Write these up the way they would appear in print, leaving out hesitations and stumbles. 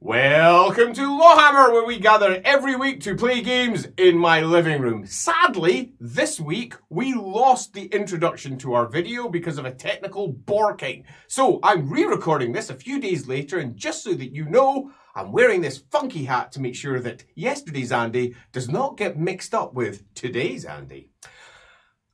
Welcome to LAWhammer, where we gather every week to play games in my living room. Sadly, this week, we lost the introduction to our video because of a technical borking. So I'm re-recording this a few days later, and just so that you know, I'm wearing this funky hat to make sure that yesterday's Andy does not get mixed up with today's Andy.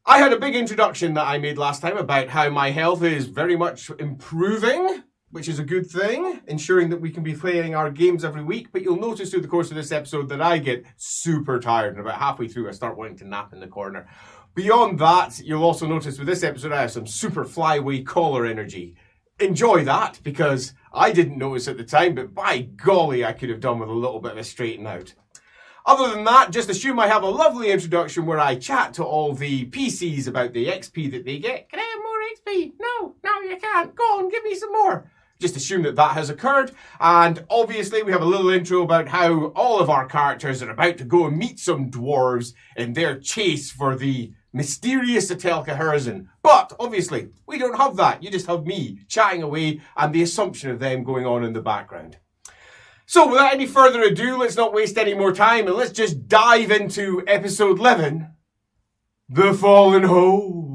I had a big introduction that I made last time about how my health is very much improving, which is a good thing, ensuring that we can be playing our games every week. But you'll notice through the course of this episode that I get super tired, and about halfway through I start wanting to nap in the corner. Beyond that, you'll also notice with this episode I have some super flyaway collar energy. Enjoy that, because I didn't notice at the time, but by golly, I could have done with a little bit of a straighten out. Other than that, just assume I have a lovely introduction where I chat to all the PCs about the XP that they get. Can I have more XP? No, you can't. Go on, give me some more. Just assume that that has occurred, and obviously we have a little intro about how all of our characters are about to go and meet some dwarves in their chase for the mysterious Etelka Herzen. But obviously we don't have that. You just have me chatting away and the assumption of them going on in the background. So without any further ado, let's not waste any more time and let's just dive into episode 11, The Fallen Hold.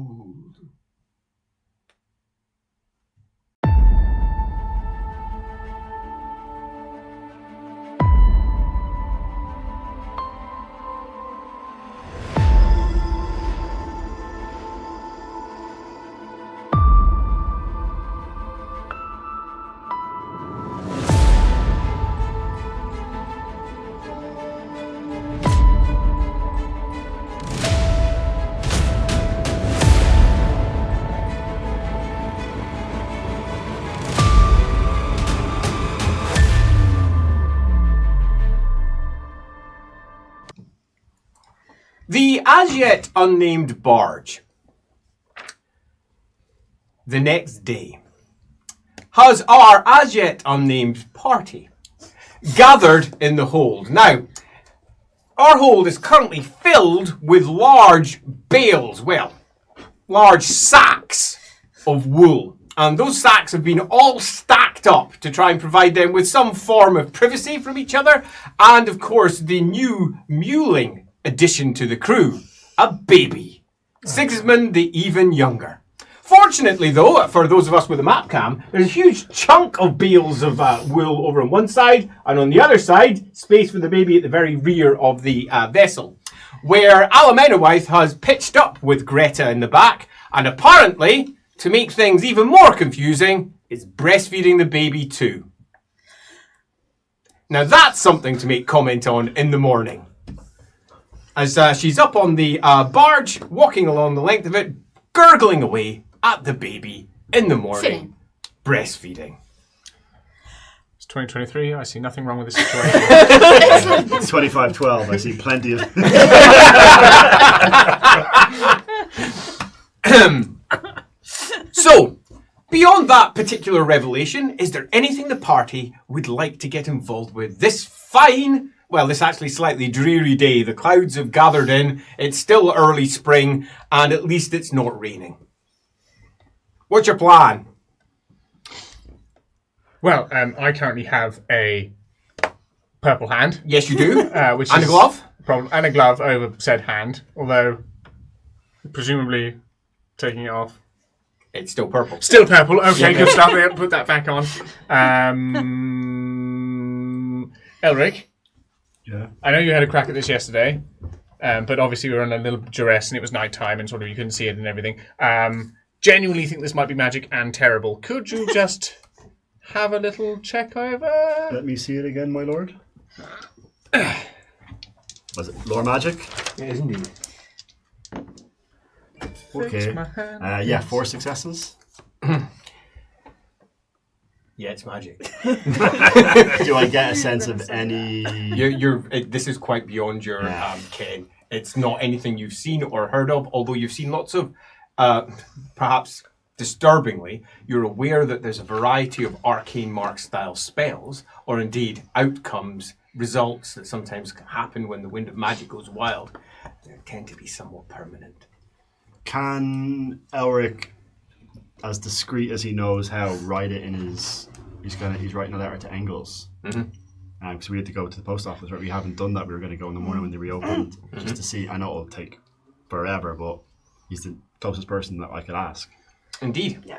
The as-yet unnamed barge, the next day, has our as-yet unnamed party gathered in the hold. Now, our hold is currently filled with large bales, large sacks of wool. And those sacks have been all stacked up to try and provide them with some form of privacy from each other. And, of course, the new muling addition to the crew, a baby. Sigismund the even younger. Fortunately though, for those of us with a map cam, there's a huge chunk of bales of wool over on one side, and on the other side, space for the baby at the very rear of the vessel, where LAWhammer has pitched up with Greta in the back, and apparently, to make things even more confusing, is breastfeeding the baby too. Now that's something to make comment on in the morning. As she's up on the barge, walking along the length of it, gurgling away at the baby in the morning, breastfeeding. It's 2023, I see nothing wrong with this situation. It's 2512, I see plenty of... So, beyond that particular revelation, is there anything the party would like to get involved with this fine... Well, this actually slightly dreary day. The clouds have gathered in. It's still early spring, and at least it's not raining. What's your plan? Well, I currently have a purple hand. Yes, you do. Which and is a glove? And a glove over said hand, although presumably taking it off. It's still purple. Still purple. Okay, good stuff. Put that back on. Elric. Yeah. I know you had a crack at this yesterday, but obviously we were on a little duress and it was night time and sort of you couldn't see it and everything. Genuinely think this might be magic and terrible. Could you just have a little check over? Let me see it again, my lord. Was it lore magic? It is indeed. Okay. Yeah, 4 successes. Yeah, it's magic. Do I get a sense of any... This is quite beyond your ken. It's not anything you've seen or heard of, although you've seen lots of, perhaps disturbingly, you're aware that there's a variety of arcane mark style spells, or indeed outcomes, results that sometimes happen when the wind of magic goes wild. They tend to be somewhat permanent. Can Elric, as discreet as he knows how, write it in his... He's writing a letter to Engels. Mm-hmm. because we had to go to the post office. Right, we haven't done that. We were going to go in the morning when they reopened, just to see. I know it'll take forever, but he's the closest person that I could ask. Indeed. Yeah.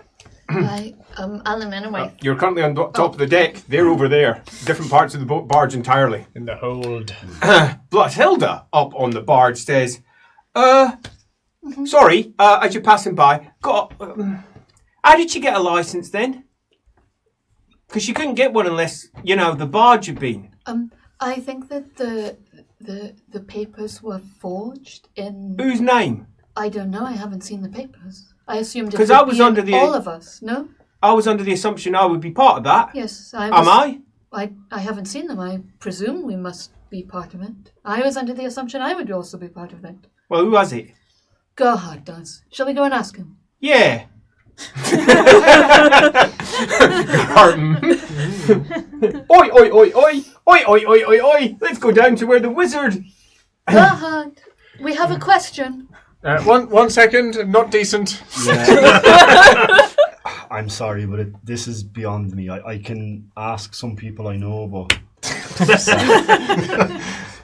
Alan, anyway. You're currently on top of the deck. They're over there. Different parts of the barge entirely. In the hold. Hilda up on the barge says, sorry, as you're passing by, how did she get a license then? Because she couldn't get one unless, the barge had been. I think that the papers were forged in... Whose name? I don't know, I haven't seen the papers. I assumed it Because would I was be under in the all of us, no? I was under the assumption I would be part of that. Yes, Am I? I haven't seen them. I presume we must be part of it. I was under the assumption I would also be part of it. Well, who was it? Gerhard does. Shall we go and ask him? Yeah. Oi, oi, oi, oi, oi, oi, oi, oi, oi. Let's go down to where the wizard... Gerhard, we have a question. 1 second, not decent. Yeah. I'm sorry, but this is beyond me. I can ask some people I know, but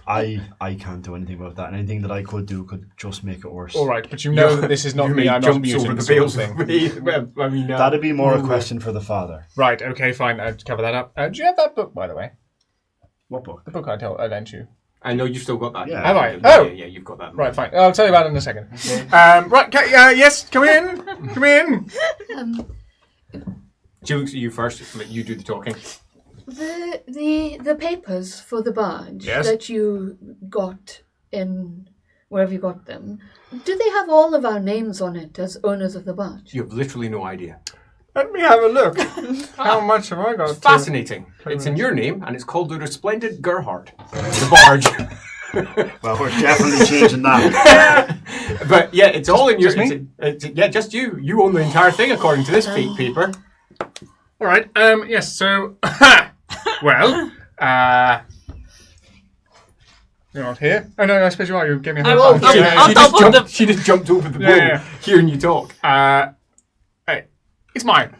I can't do anything about that. And anything that I could do could just make it worse. All right, but you know that this is not me. I'm not muting the sort of bales thing. Well, I mean, That'd be more a question for the father. Right, okay, fine. I'll cover that up. Do you have that book, by the way? What book? The book I lent you. I know you've still got that. Yeah. Have I? Yeah, Oh! yeah, you've got that. Right, fine. I'll tell you about it in a second. Right, yes, come in. Come in. She looks at you first. Let you do the talking. The papers for the barge Yes. that you got in wherever you got them, do they have all of our names on it as owners of the barge? You have literally no idea. Let me have a look. How much have I got? It's fascinating. It's in your name, and it's called the Resplendent Gerhardt. The barge. Well, we're definitely changing that. But yeah, it's all in your... just me? Yeah, just you. You own the entire thing according to this fake paper. All right. Yes. So, well, you're not here. Oh no, I suppose you are. You gave me a high will- five. She just jumped over the pool, Yeah. hearing you talk. Hey, it's mine.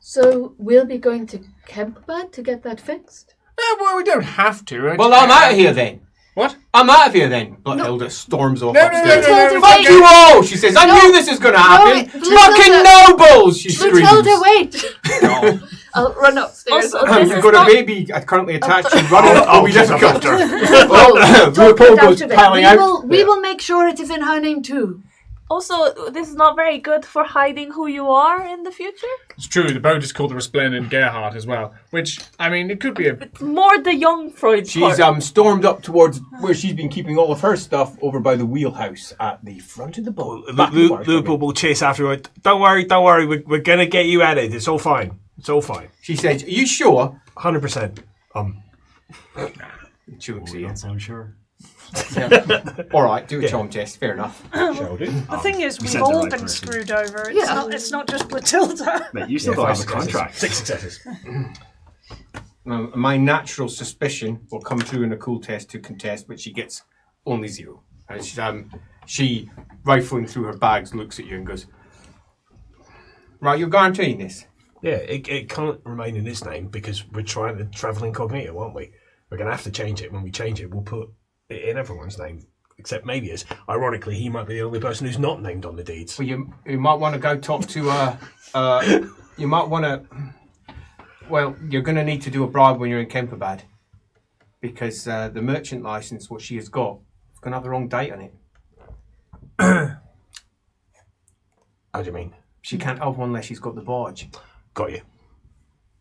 So we'll be going to Kempbad to get that fixed? Well, we don't have to. Well, I'm out of here then. What? I'm out of here then. But Hilda storms off No, upstairs. no, Fuck you all! She says, I knew this was going to happen. Fucking nobles! She screams. Matilda, wait! No. I'll run upstairs. Also, this You've is got not- a baby currently attached and running up will be difficult. Don't Leopold get out goes of it. piling out. We will make sure it is in her name too. Also, this is not very good for hiding who you are in the future. It's true. The boat is called the Resplendent Gerhardt as well. Which, I mean, it could be a... It's more the young Freud She's part. stormed up towards where she's been keeping all of her stuff over by the wheelhouse at the front of the boat. Leopold will chase after her. Don't worry. We're going to get you at it. It's all fine. She says, "Are you sure?" 100%. She looks at you. Don't sound sure. Yeah. All right, do a charm test. Fair enough. Shall do. The thing is, we we've sent the all right been person. screwed over. Yeah. It's not just Matilda. Mate, you still don't have a contract. 6 successes. My natural suspicion will come through in a cool test to contest, but she gets only 0. And she, rifling through her bags, looks at you and goes, "Right, you're guaranteeing this?" Yeah, it can't remain in this name because we're trying to travel incognito, aren't we? We're going to have to change it. When we change it, we'll put it in everyone's name. Except maybe as ironically, he might be the only person who's not named on the deeds. Well, you might want to go talk to you might want to. Well, you're going to need to do a bribe when you're in Kemperbad, because the merchant license, what she has got, is going to have the wrong date on it. How do you mean? She can't have one unless she's got the barge Got you.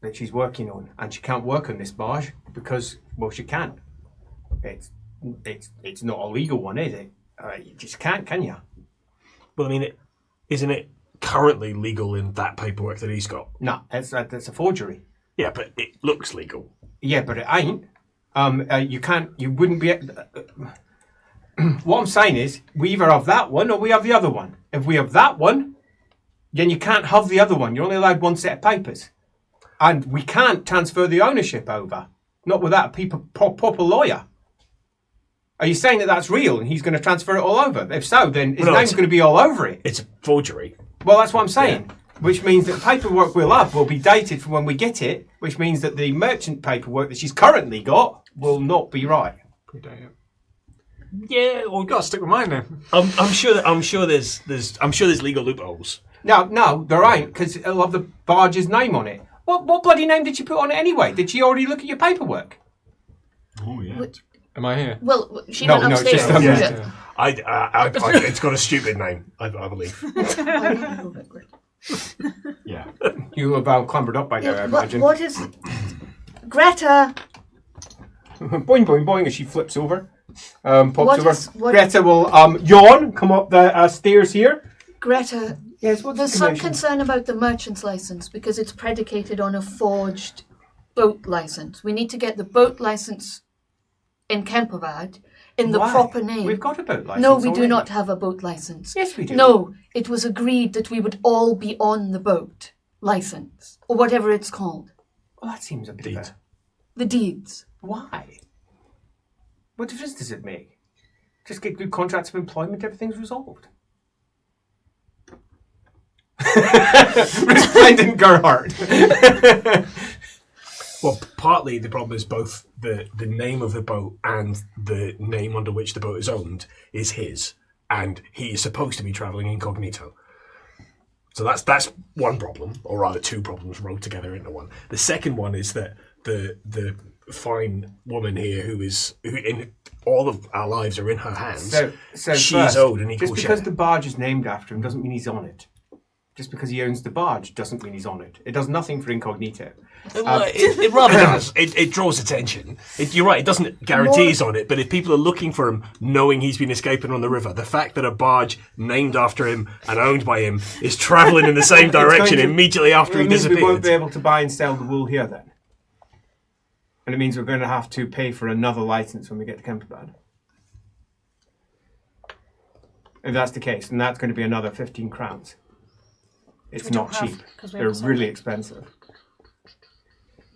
that she's working on, and she can't work on this barge because, well, she can't. It's not a legal one, is it? You just can't, can you? Well, I mean, isn't it currently legal in that paperwork that he's got? No, that's a forgery. Yeah, but it looks legal. Yeah, but it ain't. You can't. You wouldn't be. What I'm saying is, we either have that one or we have the other one. If we have that one, then you can't have the other one. You're only allowed one set of papers, and we can't transfer the ownership over. Not without a proper lawyer. Are you saying that that's real and he's going to transfer it all over? If so, then his name's going to be all over it. It's a forgery. Well, that's what I'm saying. Which means that the paperwork we'll have will be dated from when we get it, which means that the merchant paperwork that she's currently got will not be right. Yeah, well, we've got to stick with mine then. I'm sure there's legal loopholes. No, there ain't, because it'll have the barge's name on it. What bloody name did she put on it anyway? Did she already look at your paperwork? Oh, yeah. Am I here? Well, she No, went no, upstairs. just- Yeah. It's got a stupid name, I believe. Yeah. You have clambered up by now, I imagine. What is... Greta! Boing, boing, boing, as she flips over. Pops What over. is- what- Greta will yawn, come up the stairs here. Greta, Yes, what's there's the some commotion? concern about the merchant's license because it's predicated on a forged boat license. We need to get the boat license in Kempervad in the Why? proper name. We've got a boat license No, we do already. not have a boat license. Yes, we do. No, it was agreed that we would all be on the boat license, or whatever it's called. Well, that seems a bit of a... The deeds. Why? What difference does it make? Just get good contracts of employment, everything's resolved. Resplendent Gerhardt. Well, partly the problem is both the name of the boat and the name under which the boat is owned is his, and he is supposed to be travelling incognito. So that's one problem, or rather two problems rolled together into one. The second one is that the fine woman here who in all of our lives are in her hands. So she's first, owed an equal just because share. the barge is named after him doesn't mean he's on it. Just because he owns the barge doesn't mean he's on it. It does nothing for incognito. It rather does. It draws attention. You're right, it doesn't guarantee he's on it, but if people are looking for him, knowing he's been escaping on the river, the fact that a barge named after him and owned by him is travelling in the same direction immediately after he It means we won't disappeared. be able to buy and sell the wool here then. And it means we're going to have to pay for another license when we get to Kemperbad. If that's the case, then that's going to be another 15 crowns. It's not cheap. They're really expensive.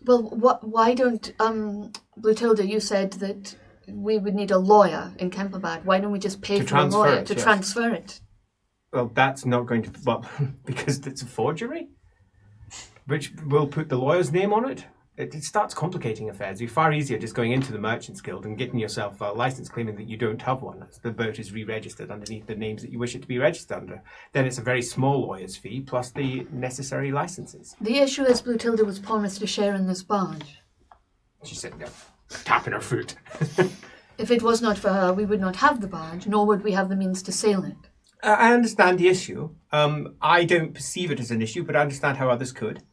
Well, why don't... Blutilda, you said that we would need a lawyer in Kemperbad. Why don't we just pay To for a transfer lawyer it, to yes. transfer it? Well, that's not going to... Well, because it's a forgery? Which will put the lawyer's name on it? It starts complicating affairs. It'd be far easier just going into the Merchants Guild and getting yourself a license claiming that you don't have one. The boat is re-registered underneath the names that you wish it to be registered under. Then it's a very small lawyer's fee plus the necessary licenses. The issue is Blutilda was promised a share in this barge. She's sitting there, tapping her foot. If it was not for her, we would not have the barge, nor would we have the means to sail it. I understand the issue. I don't perceive it as an issue, but I understand how others could.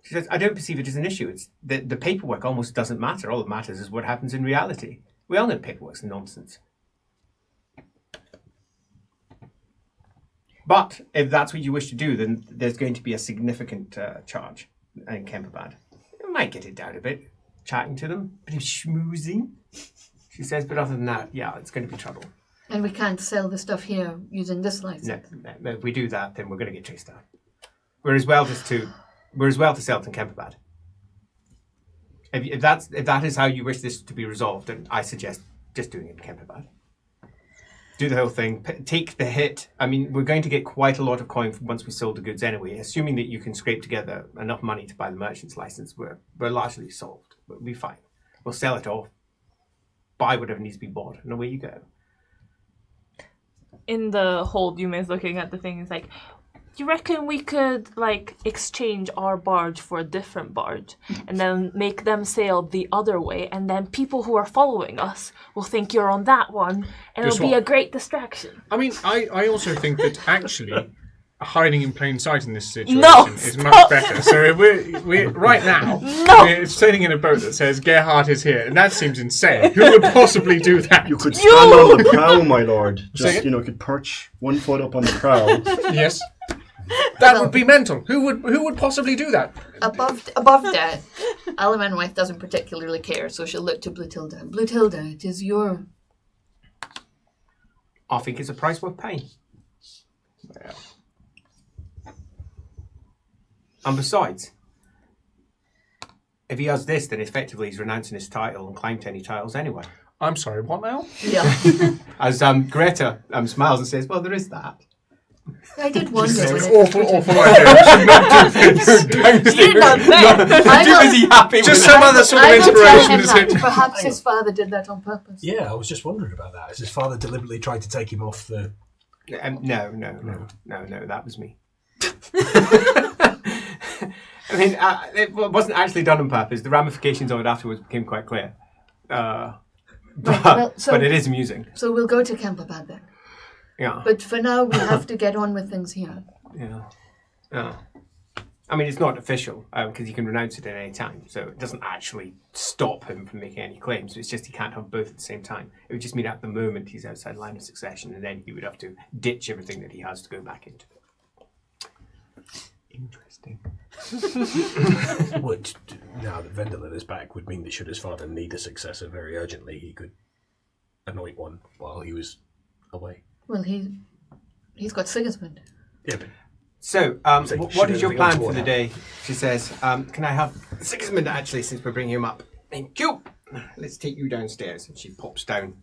She says, I don't perceive it as an issue. It's the paperwork almost doesn't matter. All that matters is what happens in reality. We all know paperwork's nonsense. But if that's what you wish to do, then there's going to be a significant charge in Kemperbad. You might get it down a bit, chatting to them, a bit of schmoozing. She says, but other than that, yeah, it's going to be trouble. And we can't sell the stuff here using this license. No, if we do that, then we're going to get chased down. We're as well to sell it in Kemperbad. If that is how you wish this to be resolved, then I suggest just doing it in Kemperbad. Do the whole thing, take the hit. I mean, we're going to get quite a lot of coin once we sold the goods anyway. Assuming that you can scrape together enough money to buy the merchant's license, we're largely solved. We'll be fine. We'll sell it off, buy whatever needs to be bought, and away you go. In the hold, Yume's looking at the thing. It's like, you reckon we could exchange our barge for a different barge and then make them sail the other way, and then people who are following us will think you're on that one, and Just it'll be what? a great distraction. I mean, I also think that actually hiding in plain sight in this situation No, is stop. much better. So we're right now, we're sailing in a boat that says Gerhardt is here, and that seems insane. Who would possibly do that? You could stand on the prow, my lord. Just, Say it? could perch one foot up on the prow. Yes. That would be mental. Who would possibly do that? Above deck, Alaman wife doesn't particularly care, so she'll look to Blutilda. Blutilda, it is your... I think it's a price worth paying. Yeah. And besides, if he has this, then effectively he's renouncing his title and claim to any titles anyway. I'm sorry, what now? Yeah. As Greta smiles and says, well, there is that. I did wonder. It's when it- awful idea. You're not there. I Too will- busy happy Just with some it. other sort of I will tell inspiration him is that. it? Perhaps his father did that on purpose. Yeah, I was just wondering about that. Has his father deliberately tried to take him off the... No, that was me. I mean, it wasn't actually done on purpose. The ramifications of it afterwards became quite clear. But it is amusing. So we'll go to Camperbad then. Yeah. But for now, we have to get on with things here. Yeah. I mean, it's not official because he can renounce it at any time. So it doesn't actually stop him from making any claims. It's just he can't have both at the same time. It would just mean at the moment he's outside line of succession, and then he would have to ditch everything that he has to go back into it. Interesting. Which, now that Vendelin is back, would mean that should his father need a successor very urgently, he could anoint one while he was away. Well, he's got Sigismund. Yeah, but So, what is your anything plan else for the to day? She says, can I have Sigismund, actually, since we're bringing him up? Thank you. Let's take you downstairs. And she pops down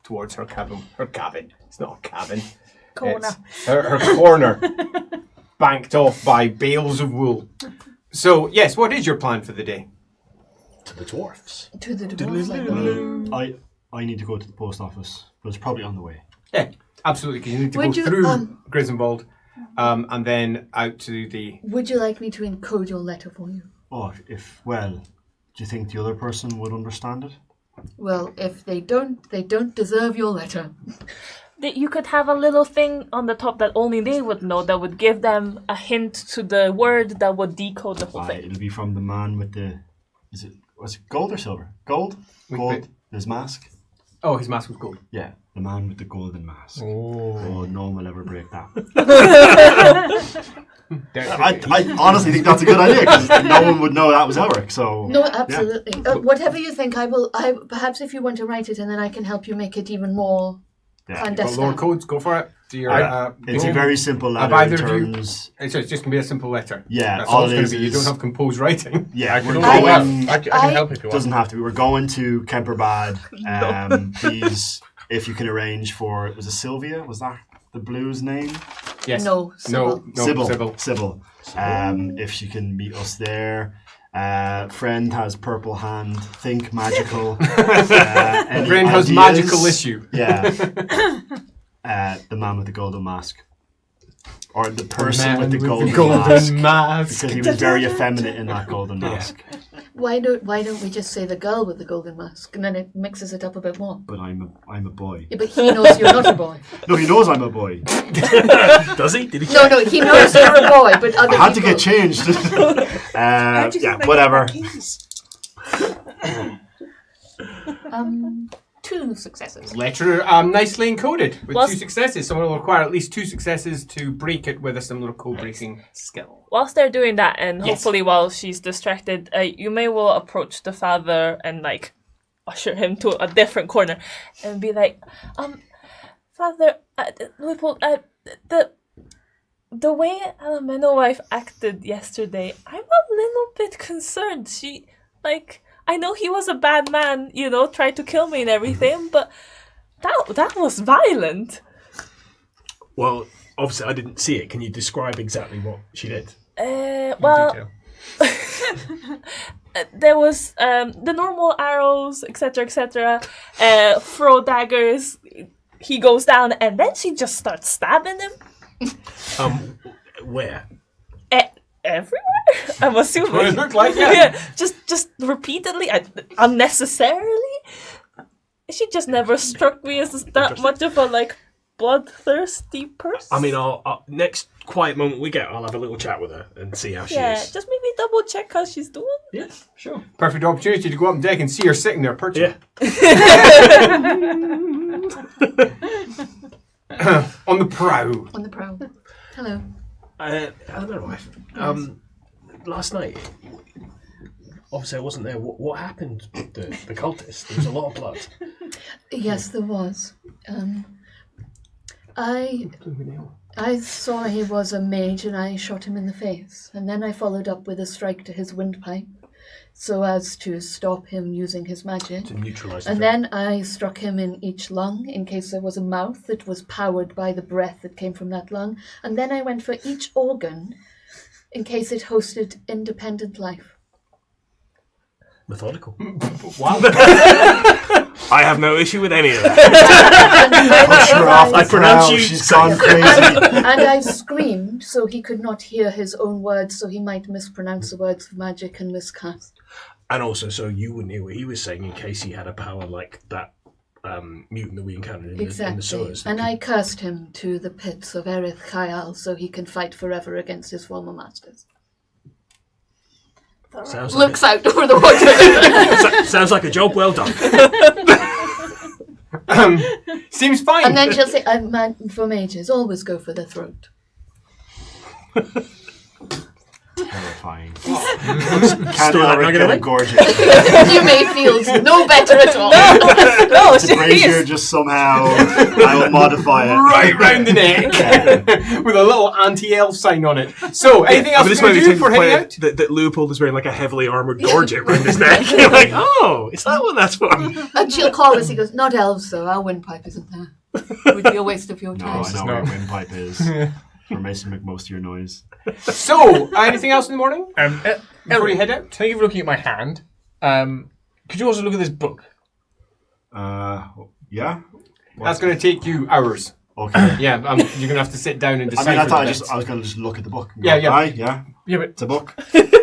towards her cabin. Her cabin. It's not a cabin. Corner. It's her corner. Banked off by bales of wool. So, yes, what is your plan for the day? to the dwarfs. To the dwarfs, I believe. I need to go to the post office, but it's probably on the way. Yeah, absolutely, because you need to Would go you, through Grissenwald and then out to the... Would you like me to encode your letter for you? Oh, do you think the other person would understand it? Well, if they don't deserve your letter. That you could have a little thing on the top that only they would know that would give them a hint to the word that would decode the whole thing. It'll be from the man with the... Was it gold or silver? Gold? Gold. His mask? Oh, his mask was gold. Yeah, the man with the golden mask. Oh, no one will ever break that. I honestly think that's a good idea because no one would know that was Elric. So No, absolutely. Whatever you think, I perhaps if you want to write it and then I can help you make it even more fantastic. Lore codes, go for it. Do your, it's a very simple letter. Have either in of you- terms, It's just going to be a simple letter. Yeah, That's all all it's it going is to be. You is- don't have composed writing. yeah, we're I- going. I can help if you want. Doesn't have to be. We're going to Kemperbad. Please, if you can arrange for, was it Sylvia? Was that the blues name? Yes. No, No. Sybil. If she can meet us there. Friend has purple hand. Think magical. Any Friend has ideas? magical issue. Yeah. The man with the golden mask. Or the person with the golden mask. Because he was very effeminate in that golden mask. Why don't we just say the girl with the golden mask and then it mixes it up a bit more? But I'm a boy. Yeah, but he knows you're not a boy. No, he knows I'm a boy. Does he? Did he? No, he knows you're a boy, but other I had to people... get changed. Whatever. 2 successes. Letter nicely encoded with Whilst- 2 successes. Someone will require at least 2 successes to break it with a similar code breaking skill. Whilst they're doing that, and Yes. hopefully while she's distracted, you may well approach the father and like usher him to a different corner and be like, Father, Leopold, the way Alameno's wife acted yesterday, I'm a little bit concerned. She, like, I know he was a bad man, tried to kill me and everything, but that was violent. Well, obviously I didn't see it. Can you describe exactly what she did? Well, there was the normal arrows, etc., throw daggers. He goes down, and then she just starts stabbing him. Where? Everywhere, I'm assuming. What it looked like, yeah. just repeatedly, unnecessarily. She just never struck me as that much of a bloodthirsty person. I mean, I'll next quiet moment we get, I'll have a little chat with her and see how she is. Just maybe double check how she's doing. Yeah, sure. Perfect opportunity to go up on deck and see her sitting there perching. Yeah. On the prow. On the prow. Hello. Hello, wife. Last night, obviously I wasn't there. What happened with the cultist? There was a lot of blood. Yes, there was. I saw he was a mage and I shot him in the face. And then I followed up with a strike to his windpipe. so as to stop him using his magic. To neutralise And then I struck him in each lung in case there was a mouth that was powered by the breath that came from that lung. And then I went for each organ in case it hosted independent life. Methodical. Wow. I have no issue with any of that. Push her off the I pronounce brow, you she's safe. gone crazy. And I screamed so he could not hear his own words, so he might mispronounce the words of magic and miscast. And also, so you wouldn't hear what he was saying in case he had a power like that mutant that we encountered in the Exactly. sewers. And I cursed him to the pits of Erith Khael so he can fight forever against his former masters. Sounds Looks out over the water. sounds like a job well done. Seems fine. And then she'll say, I'm mad for mages, always go for the throat. Terrifying. Still Can't not get gonna a win? gorgeous. You may feel no better at all. No, The brazier just somehow, I will modify it. right round the neck with a little anti-elf sign on it. So, anything else this we're might going be to do taken for heading quite out? that Leopold is wearing like a heavily armoured gorget around his neck. You're like, oh, is that what that's for? And she'll call us, he goes, not elves though, our windpipe isn't there. It would be a waste of your No, time. I know where a windpipe is. For Mason make most of your noise. So, anything else in the morning? Before you head out? Thank you for looking at my hand. Could you also look at this book? Yeah? That's going to take you hours. Okay. Yeah, you're going to have to sit down and I decipher mean, I thought the bits. I was going to just look at the book. And Yeah, go, yeah. Aye, yeah. Yeah, but It's a book.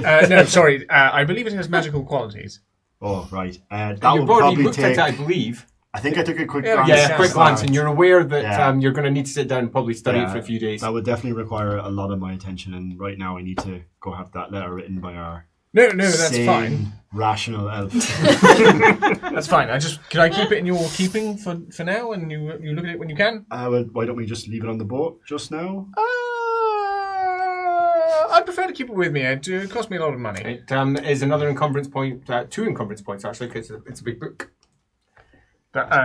no, sorry. I believe it has magical qualities. Oh, right. That You've would already probably looked at take... it, I believe. I think I took a quick Yeah, glance. Yeah, Yeah, quick yeah. glance, and you're aware that Yeah. you're going to need to sit down and probably study it Yeah, for a few days. That would definitely require a lot of my attention, and right now I need to go have that letter written by our No, that's sane, fine. rational elf. That's fine. Can I keep it in your keeping for now, and you look at it when you can? Why don't we just leave it on the boat just now? I'd prefer to keep it with me. It cost me a lot of money. It is another encumbrance point, 2 encumbrance points actually, because it's a big book.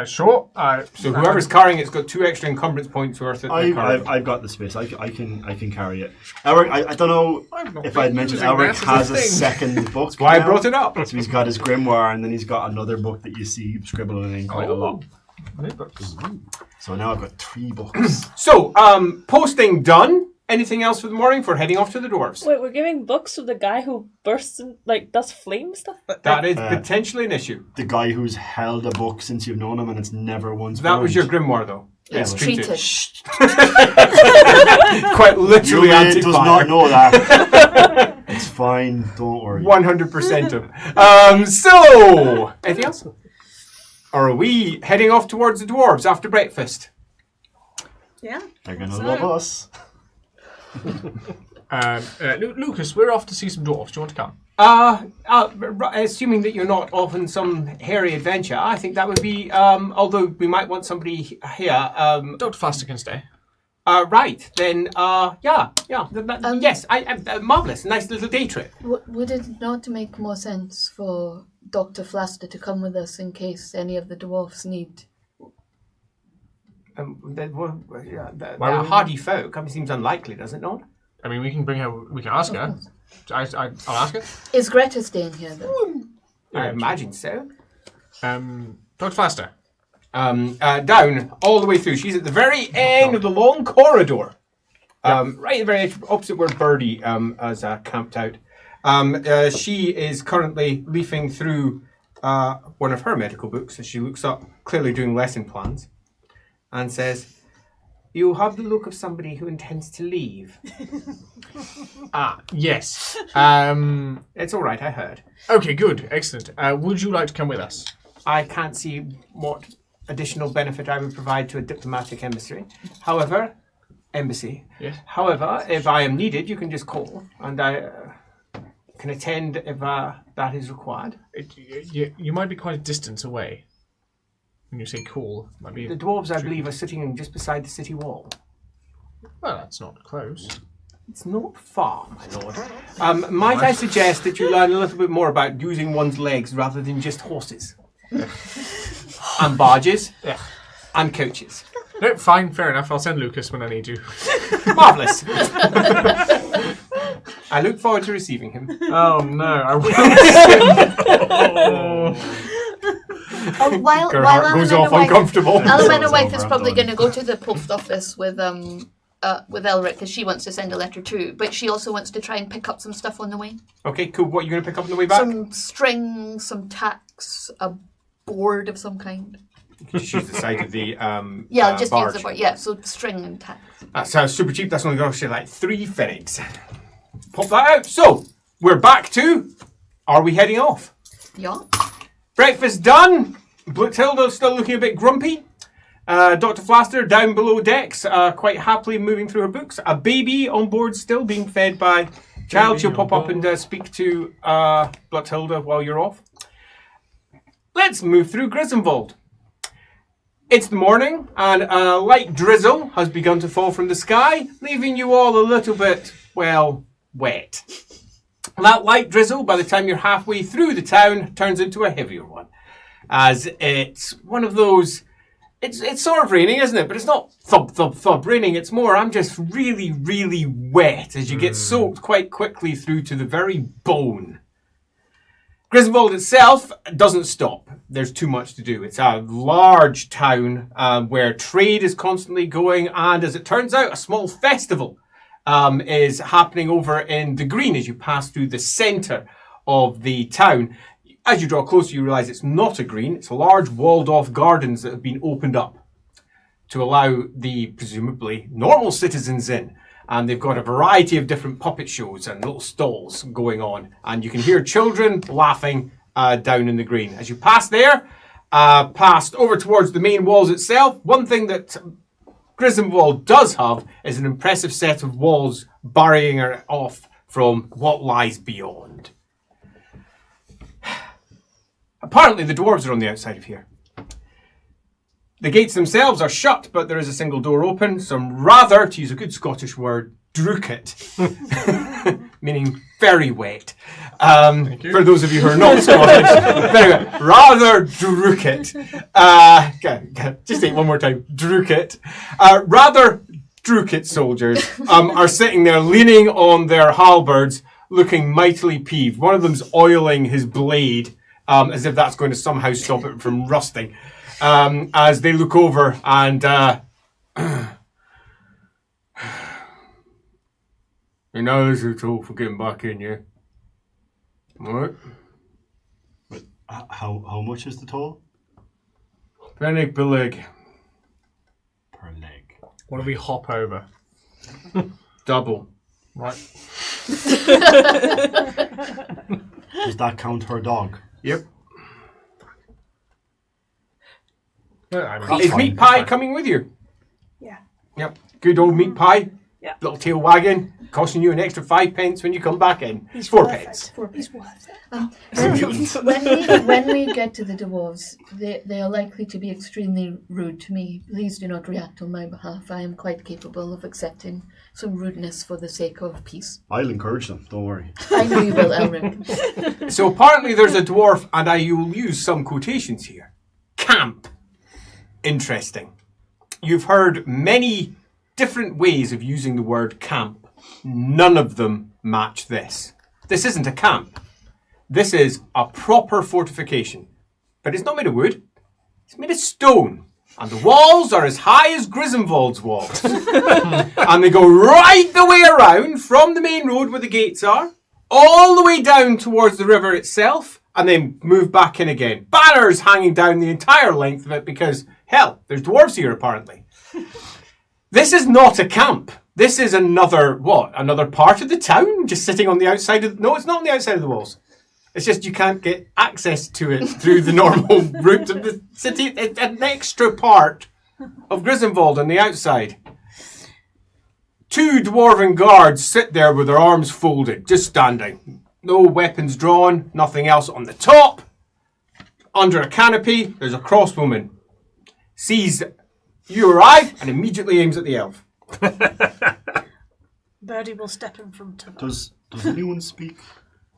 Sure. So whoever's carrying it's got 2 extra encumbrance points worth of I've got the space. I can carry it. Elric, I don't know I'm not if I'd mentioned using Elric that as has a a thing. second book. Why I now. brought it up. So he's got his grimoire, and then he's got another book that you see scribbled in quite a lot. So now I've got 3 books. So, posting done. Anything else for the morning for heading off to the dwarves? Wait, we're giving books to the guy who bursts and does flame stuff? That is potentially an issue. The guy who's held a book since you've known him, and it's never once. That was your burned. grimoire, though. Yeah, It's but- treated. Treated. Quite literally You anti-fire. does not know that. It's fine. Don't worry. 100% of. So, anything else? Or are we heading off towards the dwarves after breakfast? Yeah. They're gonna love us. Lucas, we're off to see some dwarfs. Do you want to come? Assuming that you're not off on some hairy adventure, I think that would be, although we might want somebody here, Dr. Faster can stay. right, then, yes, marvellous, nice little day trip. Would it not make more sense for Dr. Flaster to come with us in case any of the dwarfs need? They're Why would we- hardy folk, seems unlikely, does it not? I mean, we can bring her. We can ask her. I'll ask her. Is Greta staying here though? I imagine so. Dr. Faster. Down all the way through. She's at the very end of the long corridor. Right at the very edge, opposite where Birdie has camped out. She is currently leafing through one of her medical books as she looks up, clearly doing lesson plans, and says, "You have the look of somebody who intends to leave." Yes. It's all right, I heard. Okay, good. Excellent. Would you like to come with us? I can't see what additional benefit I would provide to a diplomatic embassy. However, Yes. However, if I am needed, you can just call, and I can attend if that is required. You might be quite a distance away. When you say call, might be. The dwarves, I believe, are sitting just beside the city wall. Well, that's not close. It's not far, my lord. Might I suggest that you learn a little bit more about using one's legs rather than just horses? And barges. And coaches. No, fine, fair enough. I'll send Lucas when I need you. Marvellous. I look forward to receiving him. Oh no, I will. While Gerhardt goes off uncomfortable. Alana wife is I'm probably done. going to go to the post office with Elric because she wants to send a letter too, but she also wants to try and pick up some stuff on the way. Okay, cool. What are you going to pick up on the way back? Some string, some tacks, a board of some kind. Just use the side of the Yeah, I'll just barge. use the board. Yeah, so string and tacks. That sounds super cheap. That's only going to cost you like 3 pfennigs. Pop that out. So, we're back to... Are we heading off? Yeah. Breakfast done. Bluthilda's still looking a bit grumpy. Dr. Flaster down below decks, quite happily moving through her books. A baby on board still being fed by child. She'll pop up and speak to Blutthilda while you're off. Let's move through Grissenwald. It's the morning, and a light drizzle has begun to fall from the sky, leaving you all a little bit, well, wet. That light drizzle, by the time you're halfway through the town, turns into a heavier one. As it's one of those... It's sort of raining, isn't it? But it's not thub, thub, thub raining. It's more, I'm just really, really wet as you get soaked quite quickly through to the very bone. Grissenwald itself doesn't stop. There's too much to do. It's a large town where trade is constantly going, and as it turns out, a small festival is happening over in the green as you pass through the centre of the town. As you draw closer, you realise it's not a green. It's a large walled-off gardens that have been opened up to allow the presumably normal citizens in. And they've got a variety of different puppet shows and little stalls going on. And you can hear children laughing down in the green. As you pass there, past over towards the main walls itself, one thing that Grissenwald does have is an impressive set of walls barring her off from what lies beyond. Apparently the dwarves are on the outside of here. The gates themselves are shut, but there is a single door open. Some rather, to use a good Scottish word, druket, meaning very wet. For those of you who are not Scottish, very wet. Rather druket. Just say it one more time. Druket. Rather druket soldiers are sitting there leaning on their halberds, looking mightily peeved. One of them's oiling his blade, as if that's going to somehow stop it from rusting. As they look over and you know, this is all for getting back in, yeah? Alright. But how much is the toll? Pfennig per leg. Per leg. What do we hop over? Double. Right. Does that count her dog? Yep. Yeah, I mean, Is Meat Pie coming with you? Yeah. Yep. Good old Meat Pie. Yeah. Little tail wagging, costing you an extra 5 pence when you come back in. He's 4 worth pence. it. He's worth it. When we get to the dwarves, they are likely to be extremely rude to me. Please do not react on my behalf. I am quite capable of accepting some rudeness for the sake of peace. I'll encourage them, don't worry. I know you will, Elric. So apparently there's a dwarf, and I will use some quotations here. Camp. Interesting. You've heard many different ways of using the word camp. None of them match this. This isn't a camp. This is a proper fortification. But it's not made of wood. It's made of stone. And the walls are as high as Grissenwald's walls. And they go right the way around from the main road where the gates are, all the way down towards the river itself, and then move back in again. Banners hanging down the entire length of it because, hell, there's dwarves here apparently. This is not a camp. This is another part of the town just sitting on the outside of... No, it's not on the outside of the walls. It's just you can't get access to it through the normal route of the city. It's an extra part of Grissenwald on the outside. 2 dwarven guards sit there with their arms folded, just standing. No weapons drawn, nothing else on the top. Under a canopy, there's a crossbowman. Sees you arrive and immediately aims at the elf. Birdie will step in front of us. Does anyone speak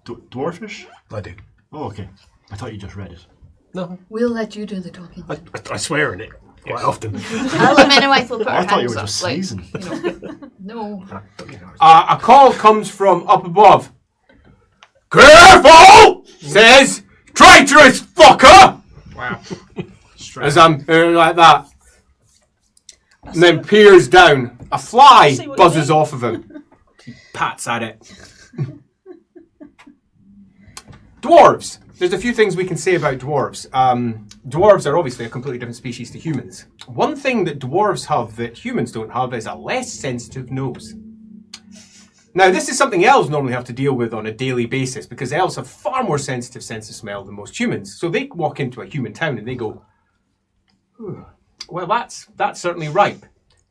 Dwarfish? I do. Oh, okay. I thought you just read it. No. We'll let you do the talking. I swear in it. quite often. Otherwise, we'll put I our thought you hands were up, just like, sneezing. No. A call comes from up above. Careful! Says, traitorous fucker! Wow. As I'm like that. And then peers down. A fly See what you buzzes mean? off of him. He pats at it. Dwarves. There's a few things we can say about dwarves. Dwarves are obviously a completely different species to humans. One thing that dwarves have that humans don't have is a less sensitive nose. Now, this is something elves normally have to deal with on a daily basis because elves have far more sensitive sense of smell than most humans. So they walk into a human town and they go, well, that's certainly ripe.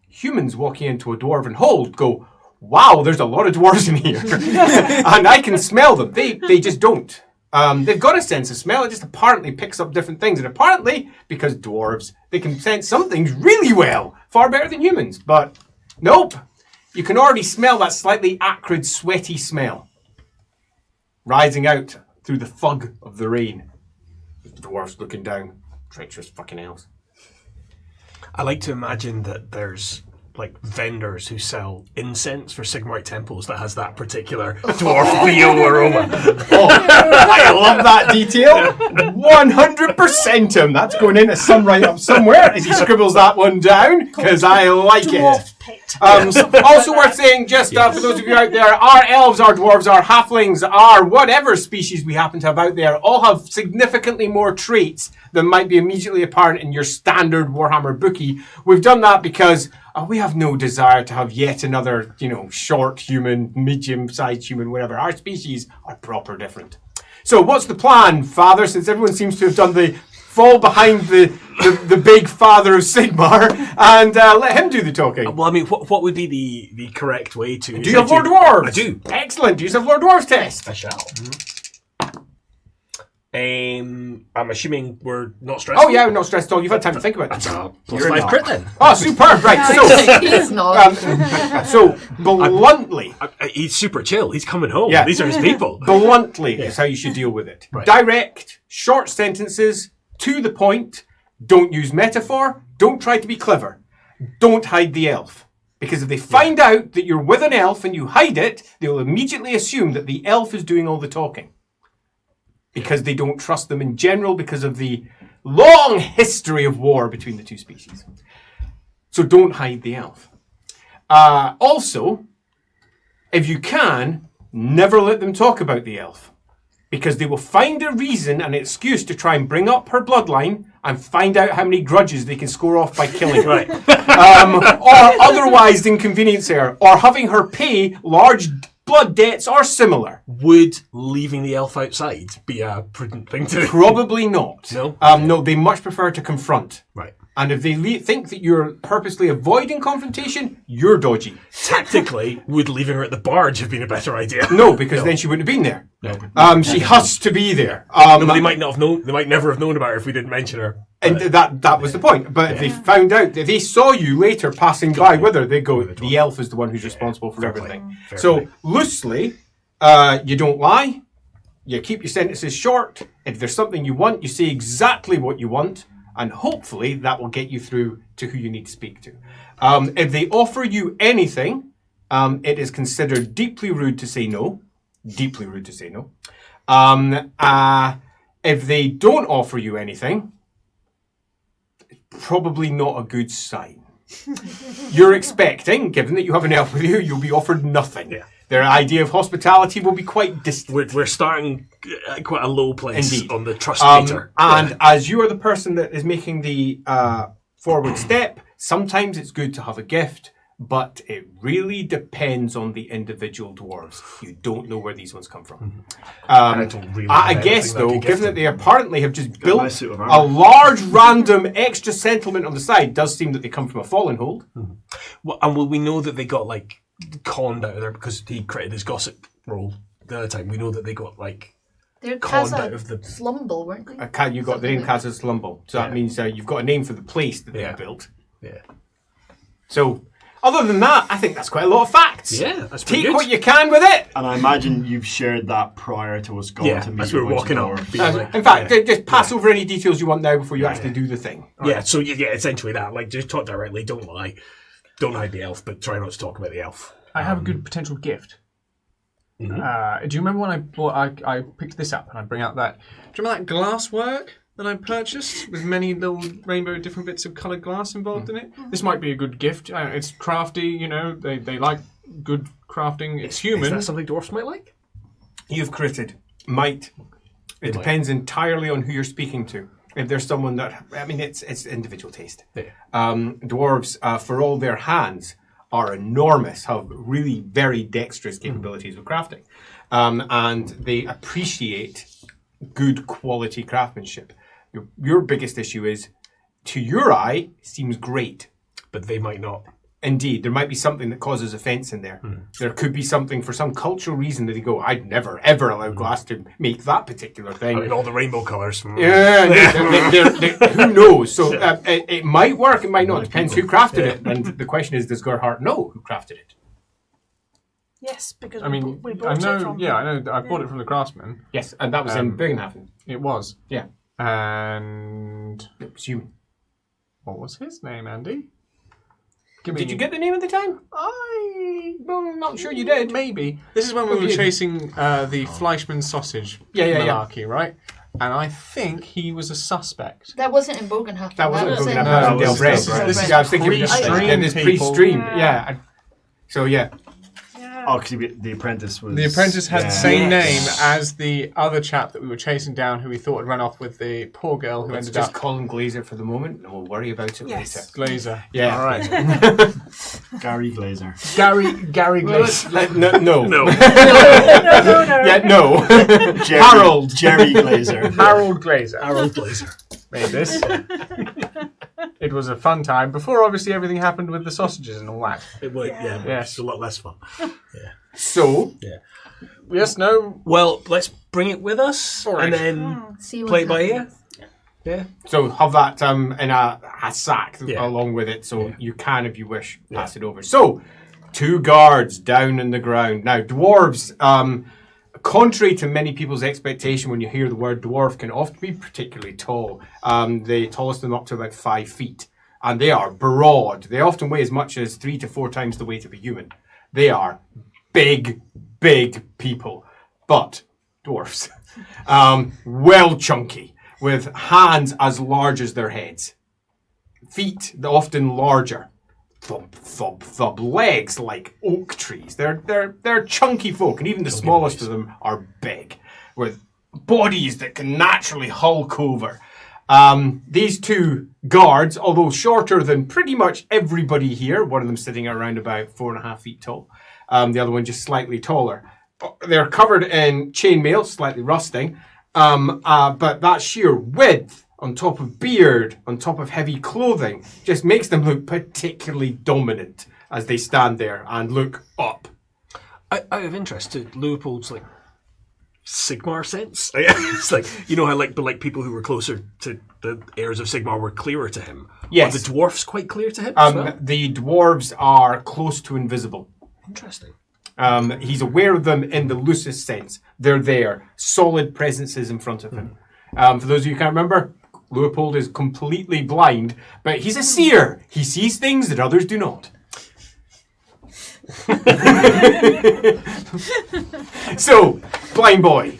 Humans walking into a dwarven hold go, wow, there's a lot of dwarves in here. And I can smell them. They just don't. They've got a sense of smell. It just apparently picks up different things. And apparently, because dwarves, they can sense some things really well. Far better than humans. But nope. You can already smell that slightly acrid, sweaty smell rising out through the fog of the rain. The dwarves looking down. Treacherous fucking elves. I like to imagine that there's like vendors who sell incense for Sigmarite temples that has that particular dwarf bio aroma. Oh, I love that detail. 100% him. That's going into some write-up somewhere as he scribbles that one down because I like it. Dwarf pit. Also worth saying, just for those of you out there, our elves, our dwarves, our halflings, our whatever species we happen to have out there all have significantly more traits than might be immediately apparent in your standard Warhammer bookie. We've done that because we have no desire to have yet another, short human, medium-sized human, whatever. Our species are proper different. So what's the plan, Father, since everyone seems to have done the fall behind the big father of Sigmar and let him do the talking? Well, I mean, what would be the correct way to... Do you have Lord Dwarves? I do. Excellent. Do you have Lord Dwarves test? I shall. I'm assuming we're not stressed. Oh yeah, we're not stressed at all. You've had time to think about it. +5 crit then. Oh, superb. Right, so... He's not. So, bluntly... He's super chill. He's coming home. Yeah. These are his people. Bluntly is how you should deal with it. Right. Direct, short sentences, to the point. Don't use metaphor. Don't try to be clever. Don't hide the elf. Because if they find out that you're with an elf and you hide it, they'll immediately assume that the elf is doing all the talking. Because they don't trust them in general because of the long history of war between the two species. So don't hide the elf. Also, if you can, never let them talk about the elf. Because they will find a reason, an excuse to try and bring up her bloodline and find out how many grudges they can score off by killing her. Right. Or otherwise inconvenience her. Or having her pay large blood debts or similar. Would leaving the elf outside be a prudent thing to do? Probably not. No? No, they much prefer to confront. Right. And if they think that you're purposely avoiding confrontation, you're dodgy. Tactically, would leaving her at the barge have been a better idea? No, because then she wouldn't have been there. No. She has to be there. No, but they might not have known. They might never have known about her if we didn't mention her. And that was the point. But if they found out, if they saw you later passing by with her, they go, the elf is the one who's responsible for everything. So, loosely, you don't lie. You keep your sentences short. If there's something you want, you say exactly what you want. And hopefully that will get you through to who you need to speak to. If they offer you anything, it is considered deeply rude to say no. Deeply rude to say no. If they don't offer you anything, probably not a good sign. You're expecting, given that you have an elf with you, you'll be offered nothing. Yeah. Their idea of hospitality will be quite distant. We're starting at quite a low place Indeed. on the trust meter. And as you are the person that is making the forward step, sometimes it's good to have a gift, but it really depends on the individual dwarves. You don't know where these ones come from. I don't really I have guess, anything I though, could give given that them. they apparently have just built nice suit of armor. a large random extra settlement on the side, does seem that they come from a fallen hold. Well, and will we know that they got like conned out of there because he created his gossip role the other time? We know that they got like They're conned Kaza out of the. Slumble, weren't they? You got the name Kaz's Slumble. So that means you've got a name for the place that they built. Yeah. So, Other than that, I think that's quite a lot of facts. Yeah, that's pretty Take good. what you can with it. And I imagine you've shared that prior to us going to meet as we were a bunch walking of up. dwarves. being like, In fact, just pass over any details you want now before you actually do the thing. yeah, so essentially that. Like, just talk directly. Don't lie. Don't hide the elf, but try not to talk about the elf. I have a good potential gift. Do you remember when I picked this up and I bring out that? Do you remember that glass work that I purchased with many little rainbow different bits of coloured glass involved in it? This might be a good gift. It's crafty, you know. They like good crafting. It's human. Is that something dwarfs might like? You've critted. Might. It depends entirely on who you're speaking to. If there's someone that, I mean, it's individual taste. Yeah. Dwarves, for all their hands, are enormous, have really very dexterous capabilities with crafting. And they appreciate good quality craftsmanship. Your biggest issue is, to your eye, seems great. But they might not. Indeed, there might be something that causes offence in there. There could be something for some cultural reason that they go, I'd never, ever allow glass to make that particular thing. I mean, all the rainbow colours. Yeah, who knows? So it might work, it might not. Depends who crafted it. And the question is, does Gerhardt know who crafted it? Yes, because I mean, we I bought it know. from Yeah, I know. I bought it from the craftsman. Yes, and that was in Bergenhafen. It was. Yeah. And It was you. what was his name, Andy? Did you get the name at the time? I'm not sure you did. Maybe. This is when we were chasing the Fleischmann sausage Yeah. malarkey, right? And I think he was a suspect. That wasn't in Bogenhafen. That wasn't was Bergenhafen. in- That was in No, Del this Bres. is Yeah, I was thinking pre-stream this people. pre-stream. Yeah. So yeah. Oh, because the apprentice was... The apprentice had the same Yes. name as the other chap that we were chasing down, who we thought had run off with the poor girl who Let's ended just up call him Glazer for the moment, and we'll worry about it Yes. later. Glazer. Yeah. All right. Gary Glazer. Gary Glazer. No. No. No. Yeah, no. Harold. Jerry Glazer. Harold Glazer. Harold Blazer. Made this. It was a fun time before, obviously, everything happened with the sausages and all that. It would, yeah, Yes. it's a lot less fun. So, Yes. No. Well, let's bring it with us All right. and then See what play it by ear. happens. Yeah. So have that in a sack Yeah. along with it, so you can, if you wish, pass it over. So, 2 guards down in the ground. Now, dwarves, contrary to many people's expectation when you hear the word dwarf, can often be particularly tall. The tallest of them up to about 5 feet. And they are broad. They often weigh as much as 3 to 4 times the weight of a human. They are big people. But dwarfs. Well chunky, with hands as large as their heads. Feet often larger. Thump, thump, thump. Legs like oak trees. They're chunky folk, and even the smallest of them are big, with bodies that can naturally hulk over. These 2 guards, although shorter than pretty much everybody here, one of them sitting around about 4.5 feet tall, the other one just slightly taller. They're covered in chainmail, slightly rusting, but that sheer width on top of beard, on top of heavy clothing, just makes them look particularly dominant as they stand there and look up. Out of interest, to Leopold's like Sigmar sense, it's like, you know how like people who were closer to the heirs of Sigmar were clearer to him. Yes. Are the dwarfs quite clear to him as well? The dwarves are close to invisible. Interesting. He's aware of them in the loosest sense. They're there, solid presences in front of him. For those of you who can't remember, Leopold is completely blind, but he's a seer. He sees things that others do not. So, blind boy.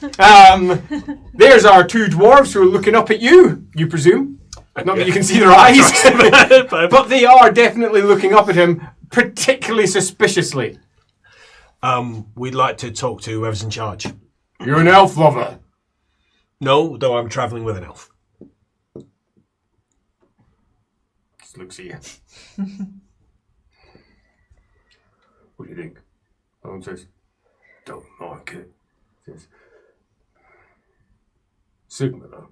There's our 2 dwarves who are looking up at you, you presume. Not that you can see their eyes, but they are definitely looking up at him, particularly suspiciously. We'd like to talk to whoever's in charge. You're an elf lover. No, though I'm travelling with an elf. Just looks at you. What do you think? Owen says, don't like it. Says, Sigmar.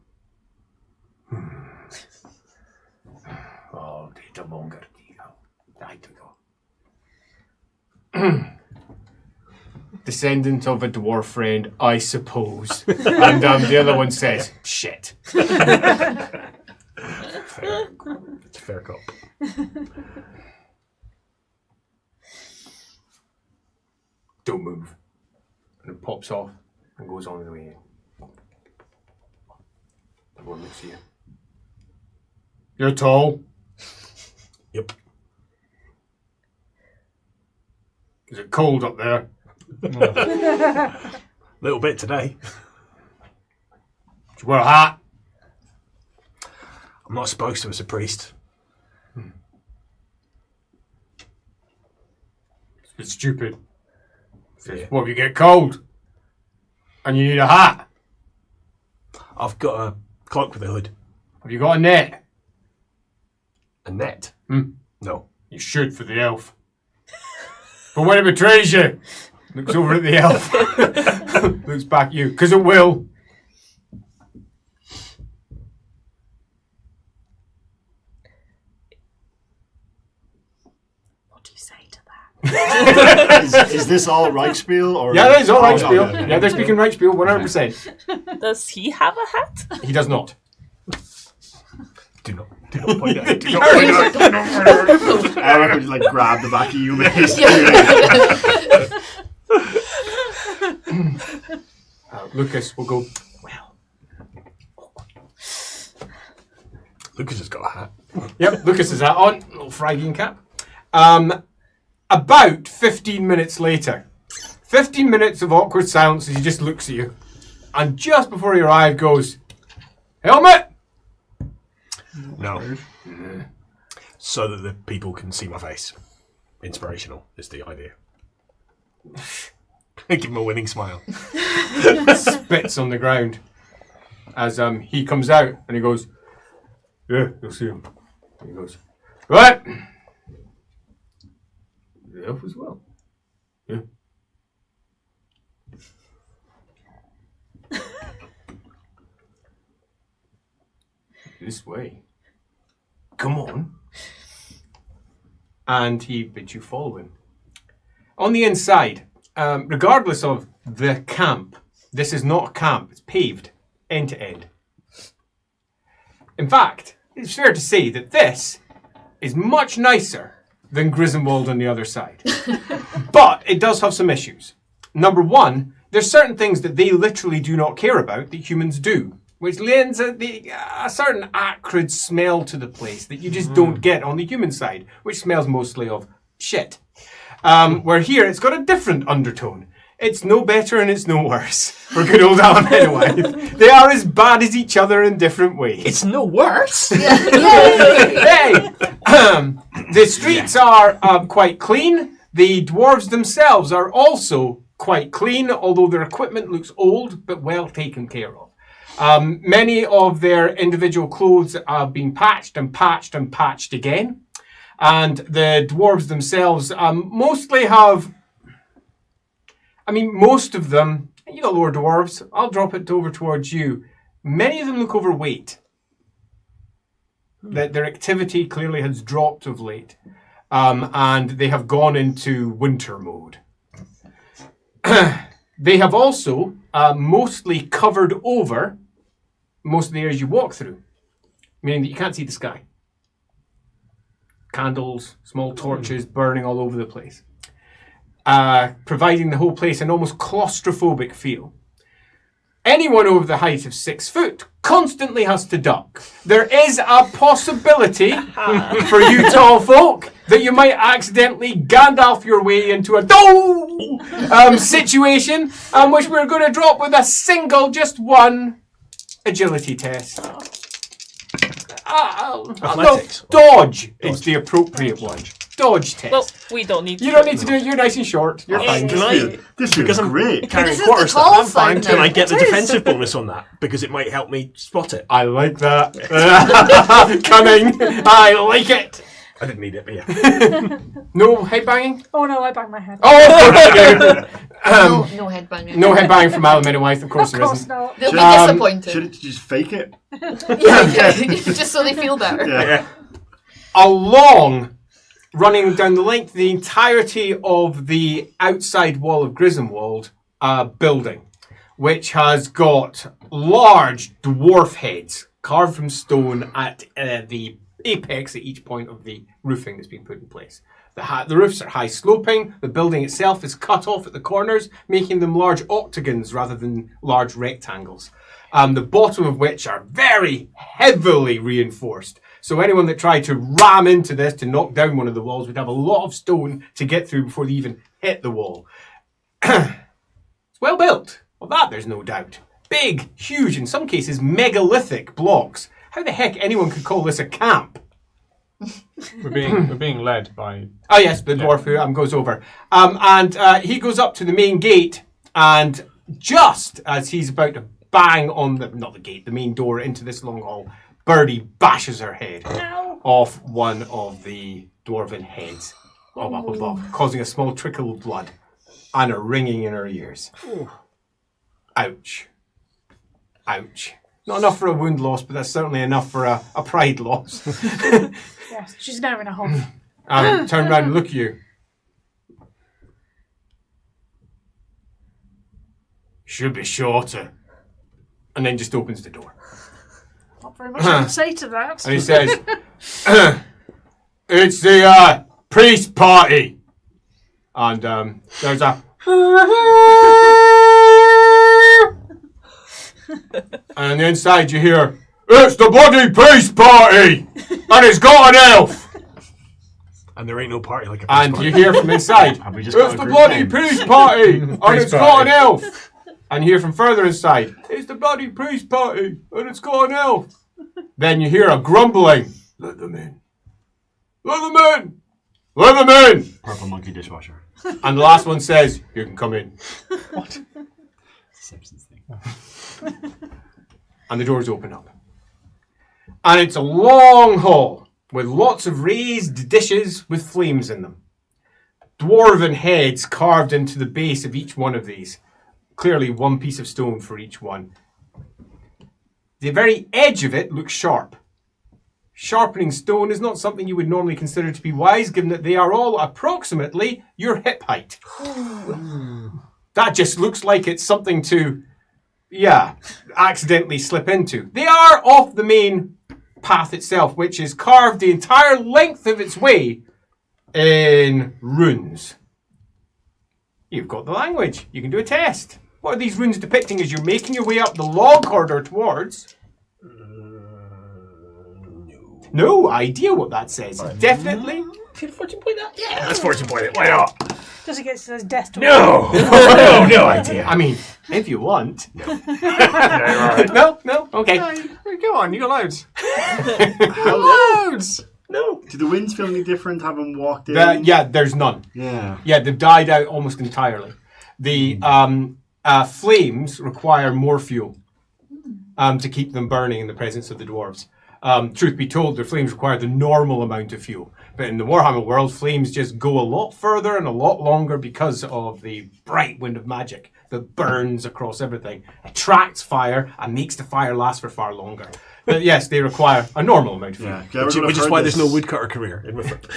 Oh, det är många tider. I don't know. Descendant of a dwarf friend, I suppose. And the other one says, shit. It's a fair cop. Don't move. And it pops off and goes on the way in. Everyone looks at you. You're tall. Yep. Is it cold up there? Little bit today. Do you wear a hat? I'm not supposed to as a priest. It's stupid. Says, Yeah. what if you get cold? And you need a hat? I've got a cloak with a hood. Have you got a net? A net? No. You should for the elf. But when it betrays you, looks over at the elf. Looks back at you, because it will. What do you say to that? Is this all Reichspiel? Or Yeah, that is all Oh, Reichspiel. okay. Yeah, they're speaking Reichspiel 100%. Does he have a hat? He does not. Do not point at it. Do not I reckon just like grab the back of you with his Lucas will go, well. Lucas has got a hat. Yep, Lucas is that on. Little Phrygian cap. About 15 minutes later. 15 minutes of awkward silence as he just looks at you. And just before your eye goes, helmet! No. So that the people can see my face. Inspirational is the idea. Give him a winning smile. Spits on the ground as he comes out and he goes, yeah, you'll see him. And he goes, right. The elf as well. Yeah. This way. Come on. And he bids you follow him. On the inside, regardless of the camp, this is not a camp, it's paved end to end. In fact, it's fair to say that this is much nicer than Grissenwald on the other side. But it does have some issues. Number one, there's certain things that they literally do not care about that humans do, which lends a certain acrid smell to the place that you just don't get on the human side, which smells mostly of shit. Where here, it's got a different undertone. It's no better and it's no worse for good old Almenwife. They are as bad as each other in different ways. It's no worse. Hey! The streets are quite clean. The dwarves themselves are also quite clean, although their equipment looks old but well taken care of. Many of their individual clothes have been patched and patched and patched again. And the dwarves themselves mostly have... most of them, you know, lower dwarves, I'll drop it over towards you. Many of them look overweight. That their activity clearly has dropped of late. And they have gone into winter mode. They have also mostly covered over most of the areas you walk through, meaning that you can't see the sky. Candles, small torches burning all over the place, providing the whole place an almost claustrophobic feel. Anyone over the height of 6 foot constantly has to duck. There is a possibility for you tall folk that you might accidentally Gandalf your way into a situation which we're going to drop with a single, just one agility test. Athletics. No, dodge is the appropriate one. Dodge test. Well, we don't need to. You don't need to do it. You're nice and short. You're fine. Can I, This because is I'm great. carrying This is quarters, the tall I'm fine. side Can now. I get the It is. defensive bonus on that? Because it might help me spot it. I like that. Cunning. I like it. I didn't need it, but yeah. No headbanging? Oh no, I banged my head. Oh, of course you do. No headbanging. No headbanging from Alan Wife, of course Of there course isn't. not. They'll be disappointed. Should it just fake it? Yeah, just so they feel better. Yeah. Along, running down the length, the entirety of the outside wall of Grissenwald building, which has got large dwarf heads carved from stone at the apex at each point of the roofing that's been put in place. The roofs are high sloping. The building itself is cut off at the corners, making them large octagons rather than large rectangles. The bottom of which are very heavily reinforced. So anyone that tried to ram into this to knock down one of the walls would have a lot of stone to get through before they even hit the wall. It's well built. Well, that there's no doubt. Big, huge, in some cases megalithic blocks. How the heck anyone could call this a camp? We're being led by... Oh yes, the dwarf who goes over. He goes up to the main gate, and just as he's about to bang on the main door into this long hall, Birdie bashes her head off one of the dwarven heads up above, causing a small trickle of blood and a ringing in her ears. Ooh. Ouch. Ouch. Not enough for a wound loss, but that's certainly enough for a pride loss. Yes, she's now in a huff. Turn around and look at you. Should be shorter. And then just opens the door. Not very much I can say to that. And he says, it's the priest party. And there's a... And on the inside you hear, it's the bloody priest party! And it's got an elf! And there ain't no party like a priest And party. you hear from inside, it's the bloody priest party! And it's got an elf! And you hear from further inside, it's the bloody priest party! And it's got an elf! Then you hear a grumbling, let them in. Let them in! Let them in! Purple monkey dishwasher. And the last one says, you can come in. What? Simpsons thing. And the doors open up. And it's a long hall with lots of raised dishes with flames in them. Dwarven heads carved into the base of each one of these. Clearly one piece of stone for each one. The very edge of it looks sharp. Sharpening stone is not something you would normally consider to be wise, given that they are all approximately your hip height. That just looks like it's something to, accidentally slip into. They are off the main path itself, which is carved the entire length of its way in runes. You've got the language. You can do a test. What are these runes depicting as you're making your way up the long corridor towards? No idea what that says. Definitely. Can fortune point that? Yeah, let's fortune point it. Why not? Does it get says death to No! No idea. I mean, if you want. No. No? Okay. Go on, you got loads. Loads! No. Do the winds feel any different having walked in? There's none. Yeah. Yeah, they've died out almost entirely. The flames require more fuel to keep them burning in the presence of the dwarves. Truth be told, their flames require the normal amount of fuel. But in the Warhammer world, flames just go a lot further and a lot longer because of the bright wind of magic that burns across everything, attracts fire, and makes the fire last for far longer. But yes, they require a normal amount of fuel. Which is why there's no woodcutter career in Whitford.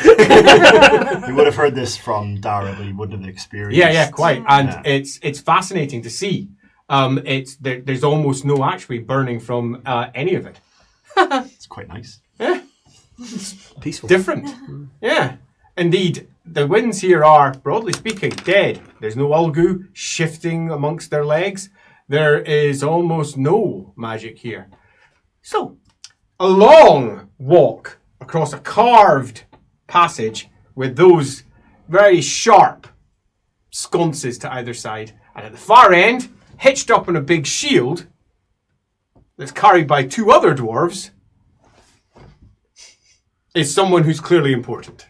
You would have heard this from Dara, but he wouldn't have experienced. Yeah, quite. And it's fascinating to see. There's almost no actually burning from any of it. It's quite nice. Yeah. Peaceful. Different. Yeah. Indeed, the winds here are, broadly speaking, dead. There's no Ulgu shifting amongst their legs. There is almost no magic here. So, a long walk across a carved passage with those very sharp sconces to either side. And at the far end, hitched up on a big shield that's carried by two other dwarves, is someone who's clearly important.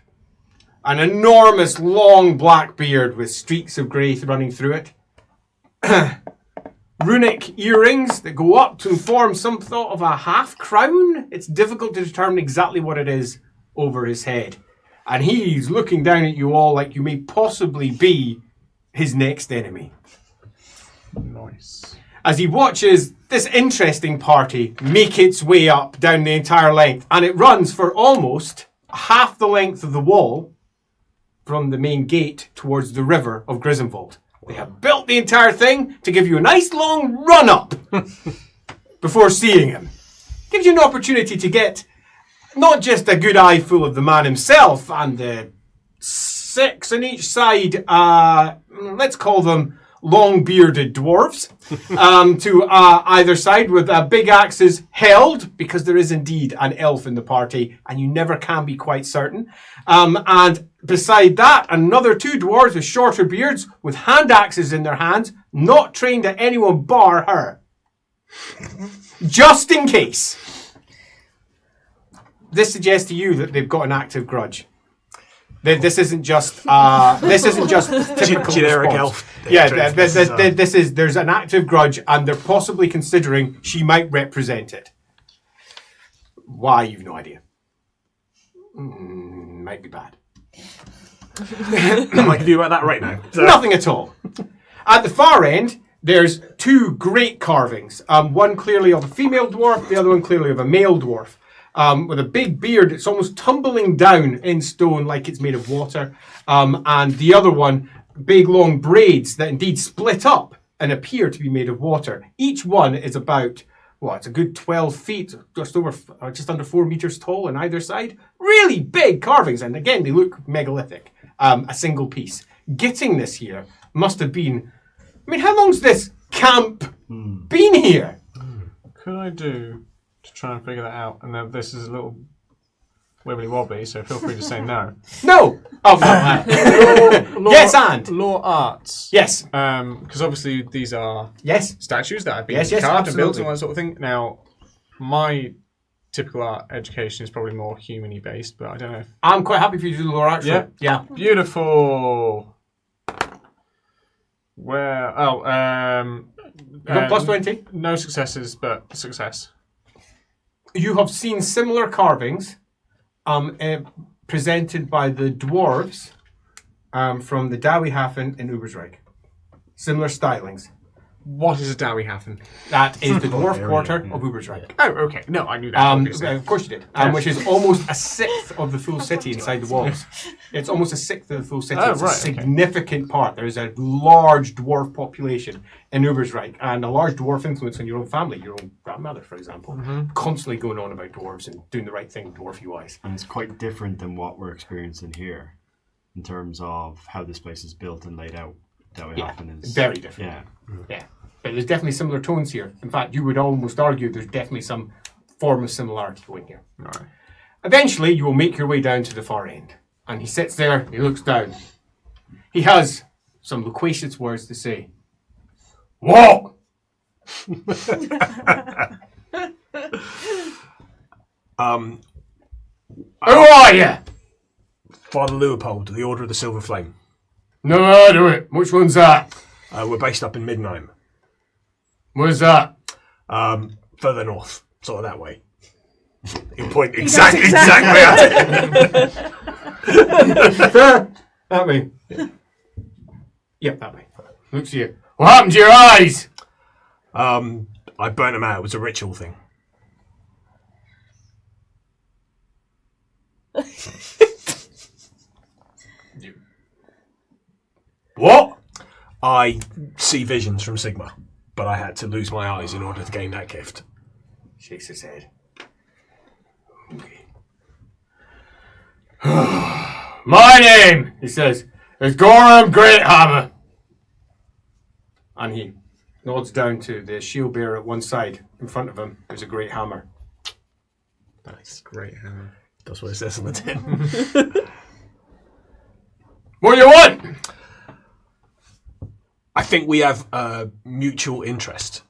An enormous long black beard with streaks of grey running through it. Runic earrings that go up to form some sort of a half crown. It's difficult to determine exactly what it is over his head. And he's looking down at you all like you may possibly be his next enemy. Nice. As he watches this interesting party make its way up down the entire length, and it runs for almost half the length of the wall from the main gate towards the river of Grissenwald. They have built the entire thing to give you a nice long run up before seeing him. Gives you an opportunity to get not just a good eye full of the man himself and the 6 on each side, let's call them long-bearded dwarves, to either side with big axes held, because there is indeed an elf in the party, and you never can be quite certain. And beside that, another 2 dwarves with shorter beards, with hand axes in their hands, not trained at anyone bar her. Just in case. This suggests to you that they've got an active grudge. This isn't just typical generic response. elf. Yeah, there's an active grudge, and they're possibly considering she might represent it. Why, you've no idea. Might be bad. I can do about that right now. So. Nothing at all. At the far end, there's 2 great carvings. One clearly of a female dwarf, the other one clearly of a male dwarf. With a big beard, it's almost tumbling down in stone like it's made of water. And the other one, big long braids that indeed split up and appear to be made of water. Each one is about, it's a good 12 feet, just under 4 meters tall on either side. Really big carvings, and again, they look megalithic. A single piece. Getting this here must have been, how long's this camp been here? Could I do to try and figure that out? And then this is a little wibbly wobbly, so feel free to say no. No! Oh, no. Yes, and? Law arts. Yes. Because obviously these are statues that have been yes, carved and built absolutely. and all that sort of thing. Now, my typical art education is probably more human-y based, but I don't know if... I'm quite happy for you to do the law art. Yeah. Beautiful. Where... You got plus 20? No successes, but success. You have seen similar carvings presented by the dwarves from the WFRP in Ubersreich. Similar stylings. What is a WFRP? That is the dwarf quarter of Ubersreich. Oh, okay. No, I knew that. Of course you did. Which is almost a sixth of the full city inside the walls. It's almost a sixth of the full city. It's a significant part. There is a large dwarf population in Ubersreich, and a large dwarf influence on your own family, your own grandmother, for example. Constantly going on about dwarves and doing the right thing dwarfy-wise. And it's quite different than what we're experiencing here in terms of how this place is built and laid out. Very different. Yeah. But there's definitely similar tones here. In fact, you would almost argue there's definitely some form of similarity going here. All right. Eventually, you will make your way down to the far end. And he sits there, he looks down. He has some loquacious words to say. What? Who are you? Father Leopold, the Order of the Silver Flame. Never heard of it. Which one's that? We're based up in Midnheim. Where's that? Further north, sort of that way. You point exactly at it. That way. Yep, that way. Looks at you. What happened to your eyes? I burnt them out. It was a ritual thing. What? I see visions from Sigma, but I had to lose my eyes in order to gain that gift. Shakes his head. Okay. My name, he says, is Gorham Greathammer. And he nods down to the shield bearer at one side. In front of him, there's a great hammer. Nice, great hammer. That's what it says on the tin. What do you want? I think we have mutual interest.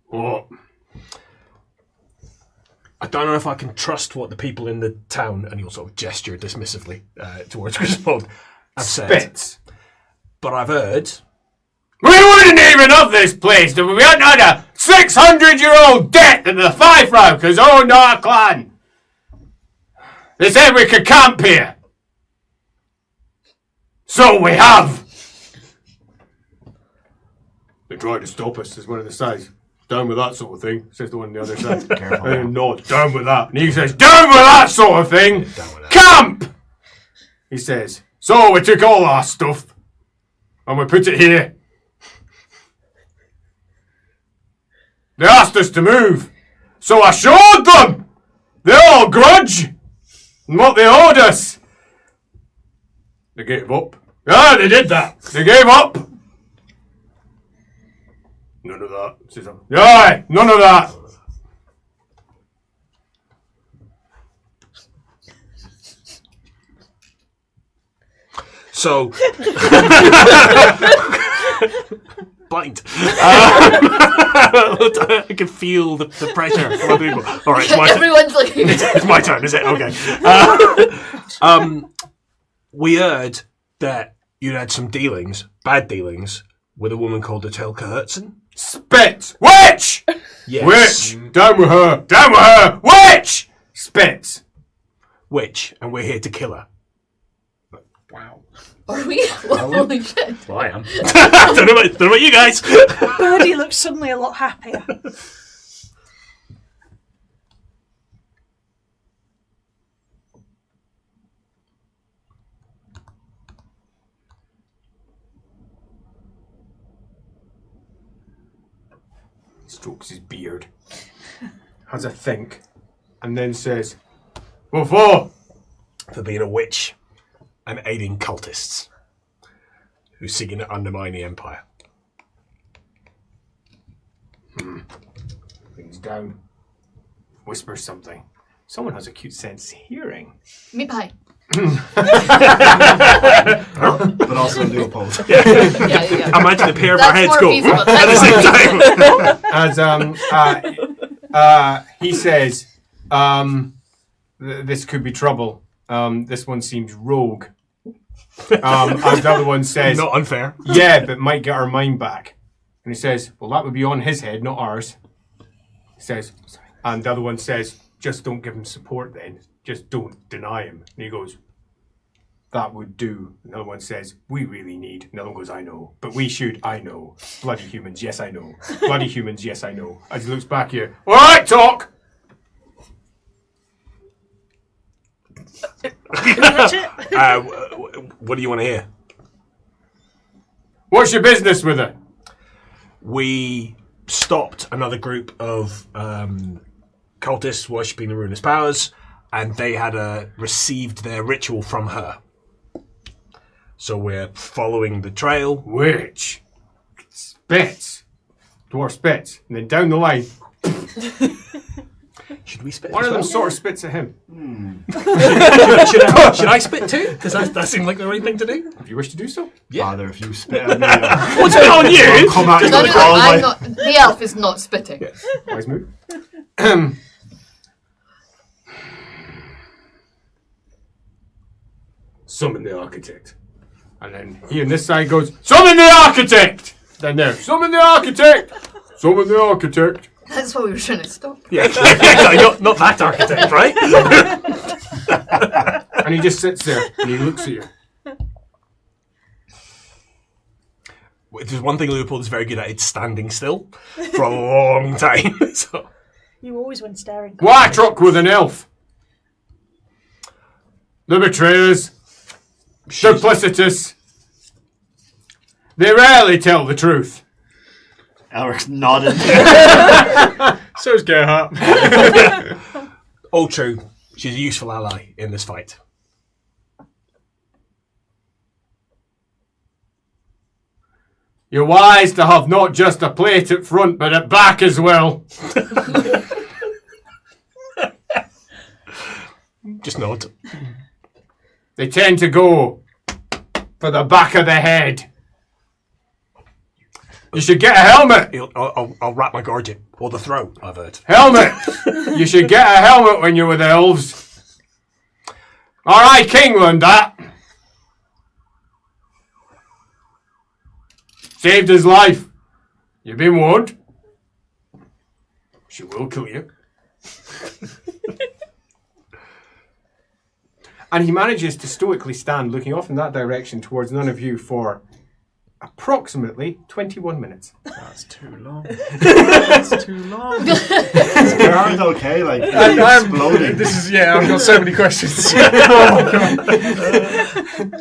What? I don't know if I can trust what the people in the town, and you'll sort of gesture dismissively towards Grissenwald, have said. Spits. But I've heard... We wouldn't even have this place if we hadn't had a 600-year-old debt in the Five Roukers owned our clan. They said we could camp here. So we have. They tried to stop us, says one of the sides. Down with that sort of thing, says the one on the other side. And no, down with that. And he says, down with that sort of thing. Camp! He says, so we took all our stuff and we put it here. They asked us to move. So I showed them! They all grudge! And what they owed us! They gave up. Ah, they did that! They gave up! None of that. Says aye, none of that! So, blind. I can feel the pressure from other people. All right, it's my turn. Everyone's looking. It's my turn, is it? Okay. We heard that you'd had some dealings, bad dealings, with a woman called Etelka Herzen. Spitz! Witch! Yes. Witch! Down with her! Down with her! Witch! Spitz! Witch, and we're here to kill her. Wow. Are we? Holy shit. Well, I am. don't know about you guys. Birdie looks suddenly a lot happier. Strokes his beard. Has a think. And then says, what for? For being a witch and aiding cultists who seeking to undermine the Empire. Brings down. Whispers something. Someone has a cute sense of hearing. Me pie. But also a Leopold. Yeah. Imagine the pair of our That's heads more go feasible. at the same time. As he says, this could be trouble. This one seems rogue. As the other one says, Not unfair. yeah, but might get our mind back. And he says, well, that would be on his head, not ours. He says, and the other one says, just don't give him support then. Just don't deny him. And he goes, that would do. Another one says, we really need. Another one goes, I know. But we should, I know. Bloody humans, yes, I know. Bloody humans, yes, I know. As he looks back here, all right, talk! What do you want to hear? What's your business with her? We stopped another group of cultists worshipping the ruinous powers, and they had received their ritual from her. So we're following the trail. Which? Spitz. Dwarf spits. And then down the line, Should we spit? one as of them well? sort of spits at him. Should I spit too? Does that seem like the right thing to do? If you wish to do so. Father, if you spit at me, What's it on you? I'll come at you No, with no, all I'm my... not. The elf is not spitting. Wise move. Summon the architect. And then he on this side goes, summon the architect! Then there, summon the architect! Summon the architect! That's what we were trying to stop. Yeah, not that architect, right? And he just sits there and he looks at you. If there's one thing Leopold is very good at, it's standing still for a long time. So. You always win staring. Why truck with an elf? The betrayers. Duplicitous. They rarely tell the truth. Elric's nodding. So's Gerhardt. All true. She's a useful ally in this fight. You're wise to have not just a plate at front, but at back as well. Just nod. They tend to go for the back of the head. You should get a helmet. I'll wrap my gorget. Or the throat, I've heard. Helmet. You should get a helmet when you're with elves. All right, King learned that. Saved his life. You've been warned. She will kill you. And he manages to stoically stand looking off in that direction towards none of you for approximately 21 minutes. That's too long. That's too long. Gerhardt's okay, like, he's exploding. I've got so many questions.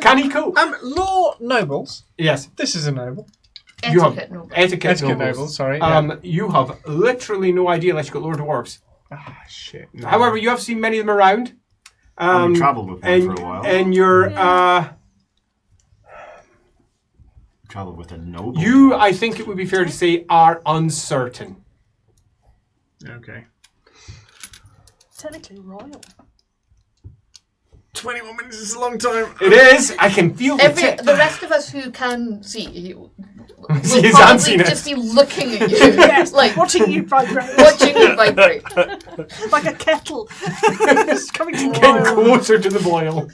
Can he cope? Law nobles. Yes. This is a noble. You have Etiquette noble. etiquette Etiquette nobles. nobles, sorry. You have literally no idea unless you've got Lord Dwarfs Ah, shit. No. However, you have seen many of them around. We've travelled with one for a while. And you're, Travelled with a noble. you, I think it would be fair to say, are uncertain. Okay. Technically royal. 21 minutes is a long time. It is. I can feel the tip. The rest of us who can see will See his probably answer. just be looking at you. Yes, like watching you vibrate. watching you vibrate. Like a kettle. It's coming to Getting boil. closer to the boil.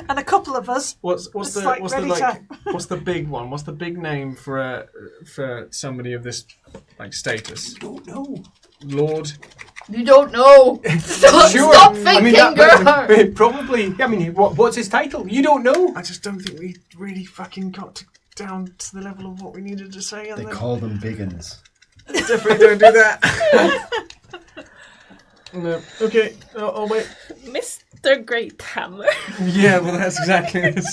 And a couple of us. What's It's the like what's the ready like what's the big one? What's the big name for somebody of this like status? Don't know. Lord. You don't know. Stop thinking, Gerhard. Probably. I mean, what's his title? You don't know. I just don't think we really fucking got down to the level of what we needed to say. And They then call them biggins. definitely don't do that. No. Okay. Oh wait. Mr. Great Hammer. Yeah. Well, that's exactly it.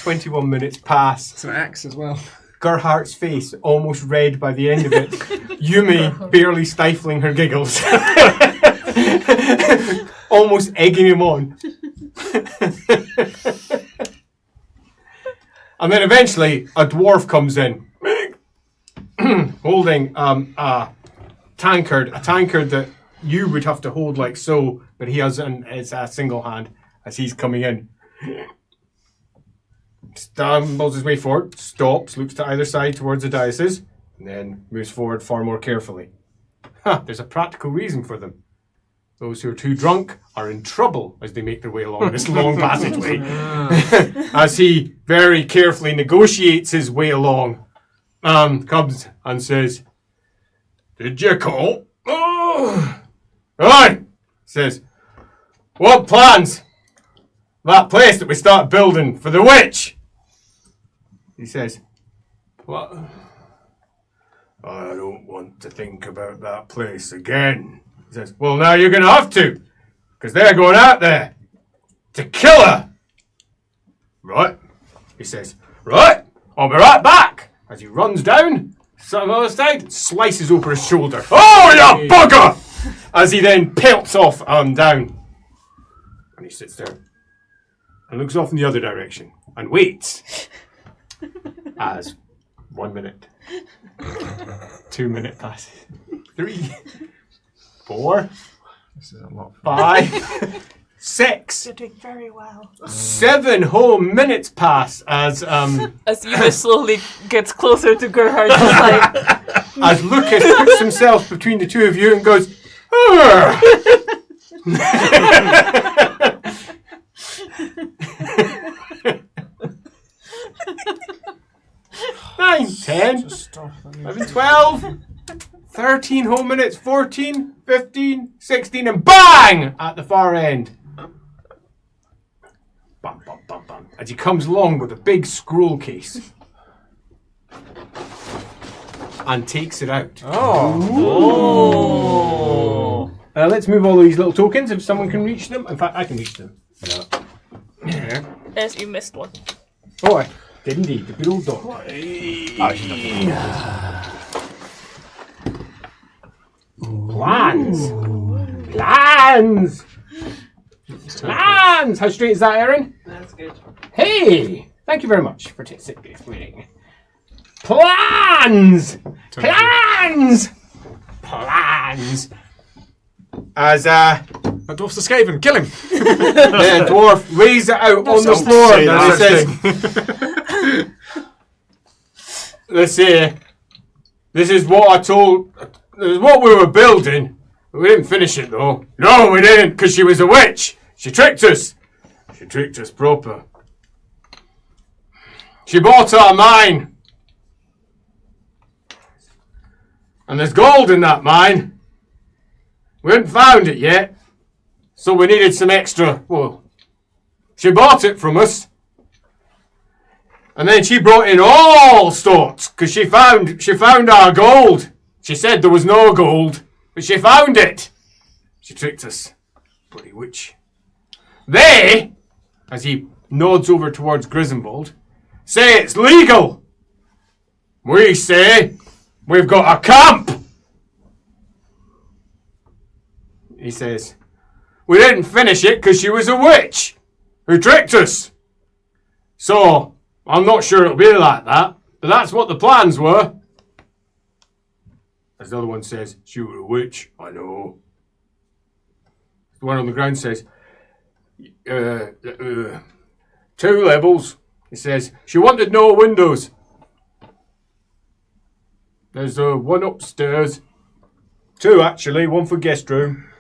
21 minutes pass. It's an axe as well. Gerhardt's face almost red by the end of it. Yumi barely stifling her giggles. Almost egging him on. And then eventually a dwarf comes in. Holding a tankard that you would have to hold like so, but he has it's a single hand as he's coming in. Stumbles his way forward, stops, looks to either side towards the diocese, and then moves forward far more carefully. There's a practical reason for them. Those who are too drunk are in trouble as they make their way along this long passageway. As he very carefully negotiates his way along, comes and says, "Did you call?" "Oh, right," says, "What plans? That place that we start building for the witch?" He says, "What? I don't want to think about that place again." He says, "Well, now you're going to have to, because they're going out there to kill her." "Right," he says, "right, I'll be right back." As he runs down, on the other side, slices over his shoulder. "Oh, you bugger!" As he then pelts off down. And he sits there and looks off in the other direction and waits. As 1 minute, 2 minute passes, 3, 4, This is a lot. 5, 6, You're doing very well. 7 whole minutes pass as As Yuma slowly gets closer to Gerhard, just like, as Lucas puts himself between the two of you and goes, "Arr!" 9, 10, 11, 12, 13 whole minutes, 14, 15, 16, and bang! At the far end. Bum, bum, bum, bum. As he comes along with a big scroll case. And takes it out. Oh. Let's move all these little tokens if someone can reach them. In fact, I can reach them. yes, you missed one. Oh, I did indeed. The good old dog. Plans. Plans. Plans. How straight is that, Aaron? That's good. Hey, thank you very much for explaining. Plans. Plans. Plans. As A dwarf's escaping. Kill him. the dwarf lays it out on the floor and he says, "Let's see. This is what I told. This is what we were building. We didn't finish it though. No, we didn't, because she was a witch. She tricked us. She tricked us proper. She bought our mine. And there's gold in that mine. We hadn't found it yet, so we needed some extra. Well, she bought it from us. And then she brought in all sorts, because she found our gold. She said there was no gold, but she found it. She tricked us. Bloody witch. They, as he nods over towards Grissenwald, say it's legal. We say we've got a camp. He says, we didn't finish it because she was a witch who tricked us. So, I'm not sure it'll be like that, but that's what the plans were. As the other one says, she was a witch, I know. The one on the ground says, 2 levels. He says, she wanted no windows. There's one upstairs. 2 actually, 1 for guest room.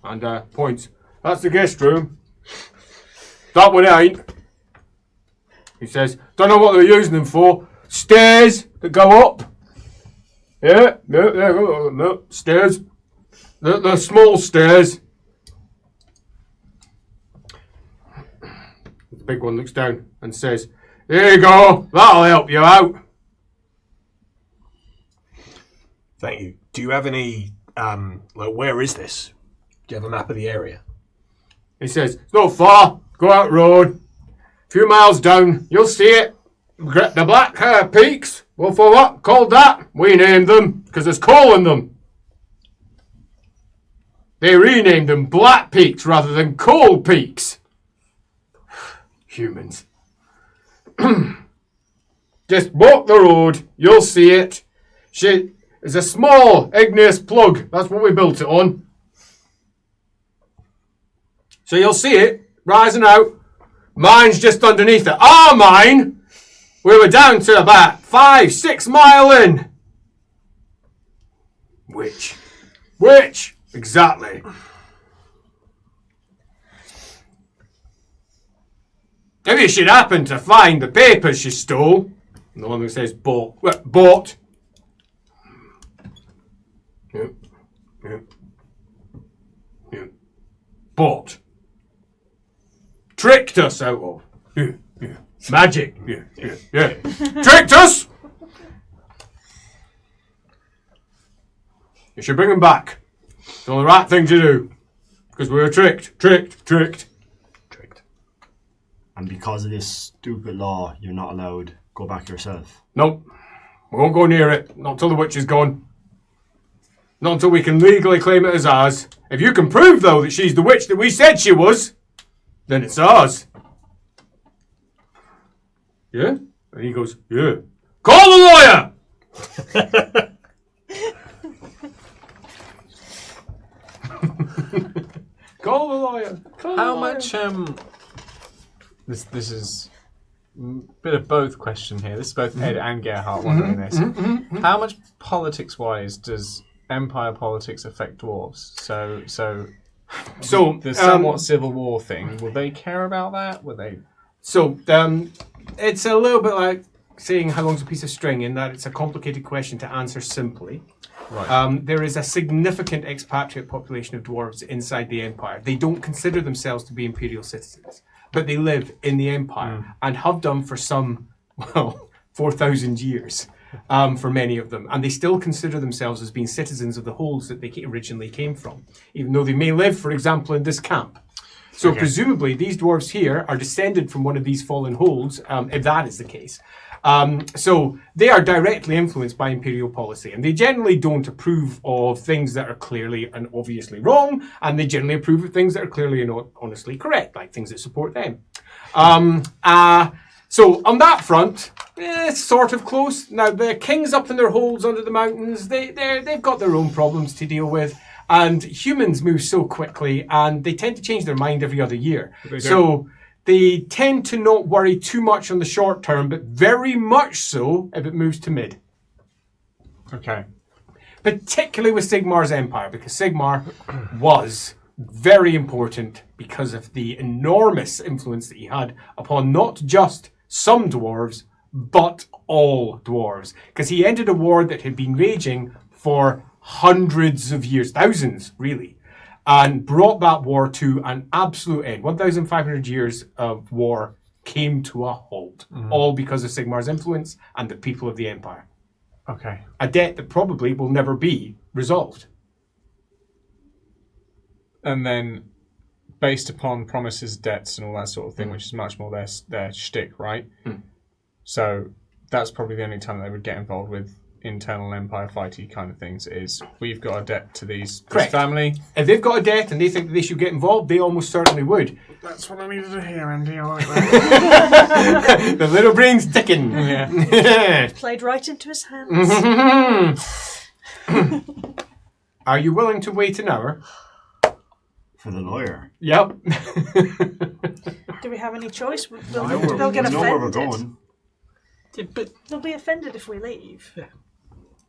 And points. That's the guest room. That one ain't. He says, don't know what they're using them for. Stairs that go up. Yeah, no, stairs. The small stairs. The big one looks down and says, here you go, that'll help you out. Thank you. Do you have any, where is this? Do you have a map of the area? He says, it's not far, go out road. A few miles down, you'll see it. The black peaks. Well, for what? Called that? We named them, because there's coal in them. They renamed them Black Peaks rather than Coal Peaks. Humans. Just walk the road, you'll see it. There's a small igneous plug. That's what we built it on. So you'll see it rising out. Mine's just underneath it. Our mine, we were down to about 5-6 mile in. Which? Exactly. If you should happen to find the papers you stole, and the one that says bought. Yeah. Bought. Tricked us out of. Yeah. Magic. Yeah. Tricked us! You should bring them back. It's the right thing to do. Because we were tricked. And because of this stupid law, you're not allowed to go back yourself. Nope. We won't go near it. Not until the witch is gone. Not until we can legally claim it as ours. If you can prove, though, that she's the witch that we said she was, then it's ours. Yeah? And he goes, yeah. Call the lawyer! Call the lawyer. How much, This is a bit of both question here. This is both Ed and Gerhardt wondering this. How much politics-wise does Empire politics affect dwarves? So the somewhat civil war thing. Will they care about that? Will they? So it's a little bit like saying how long's a piece of string, in that it's a complicated question to answer simply. Right. There is a significant expatriate population of dwarves inside the Empire. They don't consider themselves to be imperial citizens, but they live in the Empire and have done for some, 4,000 years for many of them. And they still consider themselves as being citizens of the holds that they originally came from, even though they may live, for example, in this camp. So presumably these dwarves here are descended from one of these fallen holds, if that is the case. So they are directly influenced by imperial policy, and they generally don't approve of things that are clearly and obviously wrong, and they generally approve of things that are clearly and honestly correct, like things that support them. So on that front, it's sort of close. Now the kings up in their holes under the mountains, they've got their own problems to deal with, and humans move so quickly, and they tend to change their mind every other year. So they tend to not worry too much on the short term, but very much so if it moves to mid. Okay. Particularly with Sigmar's empire, because Sigmar was very important because of the enormous influence that he had upon not just some dwarves, but all dwarves. Because he ended a war that had been raging for hundreds of years, thousands really, and brought that war to an absolute end. 1,500 years of war came to a halt, all because of Sigmar's influence and the people of the Empire. Okay. A debt that probably will never be resolved. And then, based upon promises, debts, and all that sort of thing, which is much more their shtick, right? So that's probably the only time they would get involved with internal empire fighty kind of things. Is we've got a debt to this Correct. family. If they've got a debt and they think that they should get involved, they almost certainly would. That's what I needed to hear, Andy. I like that. The little brain's ticking. Yeah. Played right into his hands. Are you willing to wait an hour? For the lawyer. Yep. Do we have any choice? They'll They'll get know where we're offended. going. Yeah, but They'll be offended if we leave.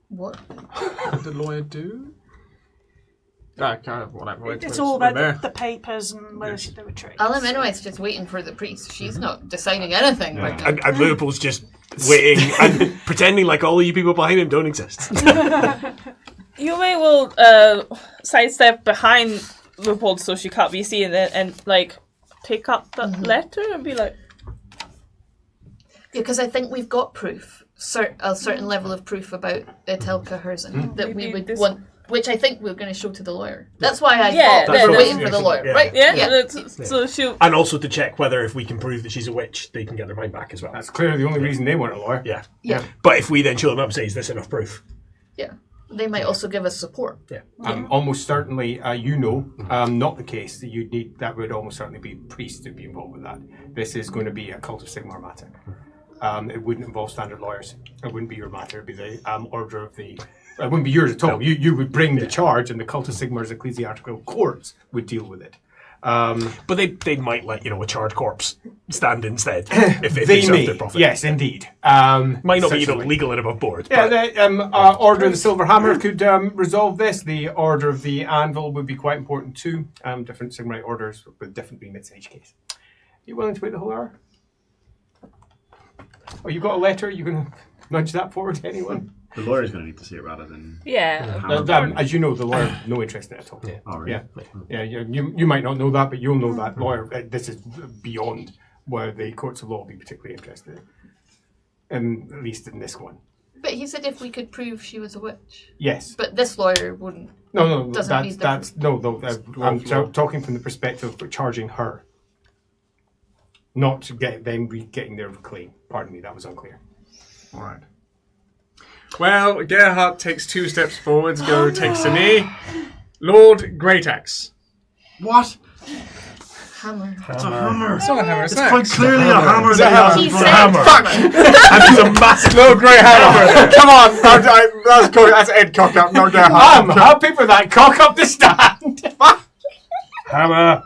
What? What did the lawyer do? Kind of whatever. It's all about the papers and whether they were tricks. Alaminow's just waiting for the priest. She's not deciding anything about that. and Leopold's just waiting and pretending like all you people behind him don't exist. Yume will sidestep behind Leopold so she can't be seen and like pick up the letter and be like, Because I think we've got proof, a certain level of proof about Etelka Herzen that we Maybe would this- want, which I think we're going to show to the lawyer. That's why I Yeah, thought we were yeah, waiting yeah. for the lawyer, Yeah. right? yeah. So she'll. And also to check whether if we can prove that she's a witch, they can get their mind back as well. That's clearly the only reason they want a lawyer. Yeah. Yeah. But if we then show them up and say, is this enough proof? Yeah. They might also give us support. Yeah. Almost certainly, not the case. That would almost certainly be priests to be involved with that. This is going to be a Cult of Sigmar matter. It wouldn't involve standard lawyers. It wouldn't be your matter. It'd be the order of the. It wouldn't be yours at all. You would bring the charge, and the Cult of Sigmar's ecclesiastical courts would deal with it. But they might let, a charred corpse stand instead if they They serve may. their profit. Yes, indeed. Might not be, certainly. legal and above board. Yeah, but the Order of the Silver Hammer could resolve this. The Order of the Anvil would be quite important too. Different Sigmarite orders with different remits in each case. Are you willing to wait the whole hour? Oh, you got a letter? You going to nudge that forward to anyone? The lawyer's going to need to see it rather than. Yeah. As you know, the lawyer has no interest in it at all. Yeah. Oh, really? Yeah. You might not know that, but you'll know that lawyer. This is beyond where the courts of law will be particularly interested in, at least in this one. But he said if we could prove she was a witch. Yes. But this lawyer wouldn't. No. Doesn't need That's I'm talking from the perspective of charging her, not to get them getting their claim. Pardon me, that was unclear. All right. Well, Gerhardt takes 2 steps forwards, takes a knee. Lord Greataxe. What? Hammer. It's a hammer. It's not a hammer, it's an Quite axe. clearly a hammer It's a that hammer. he He has said a hammer. hammer. and it's a massive No, great hammer. Come on, that's Ed cock up, not Gerhardt. I'm happy for that cock up the stand. hammer.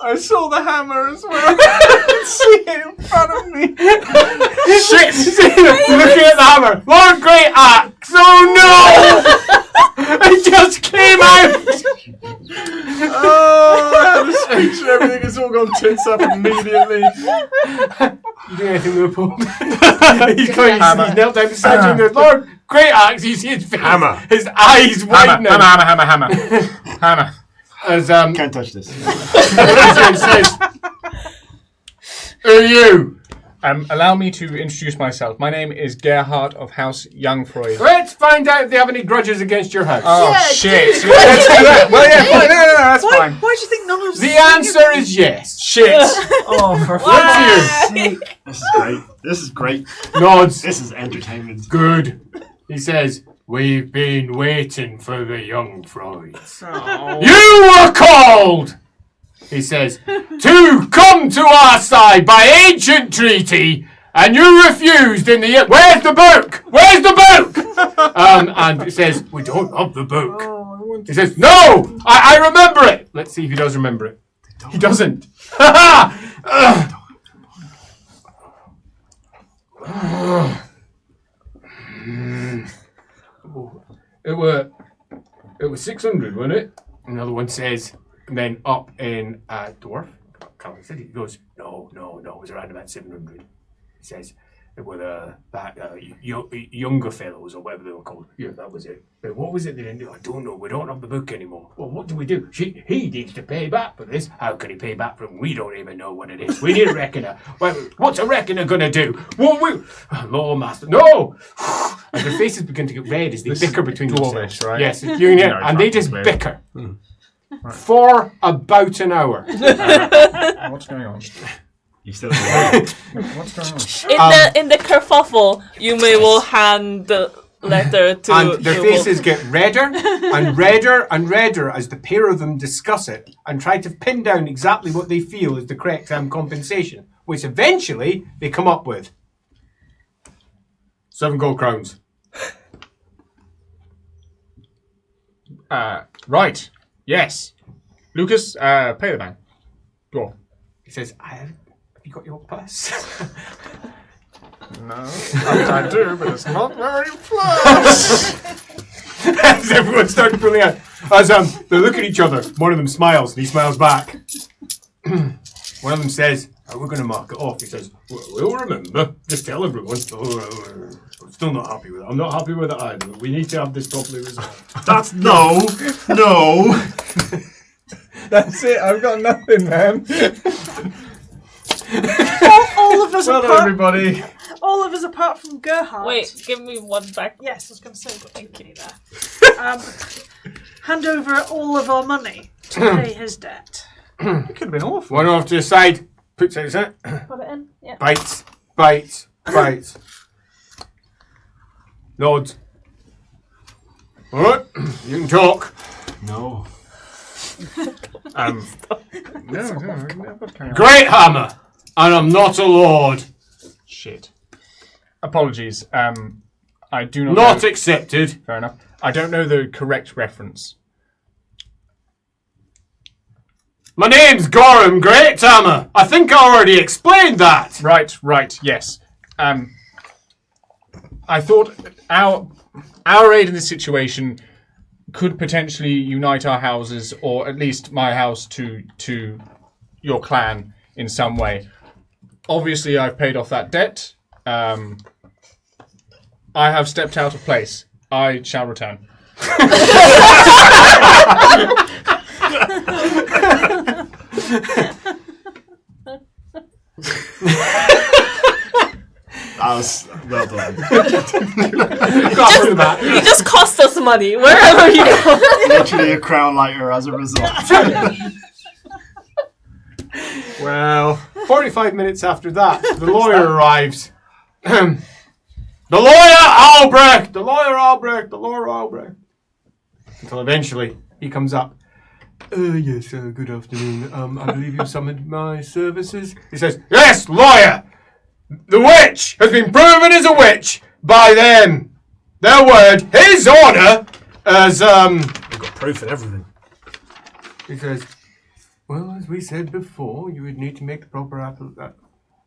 I saw the hammer as well. I can see it in front of me. Shit! Looking at the hammer. Lord Great Axe! Oh no! It just came out! Oh, I had a speech and everything. It's all gone tits up immediately. You doing anything, Leopold? He's knelt down beside you and there's Lord Great Axe. You see his face. Hammer. His eyes widening. Hammer. As Can't touch this. Elysian says, "Who are you?" Allow me to introduce myself. My name is Gerhardt of House Youngfreud. Let's find out if they have any grudges against your house. Oh, Yeah, shit. dude. Let's do that. Well, yeah, fine. No, that's fine. Why do you think none of us? The answer is yes. Shit. Oh, for What's sake. This is great. This is great. you? Nods. This is entertainment. Good. He says, "We've been waiting for the young Freuds. Oh. You were called," he says, "to come to our side by ancient treaty, and you refused in the... Where's the book? Where's the book?" And it says, "We don't have the book." He says, "No, I remember it." Let's see if he does remember it. He doesn't. It was 600, wasn't it? Another one says, and then up in Dwarf, Calvin City, he goes, no, it was around about 700. He says, it were that younger fellows or whatever they were called. Yeah, that was it. But what was it they didn't do? I don't know. We don't have the book anymore. Well, what do we do? He needs to pay back for this. How can he pay back for it? We don't even know what it is. We need a reckoner. Well, what's a reckoner going to do? Well, Lawmaster, no! And their faces begin to get red as they bicker between Dwarvish, themselves. right? Yes, you can hear, and they just bicker. For about an hour. What's going on? You still what's going on? In the kerfuffle, you will hand the letter to. And their the faces wolf. get redder and redder and redder as the pair of them discuss it and try to pin down exactly what they feel is the correct compensation, which eventually they come up with. 7 gold crowns. Right. Yes. Lucas, pay the man. Go on. He says, have you got your purse? No. I do, but it's not very flush. As everyone starts pulling out. As they look at each other, one of them smiles and he smiles back. One of them says, we're going to mark it off. He says, we'll remember. Just tell everyone. I'm still not happy with it. I'm not happy with it either. We need to have this properly resolved. That's no. That's it. I've got nothing, man. All of us Well done, apart. everybody. All of us apart from Gerhardt. Wait, give me one back. Yes, I was going to say, but thank you there. Hand over all of our money to pay his debt. It could have been awful. One off to the side. Puts it in. Put it in. Yeah. Bites. Nods. Alright, you can talk. No. No. Great hammer! And I'm not a lord. Shit. Apologies. I do not. Not know. accepted. Fair enough. I don't know the correct reference. My name's Gorham Great Hammer. I think I already explained that. Right. Yes. I thought our aid in this situation could potentially unite our houses, or at least my house to your clan in some way. Obviously, I've paid off that debt. I have stepped out of place. I shall return. That was well done. You just cost us money wherever you go. Literally a crown lighter as a result. Well, 45 minutes after that, the lawyer arrives. The lawyer Albrecht! Until eventually he comes up. Yes, good afternoon. I believe you summoned my services. He says, yes, lawyer! The witch has been proven as a witch by them. Their word, his honour, as, We've got proof and everything. He says, well, as we said before, you would need to make the proper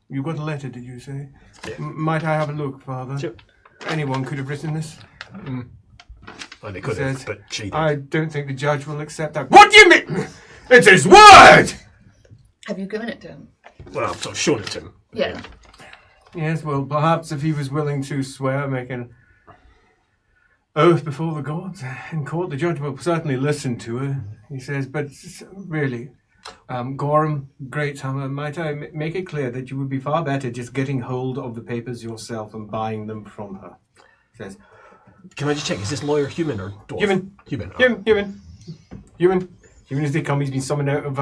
you got a letter, did you say? Yeah. Might I have a look, Father? Sure. Anyone could have written this. Well, they could have, but she did. I don't think the judge will accept that. What do you mean? It's his word! Have you given it to him? Well, I've sort of shown it to him. Yeah. Yes, well, perhaps if he was willing to swear, make an oath before the gods in court, the judge will certainly listen to her. He says, but really, Gorham Greathammer, might I make it clear that you would be far better just getting hold of the papers yourself and buying them from her. He says, Can I just check, is this lawyer human or dwarf? Human. Human as they come. He's been summoned out of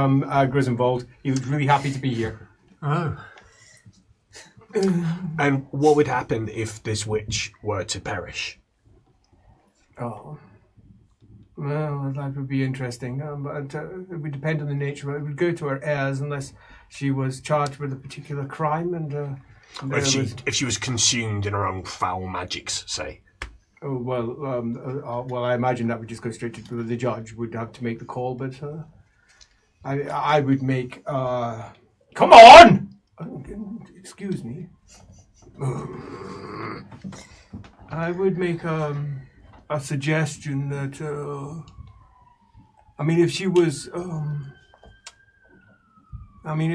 Grissenwald. He was really happy to be here. Oh. And what would happen if this witch were to perish? Oh. Well, that would be interesting. But it would depend on the nature of it. It would go to her heirs unless she was charged with a particular crime and... Or if she was consumed in her own foul magics, say. Oh, well, I imagine that would just go straight to the judge. Would have to make the call, but I would make. Come on! Excuse me. I would make a suggestion that. If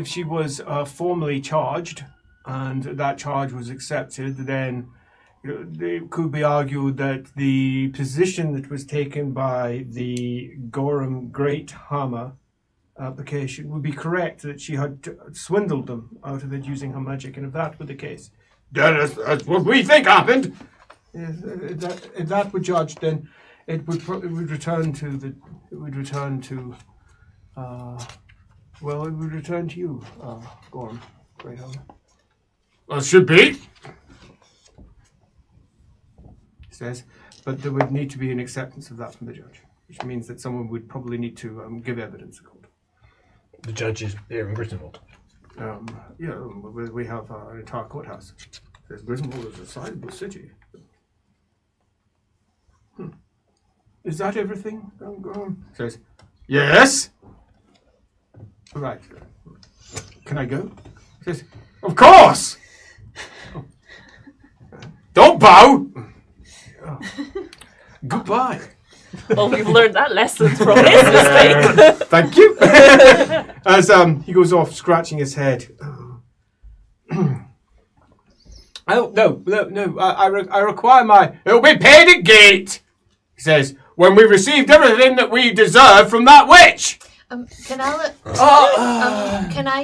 she was formally charged, and that charge was accepted, then. It could be argued that the position that was taken by the Gorham Greathammer application would be correct, that she had swindled them out of it using her magic, and if that were the case, that's what we think happened. If that were judged, then it would return to you, Gorham. Right on. Well, it should be. He says, but there would need to be an acceptance of that from the judge, which means that someone would probably need to give evidence of court. The judge is here in Grissenwald. Yeah, we have an entire courthouse. There's Grissenwald is a sizable city. Is that everything? Says, yes. Right. Can I go? Says, of course. Don't bow. Oh. Goodbye. Well, we've learned that lesson from his mistake. Thank you. As he goes off scratching his head. Oh no! I require my. It'll be paid at gate. He says, when we've received everything that we deserve from that witch. Can I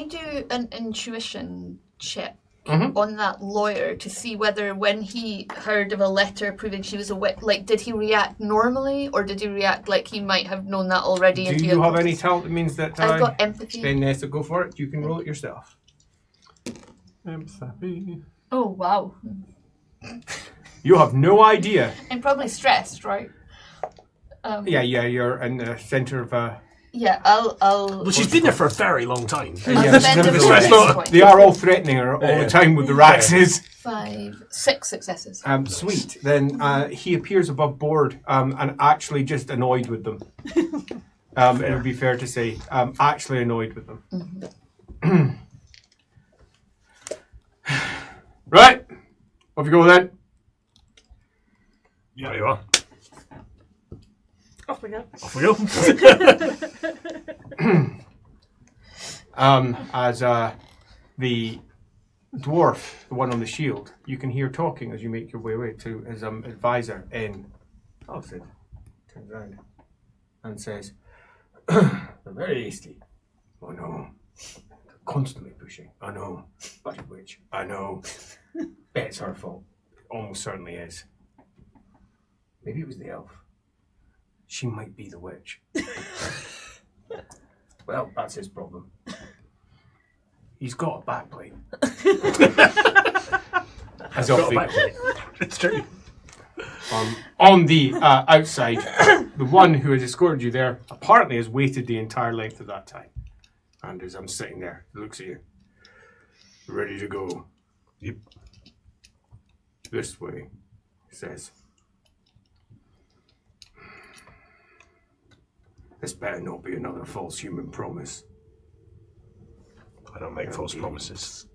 do an intuition check on that lawyer to see whether when he heard of a letter proving she was a witch, like, did he react normally or did he react like he might have known that already? Do you have any talent that means that I've got empathy. Then so go for it. You can roll it yourself. Empathy. Oh, wow. You have no idea. I'm probably stressed, right? Yeah, you're in the centre of Yeah, I'll. Well, she's been there for a very long time. I'll spend a bonus point. They are all threatening her all the time with the axes. 5, 6 successes. Sweet. Then he appears above board and actually just annoyed with them. It would be fair to say, actually annoyed with them. Mm-hmm. Right. Off you go then. Yeah, you are. Off we go. Off we go. As the dwarf, the one on the shield, you can hear talking as you make your way to his advisor in Alfred. Turns around and says, "They're very hasty. Oh no. They're constantly pushing. I know. But a witch. I know. Bet it's her fault. It almost certainly is. Maybe it was the elf. She might be the witch." Well, that's his problem. He's got a backplate. As It's true. on the outside, the one who has escorted you there apparently has waited the entire length of that time. And as I'm sitting there, he looks at you. Ready to go. Yep. This way, he says. This better not be another false human promise. I don't make false promises.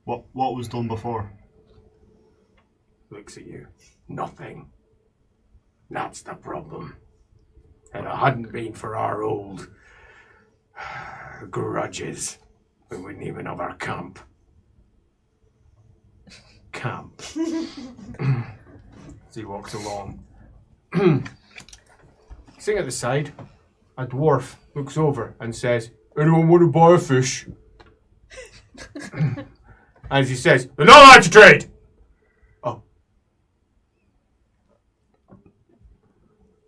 What was done before? Looks at you. Nothing. That's the problem. And it hadn't been for our old grudges, we wouldn't even have our camp. As he walks along. Sitting at the side, a dwarf looks over and says, "Anyone want to buy a fish?" As he says, "They're not allowed to trade!" Oh.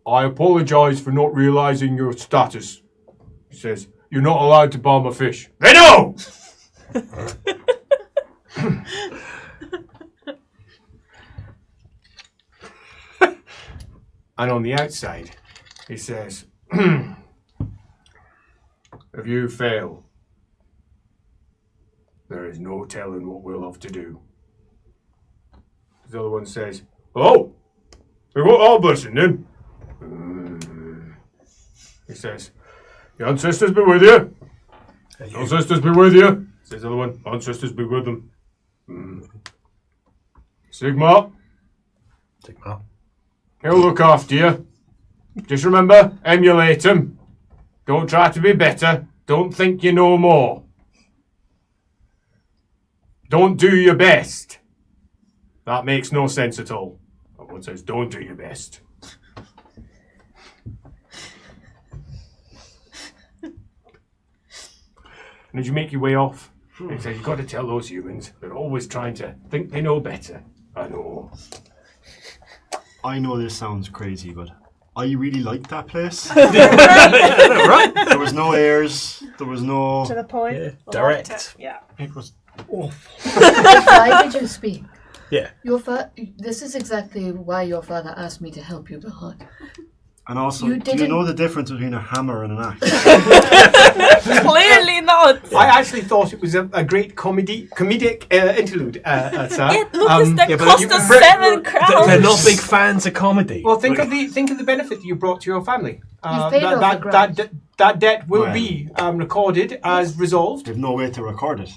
"I apologise for not realising your status." He says, "You're not allowed to buy my fish." "They know!" And on the outside, he says, "If you fail, there is no telling what we'll have to do." The other one says, "Oh, we got our blessing then." He says, "Your ancestors be with you. Your ancestors be with you." Says the other one, "Ancestors be with them." Sigma, Sigma. he'll look after you. Just remember, emulate him. Don't try to be better. Don't think you know more. Don't do your best. That makes no sense at all. That one says, don't do your best. And as you make your way off, he says, you've got to tell those humans, they're always trying to think they know better. I know. I know this sounds crazy, but I really liked that place. Right? There was no airs. There was no. To the point. Yeah, I direct. liked it. Yeah. It was awful. Why did you speak? Yeah. This is exactly why your father asked me to help you, Bahad. And also, You do you didn't- know the difference between a hammer and an axe? Clearly not. I actually thought it was a great comedic interlude, sir. It Lucas, that yeah, but cost you- us Brit- 7 crowns. They're not big fans of comedy. Well, think of the benefit that you brought to your family. You've paid off the grant. That debt will Well. be recorded as resolved. There's no way to record it.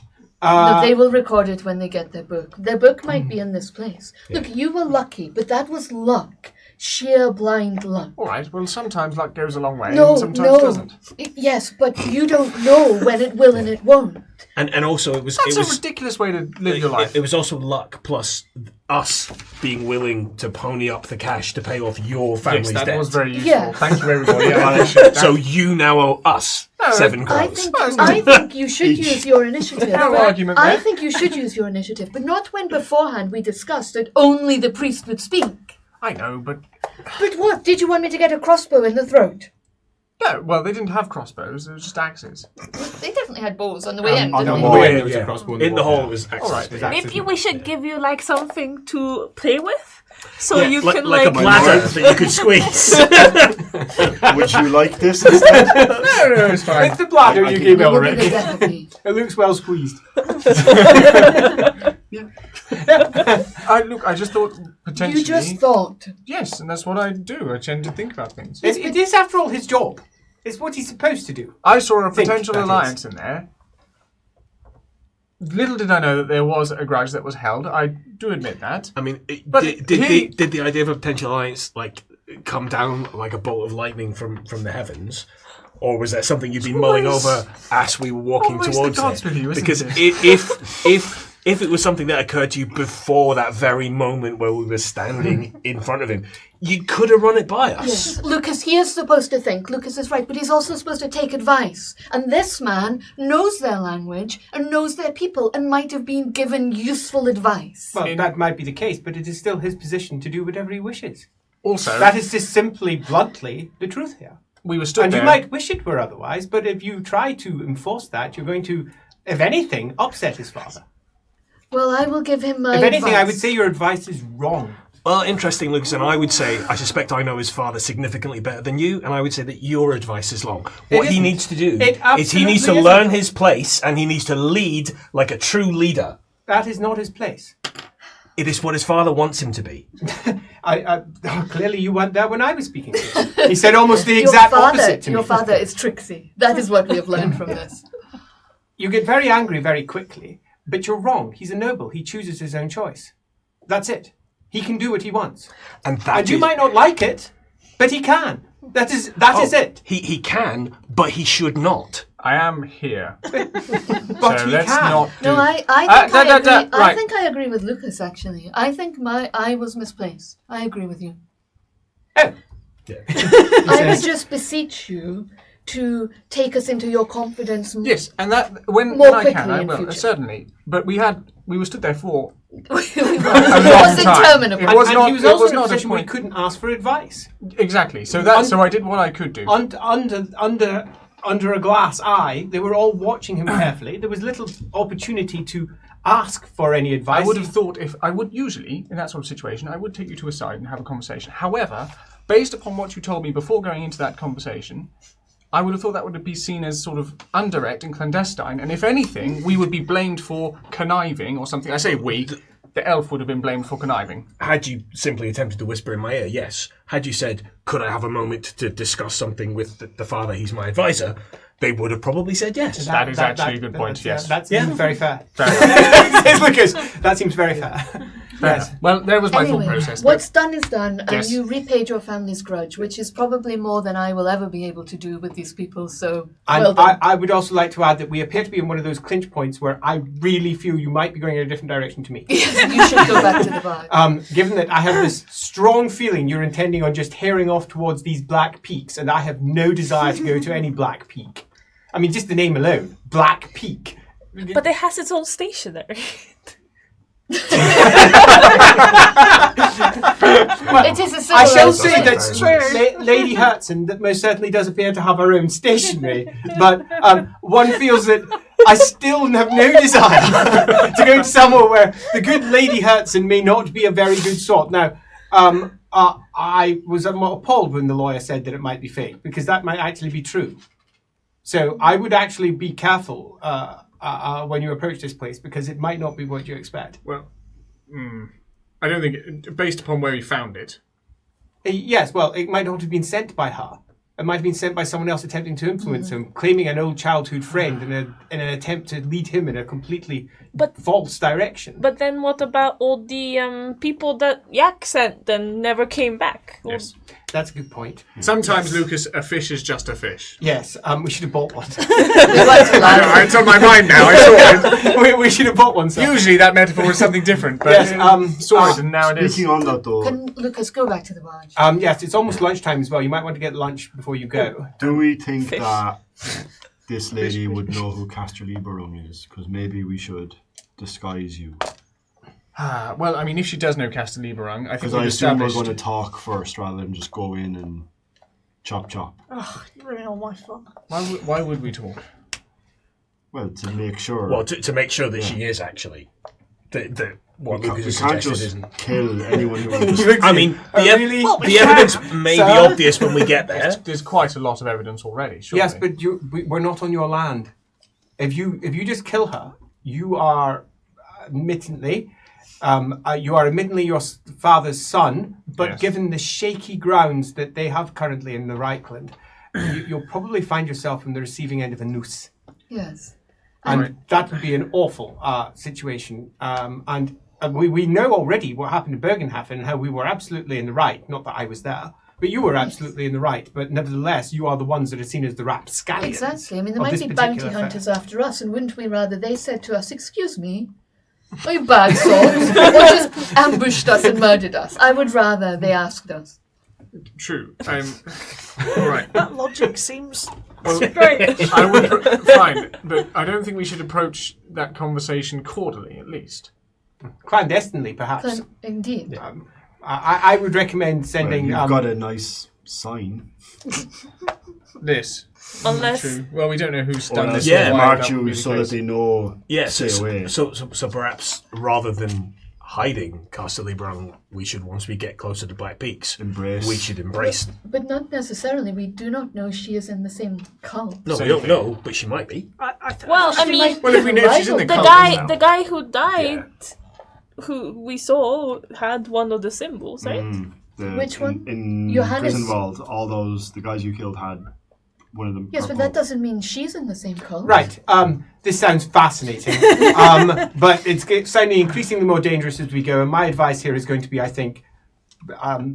No, they will record it when they get their book. Their book might be in this place. Look, you were lucky, but that was luck. Sheer blind luck. All right. Well, sometimes luck goes a long way, No, and sometimes no. doesn't. Yes, but you don't know when it will and it won't. And also it was That's it was a ridiculous way to live your life. It was also luck plus us being willing to pony up the cash to pay off your family's Yes, that debt. was very useful. Yeah. Thank you, everybody. Yeah, I appreciate that. So you now owe us 7 I crowns. think you should use your initiative. No argument I there. think you should use your initiative, but not when beforehand we discussed that only the priest would speak. I know, but But what? Did you want me to get a crossbow in the throat? no. Well, they didn't have crossbows. It was just axes. They definitely had bows on the way in, on didn't the they? way. there was a crossbow In the wall. hall it was All right. excellent. Maybe we should give you like something to play with, so Yeah, you like, can like a bladder that you could squeeze. Would you like this instead? No, it's fine. It's the bladder you can- gave What would be the Elric. death of me? It looks well squeezed. I just thought potentially. You just thought. Yes, and that's what I do. I tend to think about things. It is, after all, his job. It's what he's supposed to do. I saw a Think, potential that is. alliance in there. Little did I know that there was a grudge that was held. I do admit that. I mean, But did the idea of a potential alliance like come down like a bolt of lightning from the heavens? Or was that something you've been mulling over as we were walking always the towards gods it? with you, isn't Because it? if it was something that occurred to you before that very moment where we were standing in front of him, you could have run it by us. Yes, Lucas, he is supposed to think. Lucas is right, but he's also supposed to take advice. And this man knows their language and knows their people and might have been given useful advice. Well, that might be the case, but it is still his position to do whatever he wishes. Also, That is just simply, bluntly, the truth here. we were stood And there. you might wish it were otherwise, but if you try to enforce that, you're going to, if anything, upset his father. Well, I will give him my If anything, I would advice. say your advice is wrong. Well, interesting, Lucas, and I would say, I suspect I know his father significantly better than you, and I would say that your advice is wrong. What he isn't. needs to do It is he needs to absolutely learn isn't. his place, and he needs to lead like a true leader. That is not his place. It is what his father wants him to be. Clearly you weren't there when I was speaking to him. He said almost the exact opposite to me. Your father is tricksy. That is what we have learned from this. You get very angry very quickly, but you're wrong. He's a noble. He chooses his own choice. That's it. He can do what he wants. And You might not like it, but he can. That is it. He can, but he should not. I am here. But So he let's can. not do... No, I think I agree. I right. think I agree with Lucas. Actually, I think I was misplaced. I agree with you. Oh, I would just beseech you to take us into your confidence. Yes, and that when More I can, quickly I in will future. certainly. But we were stood there for It a was long time. interminable. It was and not. he was it also was in a not a position where he point. couldn't ask for advice. Exactly. So I did what I could do. Under a glass eye, they were all watching him carefully. There was little opportunity to ask for any advice. I would have thought if I would usually in that sort of situation, I would take you to a side and have a conversation. However, based upon what you told me before going into that conversation, I would have thought that would be seen as sort of indirect and clandestine. And if anything, we would be blamed for conniving or something. I say we. The elf would have been blamed for conniving. Had you simply attempted to whisper in my ear, yes. Had you said, could I have a moment to discuss something with the father, he's my advisor, they would have probably said yes. That is actually a good point, yes. That seems very fair. Fair enough. Says Lucas. That seems very fair. Yes. Well, there was my Anyway, thought process. what's done is done, and Yes. you repaid your family's grudge, which is probably more than I will ever be able to do with these people. So, And well done. I would also like to add that we appear to be in one of those clinch points where I really feel you might be going in a different direction to me. You should go back to the bar. Given that I have this strong feeling you're intending on just herring off towards these black peaks, and I have no desire to go to any black peak. I mean, just the name alone, Black Peak. But it has its own stationery. It is a I shall civilized say society. that Lady Herzen that most certainly does appear to have her own stationery, but one feels that I still have no desire to go to somewhere where the good Lady Herzen may not be a very good sort. Now, I was appalled when the lawyer said that it might be fake, because that might actually be true. So I would actually be careful when you approach this place, because it might not be what you expect. Well, I don't think, based upon where he found it. Yes, well, it might not have been sent by her. It might have been sent by someone else attempting to influence him, claiming an old childhood friend in an attempt to lead him in a completely false direction. But then what about all the people that Yak sent and never came back? Yes. That's a good point. Sometimes, Lucas, a fish is just a fish. Yes, we should have bought one. It's on my mind now, I saw it. we should have bought one, sir. Usually that metaphor is something different, but Yes, saw it and now it is. Speaking on that though, Can Lucas go back to the barge? Yes, it's almost lunchtime as well. You might want to get lunch before you go. do we think that this lady would know who Castor Lieberung is? Because maybe we should disguise you. Well, I mean, if she does know Castor Lieberung, I think Because we've I assume we're established... going to talk first rather than just go in and chop. Oh, you ruin all my fun. Why would we talk? Well, to make sure. Well, to make sure that she is actually what we Lucas has can't suggested just isn't. kill anyone who just... I mean, the evidence may be obvious when we get there. There's quite a lot of evidence already, surely. Yes, but we're not on your land. If you just kill her, you are admittedly your father's son, but Yes. given the shaky grounds that they have currently in the Reichland, you'll probably find yourself on the receiving end of a noose. Yes. And that would be an awful situation. And we know already what happened to Bergenhafen and how we were absolutely in the right. Not that I was there, but you were absolutely in the right. But nevertheless, you are the ones that are seen as the rapscallions. Exactly. I mean, there of might this be bounty particular hunters affair. after us, and wouldn't we rather they said to us, "Excuse me, are you bad sorts?" or just ambushed us and murdered us? I would rather they asked us. True. All right. That logic seems Great. I would fine, but I don't think we should approach that conversation cordially, at least. Clandestinely, perhaps. Indeed. I would recommend sending... You've got a nice sign. This. Unless True. Well, we don't know who's Or done this. yeah, or why mark that would be you the so case. that they know Yes, stay away. so perhaps rather than hiding Castor Lieberung, we should, once we get closer to Black Peaks, Embrace. we should embrace. But not necessarily. We do not know she is in the same cult. No, Same we don't thing. know, but she might be. Well, I She mean, might Well, if we be know if she's in the rival. cult, the guy who died, who we saw, had one of the symbols, right? Which one? In Johannes- Grissenwald, the guys you killed had one of them. Yes, but that doesn't mean she's in the same cult. Right. This sounds fascinating. But it's sounding increasingly more dangerous as we go. And my advice here is going to be, I think,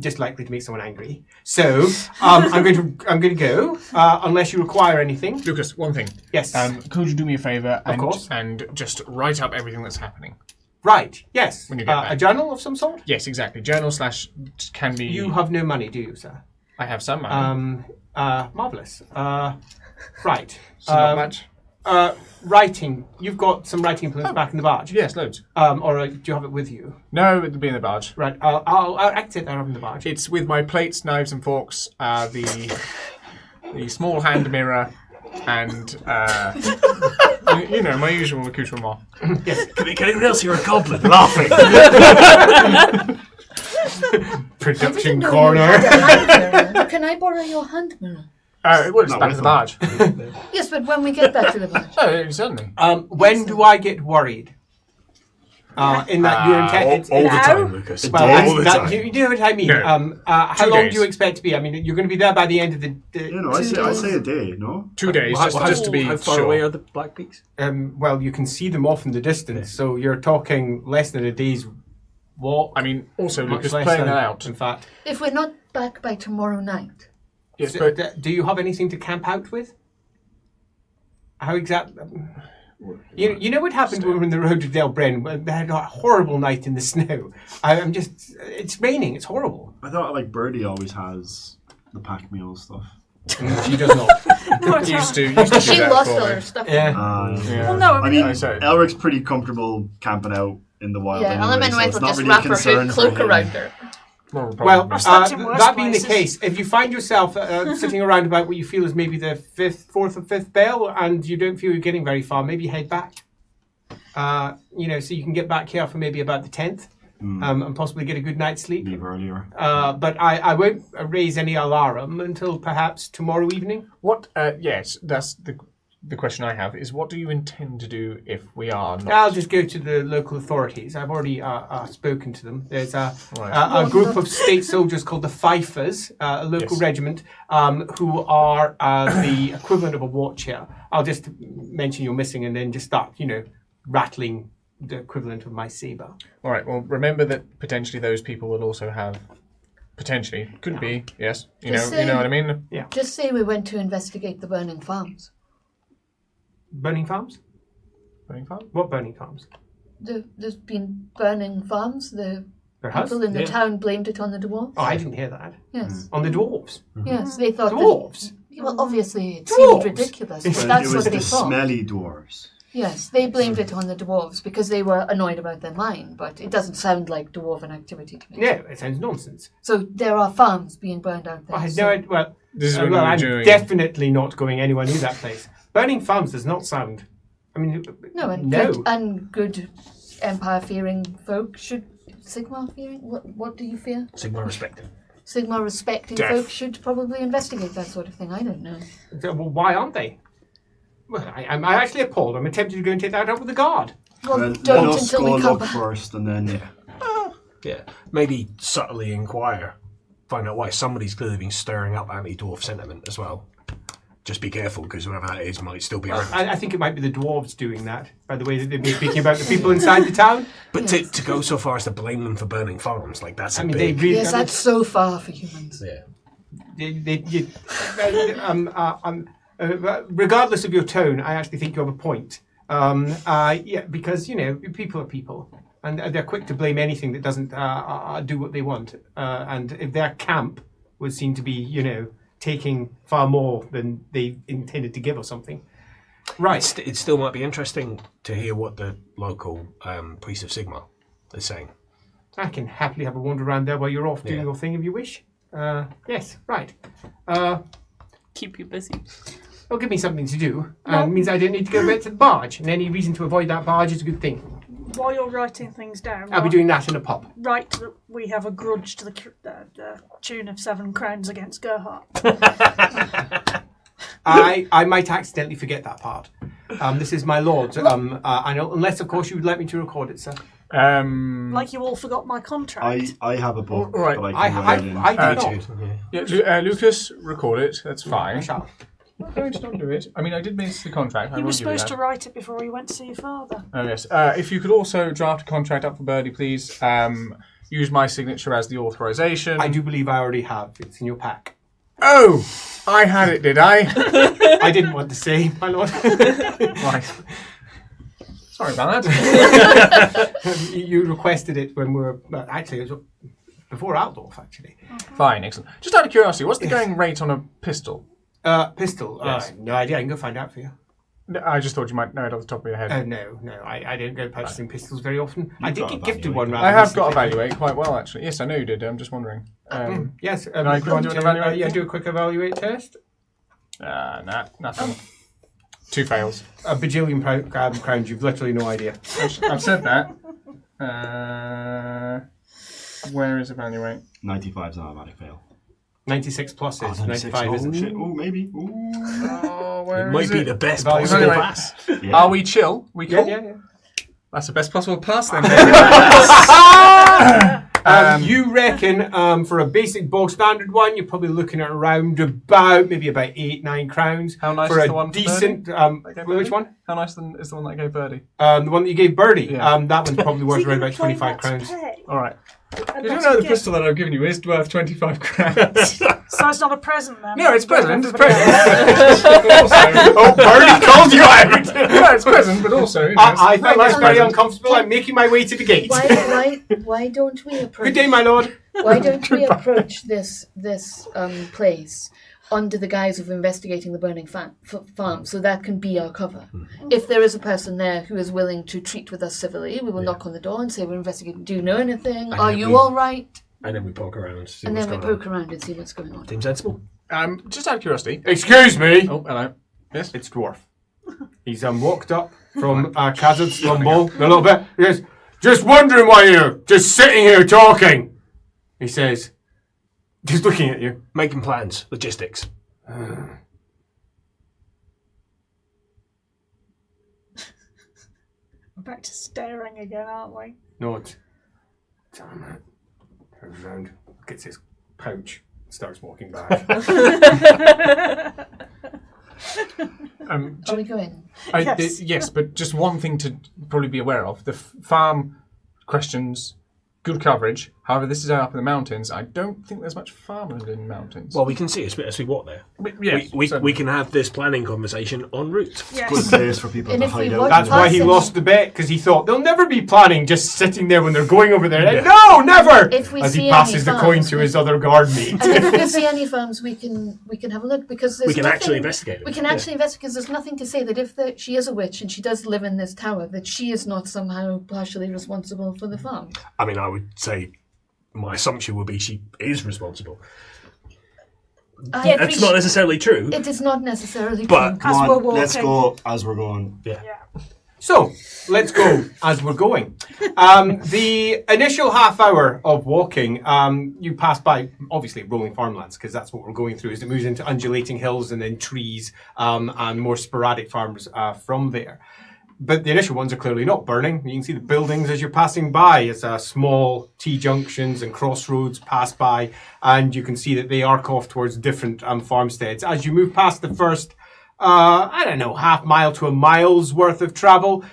just likely to make someone angry. So I'm going to go unless you require anything. Lucas, one thing. Yes. Could you do me a favour course. and just write up everything that's happening? Right. Yes. When you get back. A journal of some sort. Yes, exactly. Journal / can be. You have no money, do you, sir? I have some money. Marvelous. Right. So not much. Writing. You've got some writing implements back in the barge. Yes, loads. Or do you have it with you? No, it'll be in the barge. Right. I'll act it out in the barge. It's with my plates, knives, and forks. The small hand mirror, and you know, my usual accoutrement. Yes. Can anyone else hear a goblin laughing? Production No, you corner. had a hand mirror. Can I borrow your hand mirror? Well, it's Not back in with the barge. Yes, but when we get back to the barge. Oh, certainly. When do I get worried? In that you're intent. all the time, Lucas. Well, all the time. you know what I mean. No. How 2 long days. do you expect to be? I mean, you're going to be there by the end of the. You know, I say a day, no? 2 days, just to be how far sure. away are the Black Peaks? Well, you can see them off in the distance, so you're talking less than a day's walk. I mean, also, much Lucas, less playing than, that out. In fact, If we're not back by tomorrow night, Yes, So, but do you have anything to camp out with? How exactly? You know what happened when we were on the road to Del Bren? They had a horrible night in the snow. It's raining. It's horrible. I thought like Birdie always has the pack meal stuff. She does not. used to do she that lost for all me. her stuff. Yeah. Yeah. Well, no, I mean, I say- Elric's pretty comfortable camping out in the wild. Yeah, anyway, Elemental so it's will not just really wrap a her concern hood for cloak him. around her. Well, I've slept in worse that being the places. case, if you find yourself sitting around about what you feel is maybe the fourth or fifth bell, and you don't feel you're getting very far, maybe head back. So you can get back here for maybe about the 10th, and possibly get a good night's sleep. Leave earlier. But I won't raise any alarm until perhaps tomorrow evening. What? Yes, that's the question I have is what do you intend to do if we are not? I'll just go to the local authorities. I've already spoken to them. There's a group of state soldiers called the Fifers, a local regiment, who are the equivalent of a watch here. I'll just mention you're missing and then just start, rattling the equivalent of my saber. All right, well, remember that potentially those people will also have... Potentially. Could be, yes. You know what I mean? Yeah. Just say we went to investigate the burning farms. Burning farms? Burning farm? What burning farms? There's been burning farms. The There has? people in the town blamed it on the dwarves. Oh, I didn't hear that. Yes. On the dwarves? Yes, they thought Dwarves? Well, obviously it Dwarves? seemed ridiculous, but Well, that's it was what they the thought. smelly dwarves. Yes, they blamed it on the dwarves because they were annoyed about their mine, but it doesn't sound like dwarven activity to me. No, it sounds nonsense. So there are farms being burned out there. I had so- no idea. Well, This is what well, we were I'm doing. definitely not going anywhere near that place. Burning farms does not sound... I mean, No, and no. good empire-fearing folk should... Sigmar-fearing? What do you fear? Sigma respected. Sigmar-respecting Death. folk should probably investigate that sort of thing. I don't know. Well, why aren't they? Well, I'm actually appalled. I'm tempted to go and take that up with the guard. Well, Let don't us until go we come look back. first, and then Yeah, maybe subtly inquire, find out why somebody's clearly been stirring up anti-dwarf sentiment as well. Just be careful, because whoever that is might still be around. I think it might be the dwarves doing that, by the way that they've been speaking about the people inside the town. But to go so far as to blame them for burning farms, like that's I a mean, big... they really... Yes, that's so far for humans. Yeah. Regardless of your tone, I actually think you have a point. Because, people are people. And they're quick to blame anything that doesn't do what they want. And if their camp would seem to be, taking far more than they intended to give or something. Right. It still might be interesting to hear what the local priest of Sigma is saying. I can happily have a wander around there while you're off doing Yeah. your thing if you wish. Yes, right. Keep you busy. Well, give me something to do. It means I don't need to go back to the barge. And any reason to avoid that barge is a good thing. While you're writing things down, I'll be doing that in a pub. write that we have a grudge to the tune of 7 crowns against Gerhardt. I might accidentally forget that part. This is my lord. I know, unless, of course, you would like me to record it, sir. Like you all forgot my contract. I have a book All right. that I can write in. I did not. Yeah, Lucas, record it. That's I fine. shall. No, just don't do it. I mean, I did miss the contract. I You will were give you supposed that. to write it before you went to see your father. Oh, yes. If you could also draft a contract up for Birdie, please. Use my signature as the authorization. I do believe I already have. It's in your pack. Oh! I had it, did I? I didn't want to say, my lord. Right. Sorry about that. You requested it when we were... Well, actually, it was before Altdorf, actually. Fine, excellent. Just out of curiosity, what's the going rate on a pistol? Pistol. Yes. No idea. I can go find out for you. No, I just thought you might know it off the top of your head. No. I don't go purchasing pistols very often. I did got get gifted evaluate. one rather I have got recently. evaluate quite well, actually. Yes, I know you did. I'm just wondering. Yes. I you do want an to, evaluate yeah, thing? do a quick evaluate test. Nah, nothing. 2 fails. A bajillion crowns. You've literally no idea. I've said that. Where is evaluate? 95 is an automatic fail. 96 plus is 96. 95, Oh, isn't shit. it? Oh, maybe. Ooh. Oh, where It might is be it? the best Evaluate. possible Anyway. pass. Yeah. Are we chill? We cool? Yeah. That's the best possible pass then. You reckon for a basic bog standard one, you're probably looking at around about 8-9 crowns. How nice for is a the one for decent? Okay, Which one? How nice is the one that I gave Birdie? The one that you gave Birdie. Yeah. That one's probably worth Is he around gonna about play 25 that to crowns. pay? All right. And You don't that's know a the gift. pistol that I've given you is worth 25 crowns. So it's not a present then? No, it's present. It's Everybody present. also, Oh, Birdie called you out! no, it's present, but also. I find this very present. uncomfortable. I'm making my way to the gate. Why don't we approach? Good day, my lord. Why don't we approach this place under the guise of investigating the burning farm, so that can be our cover? If there is a person there who is willing to treat with us civilly, we will knock on the door and say we're investigating. Do you know anything? Are you all right? And then we poke around. See And what's then we going on. poke around and see what's going on. Seems sensible. Just out of curiosity. Excuse me. Oh, hello. Yes. It's Dwarf. He's walked up from Kazan's slumble a little bit. He goes, just wondering why you're just sitting here talking. He says, just looking at you. Making plans, logistics. We're back to staring again, aren't we? Nods. Damn it. Turns around, gets his pouch, starts walking back. Are we going? Yes. Yes, but just one thing to probably be aware of. The farm questions, good coverage. However, this is up in the mountains. I don't think there's much farmland in mountains. Well, we can see it as we walk there. yes, We can have this planning conversation en route. Yes. Good place for people And to if we hide walk out. That's why he Passing. lost the bet, because he thought they'll never be planning just sitting there when they're going over there. Like, no, never! If we As see he passes any the coin farms, to his other guard mate. And if we see any farms, we can have a look because there's We can nothing, actually investigate it. We can actually investigate because there's nothing to say that if she is a witch and she does live in this tower, that she is not somehow partially responsible for the farm. I mean, I would say my assumption would be she is responsible. That's not necessarily true. It is not necessarily But- true. Come As we're on, let's walking. go as we're going. Yeah. So, let's go as we're going. The initial half hour of walking, you pass by, obviously, rolling farmlands, because that's what we're going through, as it moves into undulating hills and then trees and more sporadic farms from there. But the initial ones are clearly not burning. You can see the buildings as you're passing by. It's small T-junctions and crossroads pass by, and you can see that they arc off towards different farmsteads. As you move past the first, half mile to a mile's worth of travel,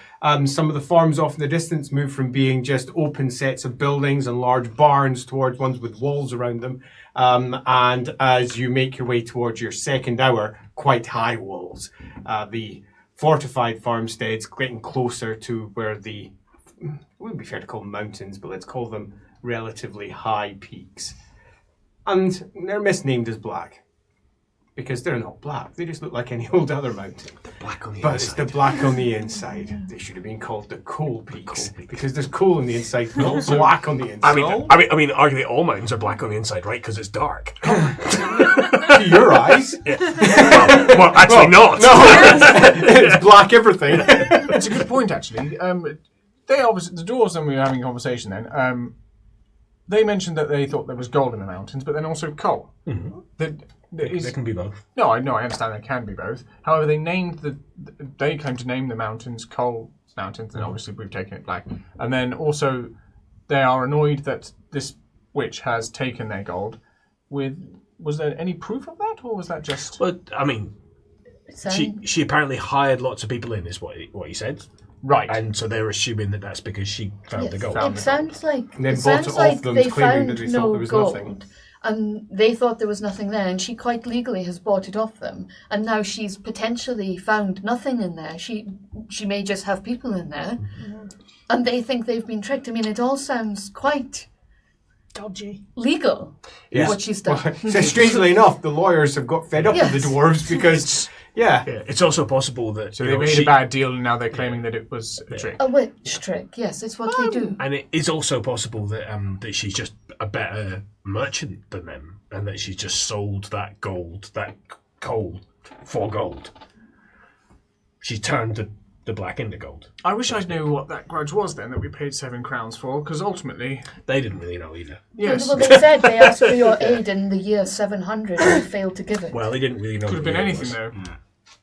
some of the farms off in the distance move from being just open sets of buildings and large barns towards ones with walls around them. And as you make your way towards your second hour, quite high walls. The fortified farmsteads getting closer to where it wouldn't be fair to call them mountains, but let's call them relatively high peaks. And they're misnamed as black. Because they're not black. They just look like any old other mountain. Black on the But it's the black on the inside. They should have been called the coal peaks. Because there's coal on the inside, not black on the inside. I mean, arguably all mountains are black on the inside, right? Because it's dark. To your eyes. Well, actually not. No, it's black everything. It's a good point, actually. They obviously, the dwarves, when we were having a conversation then, they mentioned that they thought there was gold in the mountains, but then also coal. Mm-hmm. There can be both. No, I understand there can be both. However, they claim to name the mountains coal mountains, and obviously we've taken it black. And then also, they are annoyed that this witch has taken their gold. Was there any proof of that, or was that just? Well, I mean, she apparently hired lots of people in, is what he said. Right. And so they're assuming that that's because she found the gold. It sounds like And then it bought sounds it off like them, they claiming found that they thought no there was gold, nothing. and they thought there was nothing there, and she quite legally has bought it off them, and now she's potentially found nothing in there. She may just have people in there, and they think they've been tricked. I mean, it all sounds quite Dodgy. legal. Yes. What she's done. Well, so strangely enough, the lawyers have got fed up with the Yes. dwarves because, Yeah, it's also possible that So they made a bad deal, and now they're claiming that it was a trick. A witch trick, yes, it's what they do. And it is also possible that that she's just a better merchant than them, and that she's just sold that gold, that coal, for gold. She turned the black into gold. I wish I knew what that grudge was then that we paid 7 crowns for, because ultimately, They didn't really know either. yes, Well, they said they asked for your aid in the year 700 and you failed to give it. Well, they didn't really know. could have what been year it anything was. though.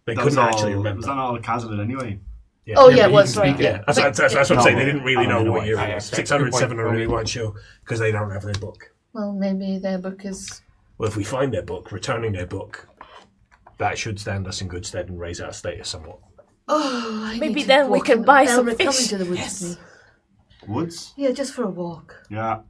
They That couldn't was actually all- remember. Was that all Kazan anyway? Oh, Yeah, yeah, but it you was can right. speak Yeah. it. That's what I'm saying. They didn't really I know don't know what year what- it was. okay. 600, Good point. 700, we weren't sure because they don't have their book. Well, maybe their book is. Well, if we find their book, returning their book, that should stand us in good stead and raise our status somewhat. Oh, I Maybe need to then we walk can in- buy some Elric, come fish. into the woods with me. Woods? Yeah, just for a walk. Yeah.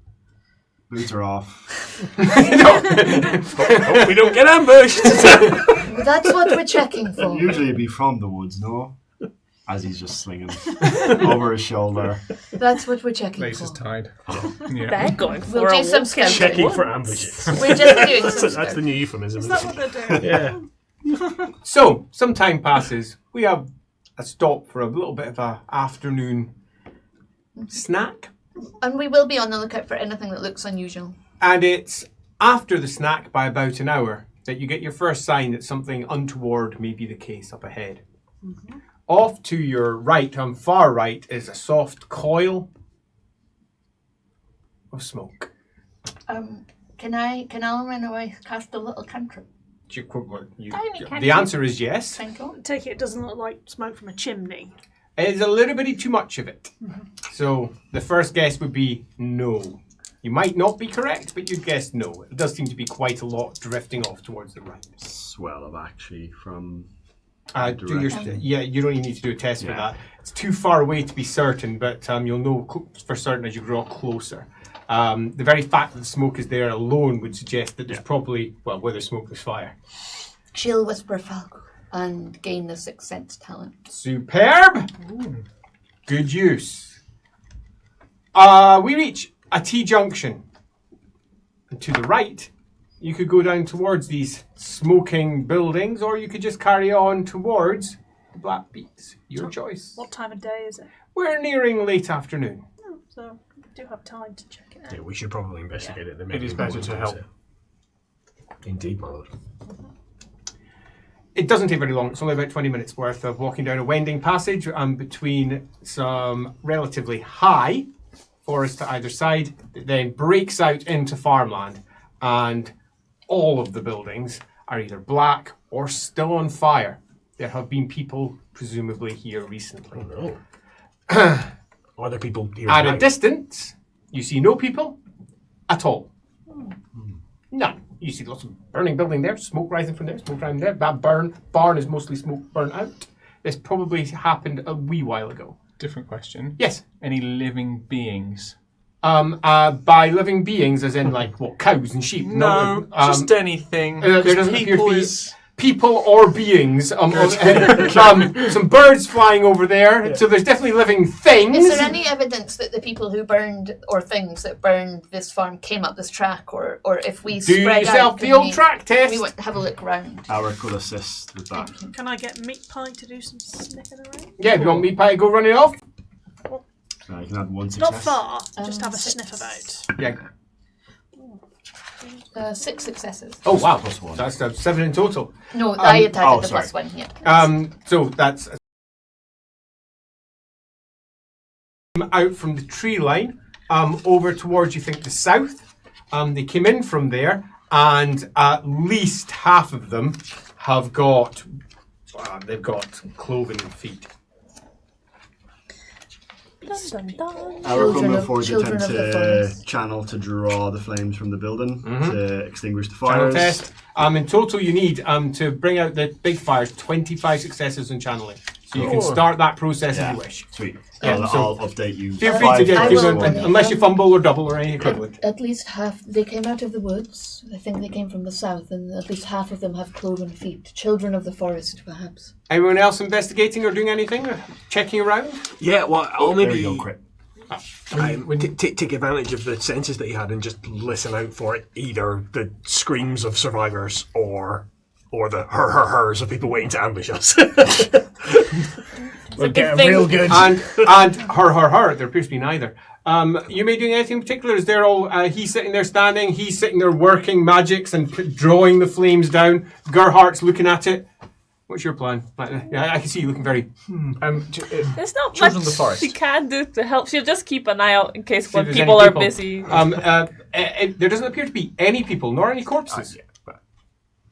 Boots are off. Hope we don't get ambushed. Well, that's what we're checking for. Usually it'd be from the woods, no? As he's just slinging over his shoulder. That's what we're checking Lace is for. tied. Yeah. They're going for We'll a do some walk in the Checking woods. for ambushes. We're just doing That's some the new euphemism. Is that what they're doing? Yeah. So, some time passes. We have a stop for a little bit of a afternoon snack. And we will be on the lookout for anything that looks unusual. And it's after the snack by about an hour that you get your first sign that something untoward may be the case up ahead. Off to your right, far right, is a soft coil of smoke. Can Alwyn or I cast a little cantrip? The answer is yes. Twinkle? Take it doesn't look like smoke from a chimney. It's a little bit too much of it. So the first guess would be no. You might not be correct, but you'd guess no. It does seem to be quite a lot drifting off towards the right. Swell of actually from... you don't even need to do a test for that. It's too far away to be certain, but you'll know for certain as you grow up closer. The very fact that the smoke is there alone would suggest that there's probably, where there's smoke, there's fire. She'll whisper Falco and gain the sixth sense talent. Superb! Ooh. Good use. We reach a T-junction. And to the right, you could go down towards these smoking buildings, or you could just carry on towards the Black Beaks. Your choice. What time of day is it? We're nearing late afternoon. Oh, so we do have time to check it out. Yeah, we should probably investigate it. It is better to help. Indeed, my lord. It doesn't take very long. It's only about 20 minutes worth of walking down a winding passage between some relatively high forest to either side. It then breaks out into farmland, and all of the buildings are either black or still on fire. There have been people presumably here recently. Oh no. Are there people here At now? a distance, you see no people at all. None. You see lots of burning building there, smoke rising from there, smoke rising there. That barn is mostly smoke burnt out. This probably happened a wee while ago. Different question. Yes. Any living beings? By living beings, as in like what, cows and sheep? No, just anything. There doesn't appear to be is... people or beings. Some birds flying over there. Yeah. So there's definitely living things. Is there any evidence that the people who burned, or things that burned this farm came up this track, or if we do spread yourself out, the old track test? We want to have a look round. Our could assist with that. Can I get Meat Pie to do some sniffing around? Yeah, if you want Meat Pie to go running off. You can add one success. Not far, just have a sniff about. Yeah. 6 successes. Oh wow, +1. That's 7 in total. No, I had added the sorry. +1 here. So that's out from the tree line, over towards, you think, the south. They came in from there, and at least half of them have got they've got cloven feet. Our Hummer Forge children attempt of the to forest. channel to draw the flames from the building to extinguish the Channel fires. test. In total, you need to bring out the big fires 25 successes in channeling. So you can start that process if you wish. Sweet. Yeah, I'll update you. Feel free to I get will- unless you fumble or double or any equivalent. At least half, they came out of the woods. I think they came from the south, and at least half of them have cloven feet. Children of the forest, perhaps. Anyone else investigating or doing anything? Or checking around? Yeah, well, I'll There maybe you go, crit. take advantage of the senses that you had and just listen out for it. Either the screams of survivors or the hers of people waiting to ambush us. We'll get them real good. And her. There appears to be neither. You may doing anything in particular? Is there all? He's sitting there standing. He's sitting there working magics and drawing the flames down. Gerhardt's looking at it. What's your plan? Yeah, I can see you looking very. There's not Children much of the forest. she can do to help. She'll just keep an eye out in case if when there's people any are busy. There doesn't appear to be any people, nor any corpses.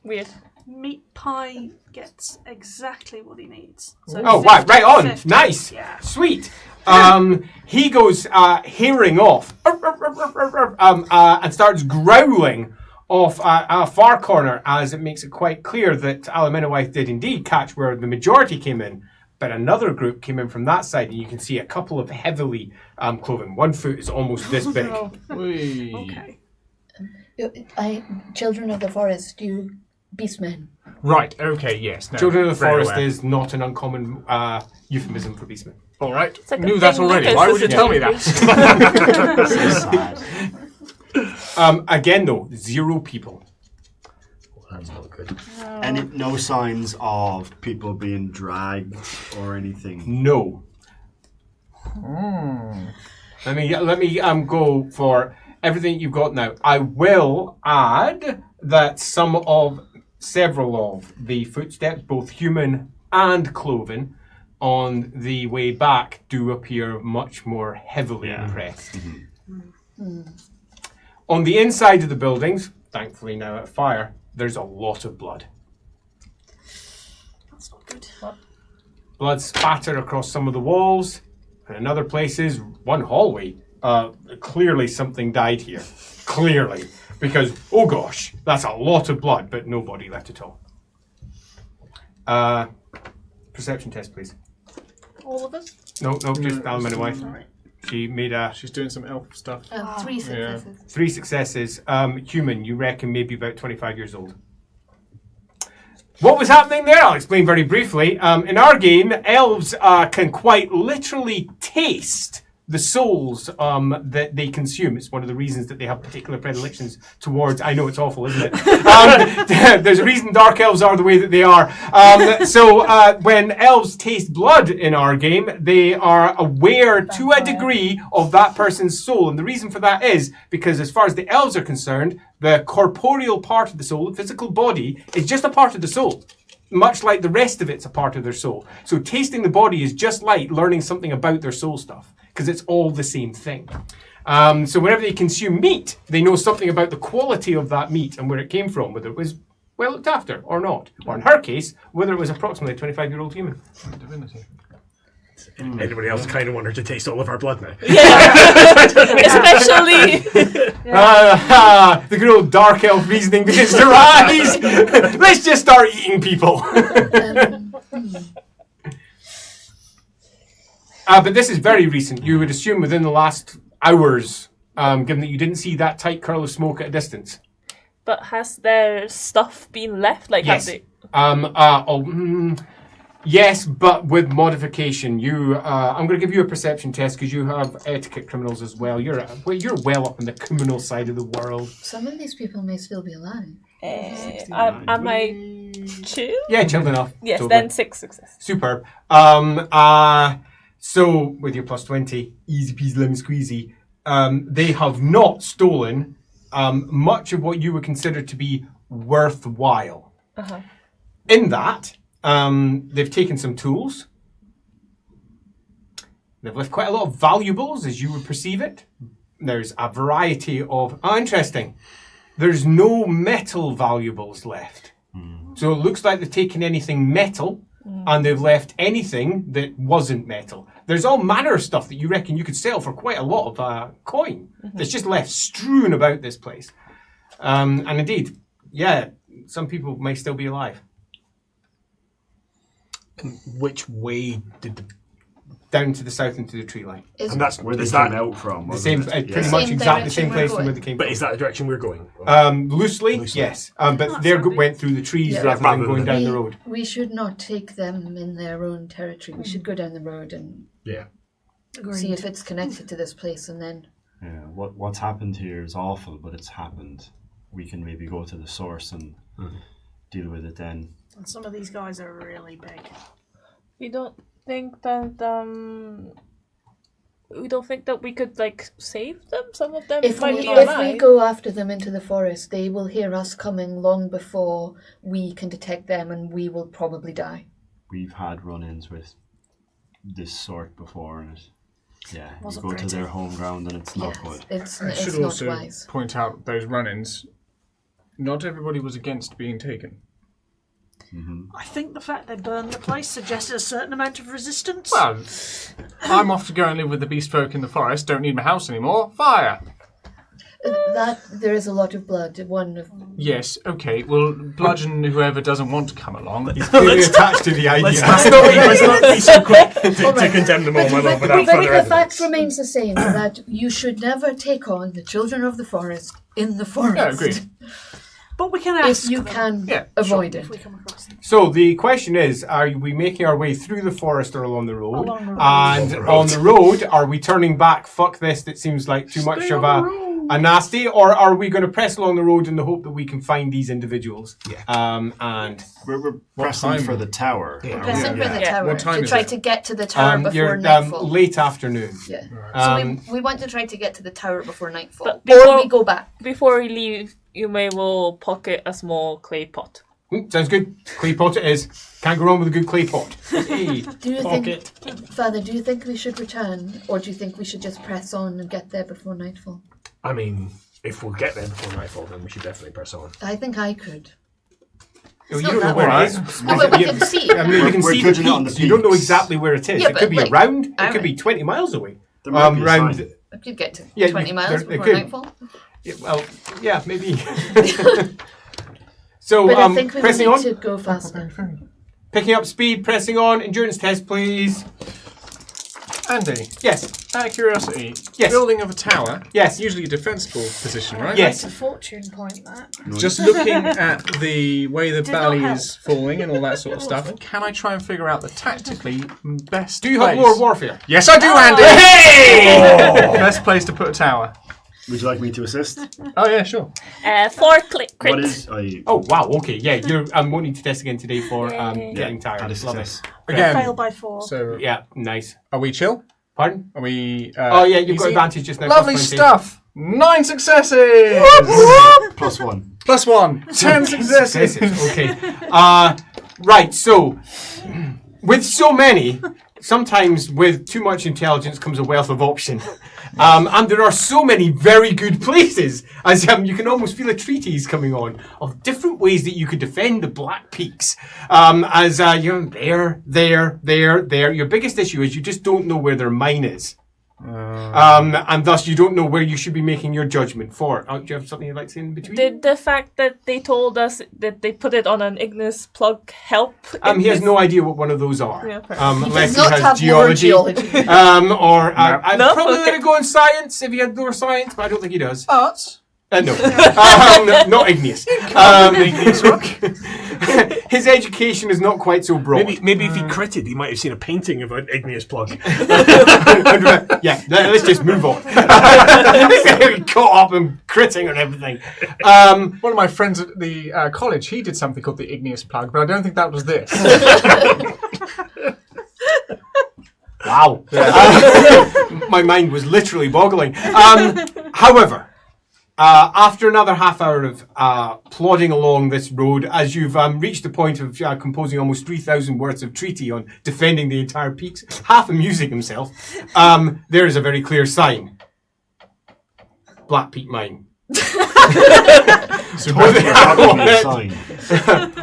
Weird. Meat Pie gets exactly what he needs. So Oh, wow, 50, right on. 50. Nice. Yeah. Sweet. He goes hearing off and starts growling off a far corner, as it makes it quite clear that Alaminowite did indeed catch where the majority came in, but another group came in from that side, and you can see a couple of heavily cloven. 1 foot is almost this big. Okay. Children of the forest, you beastmen. Right, okay, yes. No, Children of the very forest aware. is not an uncommon euphemism for beastmen. All right, like a knew that thing already. Lucas Why would you is tell me that? So sad. Again, though, 0 people. That's not good. And no signs of people being dragged or anything. No. Let me go for everything you've got now. I will add that several of the footsteps, both human and cloven, on the way back do appear much more heavily impressed. On the inside of the buildings, thankfully now at fire, there's a lot of blood. That's not good. Blood spattered across some of the walls, and in other places, one hallway. Clearly something died here. Clearly. Because, oh gosh, that's a lot of blood, but no body left at all. Perception test, please. All of us? No, just Alan and wife. She made She's doing some elf stuff. 3 successes. 3 successes. Human, you reckon maybe about 25 years old. What was happening there? I'll explain very briefly. In our game, elves can quite literally taste the souls that they consume. It's one of the reasons that they have particular predilections towards... I know it's awful, isn't it? There's a reason dark elves are the way that they are. So when elves taste blood in our game, they are aware to a degree of that person's soul. And the reason for that is because as far as the elves are concerned, the corporeal part of the soul, the physical body, is just a part of the soul. Much like the rest of it's a part of their soul. So tasting the body is just like learning something about their soul stuff, because it's all the same thing. So whenever they consume meat, they know something about the quality of that meat and where it came from, whether it was well looked after or not. Or in her case, whether it was approximately a 25-year-old human. Divinity. Anybody else kind of want her to taste all of our blood now? Especially. The good old dark elf reasoning begins to rise. Let's just start eating people. But this is very recent. You would assume within the last hours, given that you didn't see that tight curl of smoke at a distance. But has their stuff been left? Like, Yes. have they? Yes, but with modification. I'm going to give you a perception test because you have etiquette criminals as well. You're well up on the criminal side of the world. Some of these people may still be alive. Am I chill? Yeah, chilled enough. Yes, Totally. then 6 successes. Superb. So with your plus 20, easy peasy lemon squeezy, they have not stolen much of what you would consider to be worthwhile. In that, they've taken some tools. They've left quite a lot of valuables, as you would perceive it. There's a variety of... Oh, interesting. There's no metal valuables left. So it looks like they've taken anything metal, and they've left anything that wasn't metal. There's all manner of stuff that you reckon you could sell for quite a lot of coin that's just left strewn about this place. And indeed, yeah, some people may still be alive. And which way did the... Down to the south into the tree line. And that's Where they is came that out from. The same, wasn't it? pretty Yeah. much Same exactly the same direction place we're from where going. they came But from. is that the direction we're going? Loosely, yes. But that's they handy. went through the trees Yeah. rather than going down the road. We should not take them in their own territory. We should go down the road and Yeah. see if it's connected to this place, and then Yeah, what's happened here is awful, but it's happened. We can maybe go to the source and deal with it then. And some of these guys are really big. We don't think that we could like save them. Some of them if might be we alive. go after them into the forest, they will hear us coming long before we can detect them, and we will probably die. We've had run-ins with this sort before, and you Wasn't go to pretty. their home ground and it's not Yes, good. it's I should not also wise. point out those run-ins. Not everybody was against being taken. I think the fact they burned the place suggested a certain amount of resistance. Well, I'm off to go and live with the beast folk in the forest. Don't need my house anymore. Fire. That there is a lot of blood. One of Yes. Okay. Well, bludgeon whoever doesn't want to come along. Clearly attached to the idea. Let's not be so quick to condemn them all, my lord, without but further the fact evidence. remains the same, that you should never take on the children of the forest in the forest. Yeah, agreed. But we can ask If you them can Yeah, avoid if we it. come across them. So the question is, are we making our way through the forest or along the road? Along the road. And on the road, are we turning back? Fuck this, that seems like too much of a a nasty, or are we going to press along the road in the hope that we can find these individuals? Yeah. And We're pressing time? for the tower. Yeah. Pressing for the Yeah. tower What time to is try it? to get to the tower before you're nightfall. late afternoon. Yeah. Um, So we want to try to get to the tower before nightfall. But Or before- we go back. Before we leave, you may well pocket a small clay pot. Sounds good. Clay pot it is. Can't go wrong with a good clay pot. Hey, Do you pocket. think, Father, do you think we should return? Or do you think we should just press on and get there before nightfall? I mean, if we'll get there before nightfall, then we should definitely press on. I think I could. Oh, you not don't know that where bad. it is. No, but we can see. I mean, you can We're see the judging it on the peaks. You don't know peaks. exactly where it is. Yeah, It could but, be like, around. It alright. could be 20 miles away. There might be a round. sign. I could get to Yeah, 20 miles there- it before could. nightfall. Yeah, well, yeah, maybe. So, But I think we pressing need on, to go faster. picking up speed, pressing on. Endurance test, please. Andy, Yes, out of curiosity, Yes. building of a tower, Yes. usually a defensible position, right? Yes. It's a fortune point, that. Just looking at the way the Did not valley help. is falling and all that sort of stuff, can I try and figure out the tactically best do you have place? Lord Warfare? Yes, I do, Andy! Hey! Best place to put a tower. Would you like me to assist? Oh, yeah, sure. 4 click crit. What is... Oh, wow, okay, yeah, you're wanting to test again today for Yay. getting tired. Had a Love success. it. Again, Fail by 4. so Yeah, nice. are we chill? Pardon? Are we... Oh, yeah, you've got easy? advantage just now. Lovely plus 20. stuff! 9 successes! +1. Plus 1. 10 successes! Okay. Right, so, with so many, sometimes with too much intelligence comes a wealth of option. And there are so many very good places, as you can almost feel a treatise coming on, of different ways that you could defend the Black Peaks. You're there. Your biggest issue is you just don't know where their mine is. And thus you don't know where you should be making your judgment for. Do you have something you'd like to say in between? Did the fact that they told us that they put it on an Ignis plug help? in He has his- no idea what one of those are. Yeah, fair. Unless he Not has have geology. more geology. I'd No? probably let Okay. it go in science if he had more science, but I don't think he does. Arts? No. Not igneous. His education is not quite so broad. Maybe if he critted, he might have seen a painting of an igneous plug. Yeah, let's just move on. Caught up in critting and everything. One of my friends at the college, he did something called the igneous plug, but I don't think that was this. Wow. My mind was literally boggling. However, after another half hour of plodding along this road, as you've reached the point of composing almost 3,000 words of treaty on defending the entire peaks, half amusing himself, there is a very clear sign. Black Peak Mine. So With an arrow on it. sign.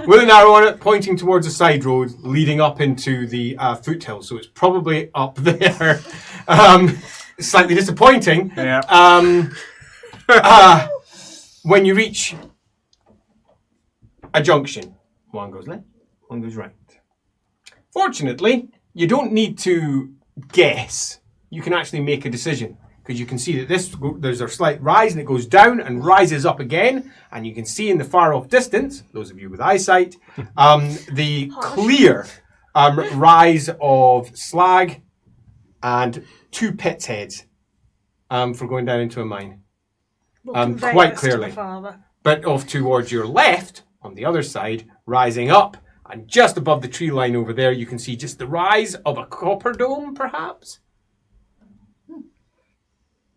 With an arrow on it, pointing towards a side road leading up into the foothills. So it's probably up there. Slightly disappointing. Yeah. When you reach a junction, one goes left, one goes right. Fortunately, you don't need to guess. You can actually make a decision. Because you can see that there's a slight rise and it goes down and rises up again. And you can see in the far off distance, those of you with eyesight, the clear rise of slag and 2 pit's heads for going down into a mine. We'll convey Quite this to the clearly. father. But off towards your left, on the other side, rising up, and just above the tree line over there, you can see just the rise of a copper dome, perhaps?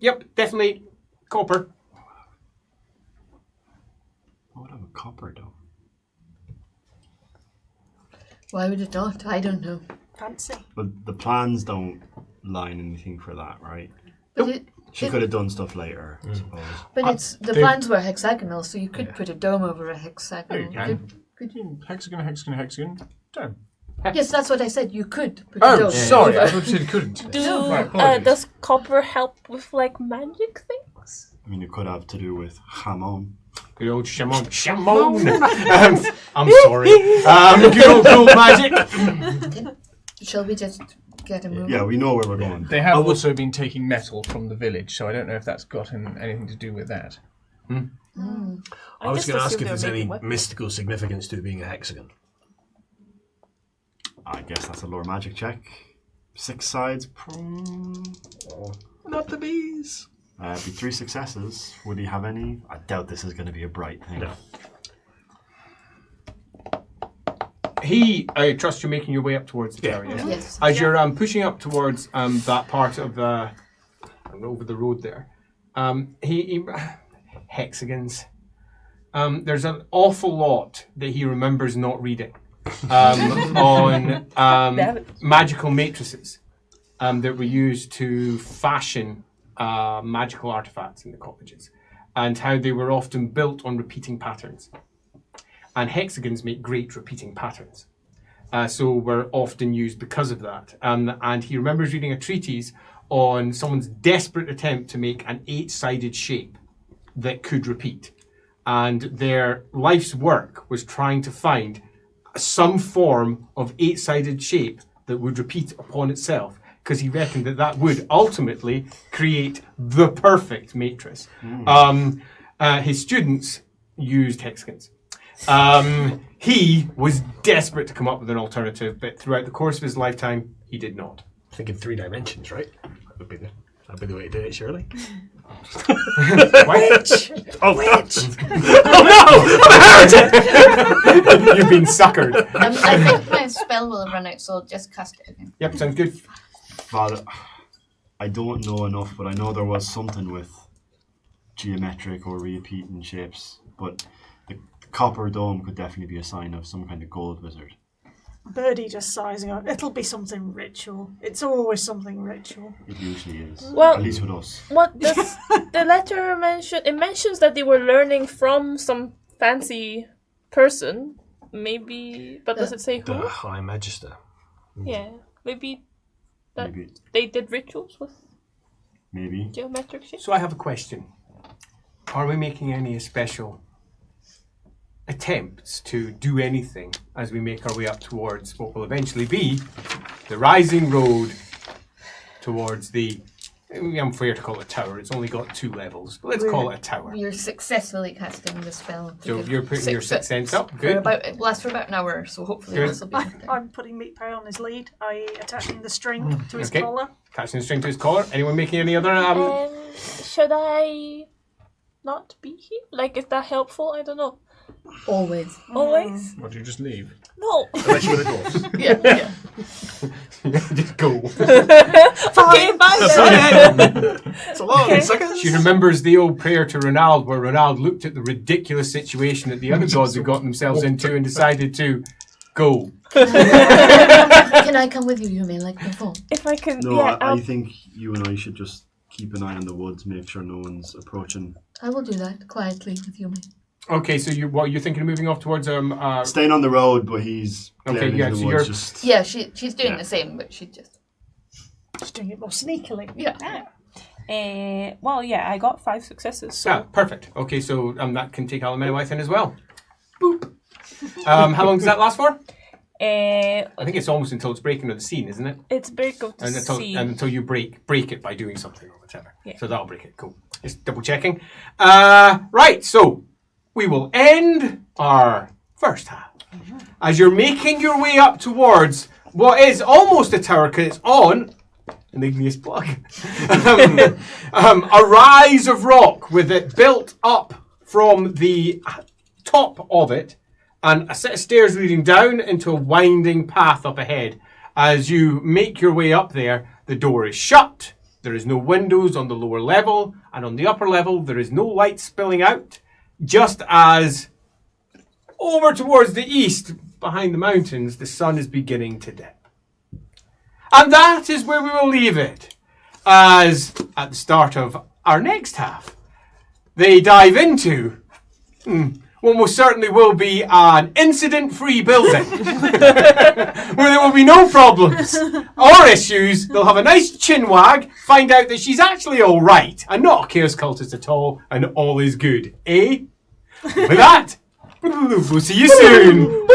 Yep, definitely copper. What would have a copper dome? Why would it not? I don't know. Fancy. But the plans don't line anything for that, right? But, She could have done stuff later, I suppose. the plans were hexagonal, so you could put a dome over a hexagonal. You can. Hexagon. Dome. Yes, that's what I said. You could put a Oh, dome. sorry. I over. thought you said you couldn't. Right, Do, apologies. does copper help with like magic things? I mean, it could have to do with Hamon. Good old Shamon. I'm sorry. Good old gold magic. Shall we just get a move? Yeah, we know where we're going. They have also been taking metal from the village, so I don't know if that's got anything to do with that. I was just going to ask assumed if there's they were any making weapons. mystical significance to it being a hexagon. I guess that's a lore magic check. 6 sides. Not the bees. Be 3 successes. Would he have any? I doubt this is going to be a bright thing. No. I trust you're making your way up towards the tower, yes? Yes. As you're pushing up towards that part of the over the road there, he hexagons. There's an awful lot that he remembers not reading on magical matrices that were used to fashion magical artifacts in the colleges, and how they were often built on repeating patterns. And hexagons make great repeating patterns. So were often used because of that. And he remembers reading a treatise on someone's desperate attempt to make an 8-sided shape that could repeat. And their life's work was trying to find some form of 8-sided shape that would repeat upon itself, because he reckoned that would ultimately create the perfect matrix. His students used hexagons. He was desperate to come up with an alternative, but throughout the course of his lifetime, he did not. Thinking 3 dimensions, right? That'd be the way to do it, surely. Witch! Oh, Witch! No! You've been suckered. I think my spell will have run out, so I'll just cast it again. Yep, sounds good. Father, I don't know enough, but I know there was something with geometric or repeating shapes, but the copper dome could definitely be a sign of some kind of gold wizard. Birdie just sizing up. It'll be something ritual. It's always something ritual. It usually is. Well- At least with us. What does the letter mention? It mentions that they were learning from some fancy person. Maybe, but does it say the who? High Magister. Yeah, maybe that Maybe. they did rituals with Maybe. geometric shapes. So I have a question. Are we making any special attempts to do anything as we make our way up towards what will eventually be the rising road towards the... I'm fair to call it a tower. It's only got 2 levels, but let's call it a tower. You're successfully casting the spell. to So give you're putting your 6th sense up. For Good. it lasts for about an hour, so hopefully Good. this will be enough time. I'm putting Meat Pie on his lead, i.e. attaching the string to his Okay. collar. Catching the string to his collar. Anyone making any other... Should I not be here? Like, is that helpful? I don't know. Always. Always? What, do you just leave? No. Unless you're the dwarfs. Yeah, yeah. Just go. Okay, bye then. It's a lot of seconds. She remembers the old prayer to Ronald, where Ronald looked at the ridiculous situation that the other gods had gotten themselves into and decided to go. Can I come with you, Yumi, like before? If I can, No, yeah. I think you and I should just keep an eye on the woods, make sure no one's approaching. I will do that quietly with Yumi. Okay, so you're thinking of moving off towards Staying on the road, but he's Okay, glaring yeah, into the so woods. you're- Just Yeah, she's doing Yeah. the same, but she just... Just doing it more sneakily. Yeah. Well, yeah, I got 5 successes. So perfect. Okay, so that can take Alameda in as well. Boop. How long does that last for? I think it's almost until it's breaking of the scene, isn't it? it's break of the And sea. until you break it by doing something or whatever. Yeah. So that'll break it. Cool. Just double checking. Right, so we will end our first half. As you're making your way up towards what is almost a tower, because it's on an igneous plug. A rise of rock with it built up from the top of it, and a set of stairs leading down into a winding path up ahead. As you make your way up there, the door is shut. There is no windows on the lower level, and on the upper level, there is no light spilling out. Just as over towards the east, behind the mountains, the sun is beginning to dip. And that is where we will leave it. As at the start of our next half, they dive into what most certainly will be an incident-free building. Where there will be no problems or issues. They'll have a nice chin wag, find out that she's actually all right and not a chaos cultist at all, and all is good. Eh? With that, we'll see you soon.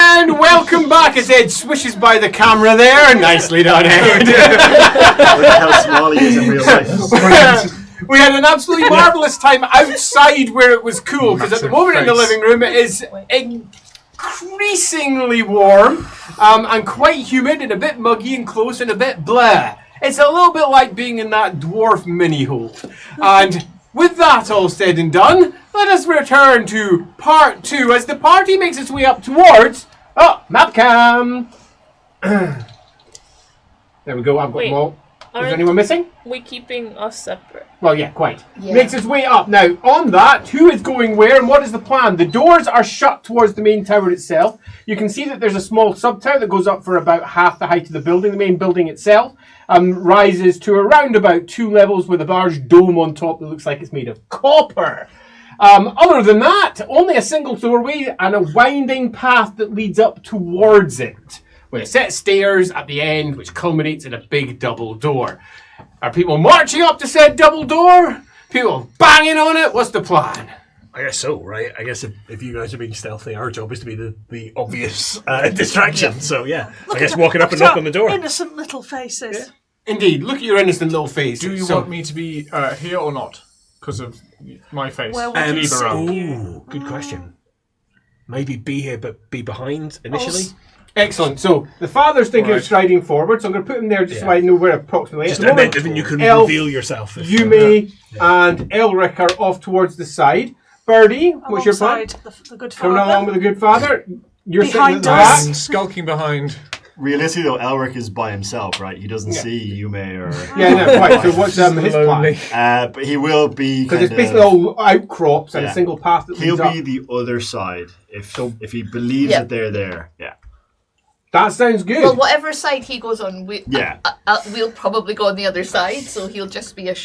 And welcome back as Ed swishes by the camera there. Nicely done, Ed. look at how small he is in real life. We had an absolutely marvellous time outside where it was cool, because at the moment in the living room it is increasingly warm and quite humid and a bit muggy and close and a bit blah. It's a little bit like being in that dwarf mini-hole. And with that all said and done, let us return to part 2 as the party makes its way up towards... Oh, map cam! There we go, I've got them all. Is anyone missing? We keeping us separate. Well, yeah, quite. Yeah. Makes its way up. Now, on that, who is going where and what is the plan? The doors are shut towards the main tower itself. You can see that there's a small sub-tower that goes up for about half the height of the building. The main building itself rises to around about 2 levels with a large dome on top that looks like it's made of copper. Other than that, only a single doorway and a winding path that leads up towards it, with a set of stairs at the end, which culminates in a big double door. Are people marching up to said double door? People banging on it? What's the plan? I guess so, right? I guess if you guys are being stealthy, our job is to be the obvious distraction. So, yeah. I guess walking up and knock on the door. Innocent little faces. Yeah. Indeed. Look at your innocent little face. Do you want me to be here or not? Because of my face. Well, good question. Maybe be here, but be behind initially? Excellent. So the father's thinking of striding forward, so I'm going to put him there just so I know where approximately. Just, and then you can reveal yourself. Yume and Elric are off towards the side. Birdie, what's your plan? The good father. Coming along with the good father. You're Behind sitting at the back. Skulking behind. Realistically, though, Elric is by himself, right? He doesn't see Yume or... Yeah, no, quite. So what's his plan? But he will be because it's basically all outcrops and a single path that he'll leads be up. the other side if he believes that they're there. Yeah. That sounds good. Well, whatever side he goes on, we'll probably go on the other side, so he'll just be I'm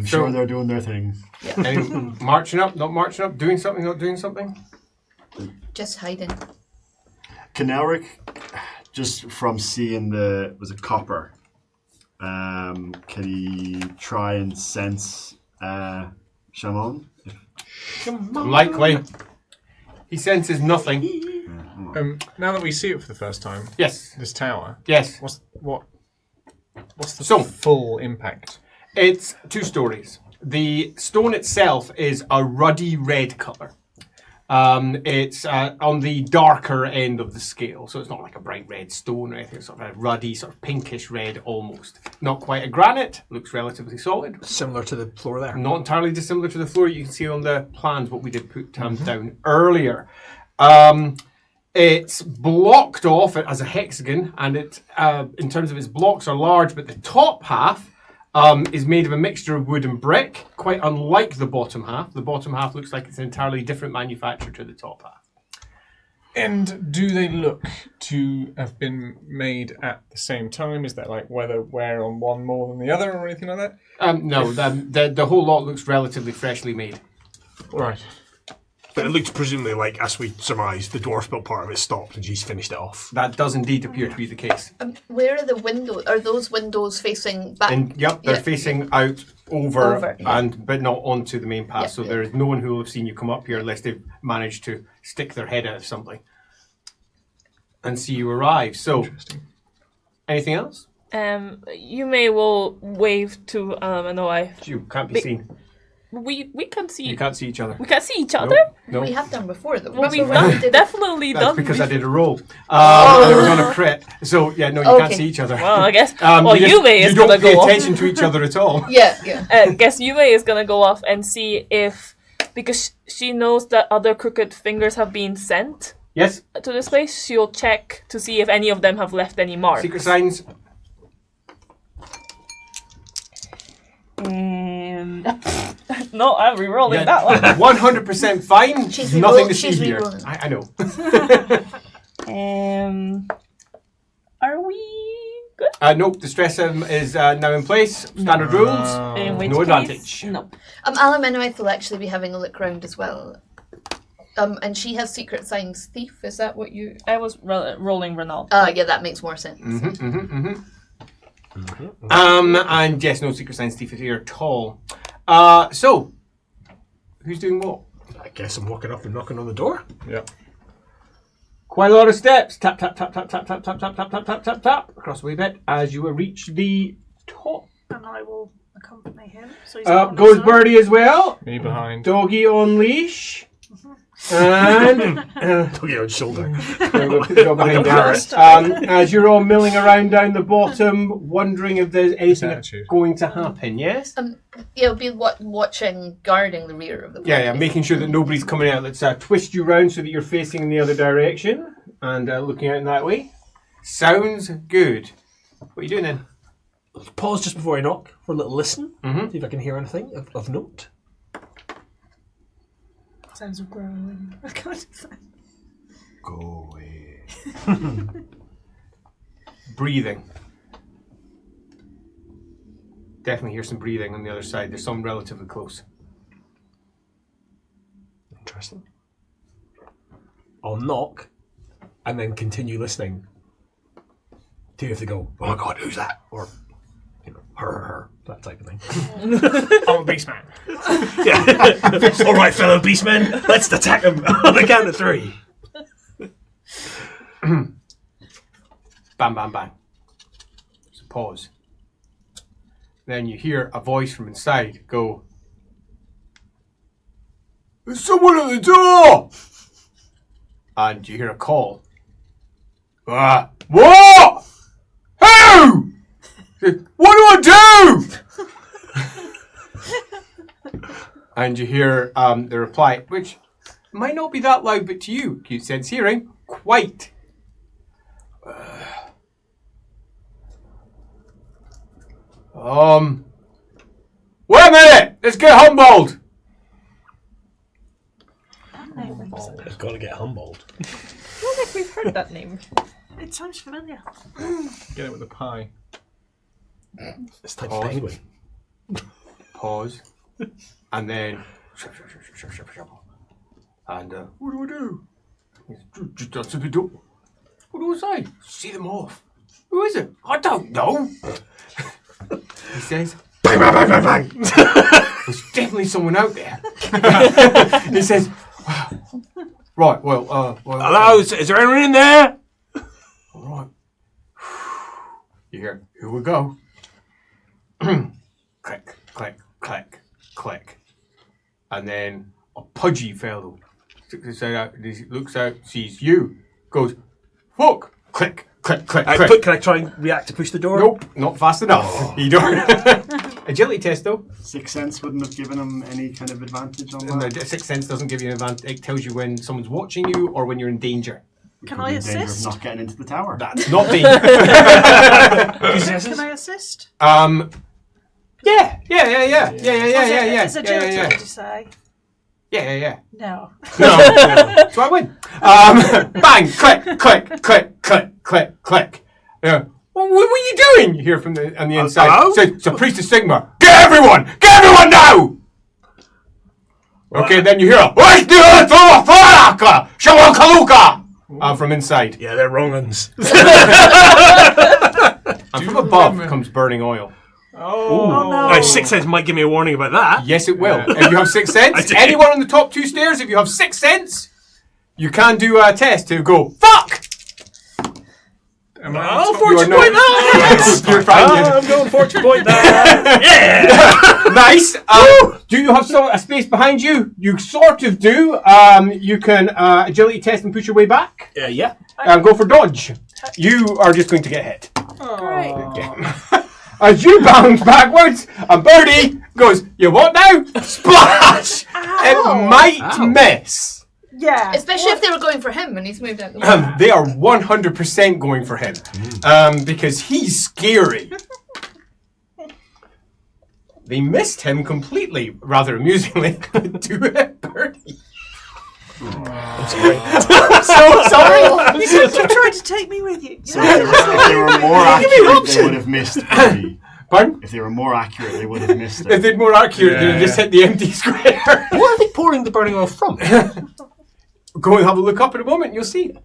sure they're doing their thing. Yeah. And marching up, not marching up, doing something, not doing something? Just hiding. Can Elric, just from seeing was it copper, can he try and sense Shaman? Likely. He senses nothing. Now that we see it for the first time, this tower, what's the full impact? It's 2 stories. The stone itself is a ruddy red colour. It's on the darker end of the scale, so it's not like a bright red stone or anything. It's sort of a ruddy, sort of pinkish red almost. Not quite a granite, looks relatively solid. Similar to the floor there. Not entirely dissimilar to the floor you can see on the plans, what we did put down earlier. It's blocked off as a hexagon, and it, in terms of its blocks, are large, but the top half is made of a mixture of wood and brick, quite unlike the bottom half. The bottom half looks like it's an entirely different manufacture to the top half. And do they look to have been made at the same time? Is that like wear on one more than the other or anything like that? No, the whole lot looks relatively freshly made. Right. But it looks presumably like, as we surmised, the dwarf built part of it stopped and she's finished it off. That does indeed appear to be the case. Where are the windows? Are those windows facing back? They're facing out over but not onto the main path. So there is no one who will have seen you come up here unless they've managed to stick their head out of something and see you arrive. So, anything else? You will wave to You can't be seen. We can see. You can't see each other. We can't see each other? No. We have done before, though. Well, we've definitely That's done. because I did a roll. And it was on a crit. So, you can't see each other. Well, I guess. Yume is going to go You don't pay off. attention to each other at all. I guess Yume is going to go off and see if, because she knows that other crooked fingers have been sent to this place, she'll check to see if any of them have left any marks. Secret signs. No, I'm re-rolling that one. 100% fine. She's nothing to see here. I know. Are we good? Nope, the stress is now in place. Standard rules. In which No case, advantage. No. Alamenowith will actually be having a look round as well. And she has secret signs thief. Is that what you... I was rolling Renault. Yeah, that makes more sense. And yes, no secret signs thief is here at all. So, who's doing what? I guess I'm walking up and knocking on the door. Yeah. Quite a lot of steps. Tap, tap, tap, tap, tap, tap, tap, tap, tap, tap, tap, tap, tap. Across a wee bit as you reach the top. And I will accompany him. So he's not on Goes his own. Birdie as well. Me behind. Doggy on leash. And Took it on shoulder. go behind Garrett. As you're all milling around down the bottom, wondering if there's anything Attitude. going to happen, yes? Yeah, it'll be watching, guarding the rear of the Yeah, making sure that nobody's coming out. Let's twist you round so that you're facing in the other direction and looking out in that way. Sounds good. What are you doing then? Pause just before I knock for a little listen. Mhm. See if I can hear anything of note. Sounds of growling. That kind of thing. Go away. Breathing. Definitely hear some breathing on the other side. There's some relatively close. Interesting. I'll knock and then continue listening to if they go, oh my god, who's that? Or, her, that type of thing. I'm a beast man. Yeah. All right, fellow beastmen, let's attack them on the count of 3. Bam, bam, bang. There's a pause. Then you hear a voice from inside go, "There's someone at the door!" And you hear a call. What? Who? What do I do? And you hear the reply, which might not be that loud, but to you, acute sense hearing, quite. Wait a minute! Let's get humbled! It's got to get humbled. I feel like we've heard that name. It sounds familiar. Get it with a pie. It's type of penguin. Pause. And then... And, what do I do? Just answer the door. What do I say? See them off. Who is it? I don't know. He says... Bang, bang, bang, bang, bang. There's definitely someone out there. He says... Right, well... Hello, is there anyone in there? All right. You hear, here we go. Click, click, click, click. And then a pudgy fellow sticks his head out, he looks out, sees you, goes, fuck! Click, click, click, click. Can I try and react to push the door? Nope, not fast enough. You don't. Agility test though. Sixth Sense wouldn't have given him any kind of advantage on And that. the Sixth Sense doesn't give you an advantage. It tells you when someone's watching you or when you're in danger. Can Probably I in danger of assist? not getting into the tower. That's not danger. Can I assist? Yeah. It's agility, did you say? Yeah. No. No. So I win. Bang, click, click, click, click, click, click. Yeah. Well, what were you doing? You hear from on the inside. Hello? It's a priest of Sigma. Get everyone now! Okay, then you hear a from inside. Yeah, they're wrong uns. And from above comes burning oil. Oh no. Now, Sixth Sense might give me a warning about that. Yes, it will. If you have Sixth Sense, do. anyone on the top 2 stairs, if you have Sixth Sense, you can do a test to go, fuck! Am I Oh, on top? fortune You are point not- that! You're fine. I'm going fortune point that! Yeah! Nice. Do you have a space behind you? You sort of do. You can agility test and push your way back. Yeah. Go for dodge. You are just going to get hit. Great. As you bounce backwards, and Birdie goes, "You what now?" Splash! It might miss. Yeah. Especially if they were going for him and he's moved out the way. They are 100% going for him because he's scary. They missed him completely, rather amusingly, to hit Birdie. That's great. So sorry. You said you tried to take me with you. So if they were more accurate, they would have missed Birdie. Pardon? If they were more accurate, they would have missed If it. they'd more accurate, they'd just hit the empty square. Where are they pouring the burning oil from? Go and have a look up in a moment, you'll see.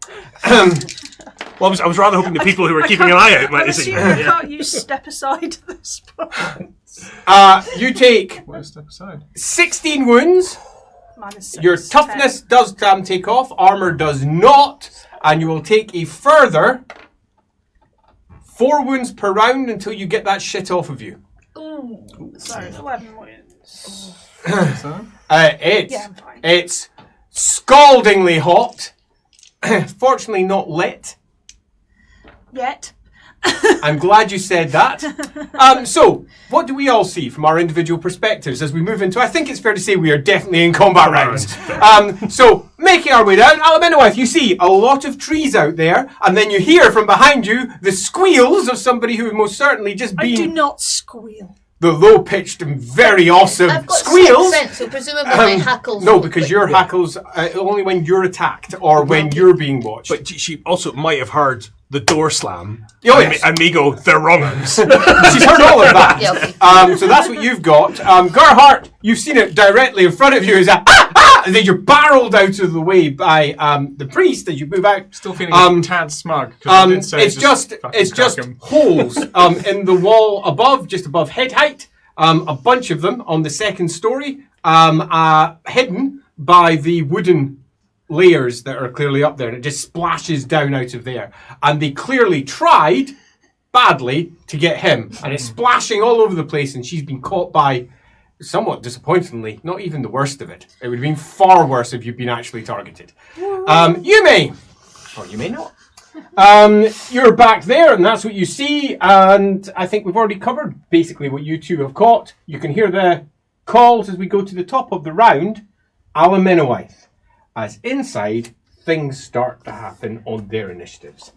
Well, I was rather hoping the people who were keeping an eye out might I'm see. assuming I can't use step aside at this point. You take Where's step aside? 16 wounds. Minus 6, Your toughness does take off, armor does not, and you will take a further 4 wounds per round until you get that shit off of you. So 11 wounds. It's Yeah, I'm fine. it's scaldingly hot. Fortunately, not lit. Yet. I'm glad you said that. So, what do we all see from our individual perspectives as we move into? I think it's fair to say we are definitely in combat rounds. So, making our way down, Alamenoith, you see a lot of trees out there, and then you hear from behind you the squeals of somebody who most certainly just I do been not squeal. the low-pitched and very awesome I've got squeals. sixth sense, so presumably my hackles. No, will because quick- your hackles only when you're attacked or when you're being watched. But she also might have heard the door slam. Oh, and, yes. and me go, they're wrong uns. She's heard all of that. Yeah, okay. So that's what you've got. Gerhardt, you've seen it directly in front of you. Is that and then you're barreled out of the way by the priest as you move out. Still feeling a tad smug. 'cause I did say It's just fucking crack 'em. holes in the wall above, just above head height. A bunch of them on the second story, hidden by the wooden layers that are clearly up there, and it just splashes down out of there. And they clearly tried badly to get him, and it's splashing all over the place, and she's been caught by, somewhat disappointingly, not even the worst of it. It would have been far worse if you'd been actually targeted. You may, or you may not. You're back there, and that's what you see, and I think we've already covered basically what you two have caught. You can hear the calls as we go to the top of the round. Alamenoith. As inside, things start to happen on their initiatives.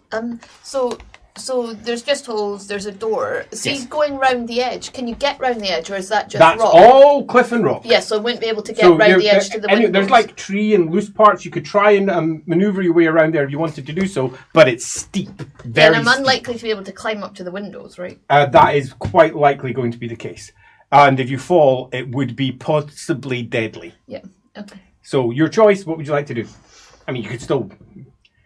So there's just holes. There's a door. So Yes. he's going round the edge. Can you get round the edge, or is that just That's rock? all cliff and rock. Yes, so I wouldn't be able to get So round the edge to the windows. there's like tree and loose parts. You could try and maneuver your way around there if you wanted to do so, but it's steep. Very Then I'm steep. unlikely to be able to climb up to the windows, right? That is quite likely going to be the case. And if you fall, it would be possibly deadly. Yeah. Okay. So your choice, what would you like to do? I mean, you could still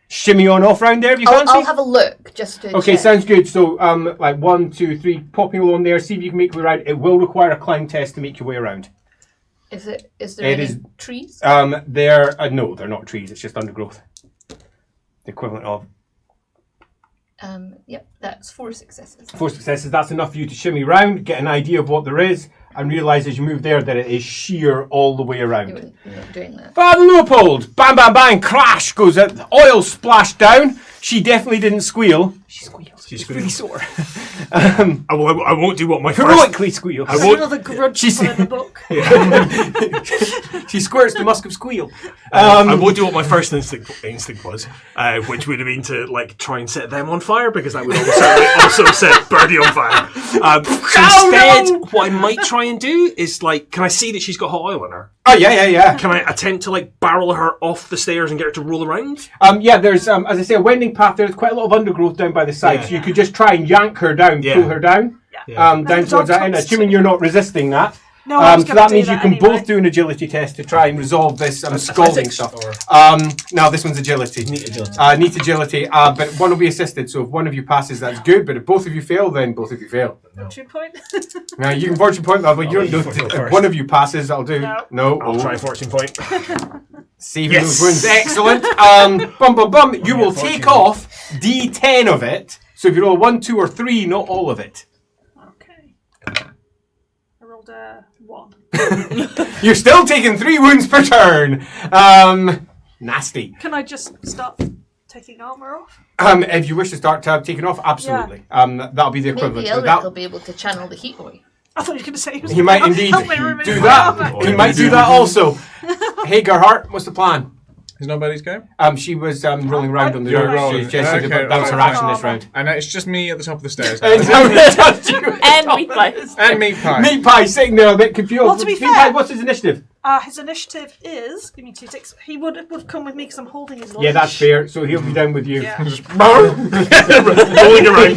shimmy on off round there if you fancy. I'll have a look just to. Okay, check. sounds good. So, like 1, 2, 3, popping along there. See if you can make your way around. It will require a climb test to make your way around. Is there It any is- trees? No, they're not trees. It's just undergrowth. The equivalent of Yep, that's 4 successes. 4 successes. That's enough for you to shimmy round, get an idea of what there is, and realise as you move there that it is sheer all the way around. You're not doing that. Father Leopold, bang, bang, bang, crash goes out. Oil splashed down. She definitely didn't squeal. She squeals. She's really sore. I won't do what my first... Heroically squeals. There's another grudge She's- in the book. She squirts the musk of squeal. I won't do what my first instinct was, which would have been to like try and set them on fire, because that would also set Birdie on fire. Instead, what I might try and do is like, can I see that she's got hot oil in her? Oh, yeah. Can I attempt to like barrel her off the stairs and get her to roll around? Yeah, there's, as I say, a winding path. There's quite a lot of undergrowth down by the side, Yeah. so you could just try and yank her down, Yeah. pull her down, Yeah. down the towards dog that end, comes assuming to- you're not resisting that. No, I was So gonna that do means you that can anyway. both do an agility test to try and resolve this scalding stuff. No, this one's agility. Neat agility. Neat agility, but one will be assisted, so if one of you passes, that's good, but if both of you fail, then both of you fail. 2 point. Now, you can fortune point that, but you let you don't go if first. one of you passes, I'll do. No. I'll try fortune point. Saving Yes. those wounds, excellent. Bum. You will take off D10 of it, so if you roll 1, 2, or 3, not all of it. Okay. I rolled a 1. You're still taking 3 wounds per turn. Nasty. Can I just start taking armour off? If you wish to start taking off, absolutely. That'll be the equivalent. Maybe So Elric will be able to channel the heat away. I thought you were going to say he was he might indeed help me remove do my that. armour. He might do that also. Hey, Gerhardt, what's the plan? Is nobody's go? She was rolling around on the You're door. rolling. She just said Okay, that was her right. action this round. And it's just me at the top of the stairs. And nobody touched you. And meat pie. And meat pie. Meat Pie sitting there a bit confused. Well, to be Meat fair- Pie, what's his initiative? His initiative is... Give me 2 ticks. He would have come with me because I'm holding his Yeah, that's leash. fair. So he'll be down with you. Yeah. Rolling around.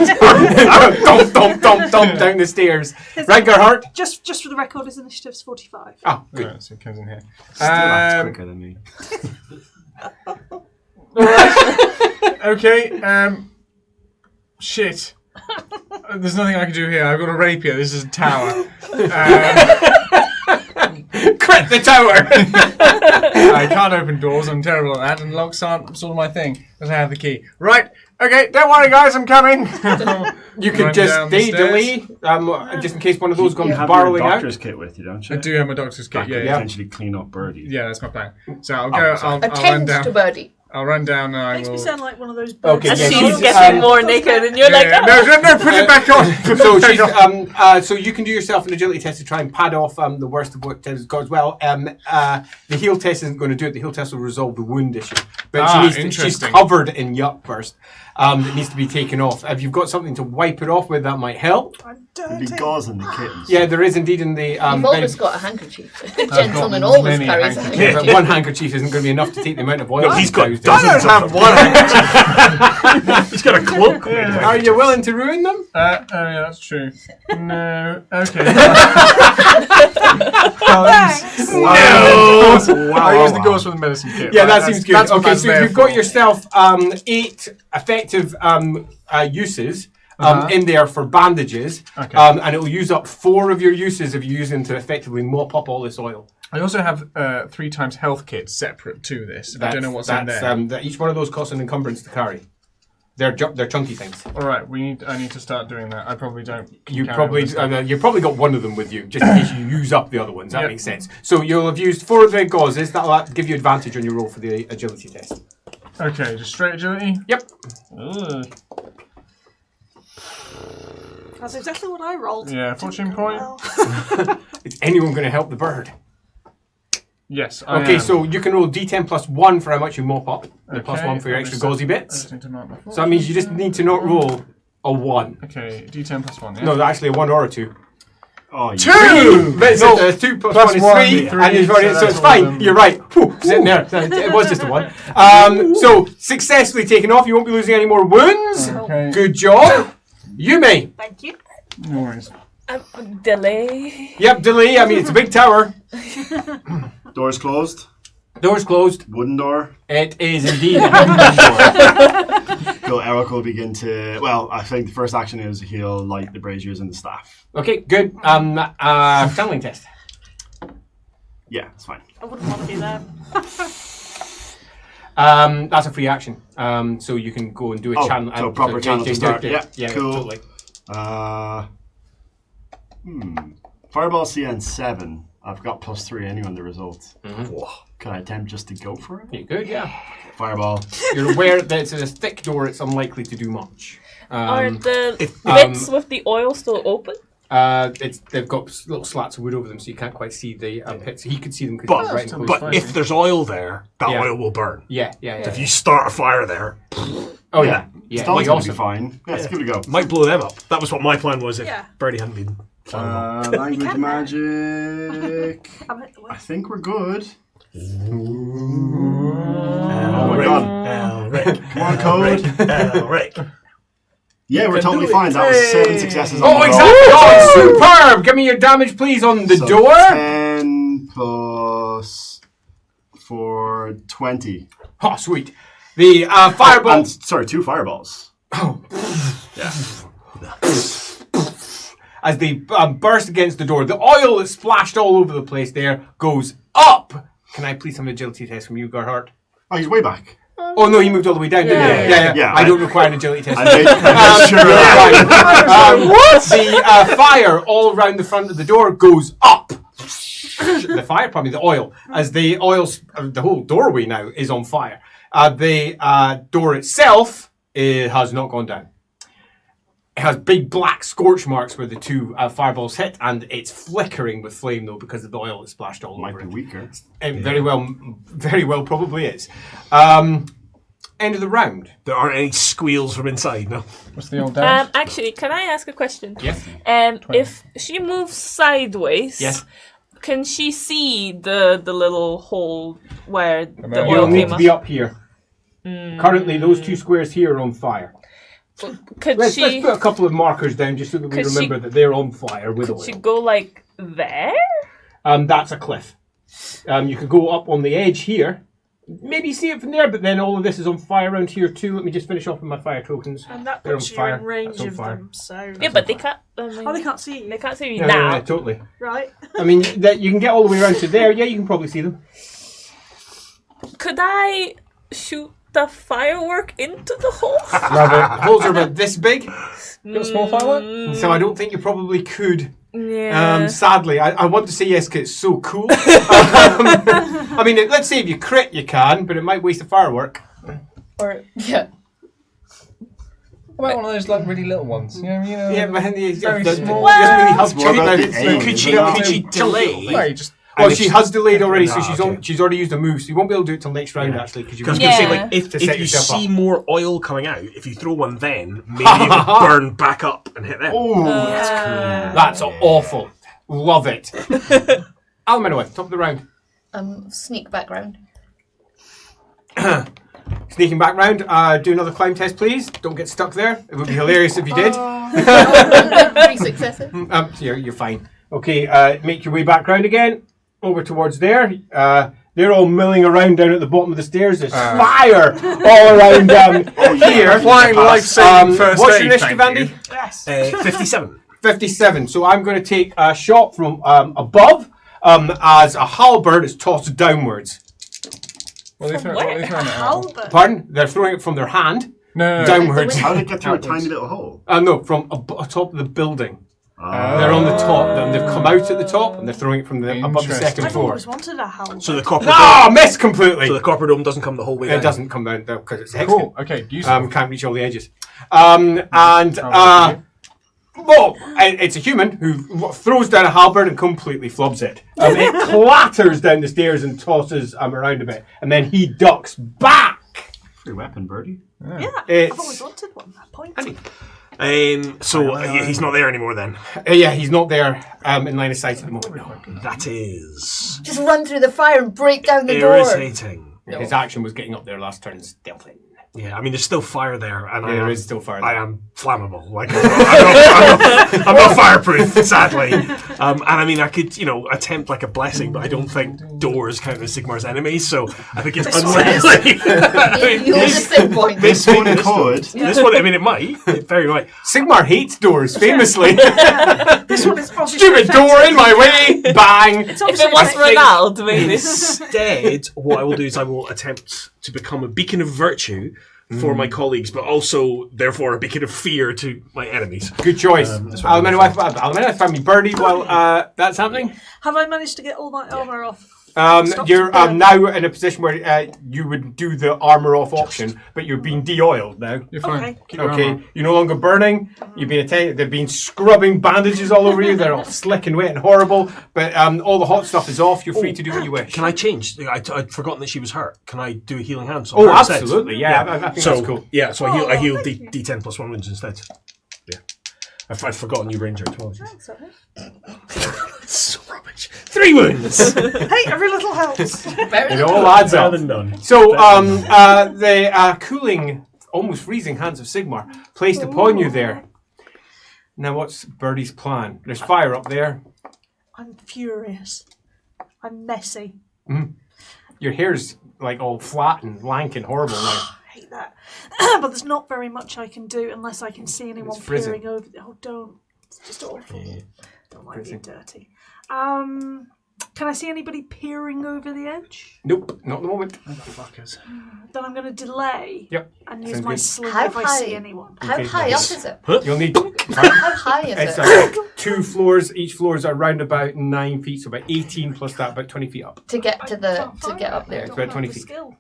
Dump down the stairs. Right, Gerhardt? Just for the record, his initiative's 45. Oh, good. Right, so it comes in here. Still acts quicker than me. Okay, shit. There's nothing I can do here. I've got a rapier. This is a tower. Crit the tower! I can't open doors. I'm terrible at that, and locks aren't sort of my thing. Because I have the key. Right. Okay, don't worry, guys, I'm coming. You could Run just down the delay, just in case one of those You comes have your barreling out. doctor's kit with you, don't you? I do have my doctor's kit. That Yeah, could yeah, potentially clean up Birdie. yeah. That's my plan. So I'll go. I'll run Attend to down. Birdie. I'll run down and I Makes will. me sound like one of those birds. Okay, And yeah, she's she's, getting more naked, and you're like, Yeah, oh. no, put it back on. So she's so you can do yourself an agility test to try and pad off the worst of what has got as well. The heal test isn't going to do it. The heal test will resolve the wound issue. But she's interesting. covered in yuck burst. That needs to be taken off. If you've got something to wipe it off with, that might help. I'm There'd be dirty. gauze in the kittens. Yeah, there is indeed in the. You've always got a handkerchief. Gentleman always many carries a handkerchiefs. handkerchief. But one handkerchief isn't going to be enough to take the amount of oil. No, he's got doused in. dozens of them. one. He's got a cloak. made of Are you willing to ruin them? Oh yeah, that's true. No. Okay. I'll use the gauze from the medicine kit. Yeah, right? that seems good. That's what Okay, that's so there you've for. got yourself 8 effective uses in there for bandages, Okay. and it will use up 4 of your uses if you use them to effectively mop up all this oil. I also have 3 times health kits separate to this. I don't know what's in there. Each one of those costs an encumbrance to carry. They're chunky things. All right, I need to start doing that. I probably don't. You carry probably all this stuff. you've probably got one of them with you, just in case you use up the other ones. That Yep. makes sense. So you'll have used 4 of the gauzes. That'll give you advantage on your roll for the agility test. Okay, just straight agility. Yep. Ugh. That's exactly what I rolled. Yeah, fortune point. Well, Is anyone going to help the bird? Yes. I Okay, am. so you can roll D10 plus 1 for how much you mop up, and plus Okay, 1 for your I extra just- gauzy I bits. just need to mark my So that means you just need to not roll a 1. Okay, D10 plus 1. Yeah? No, actually a 1 or a 2. Oh, you 2! But it's No, 2 plus plus 1 is 1, 3, three, and you've already, so so that's it's all fine. of them. You're right. Whew, sitting there. It was just a 1. So successfully taken off. You won't be losing any more wounds. Okay. Good job. You may. thank you. No worries. Delay. Yep, delay. I mean, it's a big tower. Doors closed. Door's closed. Wooden door. It is indeed a wooden door. Cool. Eric will begin to. Well, I think the first action is he'll light the braziers and the staff. Okay, good. Channeling test. Yeah, it's fine. I wouldn't want to do that. That's a free action. So you can go and do a Oh, channel. so proper channel to start. Yeah, cool. Totally. Fireball CN7. I've got +3 anyway on the results. Whoa. Can I attempt just to go for it? You good, yeah. Fireball. You're aware that it's a thick door, it's unlikely to do much. Are the if- bits with the oil still open? They've got little slats of wood over them, so you can't quite see the pits. He could see them because he's right and close. But if there's oil there, that Yeah. oil will burn. Yeah. If you start a fire there, Oh yeah. It's Like going to be awesome. fine. Yeah, let's give it a go. might blow them up. That was what my plan was if Yeah. Birdie hadn't been. Language magic. I think we're good. Oh my god. Rick. Come on, code. Rick. Yeah, we're totally fine. That was 7 successes on Oh, the roll. exactly. Oh, superb. Give me your damage, please, on the So door. 10 plus 4, 20. Oh, sweet. The fireball. And, sorry, 2 fireballs. As they burst against the door, the oil is splashed all over the place there, goes up. Can I please have an agility test from you, Gerhardt? Oh, he's way back. Oh, no, he moved all the way down, didn't he? Yeah, I don't require an agility test. I made sure. The fire all around the front of the door goes up. The fire, probably the oil, as the whole doorway now is on fire. The door itself has not gone down. It has big black scorch marks where the 2 fireballs hit, and it's flickering with flame though because of the oil that splashed all Might over be it. weaker. It very well probably is. End of the round. There aren't any squeals from inside, no. What's the old damage? Actually, can I ask a question? Yes. If she moves sideways, Yes. can she see the little hole where the You'll oil need came to up? be up here. Currently, those 2 squares here are on fire. Could Let's she? put a couple of markers down just so that we Could she- remember that they're on fire with Could she oil. go like there? That's a cliff. You could go up on the edge here. Maybe see it from there, but then all of this is on fire around here too. Let me just finish off with my fire tokens. And that They're on puts you fire. in range That's on of fire. them, so... Yeah, but they can't. I mean, Oh, they can't see you. They can't see you Yeah, now. yeah, totally. Right. I mean, that you can get all the way around to there. Yeah, you can probably see them. Could I shoot the firework into the hole? Love it. Holes are about this big, Got a small firework? so I don't think you probably could. Yeah. Sadly, I want to say yes because it's so cool. I mean, let's say if you crit, you can, but it might waste a firework. Or yeah. What about one of those like really little ones? You know, Yeah, but he's very doesn't small. really have What about to. the aim? Could she Yeah. delay? No, you just Well, she has delayed already, so okay. she's already used a move, so you won't be able to do it till next round actually. Because I was going to say, like, To if set you yourself see up. more oil coming out, if you throw one then, maybe it will burn back up and hit them. Oh, that's awful. Love it. Almenowith, top of the round. Sneak back round. Sneaking back round. Do another climb test, please. Don't get stuck there. It would be hilarious if you did. 3 successes. You're fine. Okay, make your way back round again. Over towards there. They're all milling around down at the bottom of the stairs. There's fire all around here. flying life-saving first What's aid, your initiative, thank you. Andy? Yes. 57. 57. So I'm going to take a shot from above as a halberd is tossed downwards. Well, they throw it out. Halberd. Pardon? They're throwing it from their hand No. downwards. How did it get through a tiny little hole? No, from atop of the building. They're on the top. And they've come out at the top and they're throwing it from the above the Interesting. second I've floor. always wanted a halberd. So the copper Ah, missed completely. so the copper dome doesn't come the whole way down. It doesn't come down though because it's Cool. Okay. Useful. can't reach all the edges. Well, it's a human who throws down a halberd and completely flubs it. It clatters down the stairs and tosses around a bit, and then he ducks back. Free weapon, birdie. Yeah, It's- I've always wanted one. That point. He's not there anymore then. Yeah, he's not there in line of sight at the moment. No. That is Just run through the fire and break down the door. irritating. His action was getting up there last turn, stealthing. Yeah, I mean, there's still fire there, and There is still fire I there. am flammable. Like I'm not fireproof, sadly. And I mean, I could, attempt like a blessing, but I don't think doors count as Sigmar's enemies, so I think it's unlikely. You use a sick point. This one could. This one, I mean, it might. It very might. Sigmar hates doors, famously. This one is obviously Stupid door in my way! Bang! It's If obviously it was effective. Ronald, maybe. Instead, what I will do is I will attempt to become a beacon of virtue for my colleagues, but also, therefore, a beacon of fear to my enemies. Good choice. Almenowith found me birdie while that's happening. Have I managed to get all my armour off? You're now in a position where you would do the armour off option, but you're being de-oiled now. You're fine. Okay. Keep your Okay, armor. you're no longer burning. You've been they've been scrubbing bandages all over you. They're all slick and wet and horrible. But all the hot stuff is off. You're free to do what you wish. Can I change? I'd forgotten that she was hurt. Can I do a healing hand? Oh, absolutely. Yeah, I think So that's cool. yeah, so I heal thank you. D10 plus 1 wounds instead. Yeah, I'd forgotten you ranger. Sorry. So rubbish. 3 wounds. Hey, every little helps. It all adds Better up. than none. So the cooling, almost freezing hands of Sigmar placed upon you there. Now, what's Birdie's plan? There's fire up there. I'm furious. I'm messy. Your hair's like all flat and lank and horrible now. I hate that. But there's not very much I can do unless I can see anyone It's frizzing. peering over. Oh, don't. It's just awful. Don't like being Frizzing. dirty. Can I see anybody peering over the edge? Nope, not at the moment. Then I'm going to delay Yep. and use Sounds my good. sling How if I see high? anyone. How Okay, high nice. up is it? You'll need. How high is It's it? 2 floors. Each floor is around about 9 feet, so about 18 plus that, about 20 feet up. To get to get up there. It's about 20 the feet. skill.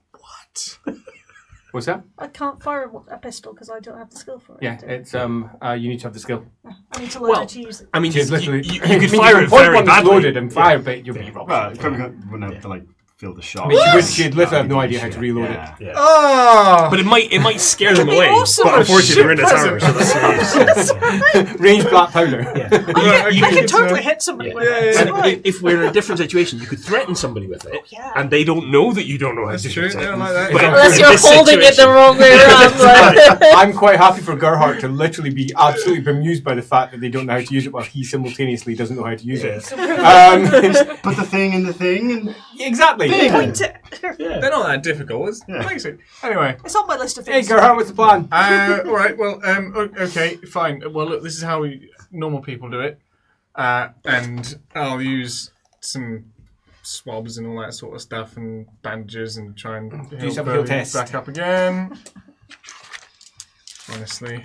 What's that? I can't fire a pistol because I don't have the skill for it. Yeah, it's you need to have the skill. I need to learn Well, how to use it. I mean, She's you literally. could fire it point very one that's badly. loaded and fire, but you'll be rubbish. Well, you probably wouldn't have to like feel the shock. I mean, she'd literally have no idea how to reload it. Yeah. Oh! But it might scare them be away. awesome. But unfortunately, we're in a Shit tower, so that's Range black powder. I can totally hit somebody with it. It's And fine. if we're in a different situation, you could threaten somebody with it, Yeah. and they don't know that you don't know how to true, use they it. don't like that. But Unless in You're this holding it the situation- wrong way around. Like. I'm quite happy for Gerhardt to literally be absolutely bemused by the fact that they don't know how to use it while he simultaneously doesn't know how to use it. Put the thing in the thing and Exactly. Point it. They're not that difficult. It's basic. Anyway. It's on my list of Hey, things. Gerhardt, what's the plan? All right. Well. Okay. Fine. Well, look. This is how normal people do it. And I'll use some swabs and all that sort of stuff and bandages and try and yourself a her heal test. back up again. Honestly,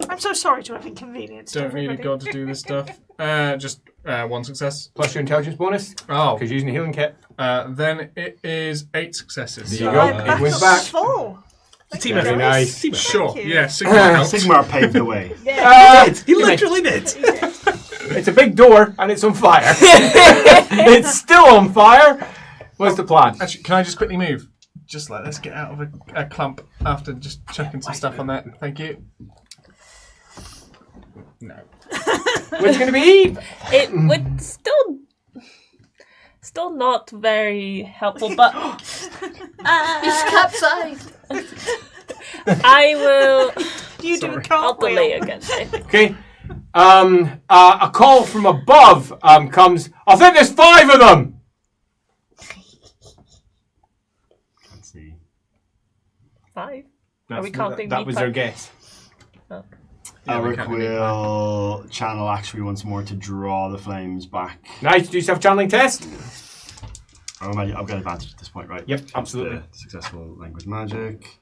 I'm so sorry to have inconvenienced don't need a everybody. god to do this stuff. Just 1 success. Plus your intelligence bonus, Oh, because you're using a healing kit. then it is 8 successes. There you go. I'm It back wins up back. full. Team Very effort. nice. Team effort. Sure, Thank you. yeah, Sigmar helps. Sigmar paved the way. He literally did. It's a big door and it's on fire. It's still on fire. What's the plan? Actually, can I just quickly move? Just let us get out of a clump after just chucking some stuff on that. Thank you. No. What's going to be? It would still not very helpful, but He's capsized. I will. You do a I'll delay cartwheel. again. I think. Okay. A call from above comes. I think there's 5 of them. Let's see. 5. Are we counting That me was part? their guess. Yeah, we Eric can't really plan. will channel actually once more to draw the flames back. Nice. Do yourself a channeling test. I've got advantage at this point, right? Yep, It's absolutely. the successful language magic.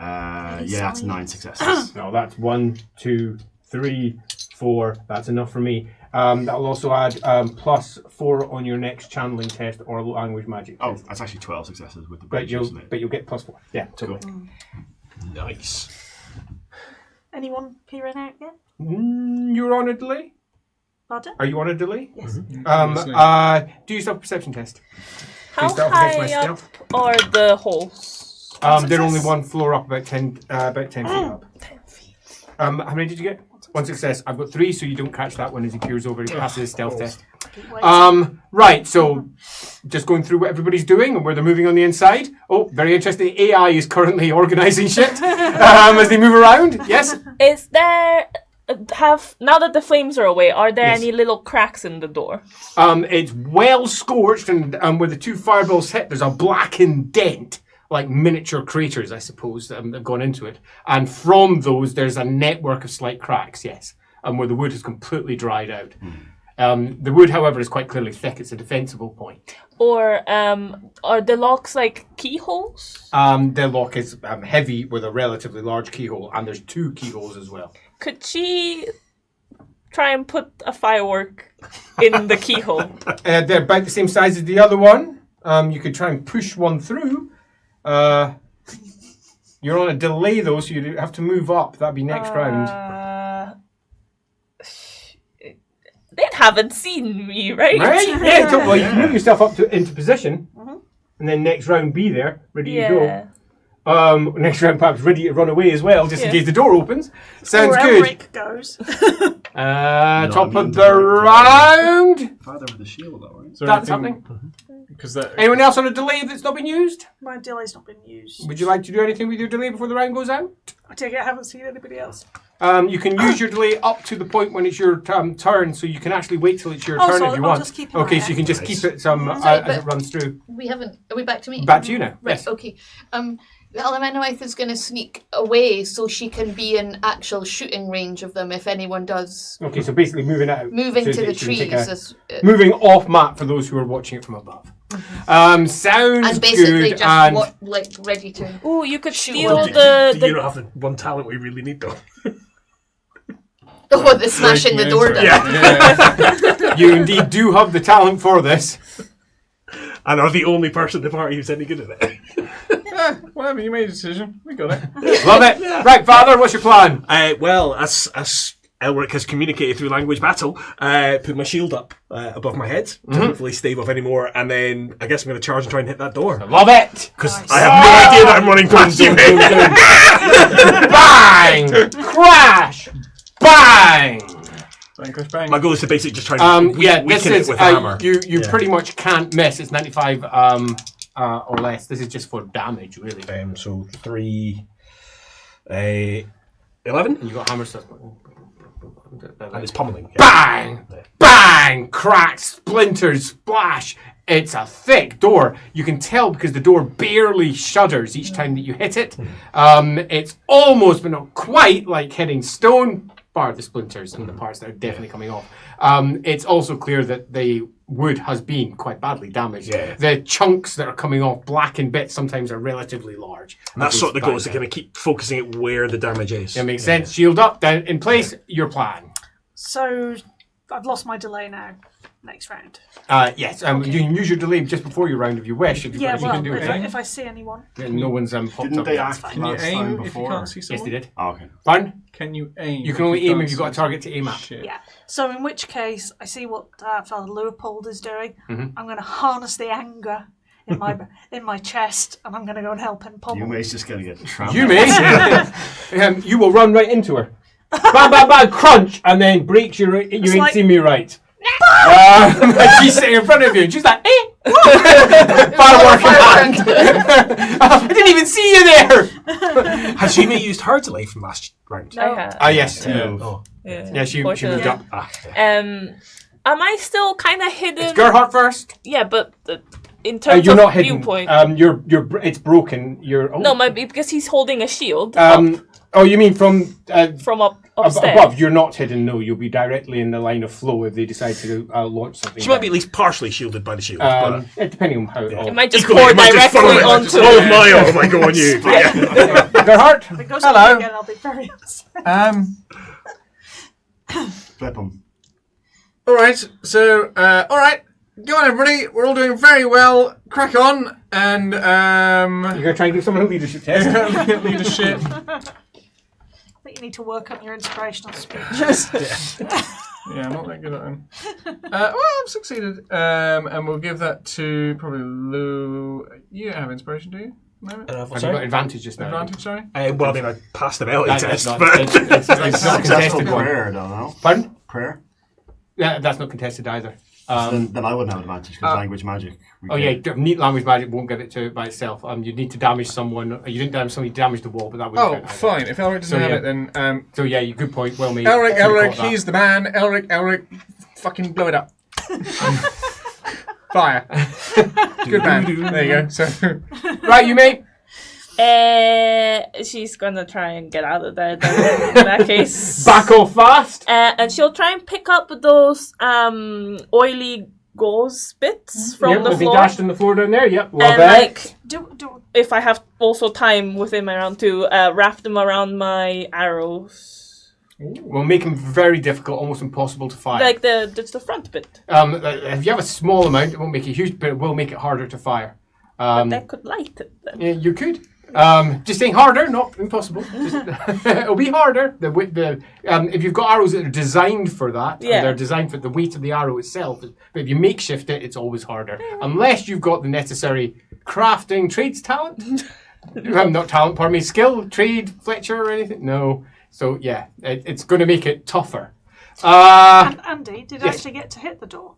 Yeah, that's 9 successes. No, that's 1, 2, 3, 4. That's enough for me. That'll also add plus 4 on your next channeling test or language magic Oh, test. that's actually 12 successes with the But breach, isn't it? you'll get plus 4. Yeah, totally. Nice. Anyone peering out yet? You're on a delay? Pardon? Are you on a delay? Yes. Do yourself a perception test. How Please, that will fix my high up stealth. are the holes? They're only 1 floor up, about 10 feet up. 10 feet. How many did you get? 1 success. I've got 3, so you don't catch that one as he peers over. He passes his stealth test. Right, so just going through what everybody's doing and where they're moving on the inside. Oh, very interesting. AI is currently organising shit as they move around. Yes? Is there now that the flames are away? Are there Yes. any little cracks in the door? It's well scorched, and where the 2 fireballs hit, there's a blackened dent, like miniature craters, I suppose, that have gone into it. And from those, there's a network of slight cracks, yes, where the wood has completely dried out. The wood, however, is quite clearly thick. It's a defensible point. Or are the locks like keyholes? The lock is heavy with a relatively large keyhole, and there's 2 keyholes as well. Could she try and put a firework in the keyhole? They're about the same size as the other one. You could try and push one through. You're on a delay, though, so you have to move up. That'd be next round. They haven't seen me, right? Right? Yeah, well, you can move yourself up into position, and then next round be there, ready to Yeah. go. Next round perhaps ready to run away as well, just in Yeah. case the door opens. Sounds Or good. Elric goes. Top immune of to the the round. Father with the shield, though, right? That's happening. Because that. Anyone else on a delay that's not been used? My delay's not been used. Would you like to do anything with your delay before the round goes out? I take it I haven't seen anybody else. You can use your delay up to the point when it's your turn, so you can actually wait till it's your Oh, turn so if you I'll want. just keep an Okay, eye so you out. can just keep it as but- it runs through. We haven't. Are we back to me? Back to you now. Right. Yes. Okay. The Elementalith is going to sneak away so she can be in actual shooting range of them if anyone does. Okay, so basically moving out. Moving so to that the you can trees. take moving off map for those who are watching it from above. Sounds and basically good. just And ready to. Ooh, you could Shoot steal one. Do the you not have the one talent we really need, though? Oh, the smashing the door down. Yeah. you indeed do have the talent for this. And are the only person in the party who's any good at it. Whatever, you made a decision. We got it. Love it. Right, Father, what's your plan? Well, as Elric has communicated through language battle, put my shield up above my head to hopefully stave off any more, and then I guess I'm going to charge and try and hit that door. Love it. Because I have no idea that I'm running towards you. Bang! Crash! Bang! Vanquish bang. My goal is to basically just try and This weaken is it with a hammer. you Yeah. pretty much can't miss. It's 95 or less. This is just for damage, really. So 3, 11, And you got hammer stuff. and it's pummeling. Yeah. Bang! Bang! Crack, splinters, splash. It's a thick door. You can tell because the door barely shudders each time that you hit it. It's almost, but not quite, like hitting stone, bar the splinters and the parts that are definitely coming off. It's also clear that they wood has been quite badly damaged. Yeah. The chunks that are coming off, blackened bits, sometimes are relatively large. And that's sort of the goal, is to kind of keep focusing at where the damage is. It makes sense. Shield up, down in place. Your plan. So I've lost my delay now. Next round. Yes, you can use your delay just before your round if you wish. If you Well, can do it. if I see anyone. No one's popped Didn't up they yet. act fine. Can you last aim time if you before? can't see Yes, someone? they did. Oh, okay. Pardon? Can you aim? You can only aim if you've got a target to aim at. Shit. Yeah. So in which case, I see what Father Leopold is doing. Mm-hmm. I'm going to harness the anger in my chest, and I'm going to go and help him pummel. You may's just going to get trampled. You may. You will run right into her. Bang, bang, bang, crunch, and then breaks your. You ain't like- seen me right. And she's sitting in front of you, and she's like, "Eh." Firework in hand. I didn't even see you there. Has she used her delay from last round? I have. Yes. Oh. Yeah, she Fortunately. moved up. Yeah. Am I still kind of hidden? It's Gerhardt first. Yeah, but in terms You're of not hidden. viewpoint. It's broken. You're. Oh. No, because he's holding a shield Oh, you mean from from upstairs. above? You're not hidden. No, you'll be directly in the line of flow if they decide to launch something. She might be at least partially shielded by the shield. but Depending on how. It might just equally, pour it might just directly follow it. onto All of her. my arm might go on you. But yeah. Gerhardt. If it goes Hello. up again, I'll be very upset. Flip them. All right. So, all right. Go on, everybody. We're all doing very well. Crack on, and You're gonna try and give someone a leadership test. leadership. I think you need to work on your inspirational speech. Yeah, I'm not that good at them. Well, I've succeeded. And we'll give that to probably Lou. You don't have inspiration, do you? No? Have you got advantage just now? Advantage, sorry? Well, I mean, I passed the ability That's test, not, but it's not a Successful contested one. prayer, don't know. Pardon? Prayer? Yeah, that's not contested either. Then I wouldn't have advantage because language magic. Neat language magic won't give it to it by itself. You need to damage someone. You didn't damage somebody, you damaged the wall, but that wouldn't Oh, count either. fine. If Elric doesn't So, have yeah. it, then So yeah, good point. Well made. Elric, Should've Elric, caught that. he's the man. Elric, fucking blow it up. Fire. Good man. There you go. So, Right, you mate. She's gonna try and get out of there then, in that case. Back off fast. And she'll try and pick up those oily gauze bits from Yep, the they'll be floor. dashed on the floor down there. Yep. Well, And that. Do if I have also time within my round to wrap them around my arrows. Will make them very difficult, almost impossible to fire. Like just the front bit. If you have a small amount, it won't make it huge, but it will make it harder to fire. That could light it then. Yeah, you could. Just saying harder, not impossible. Just, it'll be harder. If you've got arrows that are designed for that, Yeah. and they're designed for the weight of the arrow itself. But if you makeshift it, it's always harder. Unless you've got the necessary crafting trades talent. Not talent, pardon me, skill, trade, Fletcher or anything. No. So yeah, it's going to make it tougher. and Andy, did I yes. actually get to hit the door?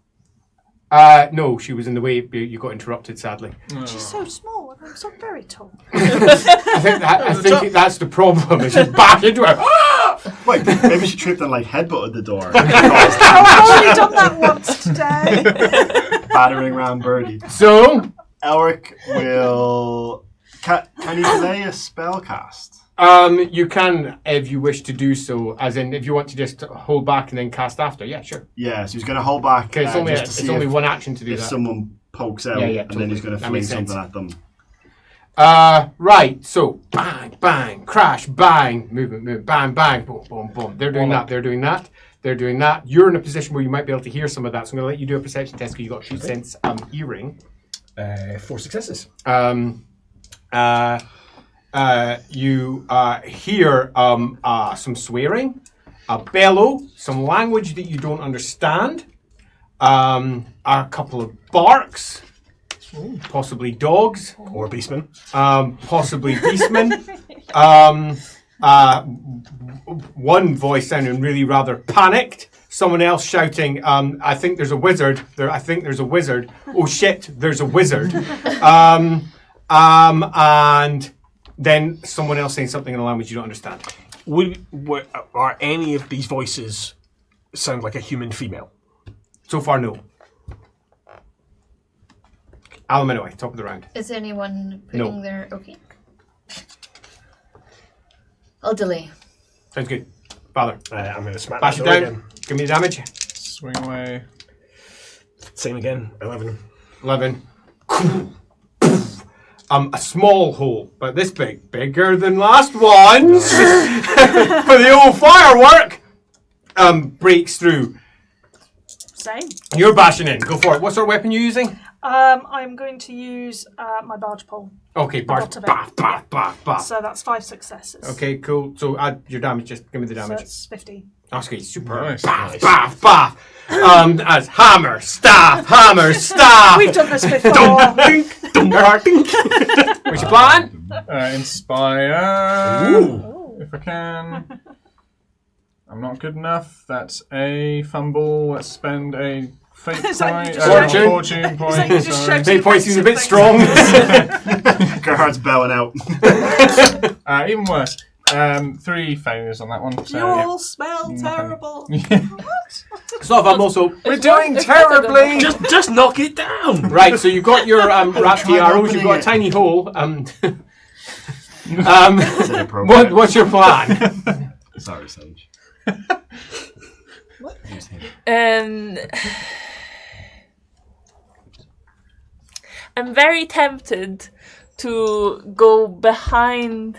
No, she was in the way. You got interrupted, sadly. She's so small and I'm so very tall. I think that's the problem. Is just back into it. Wait, maybe she tripped and headbutted the door. I've already done that once today. Battering ram birdie. So, Elric will. Can he delay a spell cast? you can, if you wish to do so, as in if you want to just hold back and then cast after. Yeah, sure. Yeah, so he's going to hold back Okay, it's only just to see it's only if, one action to do if that. someone pokes out, Yeah, and then he's totally. going to That fling makes sense. something at them. Right. So, bang, bang, crash, bang, movement, bang, bang, boom, boom, boom. They're doing that. They're doing that. They're doing that. You're in a position where you might be able to hear some of that. So I'm going to let you do a perception test because you got shoot sense hearing. 4 successes. You hear some swearing, a bellow, some language that you don't understand, a couple of barks, possibly dogs, Or Beastman. possibly beastmen. One voice sounding really rather panicked. Someone else shouting, I think there's a wizard. I think there's a wizard. Oh shit, there's a wizard. And then someone else saying something in a language you don't understand. Are any of these voices sound like a human female? So far, no. Alan anyway, top of the round. Is anyone No. putting their... Okay. I'll delay. Sounds good. Father, I'm going to smack bash that it door down. again. Give me the damage. swing away. Same again. 11. 11. A small hole, but this big. Bigger than last one's. For the old firework. Breaks through. Same. You're bashing in. Go for it. What sort of weapon are you using? I'm going to use my barge pole. Okay, barge. Bah. So that's 5 successes. Okay, cool. So add your damage. Just give me the So damage. it's 15. Okay, super. Nice. Bah. As hammer, staff. We've done this before. What's your plan? Inspire. Ooh. If I can. I'm not good enough. That's a fumble. Let's spend a fate It's like point. you just Fortune Fortune like point. you just Sorry. checked- Fate point seems a bit strong. Gerhardt's bowing out. Even worse. 3 failures on that one. You So, all smell terrible. So I'm also. We're doing it's better than terribly. Just knock it down. Right, so you've got your wrapped Try arrows, you've got a opening tiny hole. Is it appropriate? What's your plan? Sorry, Sage. I'm very tempted to go behind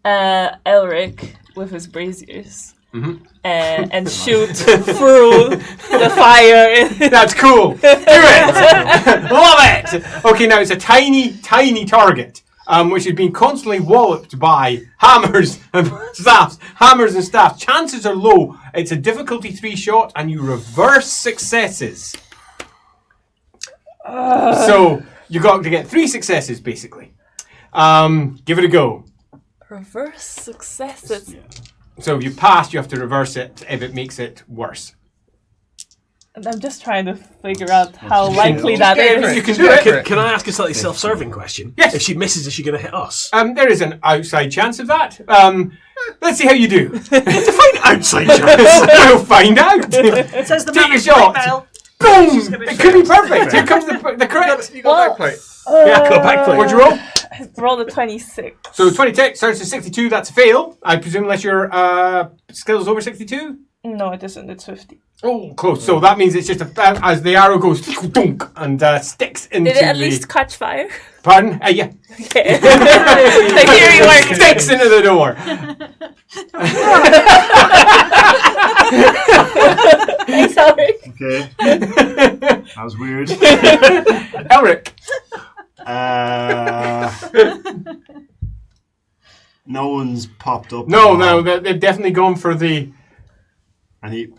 Elric with his braziers and shoot through the fire. That's cool. Do it. Love it. Okay, now it's a tiny target, which has been constantly walloped by hammers and staffs. Chances are low. It's a difficulty 3 shot, and you reverse successes. So you got to get 3 successes, basically. Give it a go. Reverse successes. So if you pass, you have to reverse it if it makes it worse. And I'm just trying to figure out how likely that go for is. it. You can do it. Can I ask a slightly self-serving question? Yes. If she misses, is she going to hit us? There is an outside chance of that. Let's see how you do. Define outside chance. We'll find out. It says the Take man a is shot. white bell. Boom! gonna be It could be perfect. Here comes the correct. You got backplate. Yeah, Got backplate. What'd you roll? Roll a 26. So 20 starts at 62. That's a fail. I presume unless your skill's over 62. No, it isn't. It's 50. Oh, close. So that means it's just as the arrow goes dunk and sticks into Did it at the. least catch fire? Pardon? Yeah. Okay. The theory works. Sticks into the door. Sorry. Okay. That was weird. Elric. No one's popped up. No, they've definitely gone for the. And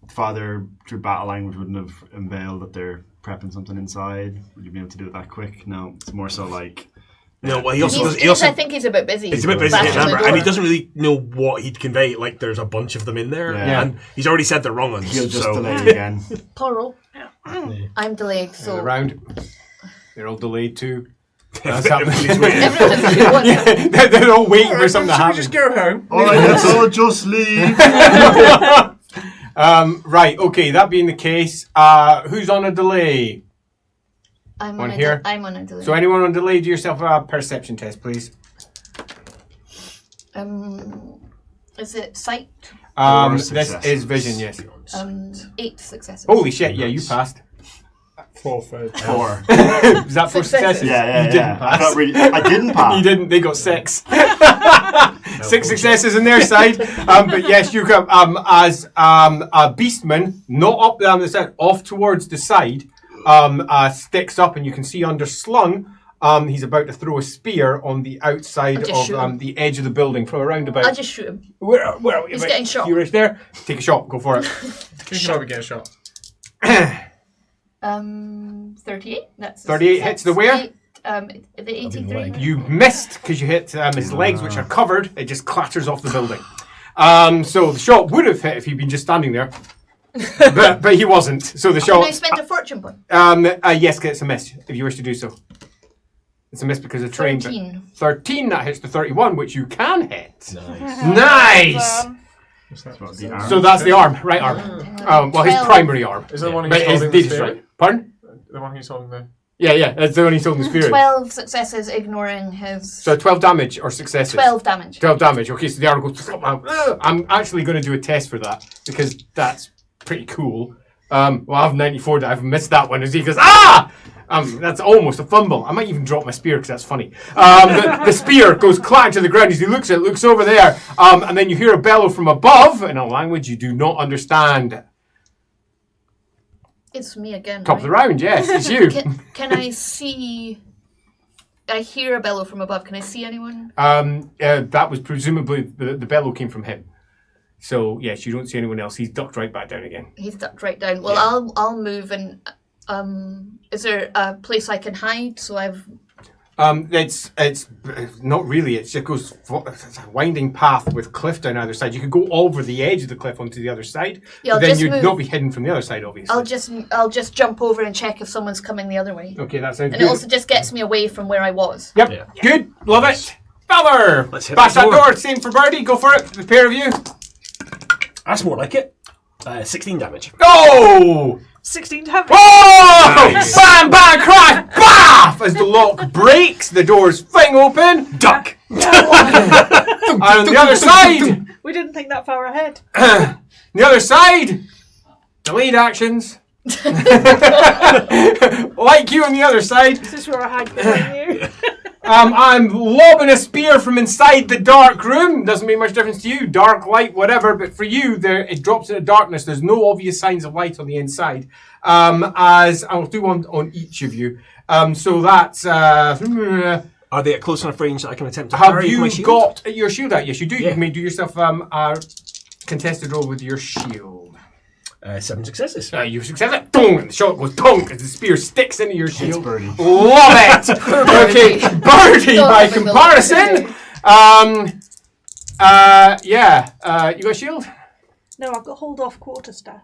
Father, through battle language, wouldn't have unveiled that they're prepping something inside. Would you be able to do it that quick? No, it's more so like. No, well, he also does. He I also, think he's a bit busy. he's a bit busy, bashing the remember, and he door. doesn't really know what he'd convey. Like, there's a bunch of them in there, Yeah. and he's already said the wrong ones. He'll just so. delay again. Plural. I'm delayed, so Around. They're all delayed too. That's happening. everyone has to do one. They're all waiting for something to Should we happen. just go home? Alright, let's all just leave. Right, okay, that being the case, who's on a delay? I'm One on here. I'm on a delay. So anyone on delay, do yourself a perception test, please. Is it sight? This successes. is vision, yes. 8 successes. Holy shit, yeah, you passed. 4 for 4. Is that 4 Successes. successes? Yeah. You didn't pass. I didn't pass. You didn't, they got 6. 6 successes on their side. But yes, you come as a beastman, not up down the side, off towards the side, sticks up, and you can see underslung. He's about to throw a spear on the outside I'll just shoot of him. the edge of the building from around about. I'll just shoot him. Where are we? He's Right, getting shot. You right there? Take a shot. Go for it. Can probably get a shot. 38. That's 38 hits the where? The 83. You missed because you hit his legs, which are covered. It just clatters off the building. So the shot would have hit if he'd been just standing there, but he wasn't. So the Can I shot. spend a fortune point? Yes, it's a miss if you wish to do so. It's a miss because of terrain. 13. 13, that hits the 31, which you can hit. Nice. So that's the arm, right arm. Well, his 12. primary arm. Is that the one But he's his holding the data's spirit? right. Pardon? The one he's holding the... Yeah, that's the one he's holding the spirit. 12 successes, ignoring his. So 12 damage or successes? 12 damage. 12 damage. Okay, so the arrow goes. I'm actually going to do a test for that because that's pretty cool. Well, I have 94. I've missed that one. As he goes, ah! That's almost a fumble. I might even drop my spear because that's funny. The spear goes clack to the ground as he looks over there, and then you hear a bellow from above in a language you do not understand. It's me again. Top of the round, yes, it's you. Can I see? I hear a bellow from above. Can I see anyone? That was presumably the bellow came from him. So yes, you don't see anyone else. He's ducked right back down again. He's ducked right down. Well, I'll move and. Is there a place I can hide? So I've. It's not really. It just goes. It's a winding path with cliff down either side. You could go over the edge of the cliff onto the other side. Yeah, then you'd not be hidden from the other side, obviously. I'll just jump over and check if someone's coming the other way. Okay, that sounds And good. it also just gets me away from where I was. Yep. Yeah. Good. Love it. Feather. Let's hit Bash that that door. door. Same for Birdie. Go for it. The pair of you. That's more like it. 16 damage. Go. 16 damage. Oh! Nice. Bam, bang, crash, baff! As the lock breaks, the doors fling open. Duck! And on the other side, We didn't think that far ahead. the other side, delete actions. Like you on the other side, This is where I hide behind you. I'm lobbing a spear from inside the dark room. Doesn't make much difference to you, dark, light, whatever. But for you, it drops into darkness. There's no obvious signs of light on the inside. As I'll do one on each of you. So that's. Are they at close enough range that I can attempt to Have parry with my you shield? got your shield out? Yes, you do. Yeah. You may do yourself a contested roll with your shield. 7 successes. You success it. Dong, and the shot goes donk as the spear sticks into your shield. Birdie. Love it. Okay, Birdie. By Don't comparison, you got a shield. No, I've got hold off quarterstaff.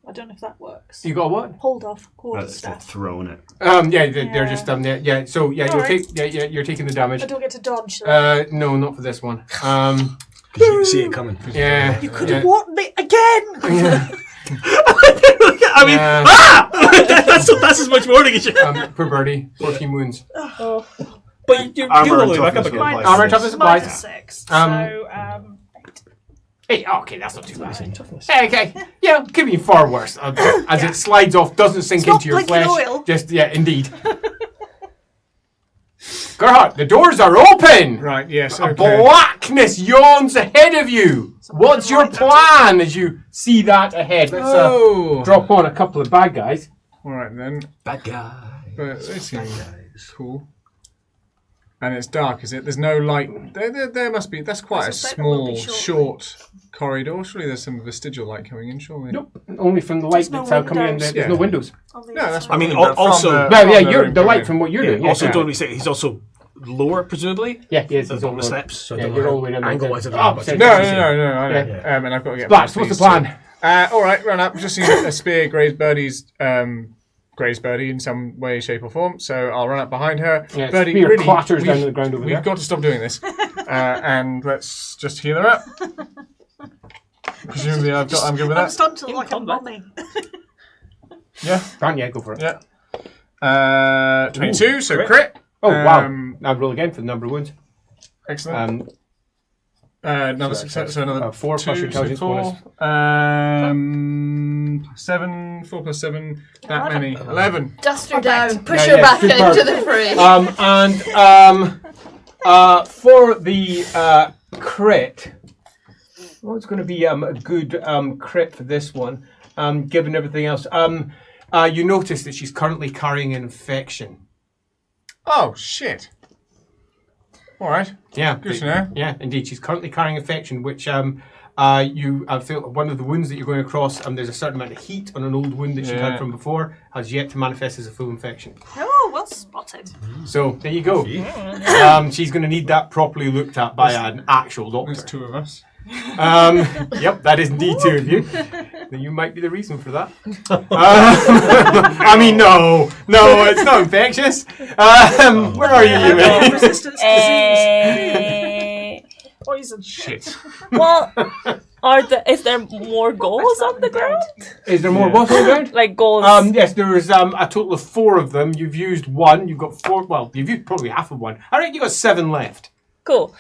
I don't know if that works. You got a what? Hold off That's quarterstaff. throwing it. They're just yeah. So yeah, you'll Alright. take you're taking the damage. I don't get to dodge. So. No, not for this one. Because you can see it coming. Yeah. You could have warned me again. I mean, Yeah. that's as much warning as you. Poor Birdie, 14 wounds. But you're Armor all the and way back up toughness again. will apply Armor to toughness this. applies. Minus 6. Um, So, 8. Okay, that's not too bad. Toughness. Okay, yeah, could be far worse. As it slides off, doesn't sink Stop into your blinking flesh. oil. Just indeed. Gerhard, the doors are open. Right, yes, A okay. blackness yawns ahead of you. What's your plan as you see that ahead? Let's Oh! drop on a couple of bad guys. Alright then. Bad guy. But they seem cool. And it's dark, is it? There's no light. There must be. That's quite a I suspect there will small, be shortly. short corridor. Surely there's some vestigial light coming in, surely. Nope, only from the light There's no that's coming in. windows. There's no Yeah. windows. on the No, that's inside. I mean, fine, but also- from Well, yeah, from you're room the light coming from what you're doing. Also, yeah. don't we say he's also lower, presumably? Yeah, he is. On He's the on steps. So I Yeah, don't you're know all the way down there. angle-wise, I don't Oh, know, but- sorry. No, I know. Yeah. And I've got to get Splash, past what's the these plan? two. All right, run up. Just seen a spear graze Birdie in some way, shape, or form. So I'll run up behind her. Yeah, Birdie, spear really, clatters down we've- to the ground over We've there. got to stop doing this, and let's just heal her up. Presumably, I'm good with I'm that. stunned to like a combat. mummy. Yeah, Fran, yeah, go for it. yeah. 22, so crit. crit. Oh, wow. Um, I'll roll again for the number of wounds. Excellent. Another success, so another 4 plus your 2, intelligence so 4. bonus. 7, 4 plus 7, that many. 11. Dust her down, push Yeah, her yeah, back good into bird. the fray. For the crit, what's going to be a good crit for this one, given everything else? You notice that she's currently carrying an infection. Oh, shit. All right. Yeah, Good to know. Yeah, indeed, she's currently carrying infection, which you feel one of the wounds that you're going across. There's a certain amount of heat on an old wound that she Yeah. had from before, has yet to manifest as a full infection. Oh, well spotted. So there you go. She's going to need that properly looked at by an actual There's doctor. 2 of us. Yep, that is indeed 2 of you. Then you might be the reason for that. I mean, no, it's not infectious. Where are you, Yumi? Resistance disease. Poison. Shit. Well, is there more goals on the ground? Is there more what on the ground? Like goals? Yes, there is a total of 4 of them. You've used 1. You've got 4. Well, you've used probably half of one. I reckon you got 7 left. Cool.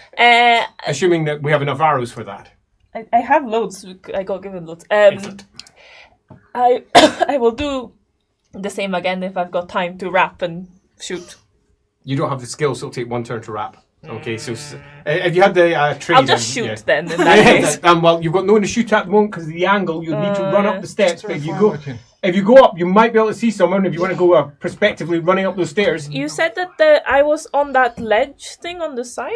Assuming that we have enough arrows for that. I have loads. I got given loads. Excellent. I I will do the same again if I've got time to wrap and shoot. You don't have the skill, so it'll take one turn to wrap. Okay, so if you had the tree, I'll just then, shoot then in that case. Well, you've got no one to shoot at the moment because of the angle. You'll need to run up the steps. But if you go up, you might be able to see someone. If you want to go prospectively running up those stairs. You said that I was on that ledge thing on the side,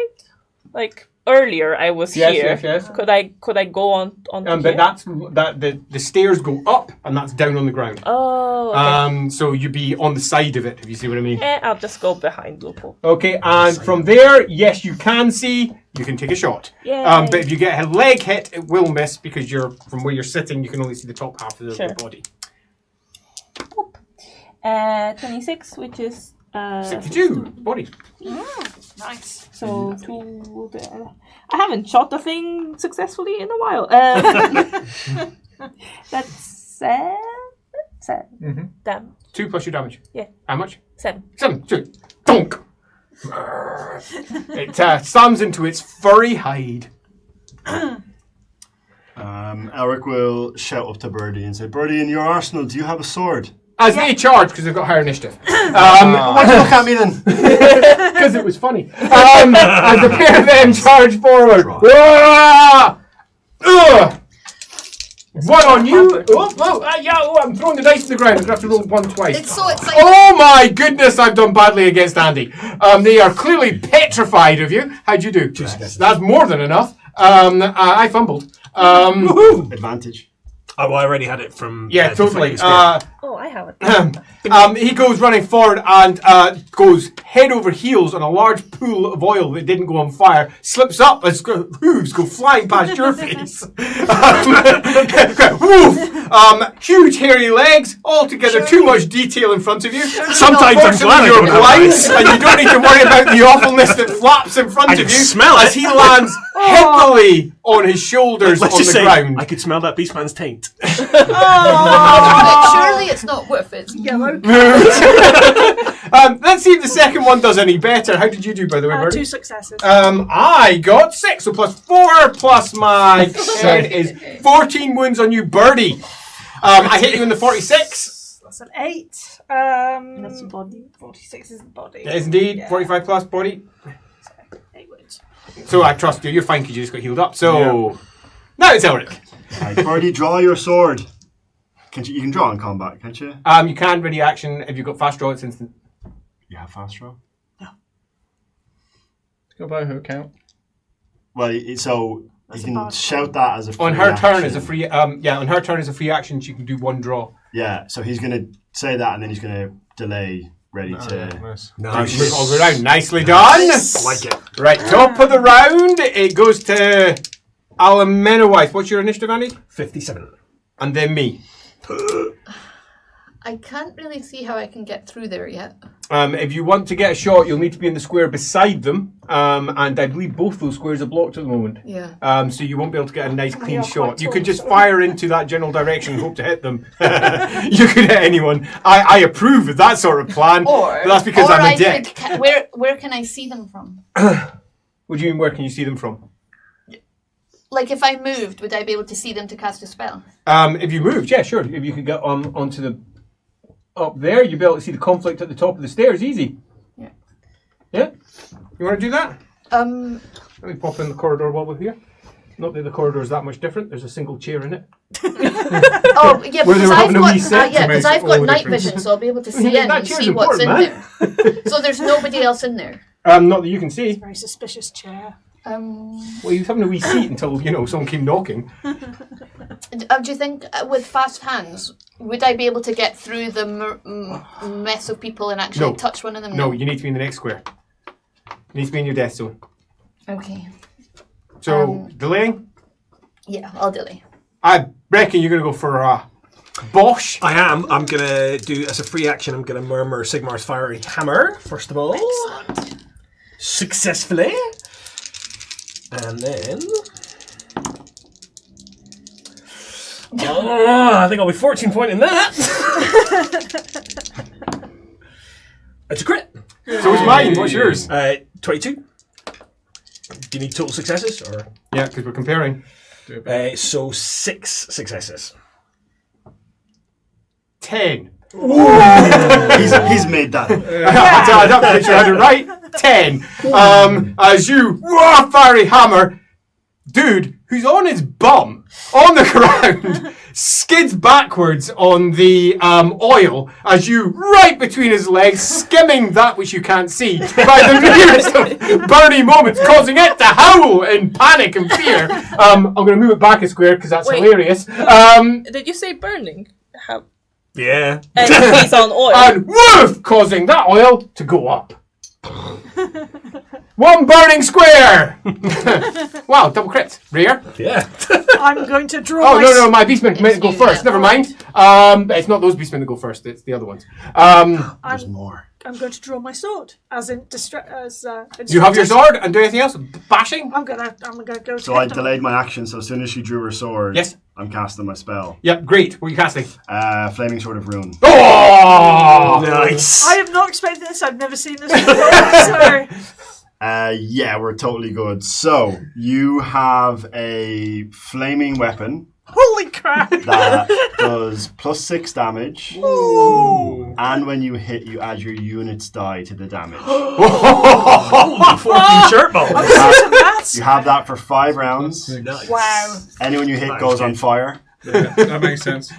like earlier. I was here. Yes. Could I go on here? But the stairs go up and that's down on the ground. Oh. Okay. So you'd be on the side of it, if you see what I mean. I'll just go behind Lupo. Okay, and from there, yes, you can see. You can take a shot. Yay. But if you get a leg hit, it will miss because from where you're sitting, you can only see the top half of the body. 26, which is 62 body. Nice. So 2 there. I haven't shot a thing successfully in a while. That's 7. 7. Damn. 2 plus your damage. Yeah. How much? 7. 7. 2. Donk. It slams into its furry hide. Eric will shout up to Birdie and say, Birdie, in your arsenal, do you have a sword? As they charge, because they've got higher initiative. Why do you look at me then? Because it was funny. As the pair of them charge forward. One on you. I'm throwing the dice to the ground. I'm going to have to roll one twice. It's like Oh my goodness, I've done badly against Andy. They are clearly petrified of you. How'd you do? That's more than enough. I fumbled. Advantage. Oh, well, I already had it from... Yeah, totally. I have it. He goes running forward and goes head over heels on a large pool of oil that didn't go on fire, slips up as hooves go flying past your face. Huge hairy legs, all together, too much detail in front of you. Sometimes I'm glad you're I don't have blind, eyes. and you don't need to worry about the awfulness that flaps in front I of can you smell as it. he lands heavily on his shoulders Let's on just the say, ground. I could smell that beastman's taint. surely it's not worth it. Yellow. Let's see if the second one does any better. How did you do, by the way, Birdie? 2 successes. I got 6, so plus 4 plus my 10 is 14 wounds on you, Birdie. I hit you in the 46. That's an 8. That's the body. 46 is the body. It is indeed. Yeah. 45 plus body. 8 wounds. So I trust you. You're fine because you just got healed up. So now it's Elric. Right, Birdie, draw your sword. You can draw in combat, can't you? You can ready action if you've got fast draw. It's instant. You have fast draw? Go by her count. Well, so you can shout that as a free On her turn action. as a free. On her turn as a free action, she can do one draw. Yeah, so he's going to say that and then he's going to delay, ready to... Nice. Move all the way around. Nicely done. I like it. Right, top of the round. It goes to Alamenowithe. What's your initiative, Andy? 57. And then me. I can't really see how I can get through there yet. If you want to get a shot, you'll need to be in the square beside them. And I believe both those squares are blocked at the moment. Yeah. So you won't be able to get a nice clean are shot. quite You tall, could just so- fire into that general direction and hope to hit them. You could hit anyone. I approve of that sort of plan. Or but that's because I'm a dick. Where can I see them from? What do you mean, where can you see them from? Like if I moved, would I be able to see them to cast a spell? If you moved, yeah, sure. If you could get onto the... Up there, you'll be able to see the conflict at the top of the stairs, easy. Yeah. Yeah? You want to do that? Let Let me pop in the corridor while we're here. Not that the corridor is that much different. There's a single chair in it. Oh, yeah, Where they because were I've having a wee got sit to make I've all got the night difference. vision, so I'll be able to see in That and chair's see what's in important, there. So there's nobody else in there. Not that you can see. Very suspicious chair. Well, he was having a wee seat until, someone came knocking. Do you think with fast hands, would I be able to get through the mess of people and actually No. touch one of them? No, you need to be in the next square. You need to be in your death zone. Okay. So, delaying? Yeah, I'll delay. I reckon you're going to go for a Bosch. I am. I'm going to do, as a free action, I'm going to murmur Sigmar's Fiery Hammer, first of all. Excellent. Successfully. And then... I think I'll be 14 pointing that. It's a crit. So is mine. What's yours? 22. Do you need total successes? Or Yeah, because we're comparing. so 6 successes. 10. He's made that. I'm not pretty sure I had it right. 10. As you fiery hammer, dude, who's on his bum on the ground, skids backwards on the oil as you right between his legs, skimming that which you can't see by the merest of Bernie moments, causing it to howl in panic and fear. I'm going to move it back a square because that's Wait. hilarious. Did you say burning? How? Yeah. And he's on oil. And woof, causing that oil to go up. 1 burning square. Wow, double crit. Rare. Yeah. I'm going to draw Oh my no, my beastmen meant to go Excuse first. me. Never mind. But it's not those beastmen that go first. It's the other ones. There's more. I'm going to draw my sword as in Do you have your instructed. sword and do anything else? Bashing? I'm gonna go. So I delayed my action, so as soon as she drew her sword, Yes. I'm casting my spell. Yep, great. What are you casting? Flaming Sword of Ruin. Oh! Nice. I am not expecting this. I've never seen this before. So Yeah, we're totally good. So you have a flaming weapon holy crap! that does +6 damage, and when you hit, you add your unit's die to the damage. 14 shirt balls. You have that for 5 rounds. Nice. Wow. Anyone you hit That goes was on good. fire. That makes sense.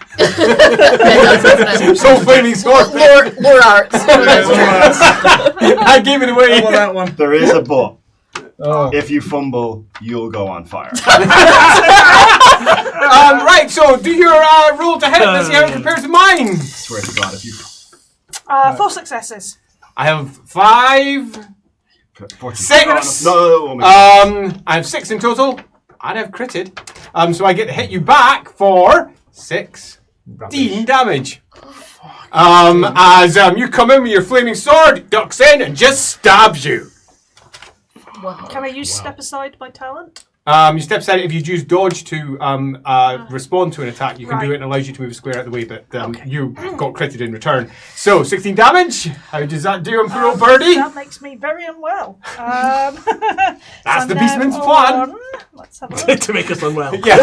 So flaming sword. Lore arts. I gave it away. that one. There is a but. Oh. If you fumble, you'll go on fire. Right, so do your roll to hit. Let's see how it compares to mine. I swear to God, if you 4 successes. I have 5. 6. No. I have 6 in total. And I've critted. So I get to hit you back for 16 damage. As you come in with your flaming sword, ducks in and just stabs you. Wow. Can I use step aside my talent? You step aside if you use dodge to respond to an attack. You can do Right. it and allows you to move a square out of the way, but you got critted in return. So 16 damage. How does that do him for old birdie? That makes me very unwell. That's the I'm beastman's now plan. on- Let's have a look. To make us unwell. Yeah.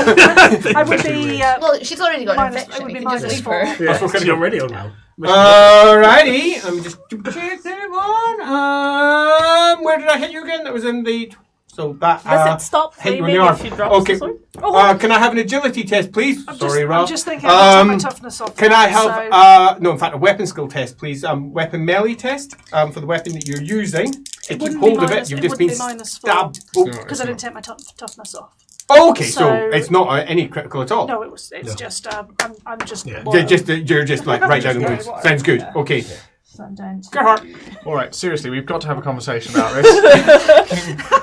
I would be. Well, she's already got an Minus- infection. it would You be can just minus leave her. 4. Yeah, she's already unwell. Alrighty. Let me just check that one. Where did I hit you again? That was in the. So that. Does it stop hit you in flaming the arm. if you drop Okay. the sword? Can I have an agility test, please? Sorry, Rob. I'm just thinking I'll take my toughness off. Can I have, so- no, in fact, a weapon skill test, please. Weapon melee test for the weapon that you're using. To keep wouldn't hold be of minus- it, you've it just been wouldn't be minus 4. stabbed. Oh, Because I didn't take my toughness off. okay, so So- it's not any critical at all. No, it's just I'm just. Yeah. loyal. You're just like right down the Yeah, woods. whatever. Sounds good. Yeah. Okay. So I'm down to- Gerhard. All right, seriously, we've got to have a conversation about this.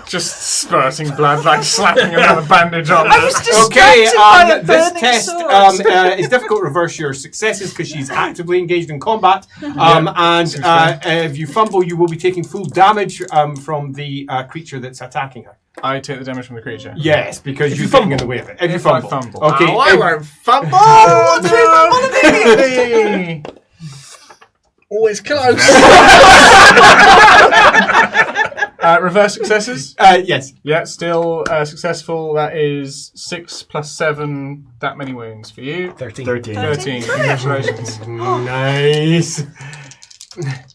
Just spurting blood, like slapping another bandage on. I was Okay, distracted by a this burning test sword. is difficult to reverse your successes because she's actively engaged in combat. And if you fumble, you will be taking full damage from the creature that's attacking her. I take the damage from the creature. Yes, because you're you getting in fumble. the way of it. If you If I fumble. fumble. Okay. Oh, I if- won't fumble! What's me fumble immediately? Always close. Reverse successes? Yes. Yeah, still successful. That is 6 plus 7. That many wounds for you. 13. 13. Congratulations. Nice.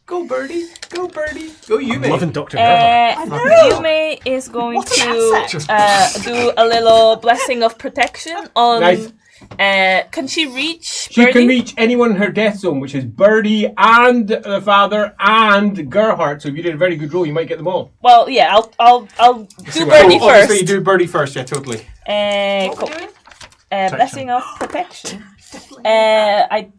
Go birdie. Go birdie. Go you, mate. Loving Dr. Gerhard. Yume is going What an to do a little blessing of protection on. Nice. Can she reach? She Birdie? can reach anyone in her death zone, which is Birdie and the father and Gerhardt. So if you did a very good roll, you might get them all. Well, yeah, I'll do Birdie So first. obviously, you do Birdie first. Yeah, totally. Cool. Blessing of protection. I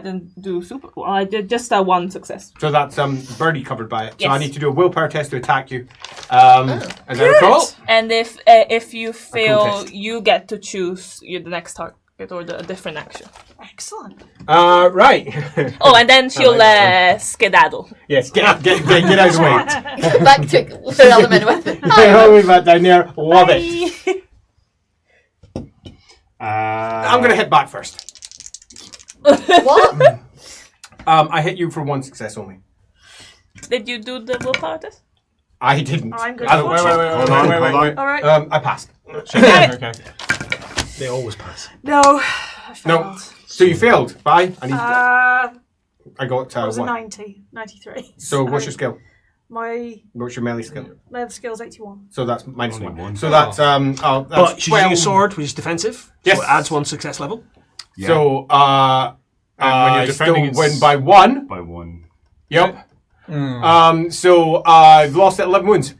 didn't do super. Well, I did just one success. So that's Birdie covered by it. So I Yes. need to do a willpower test to attack you. As I recall. And if you fail, test. you get to choose the next target or a different action. Excellent. Right. Oh, and then she'll skedaddle. Yes. Get out of the way. Back to the element weapon. I'll leave that down there. Love it. Bye. I'm gonna hit back first. What? I hit you for 1 success only. Did you do the willpower test? I didn't. I'm good I don't- to watch it. Wait. All right. I passed. Okay. They always pass. No. I No. failed. So you failed. Bye. I got I was a what? 93. So what's your skill? My What's your melee skill? leather skill's 81. So that's minus Only 1. one. So that's that's But she's using 12. a sword, which is defensive. Yes. So it adds 1 success level. Yeah. So when you're I defending, still it's- win by 1. by 1. Yep. So I've lost at 11 wounds.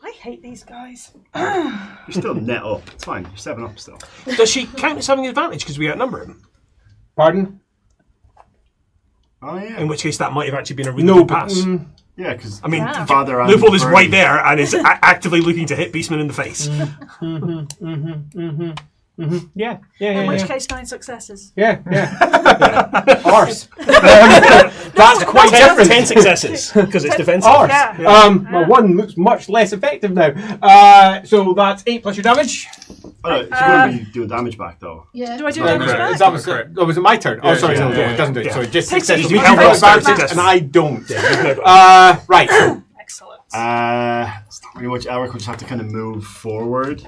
I hate these guys. You're still net up. It's fine. You're 7 up still. Does she count as having an advantage because we outnumber him? Pardon? Oh yeah. In which case, that might have actually been a really No, good but pass. Yeah, because I mean, Father and Loophole is Bernie- right there and is actively looking to hit Beastman in the face. Yeah. In which case, 9 successes. Yeah. Arse. That's quite different. 10 successes because it's defensive. Arse. Yeah. Well, 1 looks much less effective now. So that's 8 plus your damage. Oh, no, she wouldn't be doing damage back though. Yeah. Do I do No, damage no, back? that was it. Oh, was it my turn? Oh, sorry, yeah, no, yeah, it doesn't do it. yeah. Sorry, just Pity. success. We We have have lost advantage, and I don't. Right. Excellent. It's not really much. Eric will just have to kind of move forward.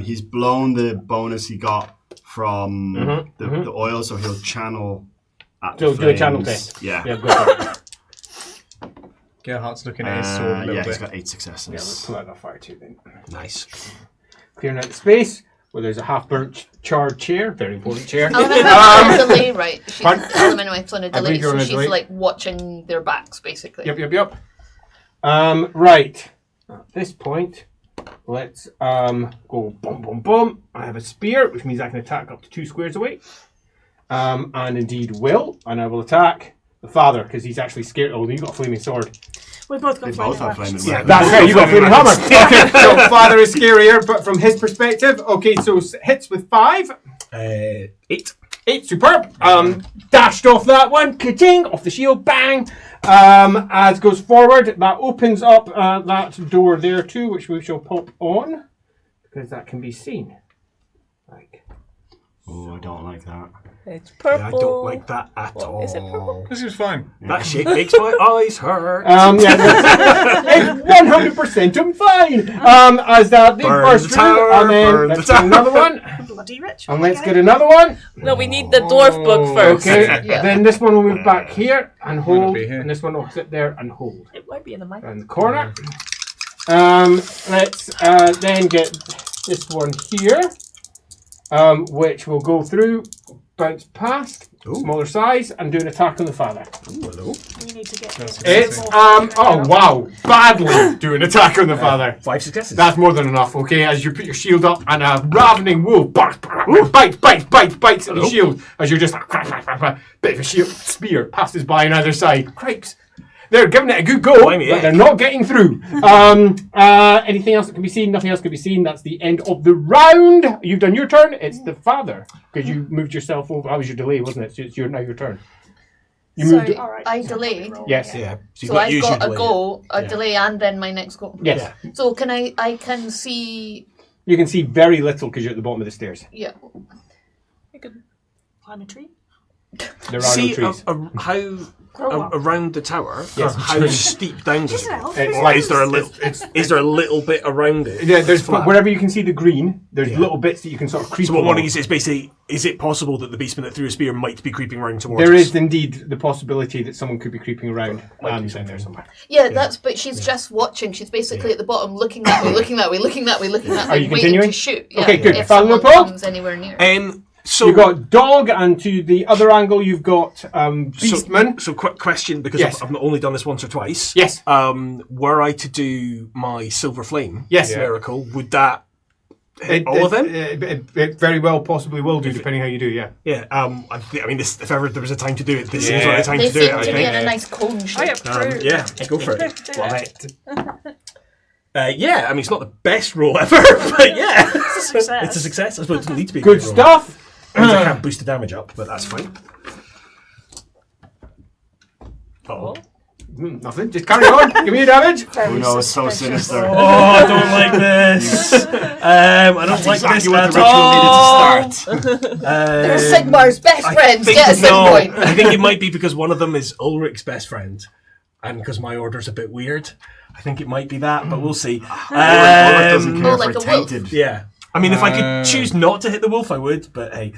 He's blown the bonus he got from the oil, so he'll channel at the So do a channel flames. test. Yeah. Yeah, go for it. Gerhardt's looking at his sword a little yeah, he's bit. got 8 Yeah, let's successes. pull out that fire too then. Nice. Clearing out the space where there's a half-burnt charred chair, very important chair. Elemental on a delay, right? She's Pardon? Elemental on a delay, believe you're so on a she's delay. like watching their backs, basically. Yep. Right. At this point, let's go boom. I have a spear, which means I can attack up to 2 squares away. And indeed will. And I will attack the father, because he's actually scared. Oh, you've got a flaming sword. We both got They both have weapons. flaming weapons. That's right, you got a flaming hammer. Okay, so father is scarier, but from his perspective. Okay, so hits with 5. 8. 8, superb. Dashed off that one. Ka-ting, off the shield, bang. As goes forward, that opens up that door there too, which we shall pop on, because that can be seen. Like, Oh, I don't like that. It's Yeah, I purple. don't like that at Well, all. is it purple? This is fine. That shit makes my eyes hurt. it's 100% fine. As that they Burn burst the through, tower, and then burn the let's get another one, Bloody rich. and let's get another one. No, we need the dwarf book first. Okay, Yeah. then this one will move back here and hold, be here. and this one will sit there and hold. It might be in the mic. In the corner. Let's then get this one here, which will go through, bounce past, smaller size, and do an attack on the father. Hello. We need to get It's oh wow, badly do an attack on the father. 5 successes. That's more than enough. Okay, as you put your shield up, and a ravening wolf bites at the shield as you're just bit of a shield spear passes by on either side. Cripes. They're giving it a good go, Blimey, but yeah. they're not getting through. Anything else that can be seen? Nothing else can be seen. That's the end of the round. You've done your turn. It's the father, because you moved yourself over. That was your delay, wasn't it? So it's now your turn. You moved Sorry, it. Alright. I delayed. Yes. Yeah. So, So I've got a go, a delay, and then my next go. Yes. So can I can see, You can see very little because you're at the bottom of the stairs. yeah. We could climb a tree. There are See no trees. how Grow up. around the tower, Yes. how steep down does Just it an go? elf. It's Like, is there a little bit around it? Yeah, there's flat? wherever you can see the green. There's Yeah. little bits that you can sort of creep. So what I'm along. wondering is basically, is it possible that the beastman that threw a spear might be creeping around towards There us? is indeed the possibility that someone could be creeping around down there somewhere. Yeah, that's. But she's just watching. She's basically at the bottom, looking that way, looking that way, looking that way, looking that way, Are you waiting continuing? to shoot. Yeah, Okay, good. If Follow someone the ball. comes anywhere near. So You've got dog, and to the other angle you've got beastman. So quick question, because Yes. I've only done this once or twice. Yes. Were I to do my silver flame Yes. miracle, would that hit all of them? It very well possibly will do, depending how you do. Yeah. Yeah. I mean, this, if ever there was a time to do it, this seems like the time They to do it. seem I to be in think. a nice cone I shape. approve. Yeah, go for Do it. it. Yeah, I mean, it's not the best roll ever, but yeah, It's a success. it's a success. I suppose it doesn't need to be a Good great roll. stuff. Means I can't boost the damage up, but that's fine. Oh. Nothing. Just carry on. Give me your damage. Oh no, it's so sinister. Oh, I don't like this. I don't like this Exactly what at the ritual all. needed to start. They're Sigmar's best friends. think- Get us no, in point. I think it might be because one of them is Ulrich's best friend, and because my order's a bit weird. I think it might be that, but we'll see. Ulrich doesn't care Oh, if like we're a wolf. tainted. Yeah. I mean, if I could choose not to hit the wolf, I would. But hey,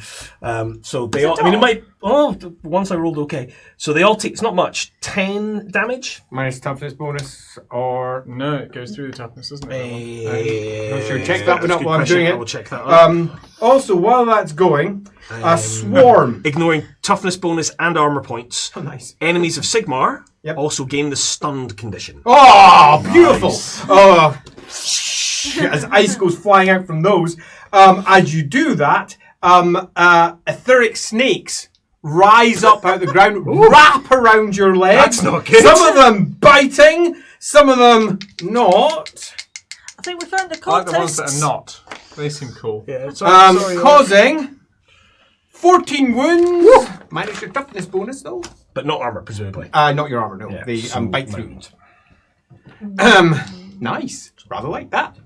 so they all. I mean, it might. Oh, once I rolled okay. So they all take. It's not much. 10 damage. Minus toughness bonus, or No, it goes through the toughness, doesn't it? not sure. Check that one up while I'm doing I will it. check that up. Also, while that's going, a swarm. Ignoring toughness bonus and armor points. Oh, nice. Enemies of Sigmar Yep. also gain the stunned condition. Oh, beautiful! Nice. Oh, as ice goes flying out from those. As you do that, etheric snakes rise up out of the ground, wrap around your legs. That's not good. Some of them biting, some of them not. I think we found the I like the ones cultists. that are not. They seem cool. Yeah, sorry, Causing 14 wounds. Minus your toughness bonus, though. but not armor, presumably. Not your armor, no. Yeah, They so bite through. wounds. Nice. Rather like that.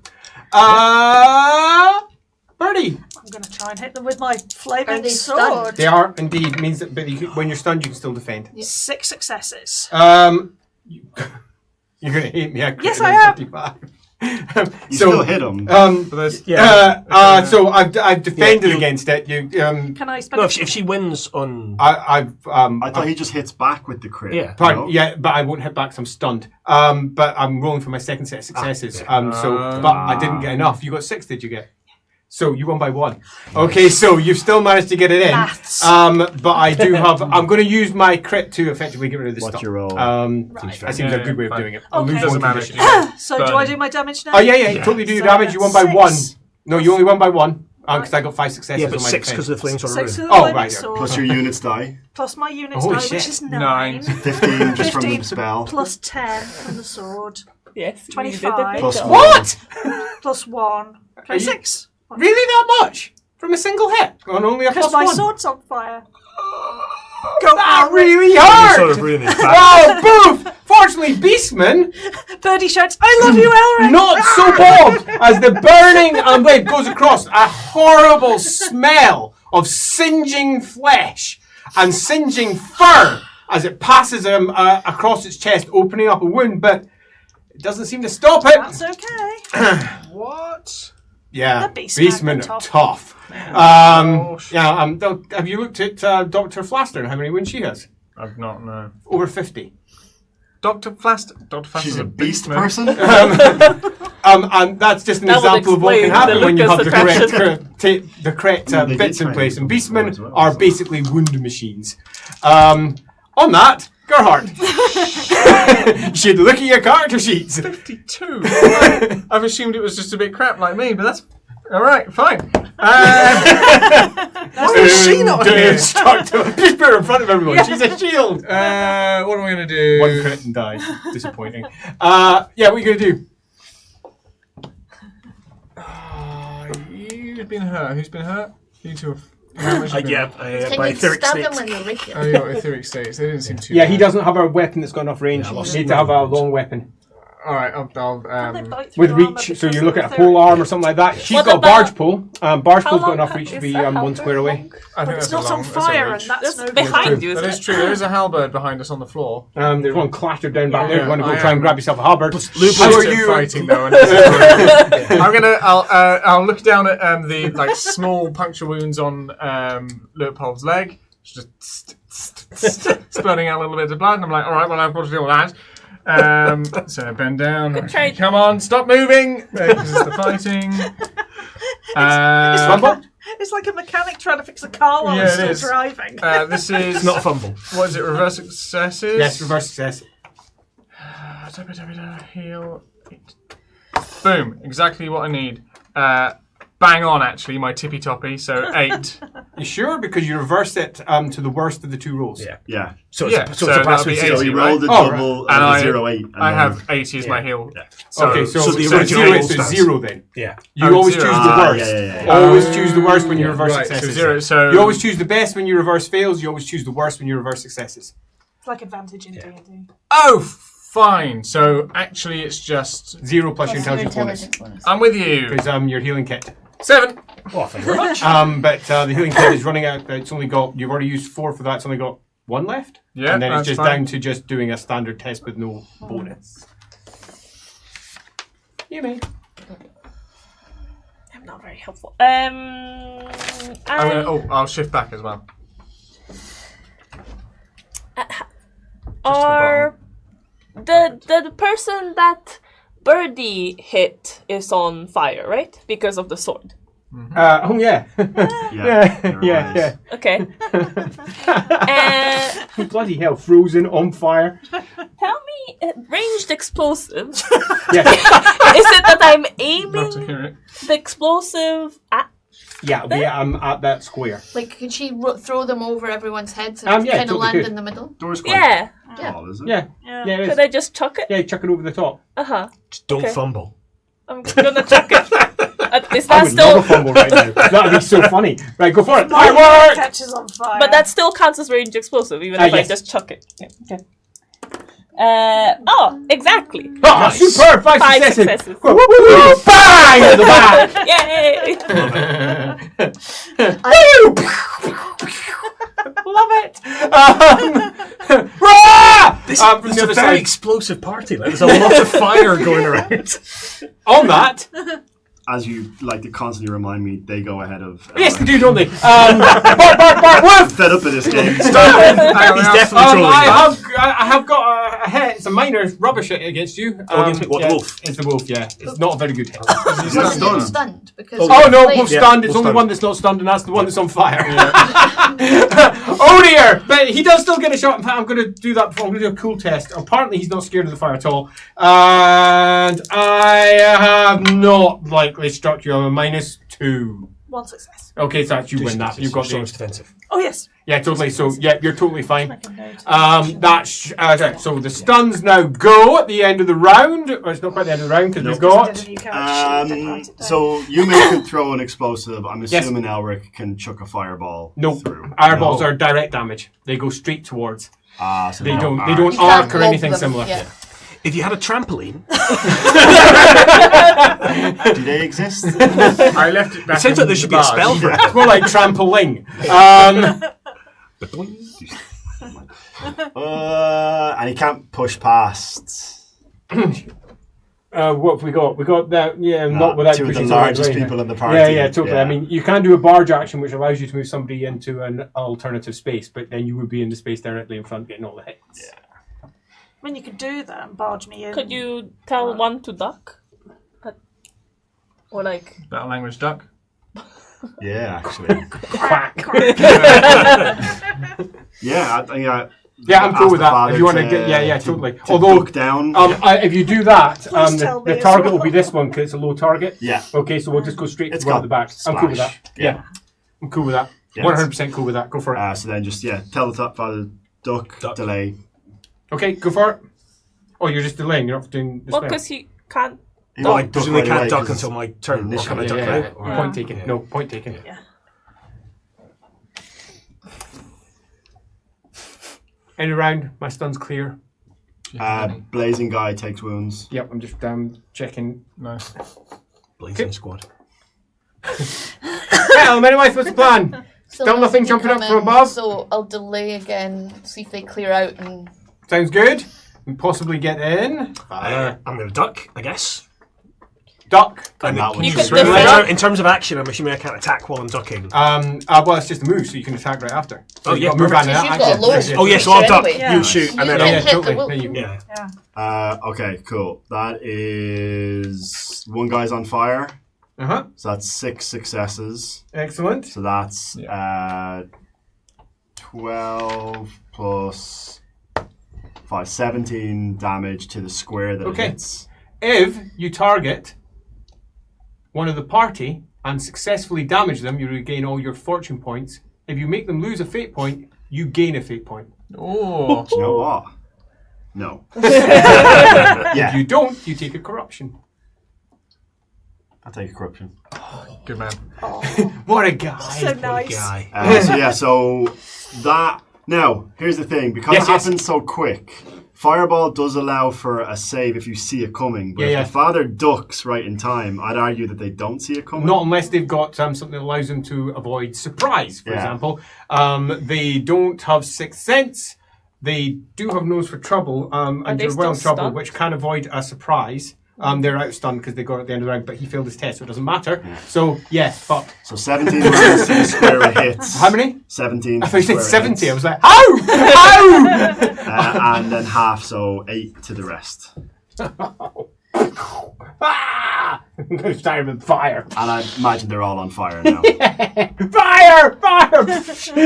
Birdie. I'm going to try and hit them with my Are flaming they sword. stunned? They are indeed. Means that but when you're stunned, you can still defend. 6 successes. You're going to hate me. Yes, I am. 55. You still hit him. But there's, So I've defended against it. You Can I spend No, a if she wins on. I thought he just hits back with the crit. Yeah. Pardon, No? yeah, but I won't hit back 'cause I'm stunned. But I'm rolling for my second set of successes. But I didn't get enough. You got 6, did you get? So you won by 1. Okay, so you've still managed to get it in. Maths. But I do have. I'm going to use my crit to effectively get rid of the What's stuff. your roll? That seems a good way of doing it. I'll Okay. lose doesn't one matter. condition. So do I do my damage now? Oh yeah, totally do your So damage. You won by 6. 1. No, you only won by 1 because I got 5 successes. Yeah, but on my 6 defense. because of the flames on 6 the of room. the Oh, flaming right, sword. Plus your units die. Plus my units Holy die, shit. which is 9. 9. 15 just from 15 the spell. Plus 10 from the sword. Yes. 25. Plus What? Plus 1. 26. Really that much from a single hit on only a Because plus my 1? sword's on fire. That really Sort hurt. of breathing back. Oh, boof! Fortunately, Beastman Birdie shouts, I love you, Elric! not so bold as the burning blade goes across a horrible smell of singeing flesh and singeing fur as it passes across its chest, opening up a wound, but it doesn't seem to stop it. That's okay. What? Yeah, The Beastmen Beastmen are are tough. Have you looked at Dr. Flaster and how many wounds she has? I've not, no. Over 50. Dr. Flaster's She's a beast man. person. And that's just an That would example of what can explain happen the when you have Lucas the correct They did bits in try place. and And do that as Beastmen well, are so. basically wound machines. On that, Gerhard. You should look at your character sheets. 52. I've assumed it was just a bit crap like me, but that's alright, fine. Why is she not here? Stuck to just put her in front of everyone. She's a shield. What am I going to do? 1 crit and die. Disappointing. Yeah, what are you going to do? You've been hurt. Who's been hurt? You two have. How much have been hurt? Can by you etheric stab him snakes. when you're wicked? Oh, you got etheric states. They didn't seem too Yeah, bad. he doesn't have a weapon that's got enough range. Yeah, I You lost need to have a range. long weapon. Alright, I'll They bite through With your armour reach, because so you of look the at a etheric. pole arm or something like that. She's What got a about- barge pole. Barge How pole's got long enough reach to is be that 1 square away. I think But that's it's not a long, on fire, that's and a that's That's no behind you, That isn't is it? true. There is a halberd behind us on the floor. There's one clattered down back there. If you want to go I try and am- grab yourself a halberd. How How are are you? fighting though? And I'll look down at the like small puncture wounds on Leopold's leg. It's just spurting out a little bit of blood, and I'm like, all right, well, I've got to deal with that. So I bend down. Good try. Come on, stop moving because it's the fighting. It's like a mechanic trying to fix a car while Yeah, it's it still is. driving. This is It's not a fumble. What is it? Reverse successes. Yes, reverse success. Heal. Boom! Exactly what I need. Bang on, actually, my tippy toppy. So 8. You sure? Because you reversed it to the worst of the 2 rolls. Yeah. Yeah. So Yeah, it's so a pass that'll be with 80, So he zero. rolled a Oh, double And and a 0-8. And I then- have 80 as my heal. So, Okay, so the so original 0 roll is stands. 0 then. Yeah. You Oh, always 0. choose the Ah, worst. yeah. Always choose the worst when you reverse right, successes. so 0. So You always choose the best when you reverse fails. You always choose the worst when you reverse successes. It's like advantage in D&D. Oh, fine. So actually, it's just 0 plus your Plus your intelligence bonus. intelligence bonus. I'm with you. Because your healing kit. 7. Oh, thank you very much. But the healing kit is running out. It's only got. You've already used 4 for that. It's only got 1 left. Yeah, and then it's that's just fine. down to just doing a standard test with no bonus. You may. not very helpful. I'll shift back as well. Are the person that Birdie hit is on fire, right? Because of the sword. Oh yeah. Yeah. Okay. Bloody hell, frozen, on fire. Tell me, ranged explosive. Yeah. Is it that I'm Love to aiming hear it. the explosive at? Yeah, at that square. Like, could she throw them over everyone's heads and Yeah, kind of totally land could. in the middle? Door's quite Yeah. tall, is it? Yeah. Yeah. Yeah, it is. Could I just chuck it? Yeah, chuck it over the top. Just don't Okay. fumble. I'm gonna chuck it. Is I that would still? love a fumble right now. That'd be so funny. Right, go for it. My Firework! catches on fire. But that still counts as ranged explosive, even if I Yes. just chuck it. Yeah, okay. Exactly. Oh, superb! Five Five successes. successes. Woo, woo, woo, bang at the back. Yay! Love it. Rah! This From is the a other very side. explosive party. Like, there's a lot of fire going around. On that, As you like to constantly remind me, they go ahead of. yes, they do, don't they? Bark, woof! Fed up with this game. He's definitely trolling. I have got a hit. It's a minor rubbish hit against you. Against me? What, the yeah, wolf? It's the wolf, yeah. It's not a very good hit. He's not stunned. Stunned because. Oh no, Like- wolf Yeah, stunned. It's wolf only stunned. one that's not stunned, and that's the one that's on fire. Oh dear! But he does still get a shot. In fact, I'm going to do that before. I'm going to do a cool test. Apparently, he's not scared of the fire at all. And I have not likely struck you. I'm a -2. One success. Okay, so that's you win that. You've got so the much defensive. Oh yes. yeah, totally. So yeah, you're totally fine. Make a note. That's right, so the stuns now go at the end of the round. Or it's not quite the end of the round because we've I got. did a new character sheet, didn't write it down. So you can throw an explosive. I'm Yes. assuming Elric can chuck a fireball Nope. through. Fireballs No. are direct damage. They go straight towards. So They no. don't. They Alright. don't You can't arc or lob anything them, similar. Yeah. If you had a trampoline, Do they exist? I left it back. it seems like there should be a spell for it. It's more like trampoline. And he can't push past. What have we got? We got that. Yeah, Nah, not without two of the pushing largest someone, people in the party. Yeah, totally. Yeah. I mean, you can do a barge action, which allows you to move somebody into an alternative space, but then you would be in the space directly in front, getting all the hits. Yeah. I mean, you could do that and barge me in. Could you tell one to duck? Or like. Battle language duck. Yeah, actually. Quack. Yeah, Yeah, I'm cool ask with the that. father If you want to get, yeah, to- totally. to Although, duck down. if you do that, Please tell me the as target well. will be this one because it's a low target. Yeah. Okay, so we'll just go straight It's to one at got the back. I'm cool with that. splash. Yeah, I'm cool with that. Yeah, 100% cool with that. Go for it. So then just, tell the father, duck, delay. Okay, go for it. Oh, you're just delaying. You're not doing the Well, spell. because he can't. He well, I won't duck presumably right can't away duck 'cause until my turn. Or initially, can I duck Yeah. now? Or- Point taken. Yeah. No, point taken. Yeah. End of round. My stun's clear. Blazing guy takes wounds. Yep, I'm just checking. Nice. Blazing squad. Well, anyway, what's the plan? Still nothing they jumping come up from in, above? So I'll delay again, see if they clear out and. Sounds good. And possibly get in. I'm going to duck, I guess. Duck. And that one You should could really- defend- In terms of action, I'm assuming I can't attack while I'm ducking. Well, it's just a move, so you can attack right after. So Oh, you've yeah, got to move perfect. on to that You've got a action. low Yeah, Oh, yeah, yeah, so I'll duck. Anyway. You shoot, and then yeah, I'll. yeah, hit the totally. wolf. Then you- Yeah. Okay, cool. That is one guy's on fire. Uh-huh. So that's 6 successes. Excellent. So that's 12 plus 5, 17 damage to the square that Okay. it hits. If you target one of the party and successfully damage them, you regain all your fortune points. If you make them lose a fate point, you gain a fate point. Oh. Do you know what? No. If Yeah, you don't, you take a corruption. I'll take a corruption. Good man. What a guy. So nice. Guy. So that... Now, here's the thing. Because Yes, it yes. happens so quick, Fireball does allow for a save if you see it coming. But Yeah, if the father ducks right in time, I'd argue that they don't see it coming. Not unless they've got something that allows them to avoid surprise, for Yeah. example. They don't have sixth sense. They do have nose for trouble, and they you're well in still trouble, stunned? which can avoid a surprise. They're out stunned because they got at the end of the round, but he failed his test, so it doesn't matter. So, yeah, fuck. So 17 minus square hits. How many? 17. I thought you said square 70. hits. I was like, how? And then half, so 8 to the rest. Ah! I'm going to start with fire. And I imagine they're all on fire now. Fire! Fire!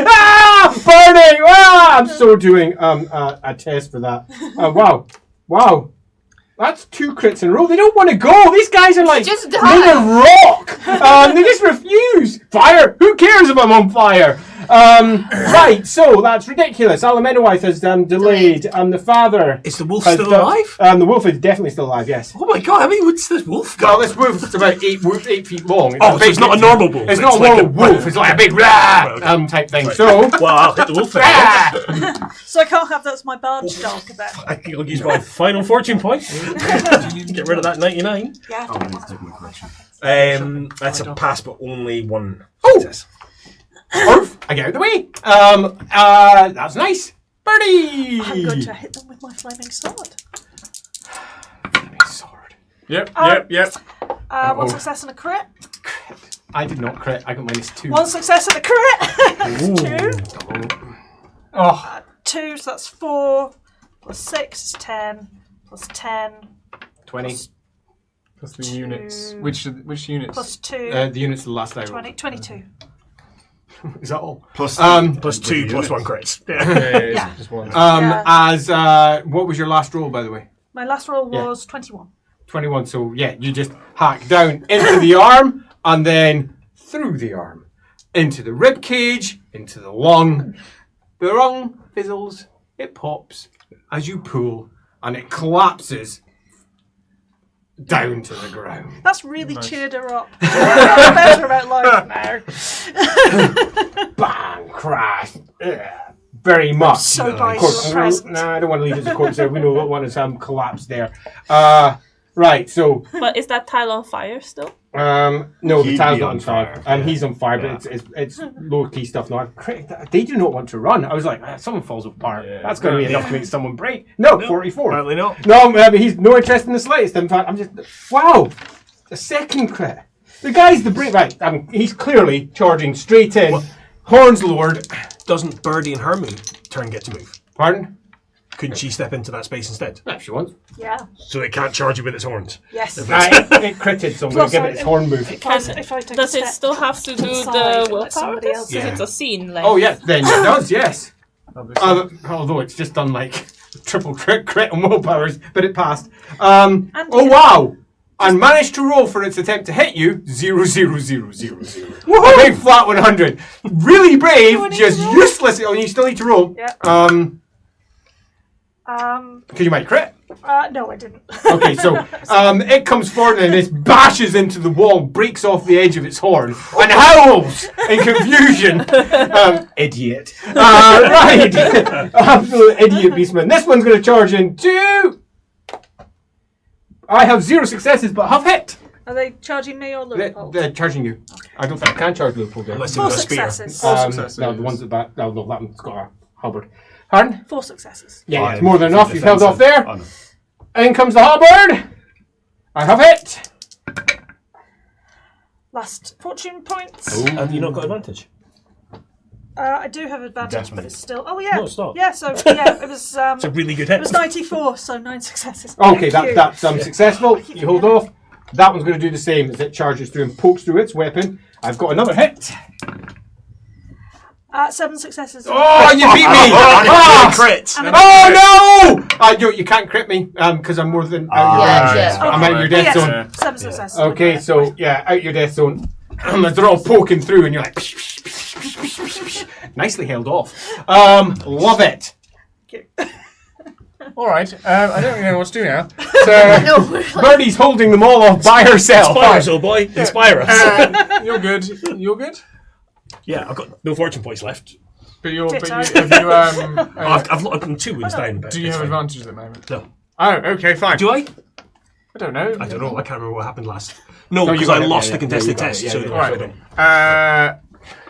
Ah! Burning! Ah! I'm so doing a test for that. Wow. Wow. That's 2 crits in a row. They don't want to go. These guys are like Just made die. of rock. They just refuse. Fire! Who cares if I'm on fire? Right, so that's ridiculous. Alamenawaith has delayed. The father. Is the wolf has still done- alive? The wolf is definitely still alive, yes. Oh my god, how many woods does this wolf Well, got? this wolf's about 8 feet long. Oh, so it's not a normal wolf. It's not a like normal wolf. It's like a big type thing. Right. So, Well, I'll hit the wolf then. So I can't have that's my barge dog then. I think I'll use my final fortune point. Get rid of that 99. Yeah. Oh, I need to take my correction. That's a pass, but only one Oh! success. Orf, I get out of the way. That's nice. Birdie. I'm going to hit them with my flaming sword. Sword. Yep. One success and a crit. I did not crit. I got -2. One success and a crit. 2. Oh, 2, so that's 4. Plus 6 is 10. Plus 10. 20. Plus the units. Which units? Plus 2. The unit's the last I rolled. 20, 22. Is that all? Plus, Plus 2, plus 1 crits. Yeah. Just one. Yeah. What was your last roll, by the way? My last roll was 21. 21. So yeah, you just hack down into the arm and then through the arm into the rib cage, into the lung. The lung fizzles. It pops as you pull, and it collapses down to the ground. That's really cheered her up. Better about life now. Bang! Crash! Ugh. Very much. So buy Of you course, a present. I don't want to leave it as a corpse there. We know what one is collapsed there. Right, so But is that tile on fire still? no, the He'd tile's be not on on fire. fire, And he's on fire, but it's low key stuff now. They do not want to run. I was like, someone falls apart. That's going to be enough to make someone break. No, 44. Apparently not. No, he's no interest in the slightest. In fact, I'm just wow, a second crit. The guy's the break. Right, he's clearly charging straight in. Horns lowered. Doesn't Birdie and her turn get to move? Pardon? Couldn't she step into that space instead? Yeah, if she wants. Yeah. So it can't charge you with its horns. Yes. It critted, so I'm going to give it its horn move. If I take Does a it step still have to do inside the and let willpower somebody test? else Because Yeah. it's a scene. Like, Oh, yeah, then it does, yes. Obviously. Although it's just done like triple crit on willpowers, but it passed. Oh, you- wow! And managed to roll for its attempt to hit you 0, 0, 0, 0, 0. A big flat 100. Really brave, Do I need just to roll? useless. Oh, you still need to roll. Yeah. Because you might crit. No, I didn't. Okay, so it comes forward and it bashes into the wall, breaks off the edge of its horn, and howls in confusion. Idiot. Right. Absolute idiot beastman. This one's going to charge in 2. I have 0 successes, but have hit. Are they charging me or Leopold? They're charging you. I don't think I can charge Leopold there. Unless Four you've got a spear. successes. No, the ones at the back. No, that one's got a halberd. Pardon? 4 successes. Yeah, it's more than enough. You've held off defensive. there. Oh, no. In comes the halberd. I have hit. Last fortune points. Have you not got advantage? I do have advantage, Definitely. but it's still. Oh yeah. No, stop. Yeah. So yeah, it was. It's a really good hit. It was 94, so 9 successes. Okay, Thank you. that's successful. You hold off. That one's going to do the same as it charges through and pokes through its weapon. I've got another hit. 7 successes. Oh, you beat me! Ah, crit. Oh no! You can't crit me because I'm more than out your Yeah, range. yeah. I'm out your death Yes, zone. 7 successes. Okay, so yeah, out your death zone. They're all poking through, and you're like, nicely held off. Love it. All right. I don't really know what to do now. So, No, we're like, Birdie's holding them all off by herself. Inspire us, old boy. Inspire us. you're good. You're good. Yeah, I've got no fortune points left. But you're. But Ditto. you, have you I've gotten 2 wins down. But do you it's have fine. advantage at the moment? No. Oh, okay, fine. Do I? I don't know. I don't know. I can't remember what happened last. No, you because got I it. lost Yeah, the contested you got it. test. Yeah, So yeah, so yeah. I All don't-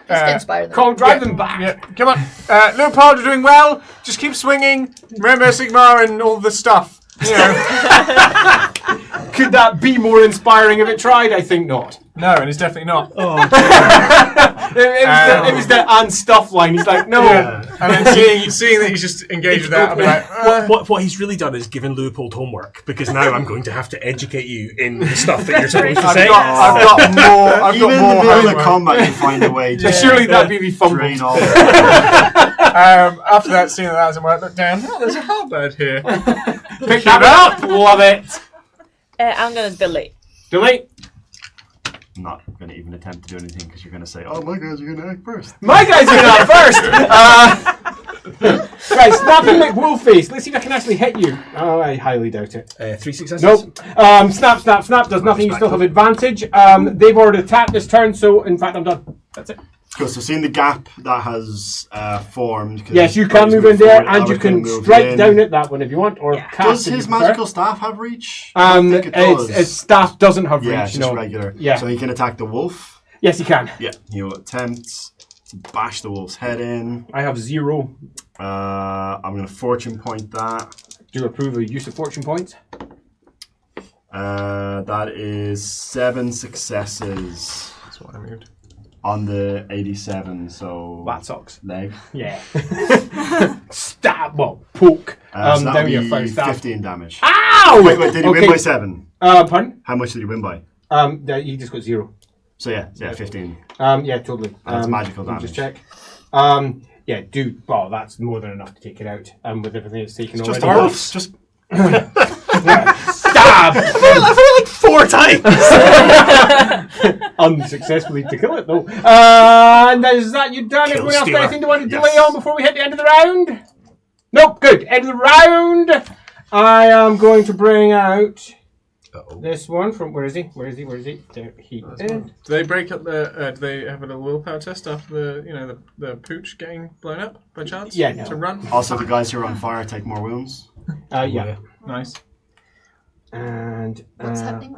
let's get inspired them. Come, drive them back. Yeah, come on. Leopold, you're doing well. Just keep swinging. Remember Sigmar and all the stuff. Could that be more inspiring if it tried? I think not. No, and it's definitely not. It was the and stuff line. He's like, no. Yeah. And then seeing that he's just engaged with that, I'll be like, What he's really done is given Leopold homework, because now I'm going to have to educate you in the stuff that you're supposed to say. I've got more. I've Even got in the more. middle of the homework. combat, you find a way to Surely that'd be fumbled. drain all after that, seeing that hasn't worked, look down. Oh, there's a halberd here. Pick that up. Love it. I'm gonna delete. Delete. I'm not going to even attempt to do anything because you're going to say, oh, my guys are going to act first. My guy's going out first. Right, snapping McWolfface. Let's see if I can actually hit you. Oh, I highly doubt it. 3 successes. Nope. Snap does nothing. You still have advantage. They've already attacked this turn, so in fact I'm done. That's it. Cool, so seeing the gap that has formed. Yes, you can move in there, and you can strike down at that one if you want, or cast. Does if his you prefer. magical staff have reach? I don't think it does. Its staff doesn't have Yeah, reach. it's just No. regular. Yeah. So he can attack the wolf. Yes, you can. Yeah. He'll attempt to bash the wolf's head in. I have 0. I'm going to fortune point that. Do you approve of use of fortune points? That is 7 successes That's what I moved. on the 87, so... That sucks. Leg. Yeah. Stab. Well, poke. So that'll down your be first stab. 15 damage. Ow! Wait, did he win by 7? Pardon? How much did he win by? You just got 0. So yeah, 15. Yeah, totally. That's magical let me Just damage. check. Yeah, dude. Well, that's more than enough to take it out. With everything it's taken Just already. the wolves. Just Stab! I feel like 4 times. Unsuccessfully to kill it though. And is that you done? Kill Everyone else stealer. got anything they want to Yes. delay on before we hit the end of the round? Nope, good. End of the round. I am going to bring out this one from where is he? There he is. Do they break up the? Do they have a little willpower test after the pooch getting blown up by chance? Yeah, no. To run. also the guys who are on fire take more wounds. Yeah. Nice. And What's happening?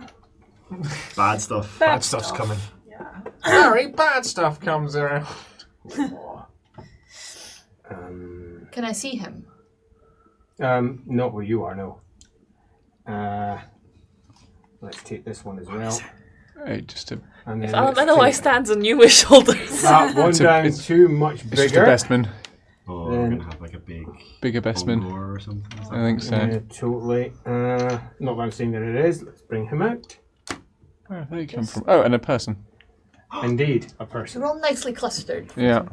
Bad stuff. Bad stuff's coming. Very bad stuff comes around. Can I see him? Not where you are, no. Let's take this one as well. Hey, just to And then Elemental let's Eye take stands on you with shoulders. that one down it's- too much it's just a bigger. bestman, Oh, we're going to have like a bigger bestman. Ogre or something. I think so. Yeah, totally. Not that I'm saying that it is. Let's bring him out. Where have they come from? Oh, and a person. Indeed, a person. They're all nicely clustered. Yeah.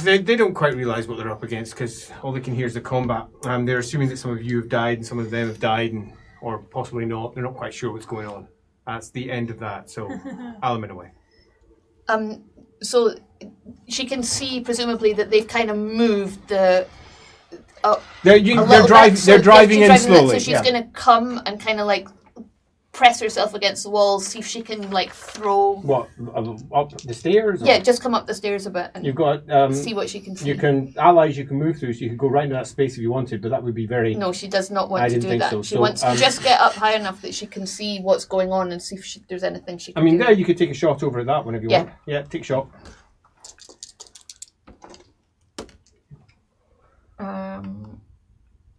They don't quite realise what they're up against because all they can hear is the combat. They're assuming that some of you have died and some of them have died, or possibly not. They're not quite sure what's going on. That's the end of that. So, Alamin away. So she can see, presumably, that they've kind of moved the. They're driving in that, slowly. so she's going to come and kind of like press herself against the wall, see if she can like throw. What, up the stairs? Or? Yeah, just come up the stairs a bit and You've got see what she can see. you can allies you can move through, so you could go right into that space if you wanted, but that would be very. No, she does not I want to didn't do think that. so. She So, wants to just get up high enough that she can see what's going on and see if there's anything she I can mean, do. there you could take a shot over at that one if you Yeah. want. Yeah, take a shot.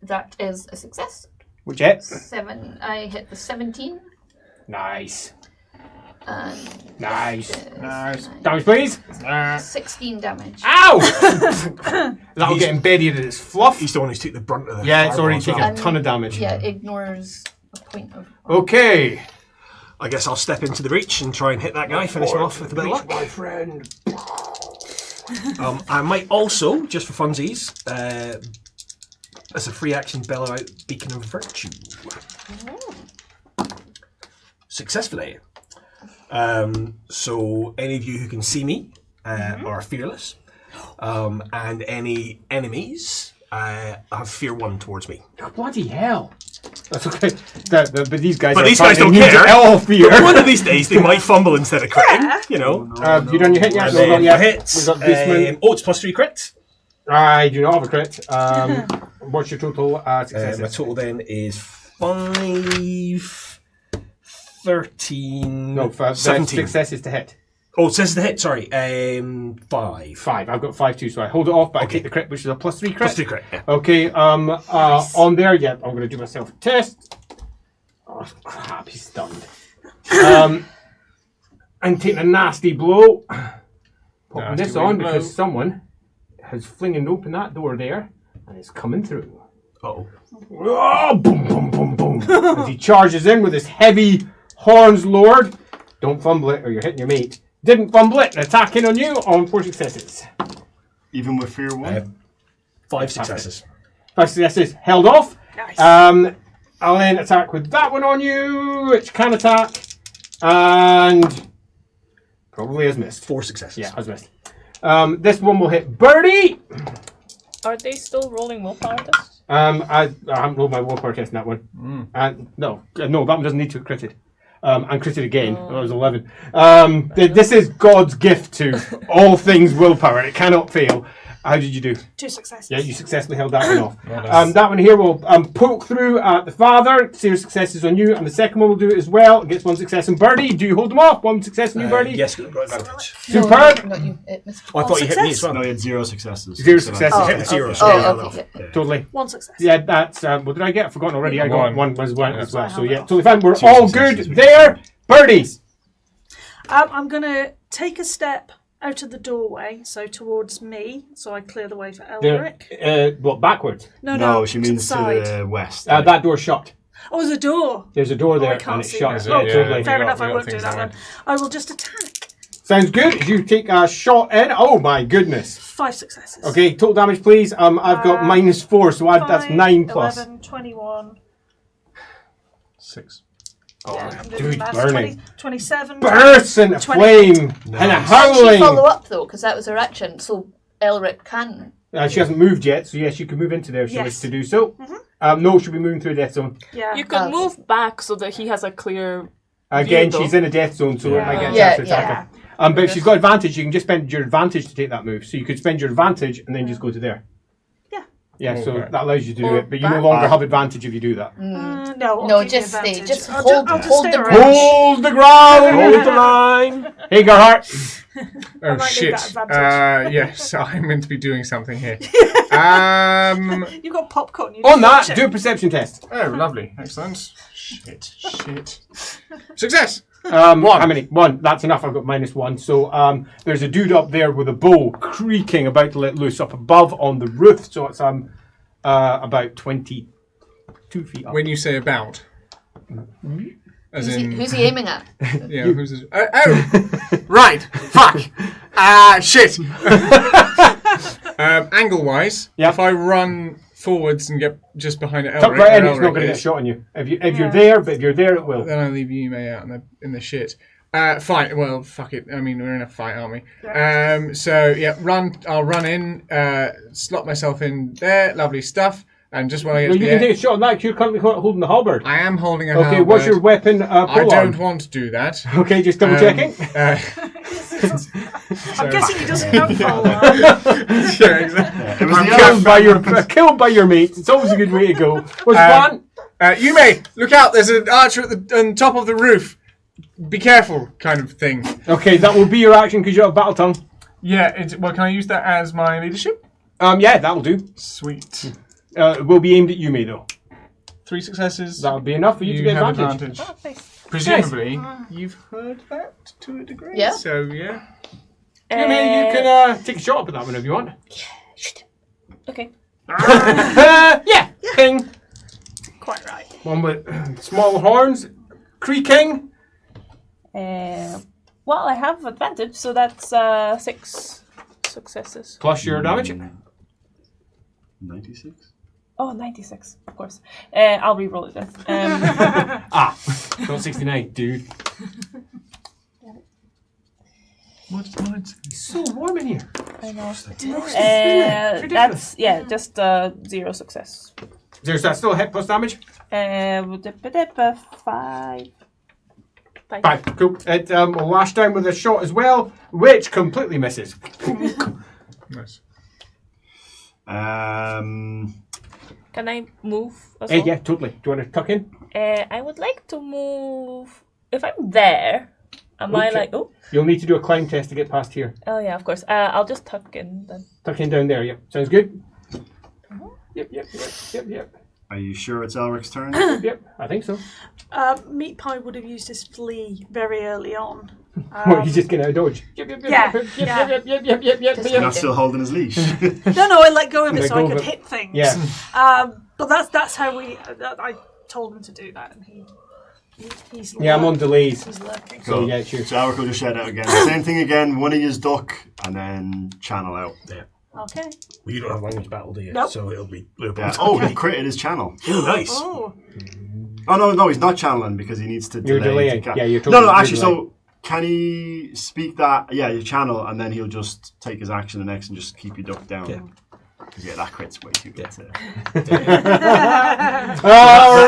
That is a success. Which hit? 7. I hit the 17. Nice. And Nice. Nice. Damage, please. 16 damage. Ow! That'll get embedded in its fluff. He's the one who's took the brunt of the Yeah, it's fireball already as taken well. a ton of damage. Yeah, ignores a point of. Okay. I guess I'll step into the breach and try and hit that guy, finish him off with a bit of luck. My friend. I might also, just for funsies, as a free action, bellow out Beacon of Virtue. Successfully. So any of you who can see me are fearless, and any enemies have fear 1 towards me. Oh, bloody hell. That's okay. But these guys. But are these guys don't fighting care. All fear. One of these days they might fumble instead of critting, you know. You done your hit yet? And No, then not yet. hit. We've got Beastman. It's +3 crit. I do not have a crit. What's your total successes? My total then is 5, 13, No, 17. successes to hit. Oh, it says the hit. Sorry, 5. 5. I've got 5 too, so I hold it off, but I take the crit, which is a +3 crit. Plus 2 crit. Yeah. Okay, on there, yeah, I'm going to do myself a test. Oh, crap, he's stunned. I'm taking a nasty blow. Popping Nasty this on blow. because someone has flinging open that door there and is coming through. Oh. Oh, boom, boom, boom, boom. As he charges in with his heavy horns lowered. Don't fumble it or you're hitting your mate. Didn't fumble it. Attacking on you on 4 successes. Even with fear 1? 5 successes. 5 successes. Held off. Nice. I'll then attack with that one on you, which can attack. And probably has missed. 4 successes. Yeah, has missed. This one will hit Birdie. Are they still rolling willpower tests? I haven't rolled my willpower test in that one. No, that one doesn't need to be critted. And critted again. That was 11. This is God's gift to all things willpower. It cannot fail. How did you do? 2 successes. Yeah, you successfully held that one off. Well That one here will poke through at the father. 0 successes on you, and the second one will do it as well. It gets 1 success on Birdie. Do you hold them off? 1 success on you, Birdie? Yes, got advantage. Superb. No, not you. It missed. Oh, I thought you hit me as well. No, you had 0 successes. 0 successes. Hit the 0. okay. Totally. 1 success. Yeah, that's what did I get? I've forgotten already. I got 1 as well. Yeah. So yeah, totally fine. We're 2 all successes. good there. Birdie. I'm going to take a step out of the doorway, so towards me, so I clear the way for Elric. What, backwards? No, she to the means to side. the west. That door's shut. Oh, there's a door. There's a door I there, can't and it's see shut. that. Yeah, Oh, totally. fair we enough, got I won't do things that that then. I will just attack. Sounds good. You take a shot in. Oh my goodness. 5 successes. Okay, total damage, please. I've got -4, so that's 9 plus. 11, 21. 6. Oh, Yeah, I'm doing dude, maths. burning. 27. Bursts into 20. flame and a Can she howling. follow up though? Because that was her action. So Elric can. She hasn't moved yet, so yes, you can move into there if she Yes. wishes to do so. No, she'll be moving through a death zone. Yeah. You can Okay. move back so that he has a clear. Again, View, she's though. in a death zone, so it might get a Yeah, chance to attack her. But if she's got advantage, you can just spend your advantage to take that move. So you could spend your advantage and then just go to there. Yeah. Yeah, so Okay. that allows you to do Or it, but you no back. longer have advantage if you do that. No, I'll No, keep the just stay. advantage. Just I'll hold- I'll just hold stay the around. Hold the ground! Hold the line. Hey, Gerhard. Oh might need shit. that advantage. Yes, I'm meant to be doing something here. You've got popcorn. You On just that, watch it. do a perception test. Oh, lovely. Excellent. Shit. Success! How many? 1. That's enough. I've got -1. So there's a dude up there with a bow creaking, about to let loose up above on the roof. So it's about 22 feet up. When you say about. As in. Who's he aiming at? Yeah, who's this? Right. Fuck. Shit. Angle-wise, Yeah. if I run forwards and get just behind Elric, Tuck right where in, it's not Elric going to get is, shot on you. If you're there, but if you're there, it will. then I leave you May out in the shit. Fine. Well, fuck it. I mean, we're in a fight, aren't we? So yeah, I'll run in, slot myself in there. Lovely stuff. And just when I get No, to you the can end, take a shot on that. You're currently holding the halberd. I am holding a Okay, what's your halberd. weapon? I Pole don't arm? want to do that. Okay, just double checking. I'm guessing he doesn't have full arm. Yeah, exactly. It was I'm the killed by your mates. It's always a good way to go. What's the Um, plan? You may look out. There's an archer on top of the roof. Be careful, kind of thing. Okay, that will be your action because you have battle tongue. Yeah. Well, can I use that as my leadership? Yeah, that'll do. Sweet. It will be aimed at Yumi though. 3 successes. That'll be enough for you to get have advantage. Presumably, you've heard that to a degree. Yeah. So yeah. Yumi, you can take a shot up at that one if you want. Okay. Yeah, ping. Quite right. One with small horns, creaking. Well, I have advantage, so that's 6 successes. Plus your damage. 96? Oh, 96, of course. I'll re-roll it then. Not 69, dude. What's mine? It's so warm in here. I know. Ridiculous. That's, just 0 success. There's that still a hit plus damage? 5. 5. Cool. It will lash down with a shot as well, which completely misses. Nice. Can I move as well? Yeah, totally. Do you want to tuck in? I would like to move. If I'm there, Am I like? Oh, You'll need to do a climb test to get past here. oh yeah, of course. I'll just tuck in then. Tuck in down there. Yep. Sounds good. Yep. Are you sure it's Elric's turn? Yep. I think so. Meat Pie would have used his flea very early on. What, he's just gonna dodge. Yep. You're not still holding his leash. No, I let go of it Let so go I of could it. hit things. Yeah. But that's how I told him to do that, and he's Yeah, I'm on delays. He's lurking. So yeah, sure. So Elric will just shout out again. Same thing again. One of you's duck, and then channel out. Yeah. Okay. Well, you don't have language battle, do you? Nope. So it'll be. Yeah. Oh, he critted his channel. Oh, nice. Oh. Oh no, he's not channeling because he needs to You're delay. delaying. to Yeah, you're No, totally actually, delaying. so can he speak that? Yeah, you channel, and then he'll just take his action the next and just keep your duck down. Yeah. Because that crit's way too good. That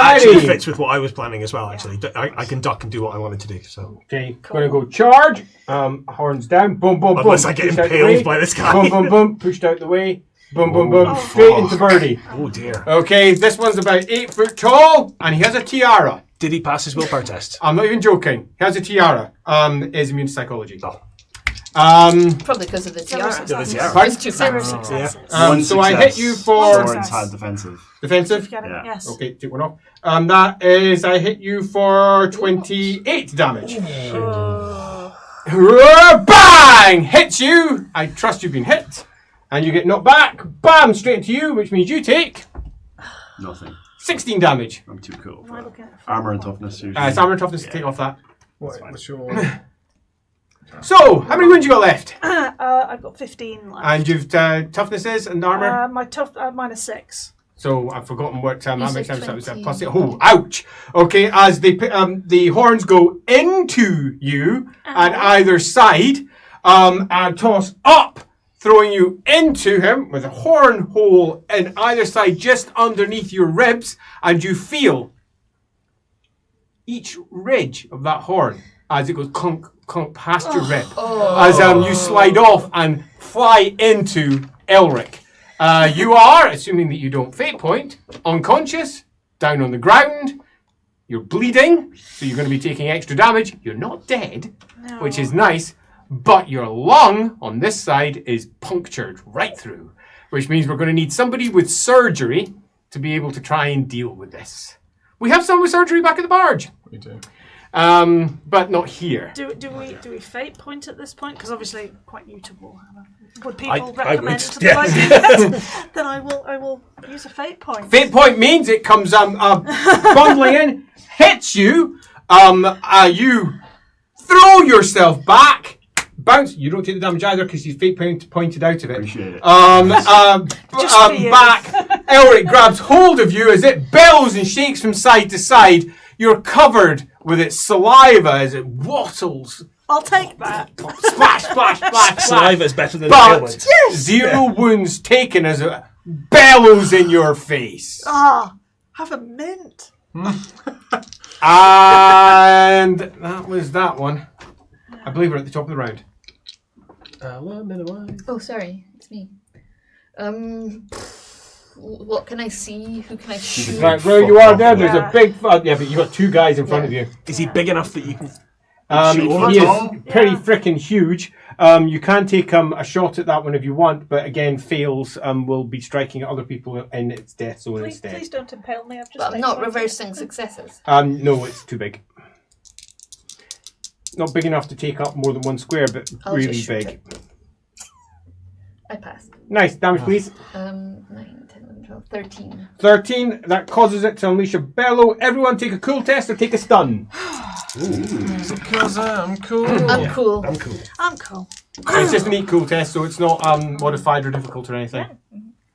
actually Alrighty. fits with what I was planning as well, actually. I can duck and do what I wanted to do, so. Okay, gonna go charge. Horns down. Boom, boom, boom. Unless I get Pushed out the impaled way. by this guy. Boom, boom, boom. Pushed out the way. Boom, boom, boom. Oh, Straight fuck. into Birdie. Oh, dear. Okay, this one's about 8 foot tall, and he has a tiara. Did he pass his willpower test? I'm not even joking. He has a tiara. Is immune to psychology. Oh. Probably because of the Zero tiara. Yeah, the tiara. Pardon? It's too Zero fancy. successes. One So I success. hit you for Lawrence had defensive. defensive. Get it? Yeah. Yes. Okay, take one off. That is, I hit you for 28 damage. Bang! Hits you. I trust you've been hit. And you get knocked back. Bam! Straight into you, which means you take Nothing. 16 damage. I'm too cool. Am I looking at Armor and toughness. Usually. It's armor and toughness to take off that. What's your... So, how many wounds you got left? I've got 15 left. And you've toughness is and armor? My -6. So I've forgotten what that makes said sense. That was 20. plus it. Oh, ouch! Okay, as the horns go into you at either side, and toss up, throwing you into him with a horn hole in either side, just underneath your ribs, and you feel each ridge of that horn as it goes clunk, clunk past your rib, as you slide off and fly into Elric. You are, assuming that you don't fate point, unconscious, down on the ground. You're bleeding, so you're going to be taking extra damage. You're not dead, which is nice, but your lung on this side is punctured right through, which means we're going to need somebody with surgery to be able to try and deal with this. We have someone with surgery back at the barge, We do. but not here. Do we fate point at this point? Because obviously quite new to Warhammer. Would I people would, recommend to yeah. I do that? Then I will use a fate point. Fate point means it comes bundling in, hits you, you throw yourself back, bounce. You don't take the damage either because you fate pointed out of it. Appreciate it. Just for you. Back. Elric grabs hold of you as it bellows and shakes from side to side. You're covered with its saliva as it wattles. I'll take that. Splash, splash, splash, Saliva is better than But ailment. zero wounds taken as it bellows in your face. Have a mint. And that was that one. I believe we're at the top of the round. Oh, sorry, it's me. What can I see? Who can I shoot? Right, where you are there, there's Yeah. a big... yeah, but you got two guys in front of you. Is he big enough that you can... Shoot over He is Tom? pretty Yeah. freaking huge. You can take a shot at that one if you want, but again, fails will be striking at other people in its death zone Please instead. don't impale me. I've just. But I'm fate not pointed. reversing successes. No, it's too big. Not big enough to take up more than one square, but I'll really just shoot big. it. I passed. Nice, damage please. 9, 10, 11, 12, 13. 13, that causes it to unleash a bellow. Everyone take a cool test or take a stun. Because I'm cool. I'm cool. I'm cool. I'm cool. It's just a neat cool test, so it's not modified or difficult or anything.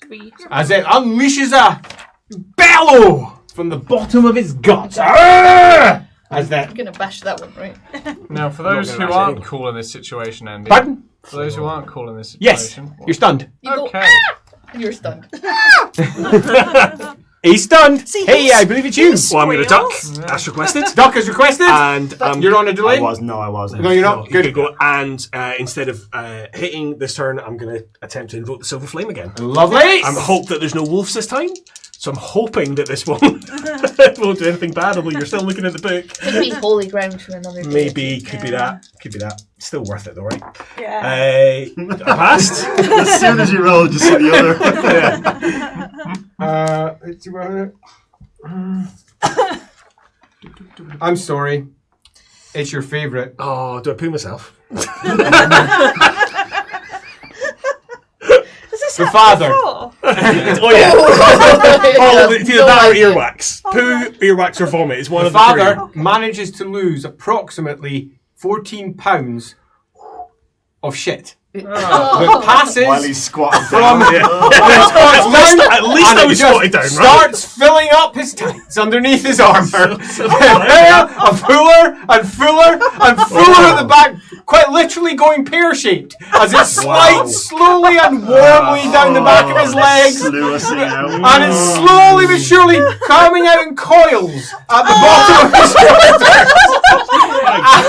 3. As it unleashes a bellow from the bottom of its guts. Arrgh! As that... I'm gonna bash that one, right? Now, for those Not who gonna aren't actually- cool in this situation, Andy. Pardon? For those who aren't cool in this Yes, situation. you're stunned. You go, Okay. and you're stunned. He's stunned. See, Hey, he's- I believe it's you. Well, I'm going to duck, Squeals. as requested. Duck is requested. And You're on a delay? I wasn't. No, you're not. No, Good. you go, and instead of hitting this turn, I'm going to attempt to invoke the Silver Flame again. Lovely. I hope that there's no wolves this time. So I'm hoping that this won't do anything bad, although you're still looking at the book. Could be holy ground for another day. Maybe, could be that. Still worth it though, right? Yeah. I passed. As soon as you roll, just see the other. Let's see what I'm sorry. It's your favourite. Oh, do I poo myself? The father. Oh yeah. It's either that or earwax. Poo, earwax, or vomit is one The of the father three. manages to lose approximately 14 pounds of shit. That passes While he's squatting from down. At least I was squatted down, right? starts filling up his tights underneath his armour. A fuller and fuller and fuller at the back, quite literally going pear-shaped as it slides slowly and warmly down the back of his legs. Sluicing out. And it's slowly but surely coming out in coils at the bottom of his shoulders.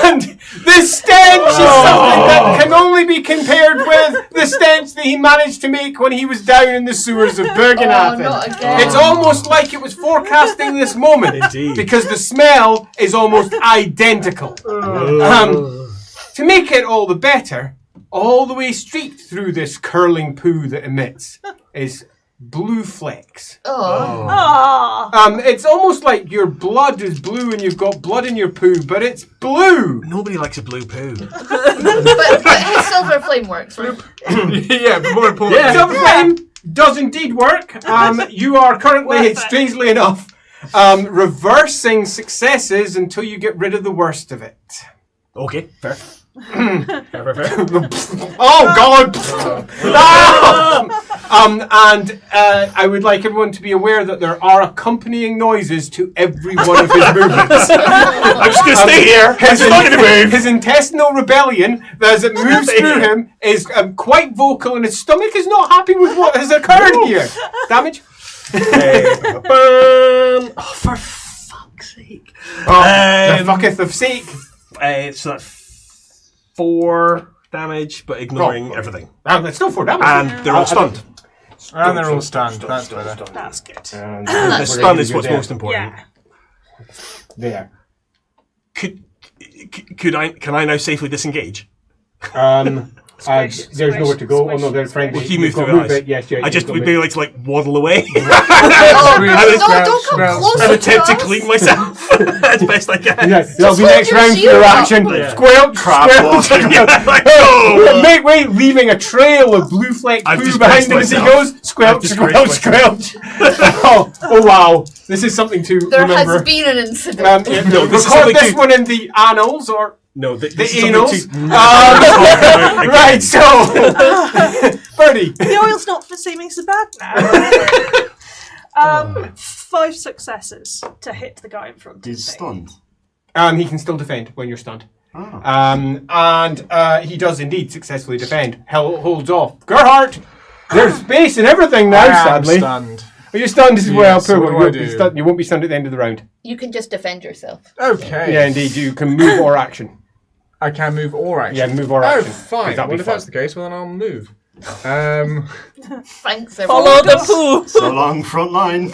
And the stench is something that can only be compared with the stench that he managed to make when he was down in the sewers of Bergenhafen. not again. It's almost like it was forecasting this moment. Indeed. Because the smell is almost identical. To make it all the better, all the way straight through this curling poo that emits is blue flecks. Oh. It's almost like your blood is blue and you've got blood in your poo, but it's blue. Nobody likes a blue poo. But his silver flame works, right? Yeah, but more importantly, Silver Flame does indeed work. You are currently, Worth it. strangely enough, reversing successes until you get rid of the worst of it. Okay, fair. Oh God! And I would like everyone to be aware that there are accompanying noises to every one of his movements. I'm just going to stay here. His intestinal rebellion, as it moves through him, is quite vocal, and his stomach is not happy with what has occurred here. Damage? Oh, for fuck's sake. The fucketh of sake. So that's 4 damage, but ignoring everything. That's still 4 damage. And they're all stunned. And they're all stunned. That's better. That's good. The stun is what's most important. Yeah. There. Can I now safely disengage? There's nowhere to go. Oh no, there's friendly. Well, he moved You've got through move eyes. it. Yes, yeah. I just you've would got be like to waddle away. Don't come close and to attempt to us. clean myself as best I can. Yeah, that'll be next hold your round for shield your up. action. Yeah. Squelch, Crab squelch. walking. Oh, Make way, leaving a trail of blue fleck I've poo disgraced behind him as he myself. goes. Squelch, I've disgraced squelch, squelch. Oh wow, this is something to There remember. has been an incident. Yeah, No, this is record something this to- one in the annals or no, the this is anals. something Right, so Birdie. The oil's not seeming so bad now. 5 successes to hit the guy in front of me. He's stunned. He can still defend when you're stunned. Oh. And he does indeed successfully defend. Holds off. Gerhardt, there's space and everything now, sadly. Stunned. Are you stunned as well, Yes, Pooh? what do I do? You won't be stunned at the end of the round. You can just defend yourself. Okay. Yeah, indeed. You can move or action. I can move or action. Yeah, move or Oh, action. fine. That'd be Well, if fun. that's the case, well, then I'll move. Thanks, everyone. Follow the poo. So long, front line.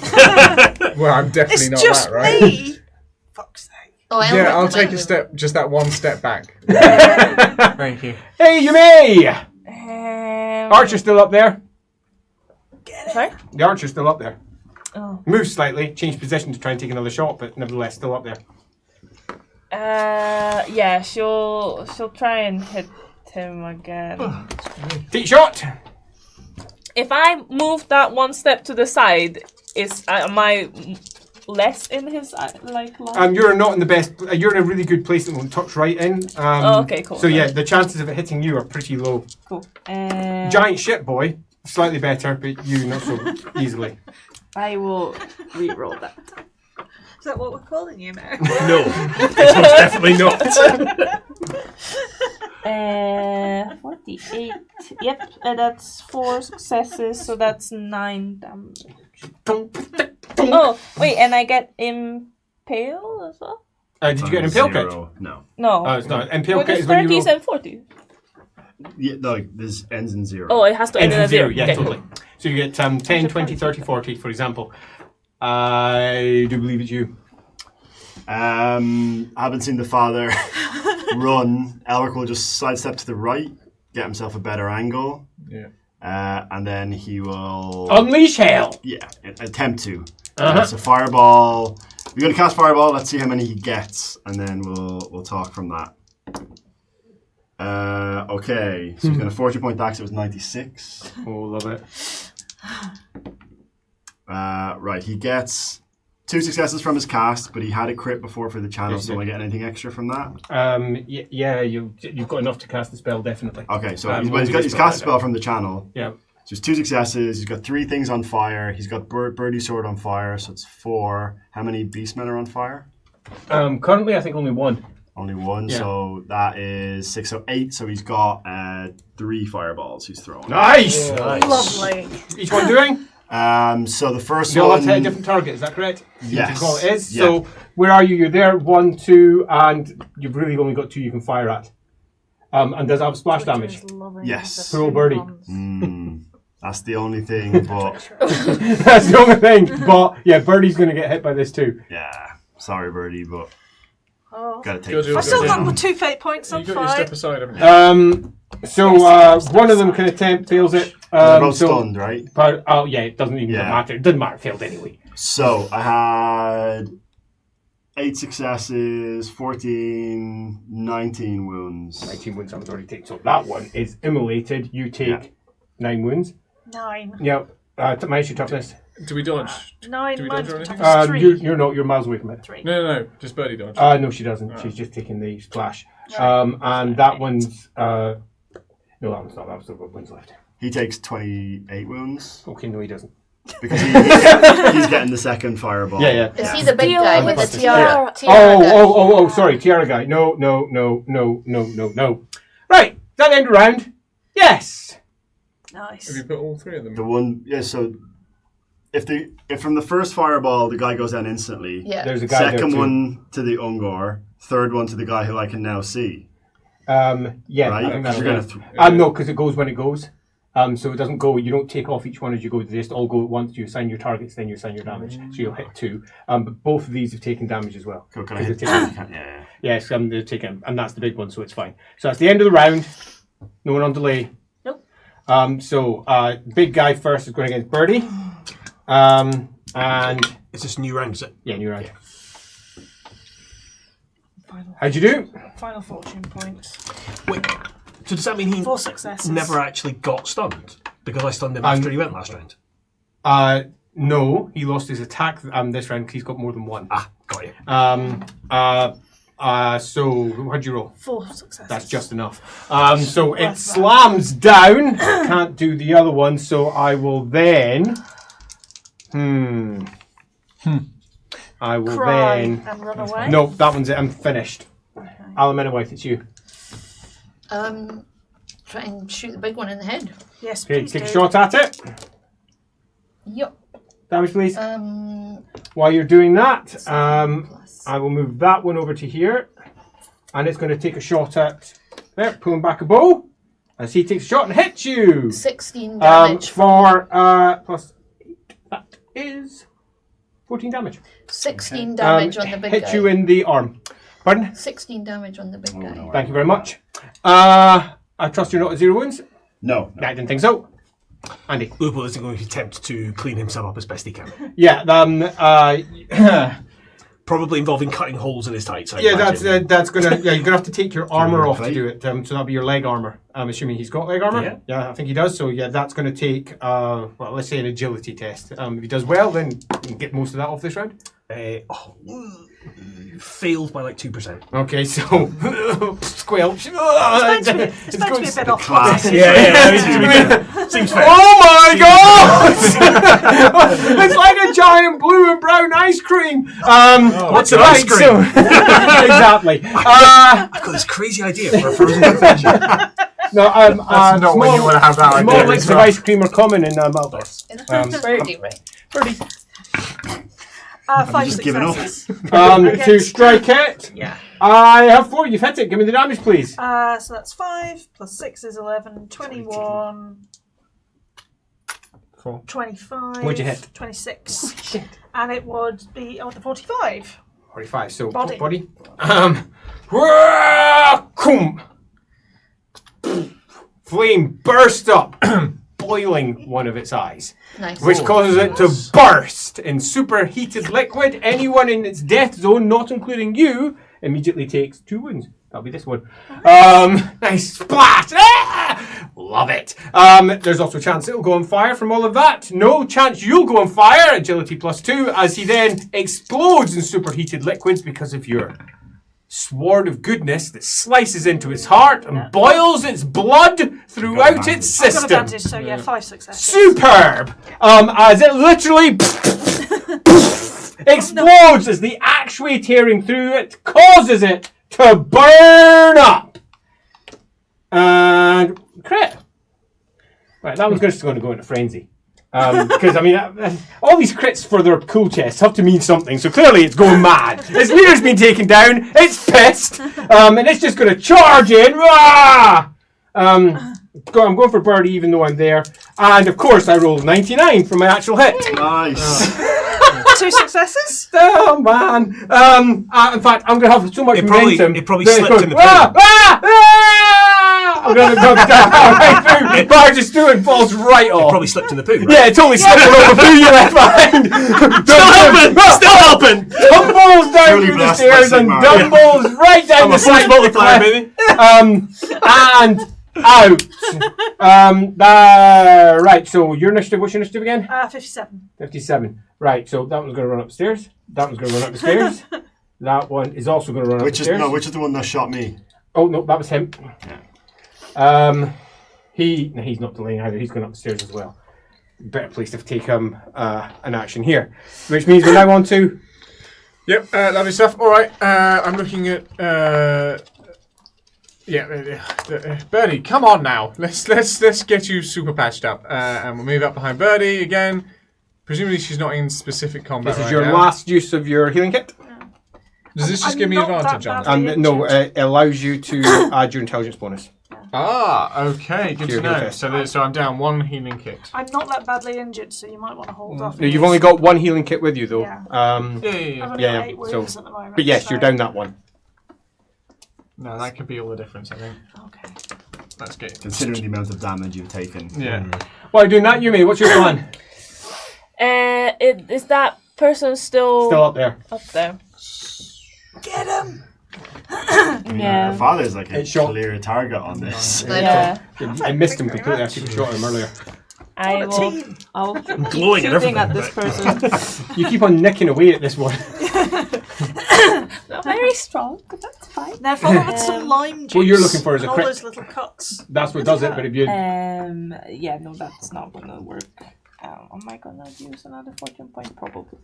Well, I'm definitely It's not just that, right? me. Fuck's sake. Oh, I Yeah, I'll recommend take a it. step, just that one step back. Thank you. Hey, you may! Archer's still up there. Sorry? The archer's still up there. Oh. Move slightly, change position to try and take another shot, but nevertheless still up there. Yeah, she'll try and hit him again. Take shot! If I move that one step to the side, am I less in his line? You're not in the best. You're in a really good place that won't touch right in. Okay, cool. So yeah, the chances of it hitting you are pretty low. Cool. Giant ship boy, slightly better, but you not so easily. I will re-roll that. Is that what we're calling you now? No, it's most definitely not. 48. Yep, that's 4 successes, so that's 9 damage. Oh, wait, and I get impale as well? Did you get an impale kit? Zero. No. No. Oh, it's not. Impale Well, kit there's is when you 30s roll. and 40s. Yeah, no, this ends in 0. Oh, it has to end Ends in in a 0. zero, yeah, Okay. totally. So you get 10, 20, 30, 40, for example. I do believe it's you. Haven't seen the father run. Elric will just sidestep to the right, get himself a better angle. Yeah. And then he will... Unleash hell! Yeah, attempt to. Uh-huh. So fireball. We're going to cast fireball. Let's see how many he gets, and then we'll talk from that. Okay, so he's going to 40-point dax. It was 96. Oh, love it. Right, he gets 2 successes from his cast, but he had a crit before for the channel, Yes, so am I getting anything extra from that? Yeah, you've got enough to cast the spell, definitely. Okay, so he's he's cast a spell from the channel. Yeah. So it's 2 successes. He's got 3 things on fire. He's got Birdie Sword on fire, so it's 4. How many beastmen are on fire? Currently, I think only 1. Only 1, Yeah. so that is 6, so 8. So he's got 3 fireballs he's throwing. Nice! Lovely. Each one doing? So the first You all have one... to hit a different target, is that correct? Yes. That's what it is. Yeah. So, where are you? You're there, 1, 2, and you've really only got 2 you can fire at. And does it have splash damage? Yes. Poor birdie. That's the only thing, but... That's the only thing. But, yeah, Birdie's going to get hit by this too. Yeah, sorry, Birdie, but... Oh. Gotta take Go do it. I've still Yeah. got my 2 fate points. I'm You got your step fine. aside, haven't you? So, one of them can attempt, fails it. They're both stunned, right? But, oh, yeah, it doesn't even Yeah. matter. It doesn't matter, failed anyway. So, I had 8 successes, 14, 19 wounds. 19 wounds I was already taken. So, that one is immolated. You take 9 wounds. 9. Yep. Minus your toughness. Do we dodge? 9 Do we minus dodge or anything? toughness 3. You're not. You're miles away from it. 3. No. Just birdie dodge. No, she doesn't. She's just taking the splash. And that one's... no, that one's not. That was the one's left. He takes 28 wounds, Okay, no, he doesn't. because he's getting the second fireball. Yeah. Is he the big guy with the Tiara. tiara? Oh, sorry, Tiara guy. No. Right, is that the end of the round? Yes. Nice. Have you put all 3 of them? The one, yeah, so... If from the first fireball, the guy goes down instantly. Yeah. There's a guy there Second too. one to the Ungor. Third one to the guy who I can now see. Yeah. Right? I think 'Cause that'll you're do. gonna No, because it goes when it goes. So it doesn't go. You don't take off each one as you go. They just all go at once. You assign your targets, then you assign your damage. So you'll hit 2. But both of these have taken damage as well. Cool, can I 'Cause hit they've 2? taken- Yeah. Yes, they're taking, and that's the big one, so it's fine. So that's the end of the round. No one on delay. Nope. So big guy first is going against Birdie. And It's just a new round, is it? yeah, new round. Final, How'd you do? final fortune points. Wait, so does that mean he 4 successes. never actually got stunned? Because I stunned him after he went last round? No, he lost his attack this round because he's got more than 1. Ah, got you. So how'd you roll? 4 successes. That's just enough. So it slams down. Can't do the other one, so I will then. I will Cry then. and run away. No, that one's it. I'm finished. Alamena-White, it's you. Try and shoot the big one in the head. Yes, Okay, please take a do. shot at it. Yep. Damage, please. 7 While you're doing that, plus. I will move that one over to here, and it's going to take a shot at there, pulling back a bow, as he takes a shot and hits you. 16 damage. For plus 8, that is 14 damage. 16 damage on the big hit guy. you in the arm. Pardon? 16 damage on the big guy. no. Thank you very much. I trust you're not at 0 wounds. No. I didn't think so. Andy. Lupul is going to attempt to clean himself up as best he can. Yeah. Probably involving cutting holes in his tights. I Yeah, imagine. that's gonna. Yeah, you're gonna have to take your armor off to plate? do it. So that'll be your leg armor. I'm assuming he's got leg armor. Yeah. I think he does. So yeah, that's gonna take. Well, let's say an agility test. If he does well, then you can get most of that off this round. Failed by like 2%. Okay, so squelch. It's meant to be a bit off. Class. Seems fair. Oh my god! It's like a giant blue and brown ice cream. What's an ice cream? Exactly. I've got this crazy idea for a frozen confection. No, That's not when you want to have that small idea. licks as of well. ice cream are common in Malbus. Birdie, right? Birdie. 5 just giving up. successes. To strike it, Yeah. I have 4. You've hit it. Give me the damage, please. So that's 5 plus 6 is 11. 21. 4. 25. What'd you hit? 26. And it would be the 45. 45. So Body. Flame burst up, boiling one of its eyes, Nice. which causes it to burst in superheated liquid. Anyone in its death zone, not including you, immediately takes 2 wounds. That'll be this one. Nice splash! Ah! Love it. There's also a chance it'll go on fire from all of that. No chance you'll go on fire. Agility +2 as he then explodes in superheated liquids because of your sword of goodness that slices into its heart and boils its blood throughout its I've got system. advantage, so yeah, 5 successes. Superb! As it literally explodes as the actually tearing through it causes it to burn up. And crit. Right, that one's just going to go into frenzy. Because, I mean, all these crits for their cool chests have to mean something, so clearly it's going mad. Its leader's been taken down, it's pissed, and it's just going to charge in. Rah! I'm going for Birdie even though I'm there. And, of course, I rolled 99 for my actual hit. Nice. 2 successes? Oh, man. In fact, I'm going to have so much momentum. It probably that slipped goes, in the I'm going to go down right through. Barges through and falls right off. Probably slipped in the poo, right? Yeah, it totally slipped all over who you left behind. Still helping! Tumbles down Truly through the blessed stairs by and Sigmar. dumbles right down I'm the a side force of the multiplier, cliff. baby. And out. Right, so your initiative, what's your initiative again? 57. 57. Right, so that one's going to run upstairs. That one's going to run up the stairs. That one is also going to run up the stairs. Which is the one that shot me? Oh, no, that was him. He's not delaying either. He's going up the stairs as well. Better place to take an action here. Which means we're now on to... Yep, lovely stuff. All right, I'm looking at... Birdie, come on now. Let's get you super patched up. And we'll move up behind Birdie again. Presumably she's not in specific combat This is right your now. last use of your healing kit. Does this just I'm give me not advantage that on bad. it? No, it allows you to add your intelligence bonus. Ah, okay, good to Your healing know. kit. So I'm down 1 healing kit. I'm not that badly injured, so you might want to hold off. No, you've only got 1 healing kit with you, though. Yeah. Yeah. I've only yeah, got 8 wounds at the moment. But yes, so- you're down that one. No, that could be all the difference, I think. Okay. That's good. Considering the amount of damage you've taken. Yeah. While you're doing that, Yumi, what's your plan? Is that person still Still up there. up there? Get him! I mean, Yeah. our father's like a It's shot. clear target on this. Yeah. I missed him completely. I should have shot him earlier. I On a will. team. I'll glowing at shooting everything, at this person. You keep on nicking away at this one. Not very strong, but that's fine. Now follow with some lime juice. What you're looking for is a and all crit. those little cuts. That's what does it, but if you... Yeah, no, that's not gonna work. Am I gonna use another fortune point? Probably.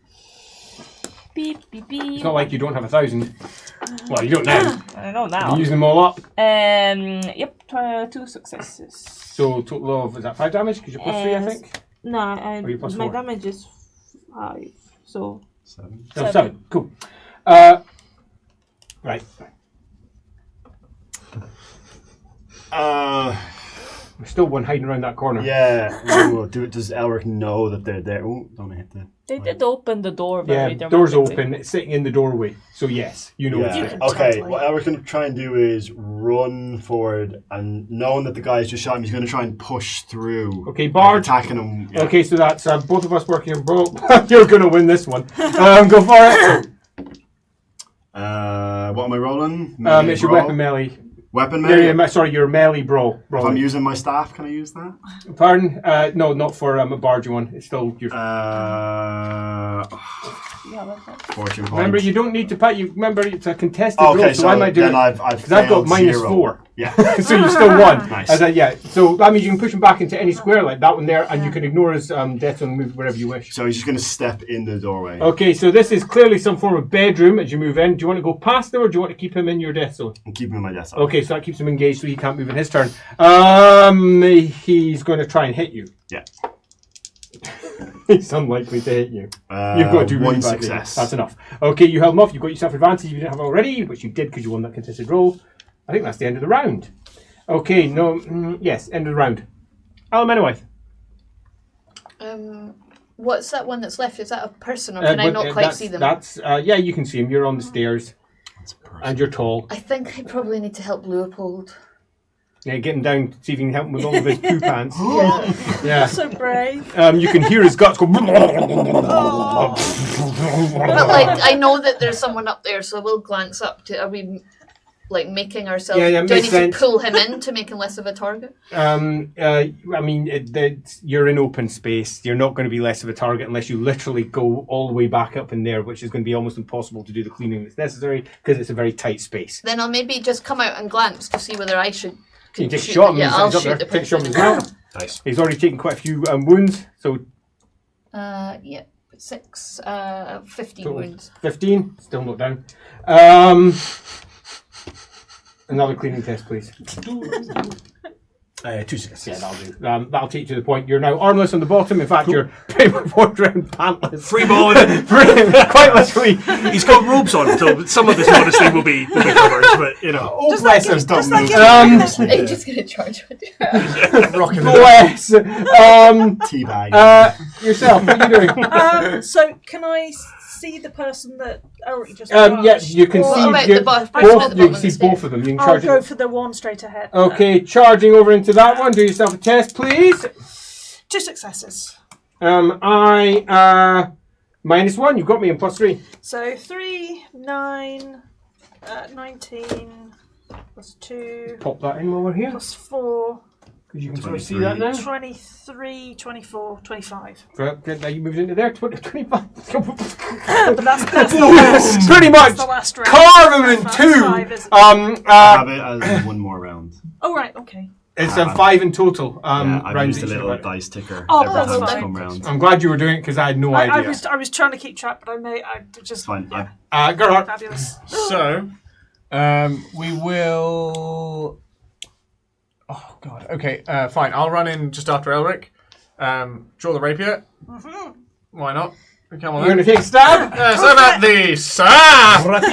Beep, beep, beep. It's not like you don't have 1,000. Well, you don't now. I know You now. use them all up. Yep, 2 successes. So total of, is that 5 damage? Because you're plus 3, I Yes. think? No, Or you plus my 4? damage is 5, so... 7. No, 7. 7. Cool. Right. There's still one hiding around that corner. Yeah. Ooh, does Elric know that they're there? Oh, don't hit the. They did open the door very Yeah, door's dramatically. open. It's sitting in the doorway. So yes, you know it's Yeah. there. Okay. totally. What Elric's going to try and do is run forward, and knowing that the guy's just shot him, he's going to try and push through. Okay, like, Bard. attacking him. Yeah. Okay, so that's both of us working on bro. You're going to win this one. Go for it. What am I rolling? It's your brawl? weapon melee. Weapon Yeah, melee. yeah, sorry, your melee brawl. If I'm using my staff, can I use that? Pardon? No, not for a barge one. It's still your. Yeah, that's it. Fortune point. Remember, you don't need to pat. You remember it's a contested Okay, roll, so I might do then it I've because I've got failed minus 0. 4. Yeah. So you still won. Nice. Yeah. So that means you can push him back into any square like that one there, and you can ignore his death and move wherever you wish. So he's just going to step in the doorway. Okay, so this is clearly some form of bedroom as you move in. Do you want to go past him or do you want to keep him in your death zone? And keep him in my death zone. Okay, so that keeps him engaged so he can't move in his turn. He's going to try and hit you. Yeah. He's unlikely to hit you. You've got to do really one badly. success. That's enough. Okay, you held him off. You've got yourself advantage if you didn't have it already, which you did because you won that contested roll. I think that's the end of the round. Okay, no, yes, end of the round. Alan Menowith. What's that one that's left? Is that a person, or can I not quite see them? That's yeah, you can see him. You're on the stairs, and you're tall. I think I probably need to help Leopold. Yeah, get him down, see if you can help him with all of his poo pants. Yeah. Yeah. So brave. You can hear his guts go. But like, I know that there's someone up there, so we'll glance up to. Are we like making ourselves? Yeah, do I makes need sense. to pull him in to make him less of a target? I mean, you're in open space. You're not going to be less of a target unless you literally go all the way back up in there, which is going to be almost impossible to do the cleaning that's necessary because it's a very tight space. Then I'll maybe just come out and glance to see whether I should. You take a shot. Yeah, I'll shoot the Take a shot person. as well. Nice. He's already taken quite a few wounds, so Yeah, 15 wounds. 15. Still not down. Another cleaning test, please. 2 successes. Yeah, that'll do. That'll take you to the point. You're now armless on the bottom. In fact, you're pretty much wandering pantless. Free balling. Quite literally. He's got robes on, so some of this modesty will be covered, but you know. Oh, bless him. I'm just going to charge with you. Rocking the Bless. Teabag. Yourself, what are you doing? So can I see the person that Elric just Yeah, charged? you can What see about you- the person at the both. bottom You can of the see stairs? both of them. You can I'll charge go it. for the one straight ahead. Okay, charging over into that one. Do yourself a test, please. 2 successes. I -1. You've got me in +3. So 3, 9, 19, plus 2, Pop that in while we're here, plus 4, because you can sort of see that now. 23, 24, 25. Right, now you moved into there. 25. But that's Pretty much. the last round. Carve him in That's two. 5, isn't it? Have it as one more round. Oh, right, okay. It's 5 in total. I've rounds used a each little round. dice ticker Oh, every that's time it's fine. come round. I'm glad you were doing it because I had no I idea. was trying to keep track, but I just It's fine. yeah, Gerhard. fabulous. So, we will. Oh God. Okay. Fine. I'll run in just after Elric. Draw the rapier. Why not? Come on. You're going to Then. take a stab? Yes, I'm at the sab. Rock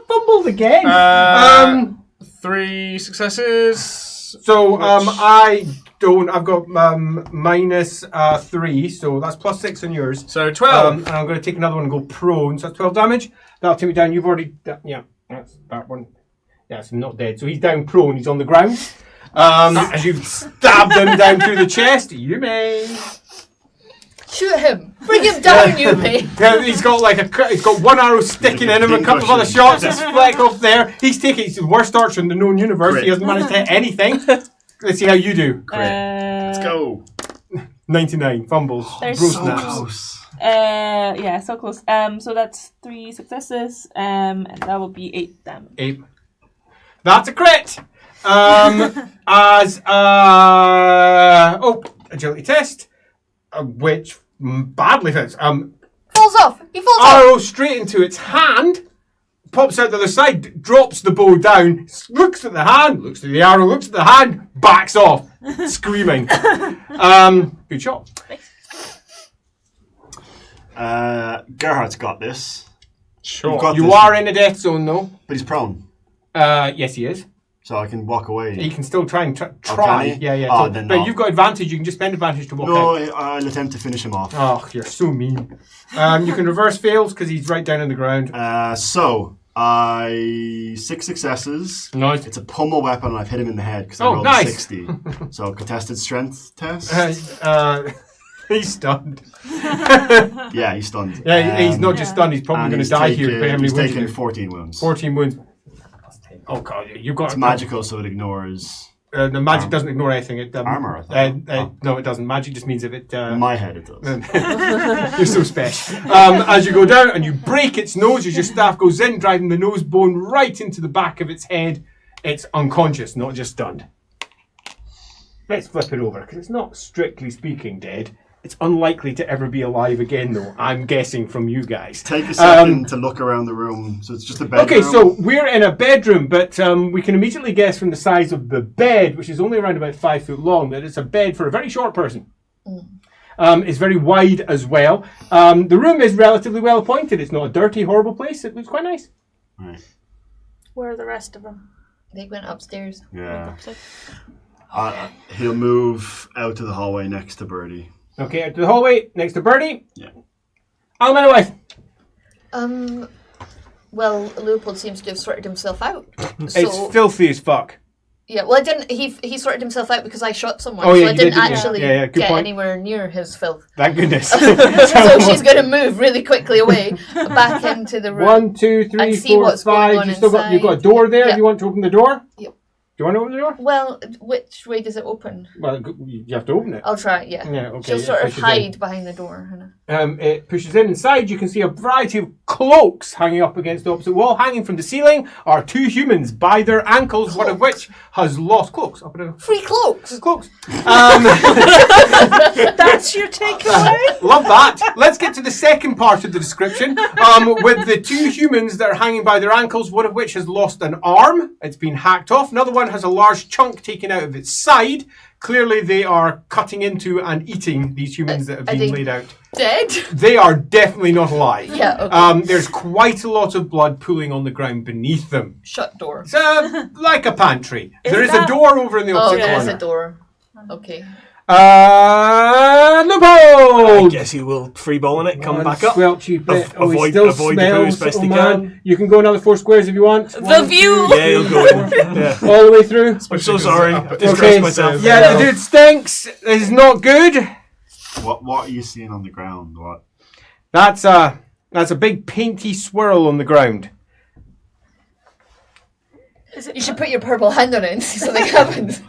fumbled again. 3 successes. So I don't. I've got -3, so that's +6 on yours. So 12. And I'm going to take another one and go prone. So that's 12 damage. That'll take me down. You've already. Yeah, that's that one. Yeah, so I'm not dead. So he's down prone. He's on the ground. As you've stabbed him down through the chest, you may. Shoot him! Bring him down, you may! Yeah, he's got he's got one arrow sticking in him, a couple of other shots, a fleck off there. He's the worst archer in the known universe. Crit. He hasn't managed to hit anything. Let's see how you do. Let's go. 99 fumbles. There's Bro so snaps. Close. Yeah, so close. So that's 3 successes, and that will be 8 damage. 8. That's a crit. Agility test, which badly fits. Falls off! He falls off! Arrow straight into its hand, pops out the other side, drops the bow down, looks at the hand, looks at the arrow, looks at the hand, backs off, screaming. Good shot. Gerhard's got this. Sure. You've got You this, are in a death zone though. but he's prone, Yes, he is. so I can walk away. He can still try and try. can he? Yeah. Oh, So- then but not. you've got advantage. You can just spend advantage to walk No, out. I'll attempt to finish him off. Oh, you're so mean. You can reverse fails because he's right down on the ground. So I 6 successes. Nice. It's a pummel weapon, and I've hit him in the head because I Oh, rolled nice. a 60. So contested strength test. He's stunned. Yeah, he's stunned. Yeah, he's not just stunned. He's probably And going to he's die taken, here. How many he's wounds? taken you do? 14 wounds. 14 wounds. Oh god, you've got. It's magical, so it ignores. The magic doesn't ignore anything. It, Armor, I thought. No, it doesn't. Magic just means if it. In my head, it does. You're so special. As you go down and you break its nose as your staff goes in, driving the nose bone right into the back of its head, it's unconscious, not just stunned. Let's flip it over, because it's not strictly speaking dead. It's unlikely to ever be alive again, though, I'm guessing from you guys. Take a second to look around the room. So it's just a bedroom. Okay, so we're in a bedroom, but we can immediately guess from the size of the bed, which is only around about 5 foot long, that it's a bed for a very short person. It's very wide as well. The room is relatively well appointed. It's not a dirty, horrible place. It looks quite nice. Right. Where are the rest of them? They went upstairs. Yeah. He'll move out to the hallway next to Birdie. Okay, out to the hallway, next to Birdie. Yeah. Alman wife. Well, Leopold seems to have sorted himself out. It's filthy as fuck. Yeah, well, I didn't. He sorted himself out because I shot someone, Oh, yeah, so I you didn't did, didn't you? actually Yeah, good get point. anywhere near his filth. Thank goodness. So she's going to move really quickly away, back into the room. 1, 2, 3, and see 4, what's going 5. on You've got a inside. door there. Yeah. Do you want to open the door? Yep. Do you want to open the door? Well, which way does it open? Well, you have to open it. I'll try. Yeah. Yeah, okay. She'll yeah, sort of pushes hide behind the door. You know. in. It pushes in. Inside, you can see a variety of cloaks hanging up against the opposite wall. Hanging from the ceiling are 2 humans by their ankles, one of which has lost cloaks. Up and Free cloaks. cloaks. That's your takeaway? Love that. Let's get to the second part of the description. With the 2 humans that are hanging by their ankles, one of which has lost an arm. It's been hacked off. Another one has a large chunk taken out of its side. Clearly, they are cutting into and eating these humans that have been laid out. Dead? They are definitely not alive. Yeah, okay. There's quite a lot of blood pooling on the ground beneath them. Shut door. It's like a pantry. There is a that- door over in the Oh, opposite there's corner. a door. Okay. I Leopold! guess he will free balling it, come One back up. squelchy bit. Avoid- he still avoid the poo as smells. best Oh, he man. can. You can go another 4 squares if you want. The view! Yeah, he'll go in. Yeah. All the way through. I'm so sorry. I disgraced Okay. myself. Yeah, the dude stinks. This is not good. What are you seeing on the ground? What? That's a big painty swirl on the ground. You should put your purple hand on it and see something happens.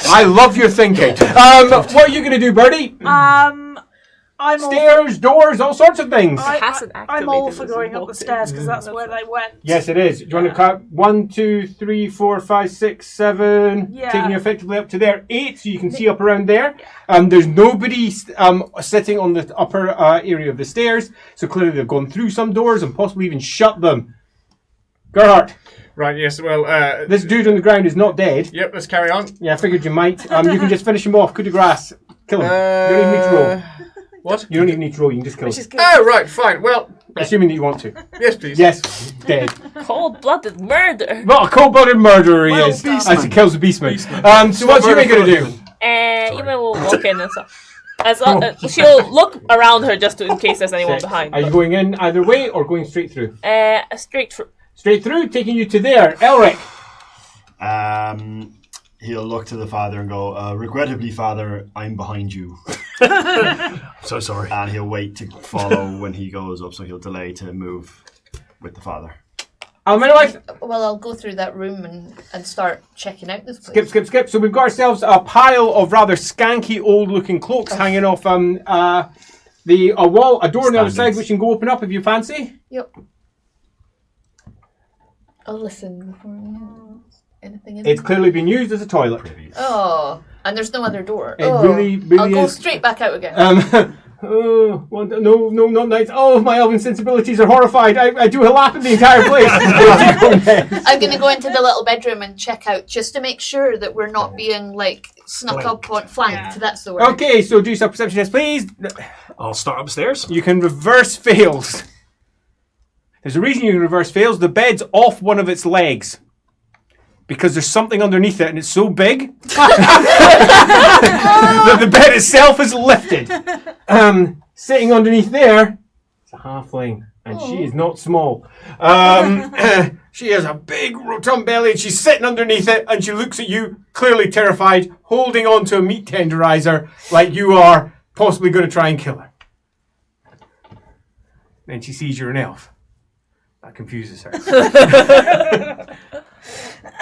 I love your thinking. What are you going to do, Birdie? I'm all, Stairs, doors, all sorts of things. Hasn't I'm all activated for as going we up the walked in. stairs because that's where they went. Yes, it is. Do you want to count 1, 2, 3, 4, 5, 6, 7? Yeah. Taking you effectively up to there. 8, so you can see up around there. There's nobody sitting on the upper area of the stairs, so clearly they've gone through some doors and possibly even shut them. Gerhardt, Right, yes, well, this dude on the ground is not dead. yep, let's carry on. Yeah, I figured you might. You can just finish him off. Coup de grace. Kill him. You don't even need to roll. What? You don't even need to roll. You can just kill Which him. is good. Oh, right, fine. Well, Assuming that you want to. yes, please. Yes, dead. Cold-blooded murder. What a cold-blooded murderer he is. Beastman. As he kills the beastman. So what's Yumi going to do? Yuma will walk in and stuff. She'll look around her just in case there's anyone behind. Are you going in either way or going straight through? Straight through. Straight through, taking you to there. Elric. He'll look to the father and go, regrettably, father, I'm behind you. So sorry. And he'll wait to follow when he goes up, so he'll delay to move with the father. Almenwife. Well, I'll go through that room and start checking out this place. Skip. So we've got ourselves a pile of rather skanky, old-looking cloaks hanging off the wall. A door on the other side which you can go open up if you fancy. Yep. I'll listen before anything in It's clearly been used as a toilet. Oh, and there's no other door. It really I'll go is. straight back out again. No, not nights. Oh, my elven sensibilities are horrified. I do a lap in the entire place. I'm going to go into the little bedroom and check out just to make sure that we're not being snuck up on flanked. Yeah. That's the word. Okay, so do some perception test, please. I'll start upstairs. You can reverse fails. There's a reason you can reverse fails. The bed's off one of its legs. Because there's something underneath it and it's so big that the bed itself is lifted. Sitting underneath there, it's a halfling. And she is not small. She has a big rotund belly and she's sitting underneath it and she looks at you, clearly terrified, holding on to a meat tenderizer like you are possibly going to try and kill her. Then she sees you're an elf. That confuses her.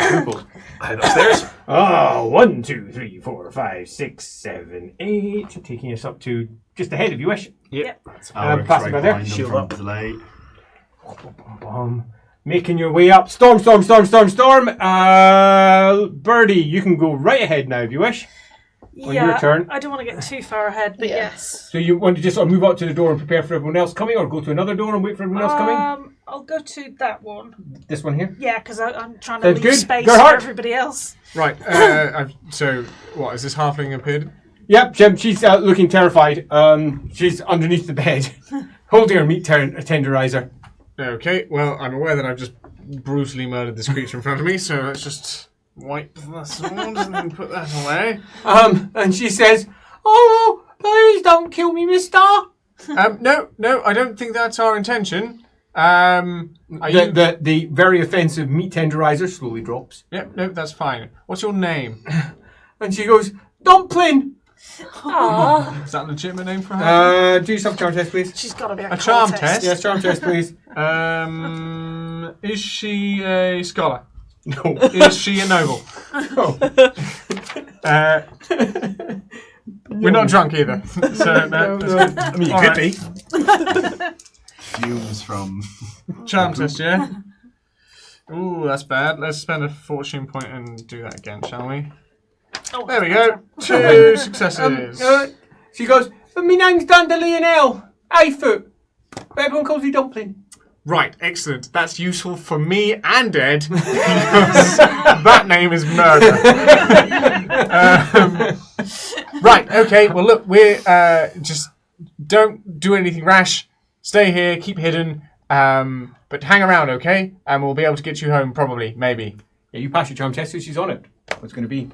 I head upstairs. 1, 2, 3, 4, 5, 6, 7, 8. Taking us up to just ahead if you wish. Yep. Alric's pass it by there. behind them Shield for up. delay. Making your way up. Storm. Birdie, you can go right ahead now if you wish. On Yeah, your turn. I don't want to get too far ahead, but yes. So you want to just sort of move up to the door and prepare for everyone else coming, or go to another door and wait for everyone else coming? I'll go to that one. This one here? Yeah, because I'm trying to Sounds leave good. space Gerhardt? for everybody else. Right, so, what, is this halfling appeared? Yep, Jim, she's looking terrified. She's underneath the bed, holding her meat tenderizer. Okay, well, I'm aware that I've just brutally murdered this creature in front of me, so let's just wipe the sword and then put that away. And she says, "Oh, Please don't kill me, mister. No, I don't think that's our intention. The very offensive meat tenderizer slowly drops. Yep, no, that's fine. What's your name? And she goes, Dumpling! Aww. Is that a legitimate name for her? Do yourself a charm test, please. She's got to be A charm test? Yes, charm test, please. Is she a scholar? No. Is she a noble? No. We're not drunk either. So No. I mean, you All could right. be. Fumes from. Charm test, yeah? Ooh, that's bad. Let's spend a fortune point and do that again, shall we? Oh, There we go. 2 successes. She goes, my name's Dandelion L. 8 foot. But everyone calls me Dumpling. Right, excellent. That's useful for me and Ed because that name is murder. Right, okay. Well, look, we're just don't do anything rash. Stay here, keep hidden, but hang around, okay? And we'll be able to get you home, probably, maybe. Yeah, you pass your charm test, so she's on it. What's going to be?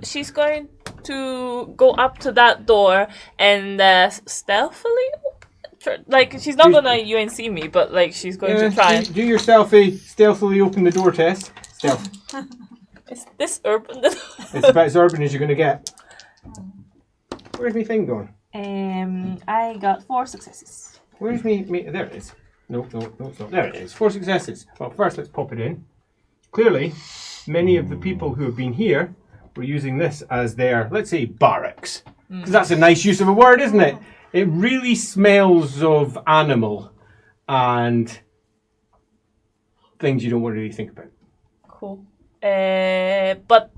She's going to go up to that door and stealthily, like she's not gonna UNC me, but like she's going to try. Do yourself a stealthily open the door test. Stealth. Is this urban? It's about as urban as you're going to get. Where's my thing going? I got 4 successes. Where's me? There it is. No, it's not. There it is. 4 successes. Well, first let's pop it in. Clearly, many of the people who have been here were using this as their, let's say, barracks. Because that's a nice use of a word, isn't it? It really smells of animal and things you don't want to really think about. Cool. But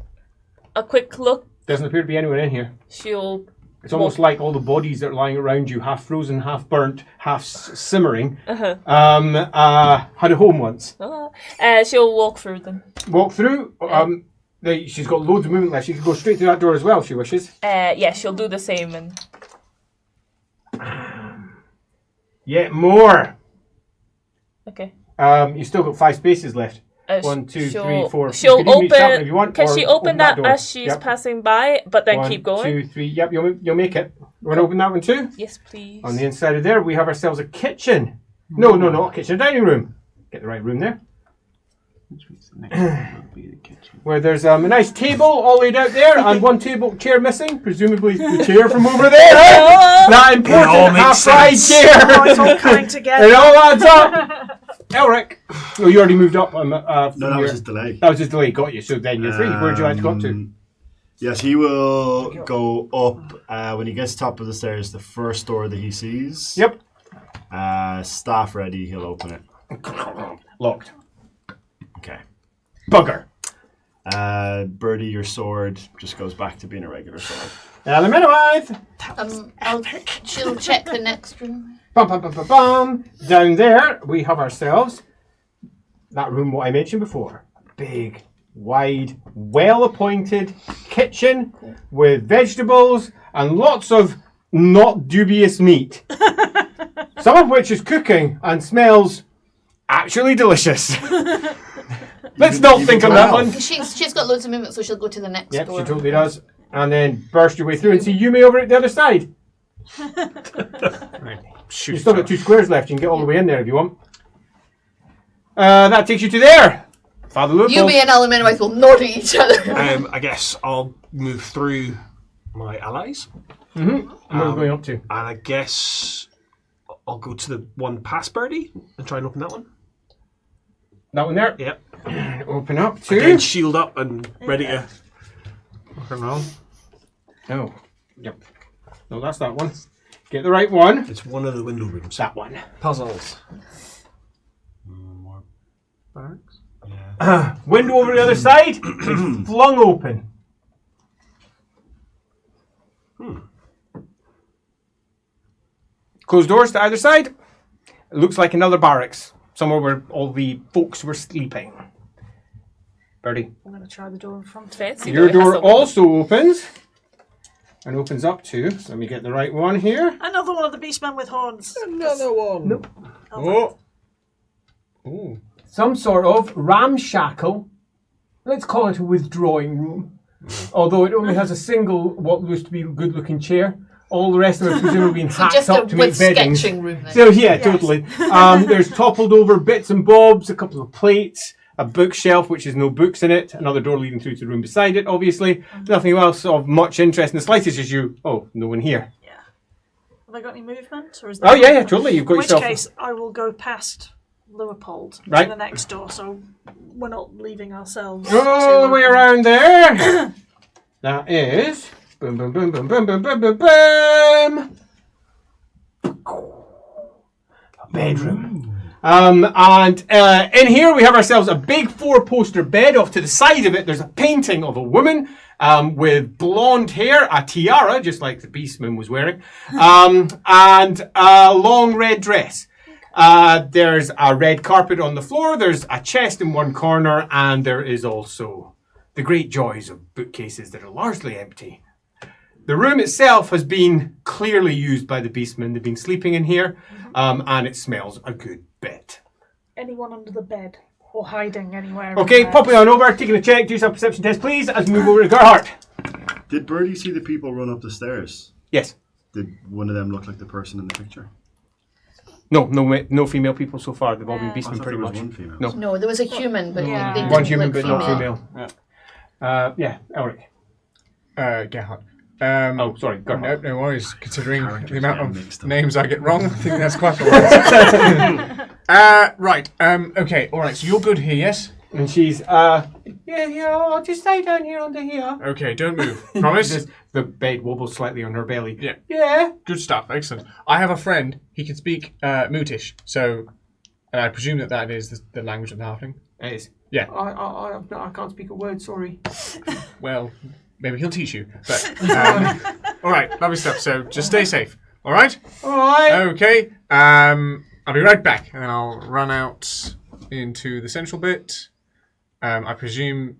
a quick look. Doesn't appear to be anyone in here. She'll. It's almost like all the bodies that are lying around you, half frozen, half burnt, half simmering, had a home once. She'll walk through them. Walk through. She's got loads of movement left. She can go straight through that door as well if she wishes. Yeah, she'll do the same and. Yet more. Okay. You still got 5 spaces left. 1, 2, 3, 4. She'll you can even reach that one if open. you want, Can or she open that door. as she's passing by, but then 1, keep going? 2, 3. Yep, you'll make it. You want to open that one too? Yes, please. On the inside of there, we have ourselves a kitchen. No, not a kitchen, a dining room. Get the right room there. Where there's a nice table all laid out there, and one chair missing, presumably the chair from over there. That important half-fried chair. Oh, it's all coming together. It all adds up. Elric. Oh, you already moved up. No, that was his delay. That was his delay. Got you. So then you're 3. Where would you like to go up to? Yes, he will go up when he gets top of the stairs. The first door that he sees. Yep. Staff ready. He'll open it. Locked. Okay. Bugger. Birdie, your sword just goes back to being a regular sword. She'll check the next room. Bum. Down there, we have ourselves that room what I mentioned before. Big, wide, well-appointed kitchen with vegetables and lots of not dubious meat. Some of which is cooking and smells actually delicious. Let's not think on that one. She's got loads of movement, so she'll go to the next Yep, door. she totally does. And then burst your way through and see Yume over at the other side. Right. You've still got 2 squares left. You can get all the way in there if you want. That takes you to there. Father Leopold. You and Elementary will nod at each other. I guess I'll move through my allies. Mm-hmm. What are we going up to? And I guess I'll go to the one past Birdie and try and open that one. That one there? Yep. Open up to... Again, shield up and ready to rock and roll. Oh. Yep. No, that's that one. Get the right one. It's one of the window rooms. That one. Puzzles. More Barracks? Yeah. Window over the other side. It's flung open. Closed doors to either side. It looks like another barracks. Somewhere where all the folks were sleeping. Birdie. I'm going to try the door in front. Fancy. Your door also opens. And opens up to... Let me get the right one here. Another one of the beastmen with horns. Another one. Nope. Oh. Ooh. Some sort of ramshackle. Let's call it a withdrawing room. although it only has a single, what looks to be a good-looking chair. All the rest of it presumably being hacked Just up a to make with beddings. sketching room then. So yeah, totally. There's toppled over bits and bobs, a couple of plates, a bookshelf which has no books in it, another door leading through to the room beside it, obviously. Nothing else of much interest in the slightest issue. Oh, no one here. Yeah. Have I got any movement? Or is Oh yeah, totally. You've got In which yourself. case, I will go past Leopold Right. to the next door, so we're not leaving ourselves. All the way around there. That is. Boom, boom, boom, boom, boom, boom, boom, boom, boom. A bedroom. And in here we have ourselves a big 4-poster bed. Off to the side of it, there's a painting of a woman with blonde hair, a tiara, just like the Beastman was wearing, and a long red dress. There's a red carpet on the floor, there's a chest in one corner, and there is also the great joys of bookcases that are largely empty. The room itself has been clearly used by the Beastmen. They've been sleeping in here, and it smells a good bit. Anyone under the bed or hiding anywhere? Okay, popping on over, taking a check, do yourself a perception test, please, as we move over to Gerhardt. Did Birdie see the people run up the stairs? Yes. Did one of them look like the person in the picture? No female people so far. They've all been I Beastmen thought pretty there was much. one female. No. No, there was a human, but Yeah. they didn't One human, look but not female. Yeah, Elric. Gerhard. Oh, sorry, Gerhardt. No worries. Considering Characters the amount get of mixed up. names I get wrong, I think that's quite alright. Right. Okay. All right. So you're good here, yes? And she's, yeah, I'll just stay down here under here. Okay. Don't move. Promise. Just, the bed wobbles slightly on her belly. Yeah. Yeah. Good stuff. Excellent. I have a friend. He can speak Mootish. So, and I presume that is the language of the halfling. It is. Yeah. I can't speak a word, sorry. Well, maybe he'll teach you. But all right. Lovely stuff. So just stay safe. All right. Alright. Okay. I'll be right back, and then I'll run out into the central bit. I presume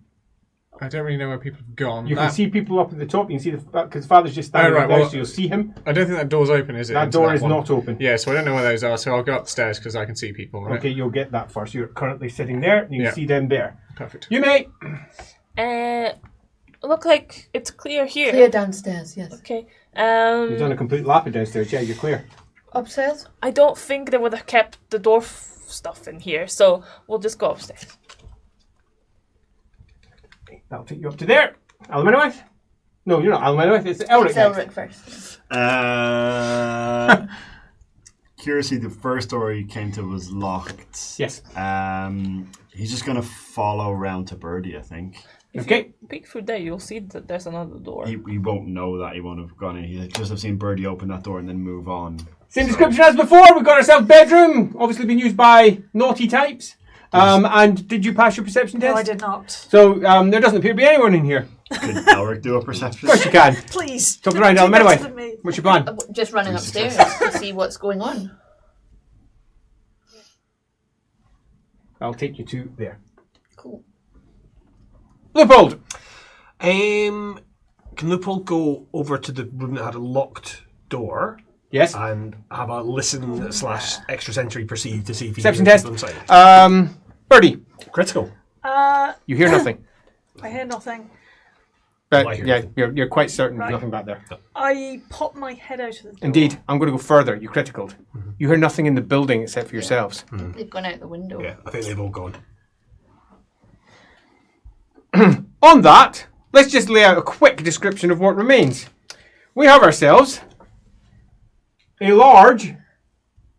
I don't really know where people have gone. You can see people up at the top. You can see because Father's just standing right, there, well, so you'll see him. I don't think that door's open, is it? That into door is one? not open. Yeah, so I don't know where those are. So I'll go up the stairs because I can see people. Right? Okay, you'll get that first. You're currently sitting there, and you Yeah. see them there. Perfect. You mate. Look like it's clear here. Clear downstairs, yes. Okay. You've done a complete lap of downstairs. Yeah, you're clear. Upstairs? I don't think they would have kept the dwarf stuff in here, so we'll just go upstairs. That'll take you up to there. Aluminium? No, you're not Aluminium. It's Elric. It's next. Elric first. Curiously, the first door he came to was locked. Yes. He's just going to follow round to Birdie, I think. If Okay. you peek through there, you'll see that there's another door. He won't know that. He won't have gone in. He'll just have seen Birdie open that door and then move on. Same description as before. We've got ourselves bedroom. Obviously been used by naughty types. And did you pass your perception test? No, I did not. So there doesn't appear to be anyone in here. Could Elric do a perception? Of course you can. Please. Talk around, do Alan. better Anyway, than me. what's your plan? Just running upstairs to see what's going on. I'll take you to there. Cool. Leopold. Can Loophole go over to the room that had a locked door Yes. and have a listen / extrasensory perceive to see if he Perception hears test. people inside? Birdie. Critical. You hear nothing. I hear nothing. But I hear yeah, nothing. you're quite certain Right. there's nothing back there. I pop my head out of the door. Indeed, I'm going to go further. You criticaled. You hear nothing in the building except for yourselves. They've gone out the window. Yeah, I think they've all gone. On that, let's just lay out a quick description of what remains. We have ourselves a large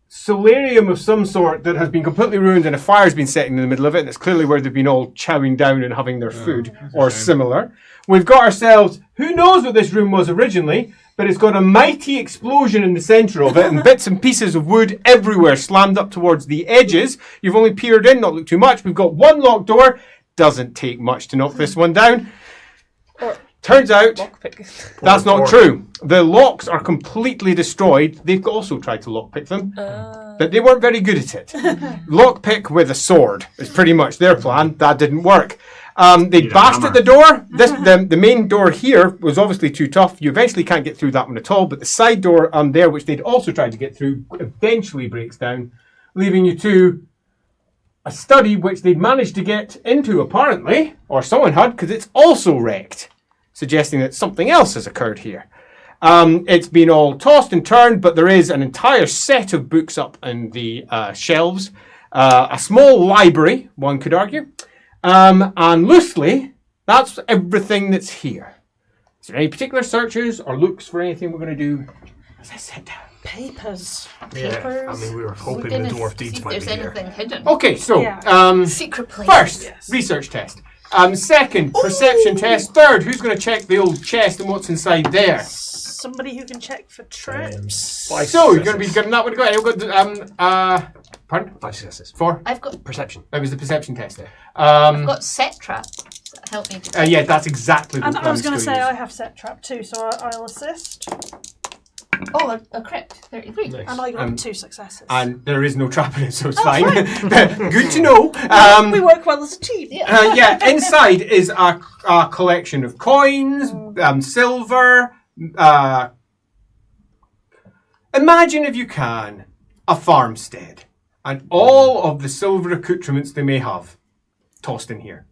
solarium of some sort that has been completely ruined and a fire's been setting in the middle of it, and it's clearly where they've been all chowing down and having their food or similar. We've got ourselves, who knows what this room was originally, but it's got a mighty explosion in the centre of it and bits and pieces of wood everywhere slammed up towards the edges. You've only peered in, not looked too much. We've got one locked door. Doesn't take much to knock this one down. Turns out Lockpick. that's not true. The locks are completely destroyed. They've also tried to lockpick them, but they weren't very good at it. Lockpick with a sword is pretty much their plan. That didn't work. They Need a bashed hammer. at the door. The main door here was obviously too tough. You eventually can't get through that one at all, but the side door there, which they'd also tried to get through, eventually breaks down, leaving you to a study which they'd managed to get into, apparently, or someone had, because it's also wrecked. suggesting that something else has occurred here. It's been all tossed and turned, but there is an entire set of books up in the shelves. A small library, one could argue. And loosely, that's everything that's here. Is there any particular searches or looks for anything we're going to do as I sit down? Papers. Yeah, I mean, we were hoping the dwarf deeds might There's be here. anything hidden. Okay, so Yeah. Secret place. first, research test. Second, perception test. Third, who's going to check the old chest and what's inside there? Somebody who can check for traps. So, you're going to be giving that one a go. I've got, pardon? 5 successes. 4? I've got Perception. That was the perception test. I've got set trap. Does that help me? To Yeah, that's exactly what And I was going to say I use. have set trap too, so I'll assist. Oh, a crit. 33. Nice. And I got 2 successes. And there is no trap in it, so it's fine. Good to know. we work well as a team. Yeah. Inside is a collection of coins, silver. Imagine, if you can, a farmstead and all of the silver accoutrements they may have tossed in here.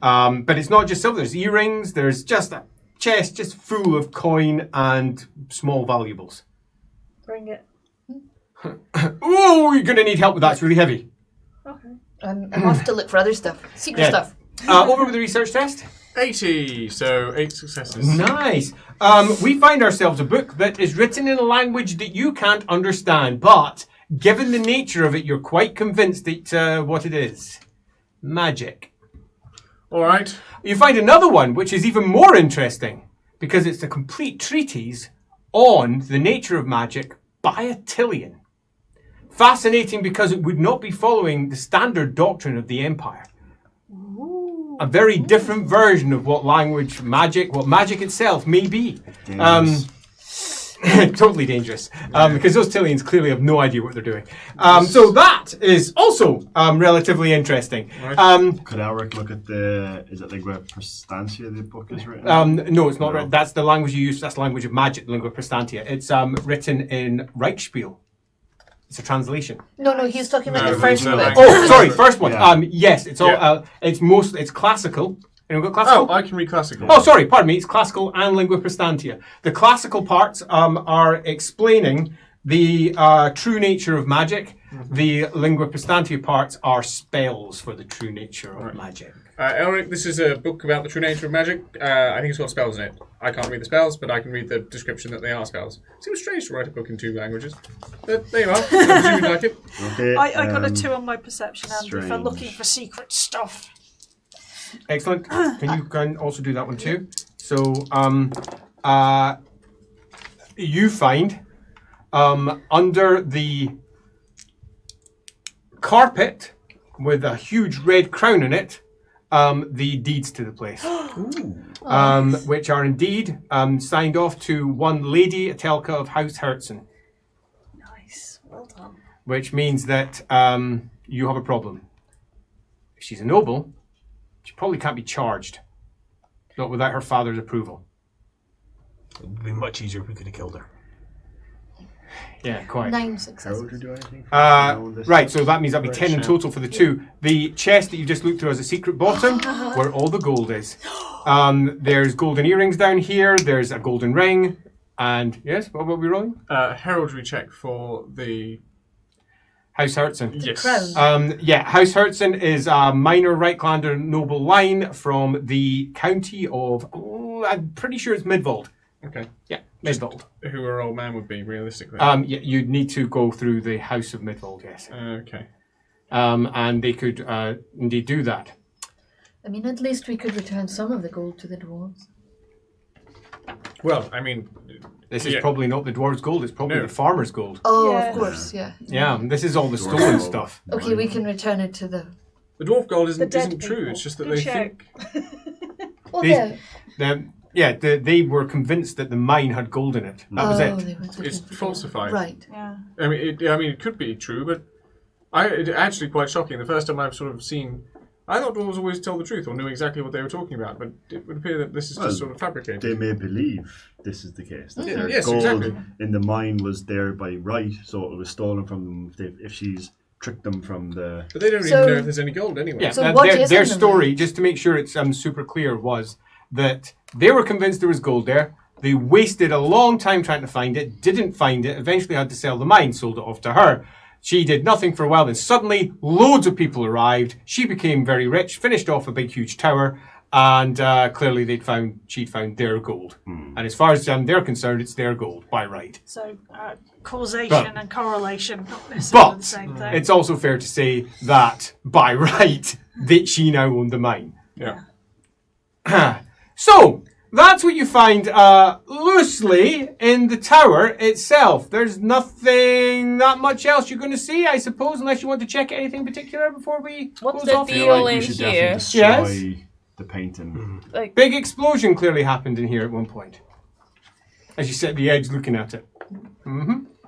But it's not just silver. There's earrings. There's just a chest just full of coin and small valuables. Bring it. Oh, you're going to need help with that. It's really heavy. Okay. I'm off to look for other stuff. Secret Yeah. stuff. Over with the research test. 80, so 8 successes. Nice. We find ourselves a book that is written in a language that you can't understand, but given the nature of it, you're quite convinced that what it is. Magic. All right. You find another one, which is even more interesting, because it's a complete treatise on the nature of magic by a Tillian. Fascinating because it would not be following the standard doctrine of the Empire. A very different version of what magic itself may be. Totally dangerous. Because those Tillians clearly have no idea what they're doing. So that is also relatively interesting. Could Elric look at is it Lingua Prestantia the book is written? No, it's not. That's the language you use. That's the language of magic, Lingua Prestantia. It's written in Reichspiel. It's a translation. No, he's talking about No, the first no, book. Oh, sorry, first one. Yeah. Yes, it's all. It's classical. Anyone got classical? Oh, I can read classical. Oh, sorry, pardon me. It's classical and Lingua Prestantia. The classical parts are explaining the true nature of magic. Mm-hmm. The Lingua Prestantia parts are spells for the true nature of magic. Elric, this is a book about the true nature of magic. I think it's got spells in it. I can't read the spells, but I can read the description that they are spells. Seems strange to write a book in 2 languages. But there you are. I presume you like it. Okay, I got a 2 on my perception, Andy, for strange. looking for secret stuff. Excellent. Can also do that one too. So, you find under the carpet with a huge red crown in it, the deeds to the place, which are indeed signed off to one Lady Etelka of House Herzen, Nice. Well done. which means that you have a problem. If she's a noble, she probably can't be charged, not without her father's approval. It would be much easier if we could have killed her. Yeah, quite. 9 How successes. would you do anything? Right, so that means that'll be 10 in total for the 2. The chest that you just looked through has a secret bottom where all the gold is. There's golden earrings down here, there's a golden ring, and yes, what were we rolling? Heraldry check for the... House Herzen. Yes. Crown. House Herzen is a minor Reiklander noble line from the county of, I'm pretty sure it's Midvold. Okay. Yeah, Midvold. Who a old man would be, realistically. You'd need to go through the House of Midvold, yes. Okay. And they could indeed do that. I mean, at least we could return some of the gold to the dwarves. Well, I mean... This is probably not the dwarves' gold, it's probably No. the farmer's gold. Oh, Yeah. of course, yeah. Yeah, this is all the Dwarves' stolen gold. stuff. Okay, we can return it to the... The dwarf gold The isn't dead true, people. it's just that Good they check. think... Oh, These- yeah. They were convinced that the mine had gold in it. That was it. They were looking It's for gold. falsified. Right. Yeah. I mean, it could be true, but it's actually quite shocking. The first time I've sort of seen... I thought dwarves always tell the truth or knew exactly what they were talking about, but it would appear that this is Well, just sort of fabricated. They may believe this is the case. That their Yes, gold exactly. in the mine was there by right, so it was stolen from them if she's tricked them from the... But they don't So- even know if there's any gold anyway. Yeah, So what is their in the story, mine? just to make sure it's super clear, was that they were convinced there was gold there. They wasted a long time trying to find it, didn't find it, eventually had to sell the mine, sold it off to her. She did nothing for a while, then suddenly loads of people arrived. She became very rich, finished off a big, huge tower, and clearly she'd found their gold. And as far as they're concerned, it's their gold by right. So causation and correlation, not necessarily the same thing. It's also fair to say that by right, that she now owned the mine. Yeah. So, that's what you find loosely in the tower itself. There's nothing that much else you're going to see, I suppose, unless you want to check anything particular before we What's close the off. I feel deal like in we should here? definitely destroy the painting. Like, Big explosion clearly happened in here at one point. As you sit at the edge looking at it.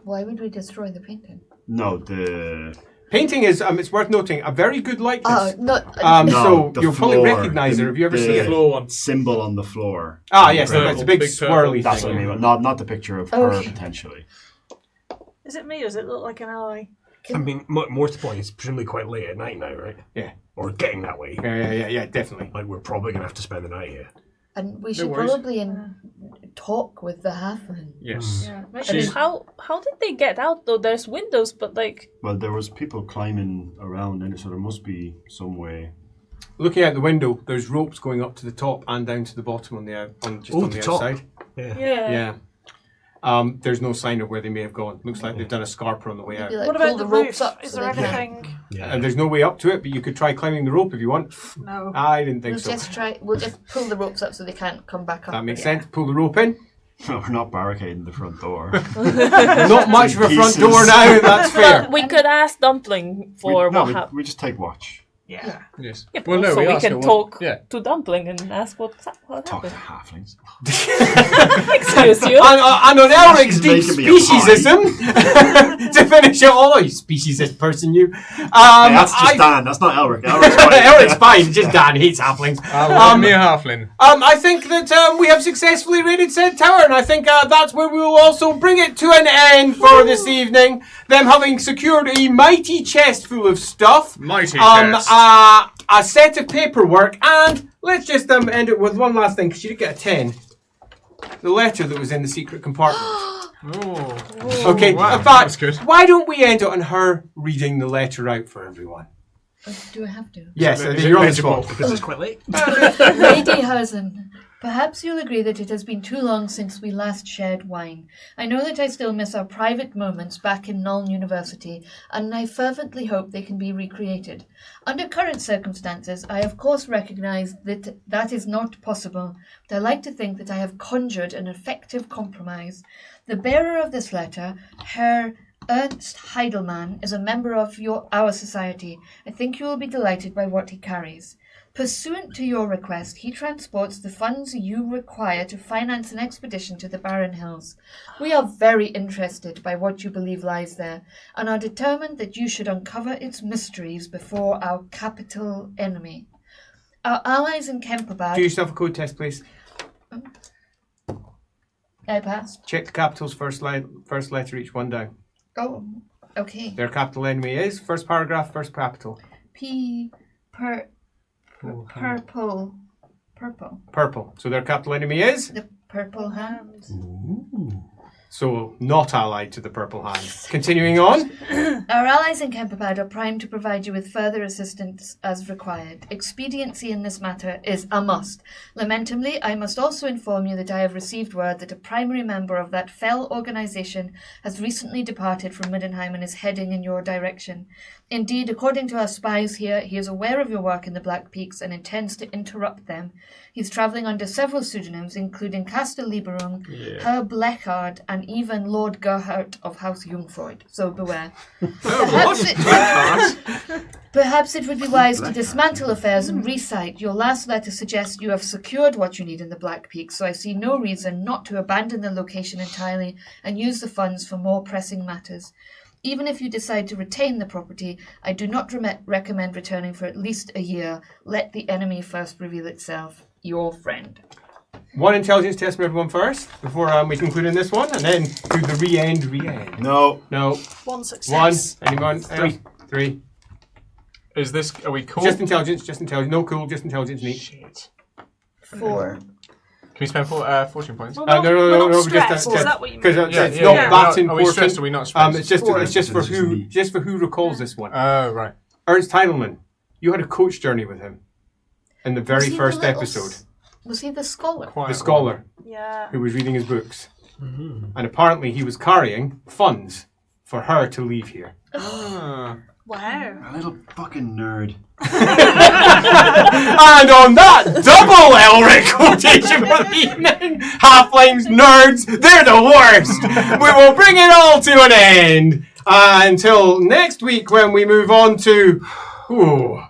Why would we destroy the painting? No, the Painting is, it's worth noting, a very good likeness. No, No, So the you'll probably floor, recognise her. Have you ever the seen it? Floor one. symbol on the floor. Ah, yes, Purple. that's a big Big purple. swirly That's what I thing. mean. Not the picture of her Okay. potentially. Is it me or does it look like an eye? I mean, more to the point, it's presumably quite late at night now, right? Yeah. Or getting that way. Yeah, definitely. Like, we're probably going to have to spend the night here. and we should worries. probably talk with the halfling. Yes. Yeah. She's- how did they get out though? There's windows, but like, Well, there was people climbing around in it, so there must be some way. Looking out the window, there's ropes going up to the top and down to the bottom on the on Oh, the the top. outside. Yeah. Yeah. There's no sign of where they may have gone. Looks like they've done a scarper on the way out. Maybe, like, What pull about the the ropes roof? up Is so there they can- anything? Yeah. And there's no way up to it, but you could try climbing the rope if you want. No. I didn't think We'll so. just try. We'll just pull the ropes up so they can't come back up. That makes again. sense. Pull the rope in. We're not barricading the front door. Not much of a front Pieces. door now, that's fair. we could ask Dumpling for what happened. we just take watch. Yeah. Yes. Yeah, but Well, no, also we asked her can what- talk Yeah. to Dumpling and ask what Talk to happened. halflings. Excuse you. And on Elric's She's deep making me a speciesism, to finish it all, you speciesist person, you. Hey, that's just Dan. That's not Elric. Elric's fine. Elric's fine, it's just Dan hates halflings. Me a halfling. I think that we have successfully raided said tower, and I think that's where we will also bring it to an end for this evening. Them having secured a mighty chest full of stuff, Mighty chest. a set of paperwork, and let's just end it with one last thing, because you did get a 10. The letter that was in the secret compartment. Oh. Okay, Wow, in fact, that's good. why don't we end it on her reading the letter out for everyone? Do I have to? Yes, Is I it think you're on the legible? spot. Because it's quite late. Lady Herzen, perhaps you'll agree that it has been too long since we last shared wine. I know that I still miss our private moments back in Nuln University, and I fervently hope they can be recreated. Under current circumstances, I of course recognise that that is not possible, but I like to think that I have conjured an effective compromise. The bearer of this letter, Herr Ernst Heidelmann, is a member of our society. I think you will be delighted by what he carries. Pursuant to your request, he transports the funds you require to finance an expedition to the Barren Hills. We are very interested by what you believe lies there, and are determined that you should uncover its mysteries before our capital enemy. Our allies in Kemperbad... Do yourself a code test, please. I passed. Check the capitals, first letter, each one down. Oh, okay. Their capital enemy is, first paragraph, first capital. Purple. Purple. So their capital enemy is? The purple hand. So not allied to the purple hand. Continuing on. Our allies in Kemperbad are primed to provide you with further assistance as required. Expediency in this matter is a must. Lamentably, I must also inform you that I have received word that a primary member of that fell organisation has recently departed from Middenheim and is heading in your direction. Indeed, according to our spies here, he is aware of your work in the Black Peaks and intends to interrupt them. He's travelling under several pseudonyms, including Castor Liberung, Herr Blechard, and even Lord Gerhard of House Jungfreud. So beware. Perhaps it would be wise to dismantle affairs and recite. Your last letter suggests you have secured what you need in the Black Peaks, so I see no reason not to abandon the location entirely and use the funds for more pressing matters. Even if you decide to retain the property, I do not recommend returning for at least a year. Let the enemy first reveal itself. Your friend. One intelligence test for everyone first, before we conclude in this one, and then do the re-end. No. One success. One. Anyone? Three. Is this? Are we cool? Just intelligence. No cool, just intelligence. Neat. Shit. 4. Can we spend fortune points? Well, No, we're not because stressed. Is that what you mean? because Yeah, it's yeah, not yeah. that Are we stressed important. or are we not stressed? It's just 4. it's just for It's just who me. just for who recalls this one. Oh, right. Ernst Heidelman, you had a coach journey with him in the Was very he the first little episode. Was he the scholar? Quiet The scholar Yeah. who was reading his books, and apparently he was carrying funds for her to leave here. Ah. Wow. A little fucking nerd. And on that double Elric quotation for the evening, halflings, nerds, they're the worst. We will bring it all to an end until next week when we move on to. Ooh,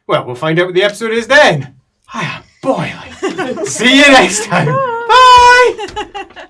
well, we'll find out what the episode is then. I am boiling. See you next time. Bye.